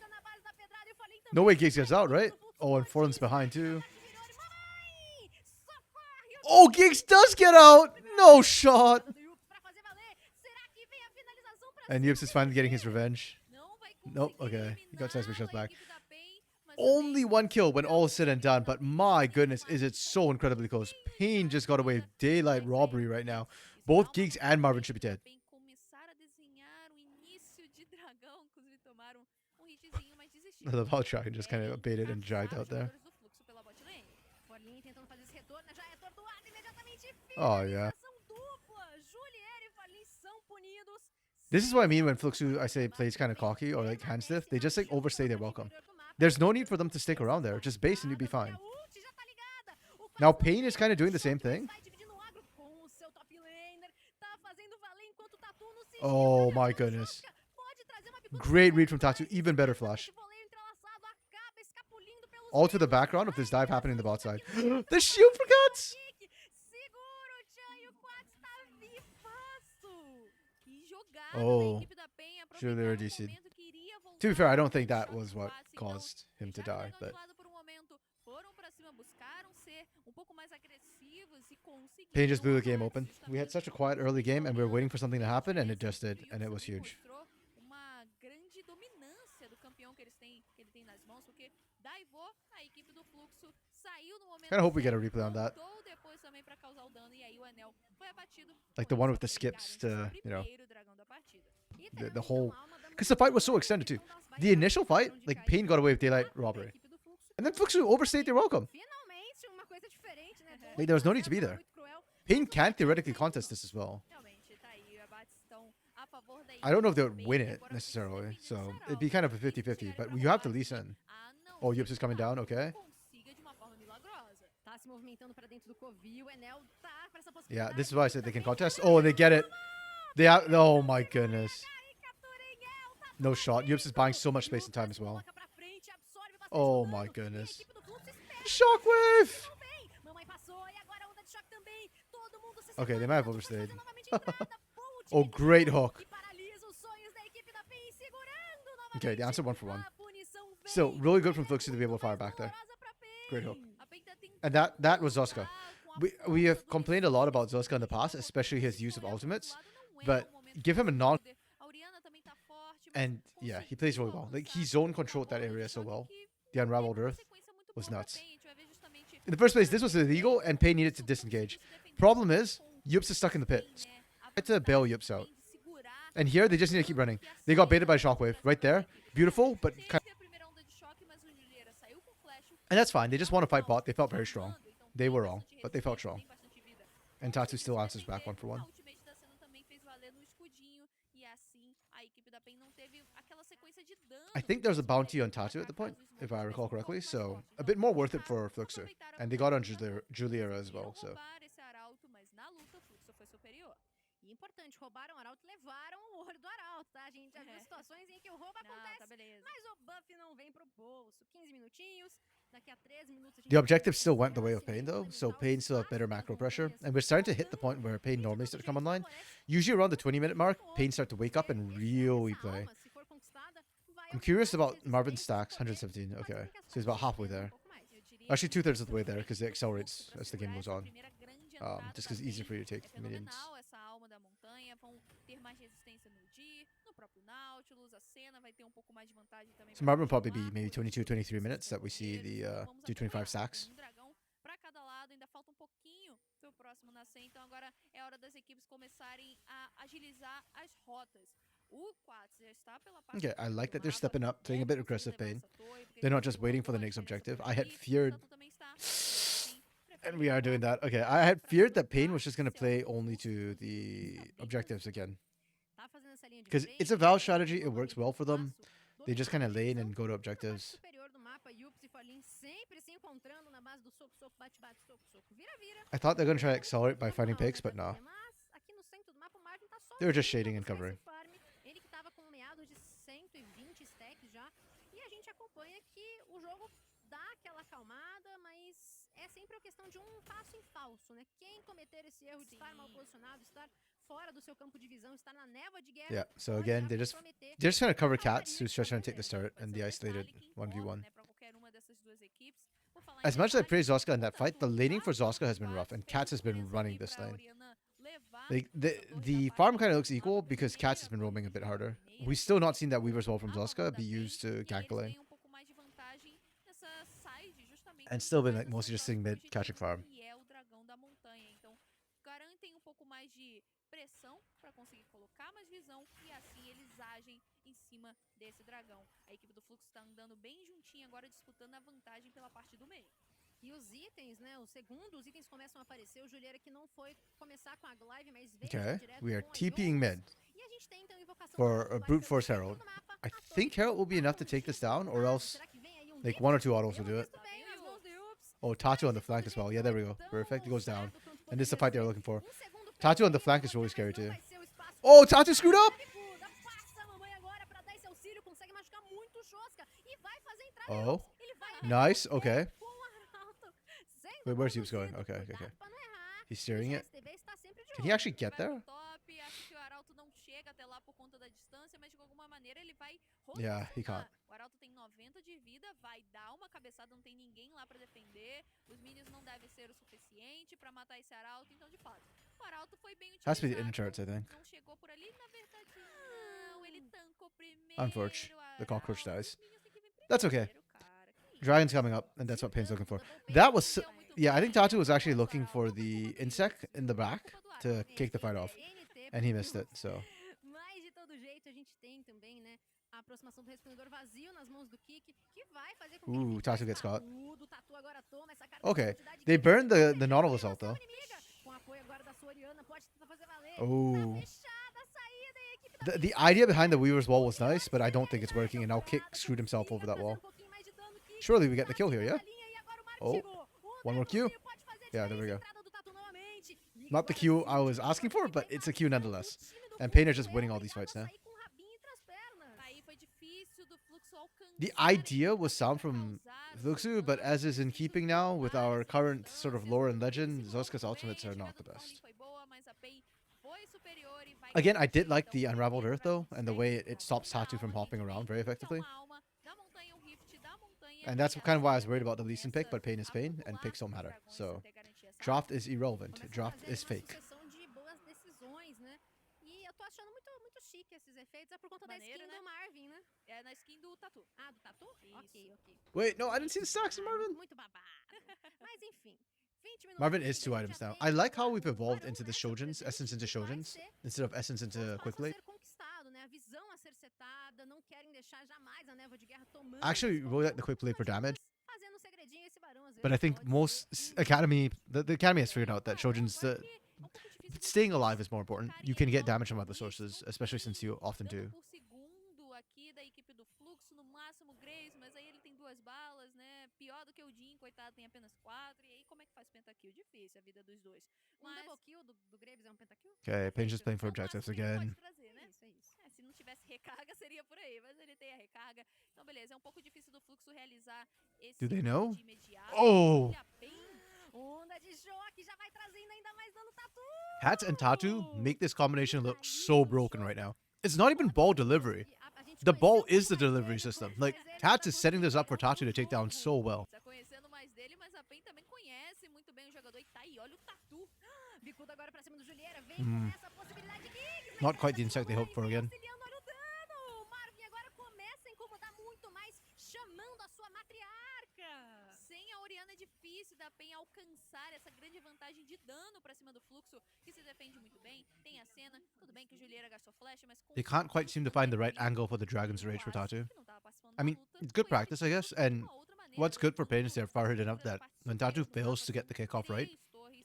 No way Giggs gets out, right? Oh, and Forlin's behind too. Oh, Giggs does get out! No shot! And Yips is finally getting his revenge. Nope, okay. He got seismic shots back. Only one kill when all is said and done, but my goodness, is it so incredibly close. Pain just got away with daylight robbery right now. Both Giggs and Marvin should be dead. I love how Dragon just kind of baited and dragged out there. Oh, yeah. This is what I mean when Fluxu, I say, plays kind of cocky or like hand stiff. They just like overstay their welcome. There's no need for them to stick around there. Just base and you'll be fine. Now Pain is kind of doing the same thing. Oh my goodness. Great read from Tatu. Even better flash. All to the background of this dive happening in the bot side. The shield for Guts! Oh, sure they were DC. To be fair, I don't think that was what caused him to die, but Pain just blew the game open. We had such a quiet early game and we were waiting for something to happen and it just did, and it was huge. do campeão que ele tem nas mãos, porque daivou a equipe do Fluxo, saiu no momento Kind of hope we get a certo, replay on that. voltou depois também pra causar o dano, e aí o Enel foi abatido. Like the one with the skips to, you know, the whole... Because the fight was so extended too. The initial fight, like, Pain got away with daylight robbery. And then Fluxo overstayed their welcome. Like, there was no need to be there. Pain can theoretically contest this as well. I don't know if they would win it, necessarily. So, it'd be kind of a 50-50. But you have to Lee Sin. Oh, Yips is coming down, okay. Yeah, this is why I said they can contest. Oh, and they get it. They have... Oh, my goodness. No shot. Yips is buying so much space and time as well. Oh, my goodness. Shockwave! Okay, they might have overstayed. Oh, great hook. Okay, the answer 1 for 1. So, really good from Fluxo to be able to fire back there. Great hook. And that was Zoska. We have complained a lot about Zoska in the past, especially his use of ultimates. But give him a non... And yeah, he plays really well. Like, he zone controlled that area so well. The Unraveled Earth was nuts. In the first place, this was illegal, and Pain needed to disengage. Problem is, Yups is stuck in the pit. So I had to bail Yups out. And here, they just need to keep running. They got baited by Shockwave right there. Beautiful, but kind of... And that's fine. They just want to fight bot. They felt very strong. They were wrong, but they felt strong. And Tatu still answers back 1 for 1. I think there's a bounty on Tatu at the point, if I recall correctly. So, a bit more worth it for Fluxo. And they got on Juliera as well, so... Importante, roubaram o Arauto, levaram o ouro do Arauto, tá, gente? As duas situações em que o roubo acontece, mas o buff não vem pro bolso. 15 minutinhos, daqui a 13 minutos... The objective still went the way of Pain, though, so Pain still have better macro pressure. And we're starting to hit the point where Pain normally starts to come online. Usually around the 20-minute mark, Pain starts to wake up and really play. I'm curious about Marvin's stacks, 117, okay. So he's about halfway there. Actually, 2/3 of the way there, because it accelerates as the game goes on. Just because it's easier for you to take minions. So Marvin will probably be maybe 22, 23 minutes that we see the 225 stacks. Okay, I like that they're stepping up, playing a bit aggressive Pain. They're not just waiting for the next objective. I had feared... And we are doing that. Okay, I had feared that Pain was just going to play only to the objectives again. Because it's a Val strategy, it works well for them. They just kind of lane and go to objectives. I thought they're going to try to accelerate by fighting pigs, but no. They were just shading and covering. É sempre a questão de passo em falso, né? Quem cometer esse erro de estar mal posicionado, estar fora do seu campo de visão, estar na névoa de guerra... Yeah, so again, they're just trying to cover Cats, who's just trying to take the start, and the isolated 1v1. As much as I praise Zoska in that fight, the laning for Zoska has been rough, and Cats has been running this lane. Like, the farm kind of looks equal because Cats has been roaming a bit harder. We've still not seen that Weaver's Wall from Zoska be used to gank the lane. And still been like mostly just sitting mid, catching farm. E os itens, né? Os segundos itens começam a aparecer. O Juliera que não foi começar com a Glaive, mas veio Okay, we are TPing mid E a gente tem então invocação for a Brute Force Herald. I think Herald will be enough to take this down, or else like 1 or 2 autos will do it. Oh, Tatu on the flank as well. Yeah, there we go. Perfect. It goes down. And this is the fight they were looking for. Tatu on the flank is really scary too. Oh, Tatu screwed up! Oh, nice. Okay. Wait, where's Yups going? Okay, okay, okay. He's steering it. Can he actually get there? Yeah, he can't. O Arauto tem 90 de vida, vai dar uma cabeçada, não tem ninguém lá pra defender. Os minions não devem ser o suficiente pra matar esse Arauto, então de fato, o Arauto foi bem utilizado. Has to be the inner charts, I think. Não chegou por ali, na verdade não, ele tancou primeiro. Unfortunate. the cockroach dies. That's okay. Dragon's coming up, and that's what Pain's looking for. That was... Yeah, I think Tatu was actually looking for the insect in the back to kick the fight off. And he missed it, so... Mas de todo jeito, a gente tem também, né, a aproximação do resplandor vazio nas mãos do Kick, que vai fazer com que Ooh, Tatu gets caught. o Tatu agora toma essa carta Okay, de velocidade they que burned vai the Nautilus out, though. com apoio agora da sua Oriana, pode tentar fazer valer. Oh. Tá fechada a saída e a equipe da The idea behind the Weaver's Wall was nice, but I don't think it's working, and now Kick screwed himself over that wall. Surely we get the kill here, yeah? Oh, one more Q. Yeah, there we go. Not the Q I was asking for, but it's a Q nonetheless. And Pain is just winning all these fights now. The idea was sound from Fluxu, but as is in keeping now with our current sort of lore and legend, Zoska's ultimates are not the best. Again, I did like the Unraveled Earth though, and the way it stops Tatu from hopping around very effectively. And that's kind of why I was worried about the Lee Sin pick, but Pain is Pain, and picks don't matter. So, draft is irrelevant. Draft is fake. E eu tô achando muito chique esses efeitos. É por conta da skin do Marvin, né? É na skin do Tatu. Ah, do Tatu? Ok. Wait, no, I didn't see the stacks in Marvin. Muito babado. Mas enfim. Marvin is 2 items now. I like how we've evolved into the Shoujins, Essence into Shoujins, instead of Essence into Quick Blade. I actually really like the Quick Blade for damage. But I think most Academy, the Academy has figured out that Shoujins, staying alive is more important. You can get damage from other sources, especially since you often do. Aqui da equipe do Fluxo, no máximo Graves, mas aí ele tem 2 balas, né? Pior do que o Jin, coitado, tem apenas 4. E aí como é que faz pentakill? Difícil a vida dos dois. Mas double kill do Graves é Pentakill? Okay, Pain's just playing for objectives again. Trazer, né? Isso. Se não tivesse recarga, seria por aí, mas ele tem a recarga. Então, beleza, é um pouco difícil do Fluxo realizar esse Do they know? de imediato. Oh! Onda de choque já vai trazendo ainda mais dano Tatu. Hat and Tatu make this combination look so broken right now. It's not even ball delivery. The ball is the delivery system. Like, Tats is setting this up for Tatu to take down so well. Tá conhecendo mais dele, mas a PEN também conhece muito bem o jogador. E tá aí, olha o Tatu. Bicudo agora pra cima do Juliera. Vem com essa possibilidade de Not quite the insect they hoped for again. o Marvin agora começa a incomodar muito mais, chamando a sua matriarca. Sem a Oriana é difícil da PEN alcançar essa grande vantagem de dano pra cima do Fluxo, que se defende muito bem. Tem a cena, tudo bem que o Juliera gastou flash, mas... They can't quite seem to find the right angle for the Dragon's Rage for Tatu. I mean, it's good practice, I guess, and what's good for Pain is they're far hidden enough that when Tatu fails to get the kickoff right,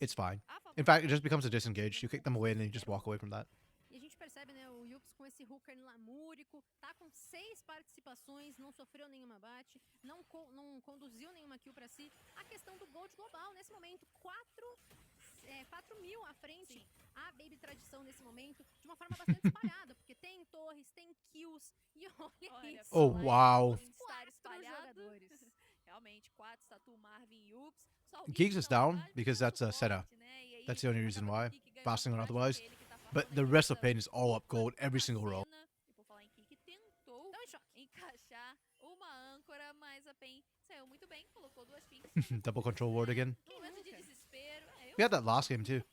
it's fine. In fact, it just becomes a disengage. You kick them away and then you just walk away from that. E a gente percebe, né, o Yups com esse hooker lamúrico, tá com 6 participações, não sofreu nenhuma bate, não conduziu nenhuma kill pra si. A questão do gold global, nesse momento, 4 mil à frente. Sim. A Baby Tradição nesse momento, de uma forma bastante espalhada, porque tem torres, tem kills, e olha isso. Oh, wow. Estar espalhados. Realmente, 4, Tatu, Marvin, Yups. Geeks is down because that's a setup. That's the only reason why. Fasting or otherwise. But the rest of Pain is all up gold every single roll. E por falar em Kiki, tentou encaixar uma âncora, mas a PEN saiu muito bem, colocou 2 pings. Double control ward again. Momento de desespero. We had that last game too.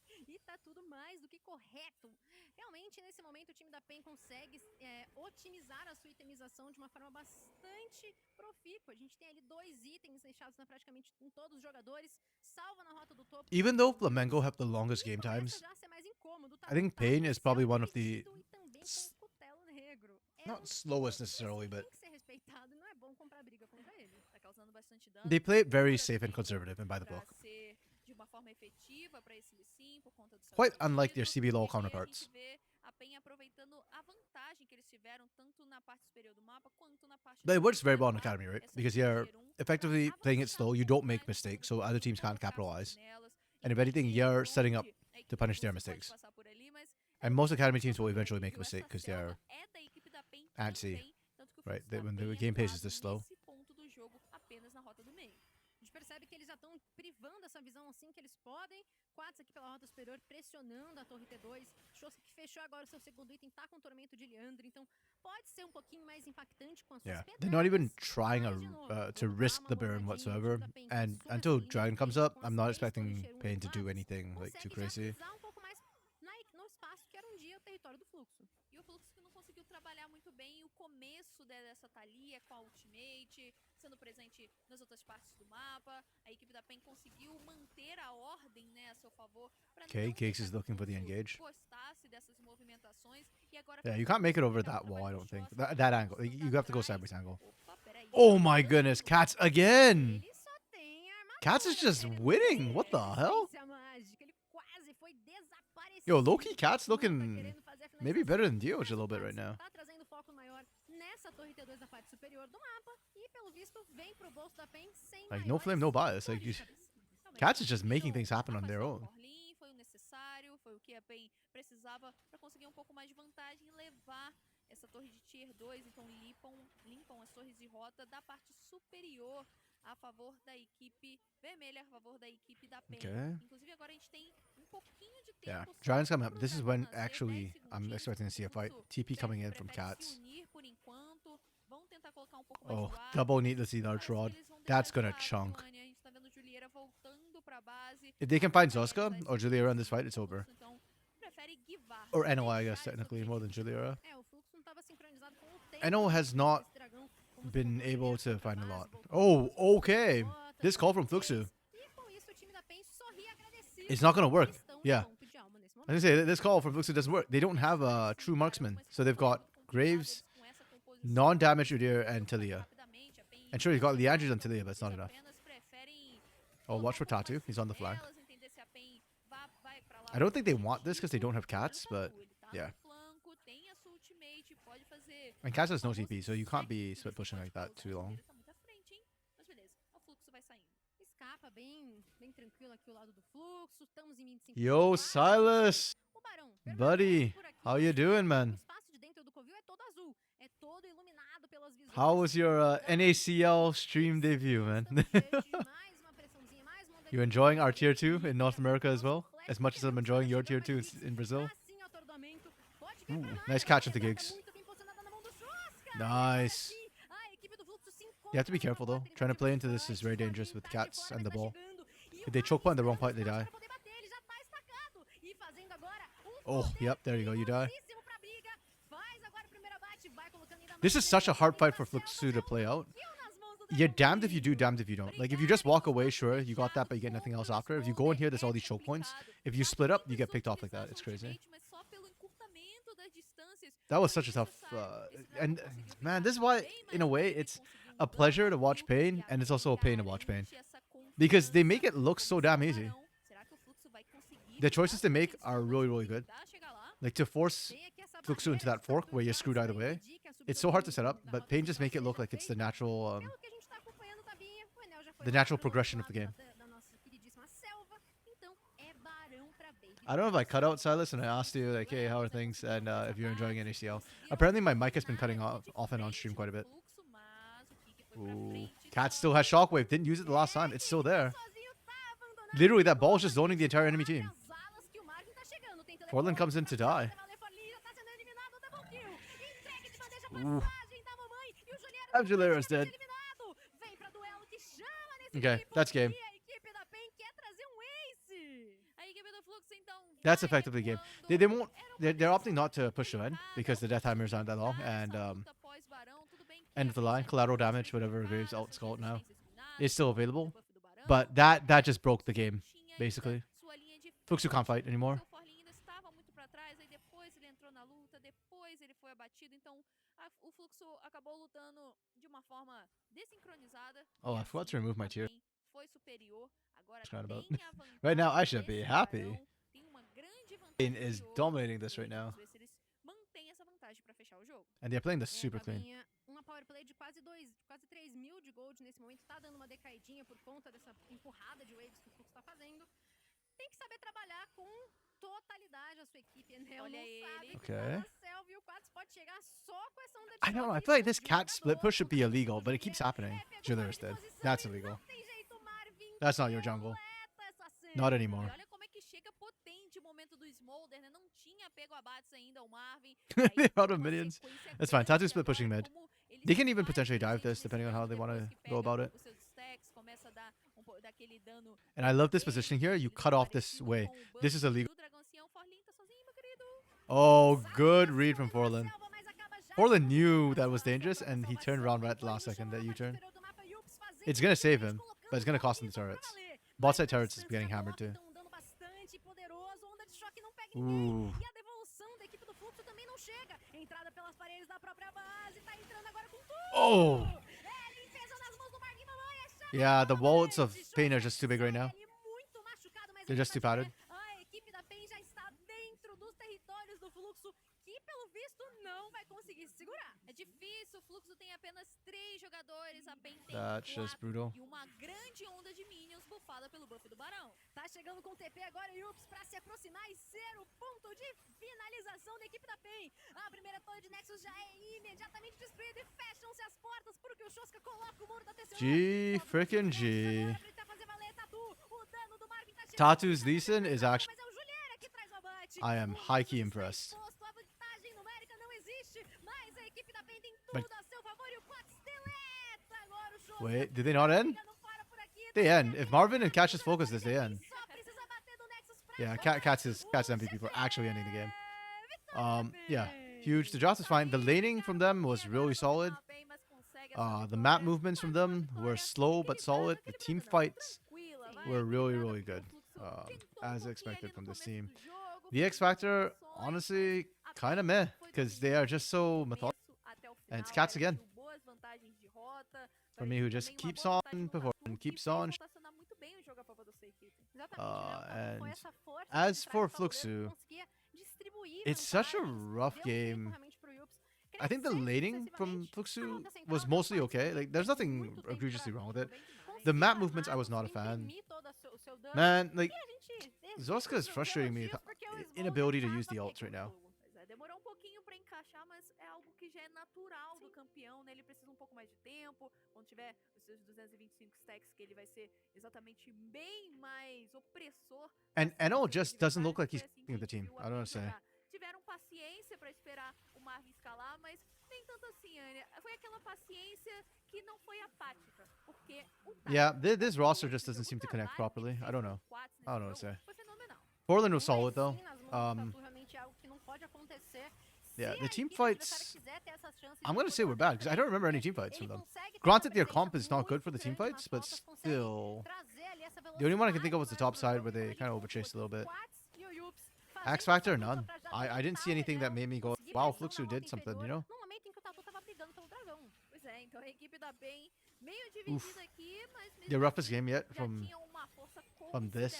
E tá tudo mais do que correto. Realmente, nesse momento, o time da PEN consegue otimizar a sua itemização de uma forma bastante profícua. A gente tem ali 2 itens deixados praticamente em todos os jogadores. Salva na rota do topo. Even though Flamengo have the longest game times, I think Pain is probably one of the... Not slowest necessarily, but... They play it very safe and conservative and by the book. Quite unlike their CB LoL counterparts. But it works very well in Academy, right? Because you're effectively playing it slow, you don't make mistakes, so other teams can't capitalize. And if anything, you're setting up to punish their mistakes. And most Academy teams will eventually make a mistake because they're antsy, right? When the game pace is this slow. A gente percebe que eles já estão privando essa visão assim que eles podem. Quatro aqui pela rota superior, pressionando a torre T2. Shows que fechou agora o seu segundo item, tá com o tormento de Leandro. Então pode ser um pouquinho mais impactante com as suas pedradas. They're not even trying to risk the burn whatsoever. And until Dragon comes up, I'm not expecting Pain to do anything like too crazy. conseguiu trabalhar muito bem o começo dessa Thalia com a ultimate, sendo presente nas outras partes do mapa. A equipe da PEN conseguiu manter a ordem, né, a seu favor, para Okay, não Cakes deixar is que o looking for the Fluxo engage. gostasse dessas movimentações. E agora Yeah, com you o can't make it Fluxo, over tá, o that wall, I trabalho don't do think. Shosta, That angle. tentando You have to go atrás. sideways angle. Opa, peraí, Oh tá my dando. goodness, Cats again! Ele só tem armadura, Cats is just querendo winning. dizer. What the hell? Resistência mágica, ele quase foi desaparecido. Yo, low-key Cats Mapa looking querendo fazer a maybe finalização, better than Dioj mas a o little bit Quats right now. tá trazendo foco maior nessa torre T2 da parte superior do mapa e pelo visto vem pro bolso da PEN sem Like, no maiores flame, no bias. Like, dores you, de cabeça. Realmente, Cats is just making conseguiram things happen on their afastar o own. Forlin, foi o necessário, foi o que a PEN precisava para conseguir um pouco mais de vantagem e levar essa torre de Tier 2, então limpam as torres de rota da parte superior a favor da equipe vermelha, a favor da equipe da PEN. Okay. Inclusive agora a gente tem um pouquinho de tempo. Yeah, só Dragon's coming up. pro This is dragão when nascer, 10 actually I'm segundinhos. expecting to see a O fight. Fluxo TP coming in from prefere Cats. se unir por enquanto. Vão tentar colocar um pouco mais Oh, de guarda. double needlessly large Parece que rod. eles vão deixar That's de gonna lado, chunk. Anya. A gente tá vendo Juliera voltando pra base. If they can find Zoska or Juliera in this fight, it's over. Então, prefere guivar, Or NO, I guess, deixar esse technically, more than objetivo. Juliera. É, o Fluxo não tava sincronizado com o tempo NO has not desse dragão. Como been se able fosse to find a base, lot. voltando Oh, pra sua okay. rota, This call from depois. Fluxu. E com isso, o time da PEN sorri agradecido. It's not gonna work. Estão no Yeah. ponto de alma nesse I was gonna say, this call from Fluxu doesn't work. They don't have a true marksman. So they've got Graves, non-damage Udyr, and Talia. And sure, he's got Leandri's on Talia, but it's not enough. Oh, watch for Tatu. He's on the flank. I don't think they want this because they don't have Cats, but yeah. And Cats has no TP, so you can't be split pushing like that too long. Escapa bem tranquilo aqui o lado do Fluxo. Estamos em 25. Yo, Silas! O Barão Buddy, permanece por aqui. how you doing, O man? espaço de dentro do covil é todo azul. É todo iluminado pelas visões. How was your NACL stream debut, man? Estamos diante de mais uma pressãozinha, mais uma onda You de enjoying our pressão. tier 2 in North America as well? As much as I'm enjoying your tier 2 in Brazil? Assim, atordoamento. Pode vir Ooh, pra mais, nice a catch into quebrada gigs. muito bem posicionada na mão do Shoska. Nice. E agora sim, a equipe do Fluxo se encontra You have to be numa careful though. boa Trying to play into tentativa this is de very fight. dangerous with Forlin tá de Cats fora, and the mas tá ball. chegando. E If o they choke point in the wrong Varus point, they die. pra poder bater, ele já tá estacado. E fazendo agora Oh, poder yep, there you go, you die. perigosíssimo pra briga. Faz agora o primeiro abate, vai colocando ainda This mais is such a hard pressão fight for pra Fluxu to play out. kill nas mãos do You're dragão damned if you do, marinho. damned if you don't. Like, if you just walk away, sure, you got that, but you get nothing else after. If you go in here, there's all these choke points. If you split up, you get picked off like that. It's crazy. That was such a tough... and, man, this is why, in a way, it's a pleasure to watch Pain, and it's also a pain to watch Pain. Because they make it look so damn easy. The choices they make are really, really good. Like, to force Fluxu into that fork where you're screwed either way, it's so hard to set up, but Pain just make it look like it's the natural progression of the game. I don't know if I cut out Silas and I asked you, like, hey, how are things? And if you're enjoying NACL. Apparently my mic has been cutting off and on stream quite a bit. Ooh. Cat still has Shockwave. Didn't use it the last time. It's still there. Literally, that ball is just zoning the entire enemy team. Portland comes in to die. Ooh. Juliera's dead. Okay, that's game. That's effectively game. They won't. They're opting not to push to end because the death timers aren't that long, and end of the line, collateral damage, whatever Graves ult's called now, is still available. But that just broke the game basically. Fluxu can't fight anymore. Oh, I forgot to remove my tier. About. Right now, I should be happy. Pain is dominating this right now. And they're playing this super clean. Uma power play de quase 3 mil de gold nesse momento, tá dando uma decaidinha por conta dessa empurrada de waves que o Fluxo tá fazendo. Tem que saber trabalhar com totalidade a sua equipe, né? Olha ele. Okay. O Quats pode chegar só com essa onda de I know, I feel like this cat split push should be illegal, but it keeps happening. Juliera's dead. That's illegal. That's not your jungle. Not anymore. Olha como é que chega potente o momento do Smolder, né? Não tinha pego abates ainda o Marvin. They're out of minions. That's fine. Tatu split pushing mid. They can even potentially dive this depending on how they want to go about it. And I love this positioning here. You cut off this way. This is illegal. Oh, good read from Forlin. Portland knew that was dangerous, and he turned around right at the last second, that U-turn. It's going to save him, but it's going to cost him the turrets. Bot side turrets is getting hammered too. Ooh. Oh! Yeah, the wallets of pain are just too big right now. They're just too padded. That's just brutal. E uma grande onda de minions bufada pelo buff do Barão. Tá chegando com TP agora, Yups, pra se aproximar e ser o ponto de finalização da equipe da PEN. A primeira torre de Nexus já é imediatamente destruída e fecham-se as portas porque o Shoska coloca o muro da TCU. G freaking G. Tatu's Lee Sin is actually... I am high-key impressed. But... Wait, did they not end? They end. If Marvin and Catch just focus this, they end. Yeah, Cat's MVP for actually ending the game. Yeah, huge. The drops is fine. The laning from them was really solid. The map movements from them were slow but solid. The team fights were really good, as expected from this team. The X Factor, honestly, kind of meh, because they are just so methodical. And it's Cats again. For me, who just keeps on performing, keeps on. And as for Fluxu, it's such a rough game. I think the laning from Fluxu was mostly okay. Like, there's nothing egregiously wrong with it. The map movements, I was not a fan. Man, like, Zoska is frustrating me with inability to use the ults right now. And NL just doesn't look like he's with the team. I don't know what to say. Tiveram paciência para esperar o Marvin escalar, mas nem tanto assim, Anya. Foi aquela paciência que não foi apática, porque yeah, this roster just doesn't seem to connect properly. I don't know what to say. Portland was solid though. Yeah, the team fights, I'm going to say we're bad, because I don't remember any team fights from them. Granted, their comp is not good for the team fights, but still. The only one I can think of was the top side, where they kind of overchased a little bit. X Factor, none. I didn't see anything that made me go, wow, Fluxu did something, you know? Oof. The roughest game yet from this?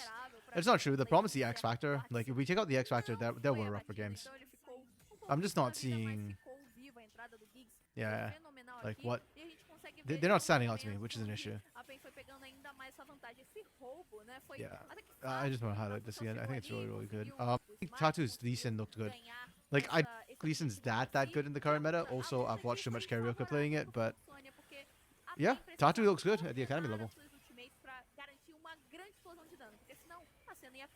It's not true. The problem is the X Factor. Like, if we take out the X Factor, there were rougher games. I'm just not seeing... Yeah, like what? They're not standing out to me, which is an issue. Yeah, I just want to highlight this again. I think it's really good. I think Tatu's Lee Sin looked good. Like, I think Lee Sin's that good in the current meta. Also, I've watched too much karaoke playing it, but yeah, Tatu looks good at the academy level.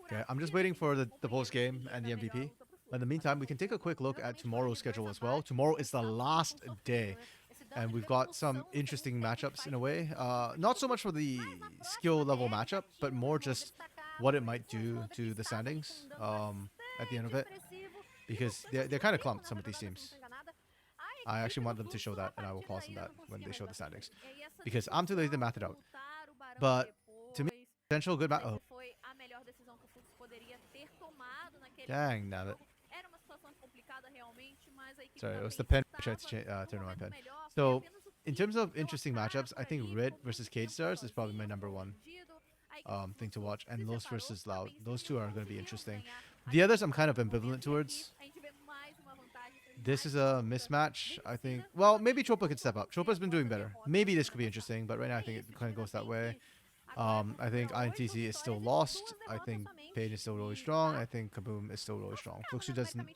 Okay, I'm just waiting for the post game and the MVP. In the meantime, we can take a quick look at tomorrow's schedule as well. Tomorrow is the last day, and we've got some interesting matchups in a way. Not so much for the skill level matchup, but more just what it might do to the standings at the end of it. Because they're kind of clumped, some of these teams. I actually want them to show that, and I will pause on that when they show the standings. Because I'm too lazy to math it out. But to me, potential good match. Oh. Dang, damn it. Sorry, it was the pen I tried to turn on my pen. So, in terms of interesting matchups, I think Red versus Cage Stars is probably my #1 thing to watch. And Los versus Loud. Those two are going to be interesting. The others I'm kind of ambivalent towards. This is a mismatch, I think. Well, maybe Chopa could step up. Chopa's been doing better. Maybe this could be interesting, but right now I think it kind of goes that way. I think INTZ is still lost. I think Pain is still really strong. I think Kaboom is still really strong. Fluxu doesn't...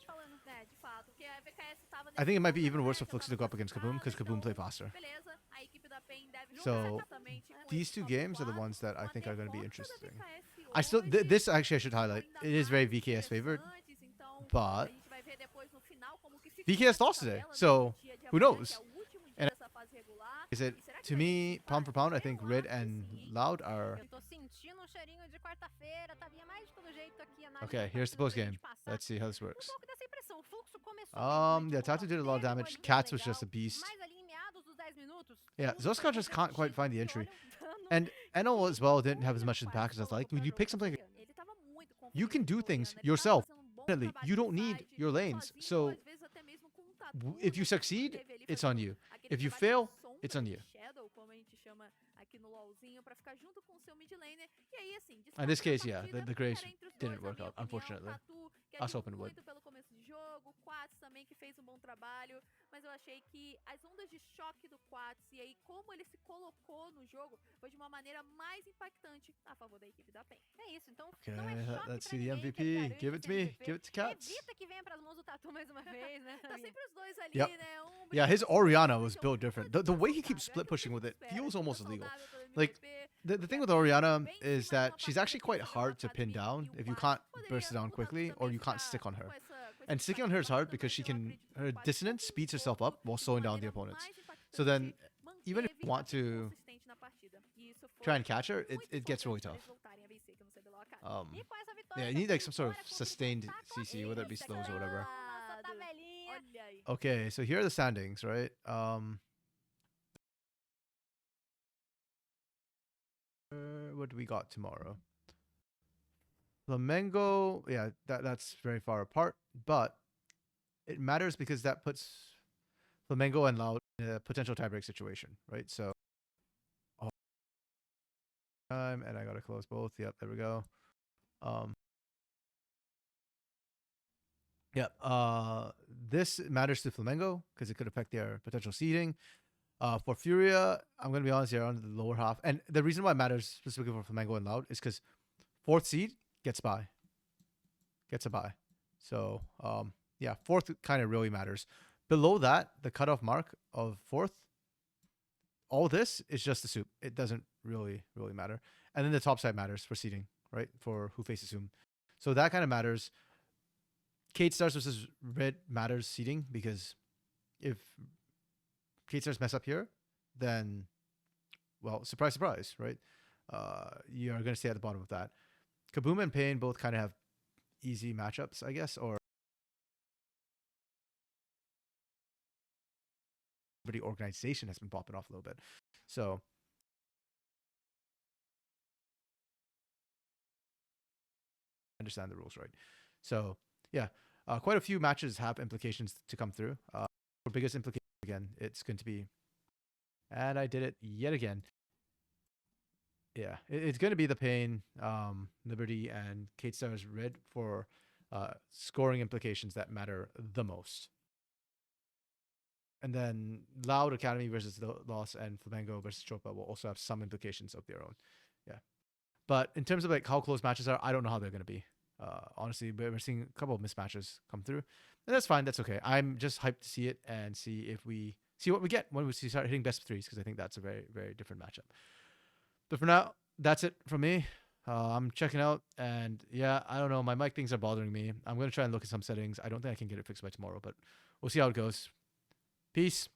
I think it might be even worse for Fluxu to go up against Kaboom, because Kaboom play faster. So, these two games are the ones that I think are going to be interesting. I still... this actually I should highlight. It is very VKS favored, but... VKS lost today, so who knows? And is it, to me, pound for pound, I think Red and Loud are... Okay, here's the post game. Let's see how this works. Yeah, Tatu did a lot of damage. Cats was just a beast. Yeah, Zoska just can't quite find the entry. And Enel as well didn't have as much impact as I'd like. When you pick something like, you can do things yourself. You don't need your lanes. So if you succeed, it's on you. If you fail, it's on you. In this case, yeah, the Graves didn't work out, unfortunately. I was hoping it would. Também que fez bom trabalho, mas eu achei que as ondas de choque do Quats e aí como ele se colocou no jogo foi de uma maneira mais impactante a favor da equipe da PEN. É isso, então não é choque let's pra see the ninguém, MVP. cara. Give it to me. Give it to Cats. Evita que venha pras mãos do Tatu mais uma vez, né? Tá sempre os dois ali, Yep. né? Yeah, his Orianna was built different. The way he keeps split pushing with it feels almost illegal. Like, the thing with Orianna is that she's actually quite hard to pin down if you can't burst it down quickly or you can't stick on her. And sticking on her is hard because her dissonance speeds herself up while slowing down the opponents. So then, even if you want to try and catch her, it gets really tough. Yeah, you need like some sort of sustained CC, whether it be slows or whatever. Okay, so here are the standings, right? What do we got tomorrow? Flamengo, yeah, that's very far apart, but it matters because that puts Flamengo and Loud in a potential tiebreak situation, right? So, and I gotta close both. Yep, there we go. Yep. This matters to Flamengo because it could affect their potential seeding. For Furia, I'm gonna be honest here on the lower half, and the reason why it matters specifically for Flamengo and Loud is because 4th seed gets a bye. So yeah, 4th kind of really matters. Below that, the cutoff mark of 4th, all this is just the soup. It doesn't really matter. And then the top side matters for seeding, right? For who faces whom. So that kind of matters. Kate Stars versus Red matters seeding because if Kate Stars mess up here, then, well, surprise, surprise, right? You're going to stay at the bottom of that. Kaboom and Pain both kind of have easy matchups, I guess, or the organization has been popping off a little bit. So understand the rules, right? So yeah, quite a few matches have implications to come through. For biggest implication, again, it's going to be, and I did it yet again. Yeah, it's going to be the Pain, Liberty, and Kate Stars Red for scoring implications that matter the most. And then Loud Academy versus the Loss and Flamengo versus Chopa will also have some implications of their own. Yeah. But in terms of like how close matches are, I don't know how they're going to be. Honestly, we're seeing a couple of mismatches come through. And that's fine. That's okay. I'm just hyped to see it and see what we get when we start hitting best of threes, because I think that's a very, very different matchup. But for now, that's it from me. I'm checking out, and yeah, I don't know. My mic things are bothering me. I'm going to try and look at some settings. I don't think I can get it fixed by tomorrow, but we'll see how it goes. Peace.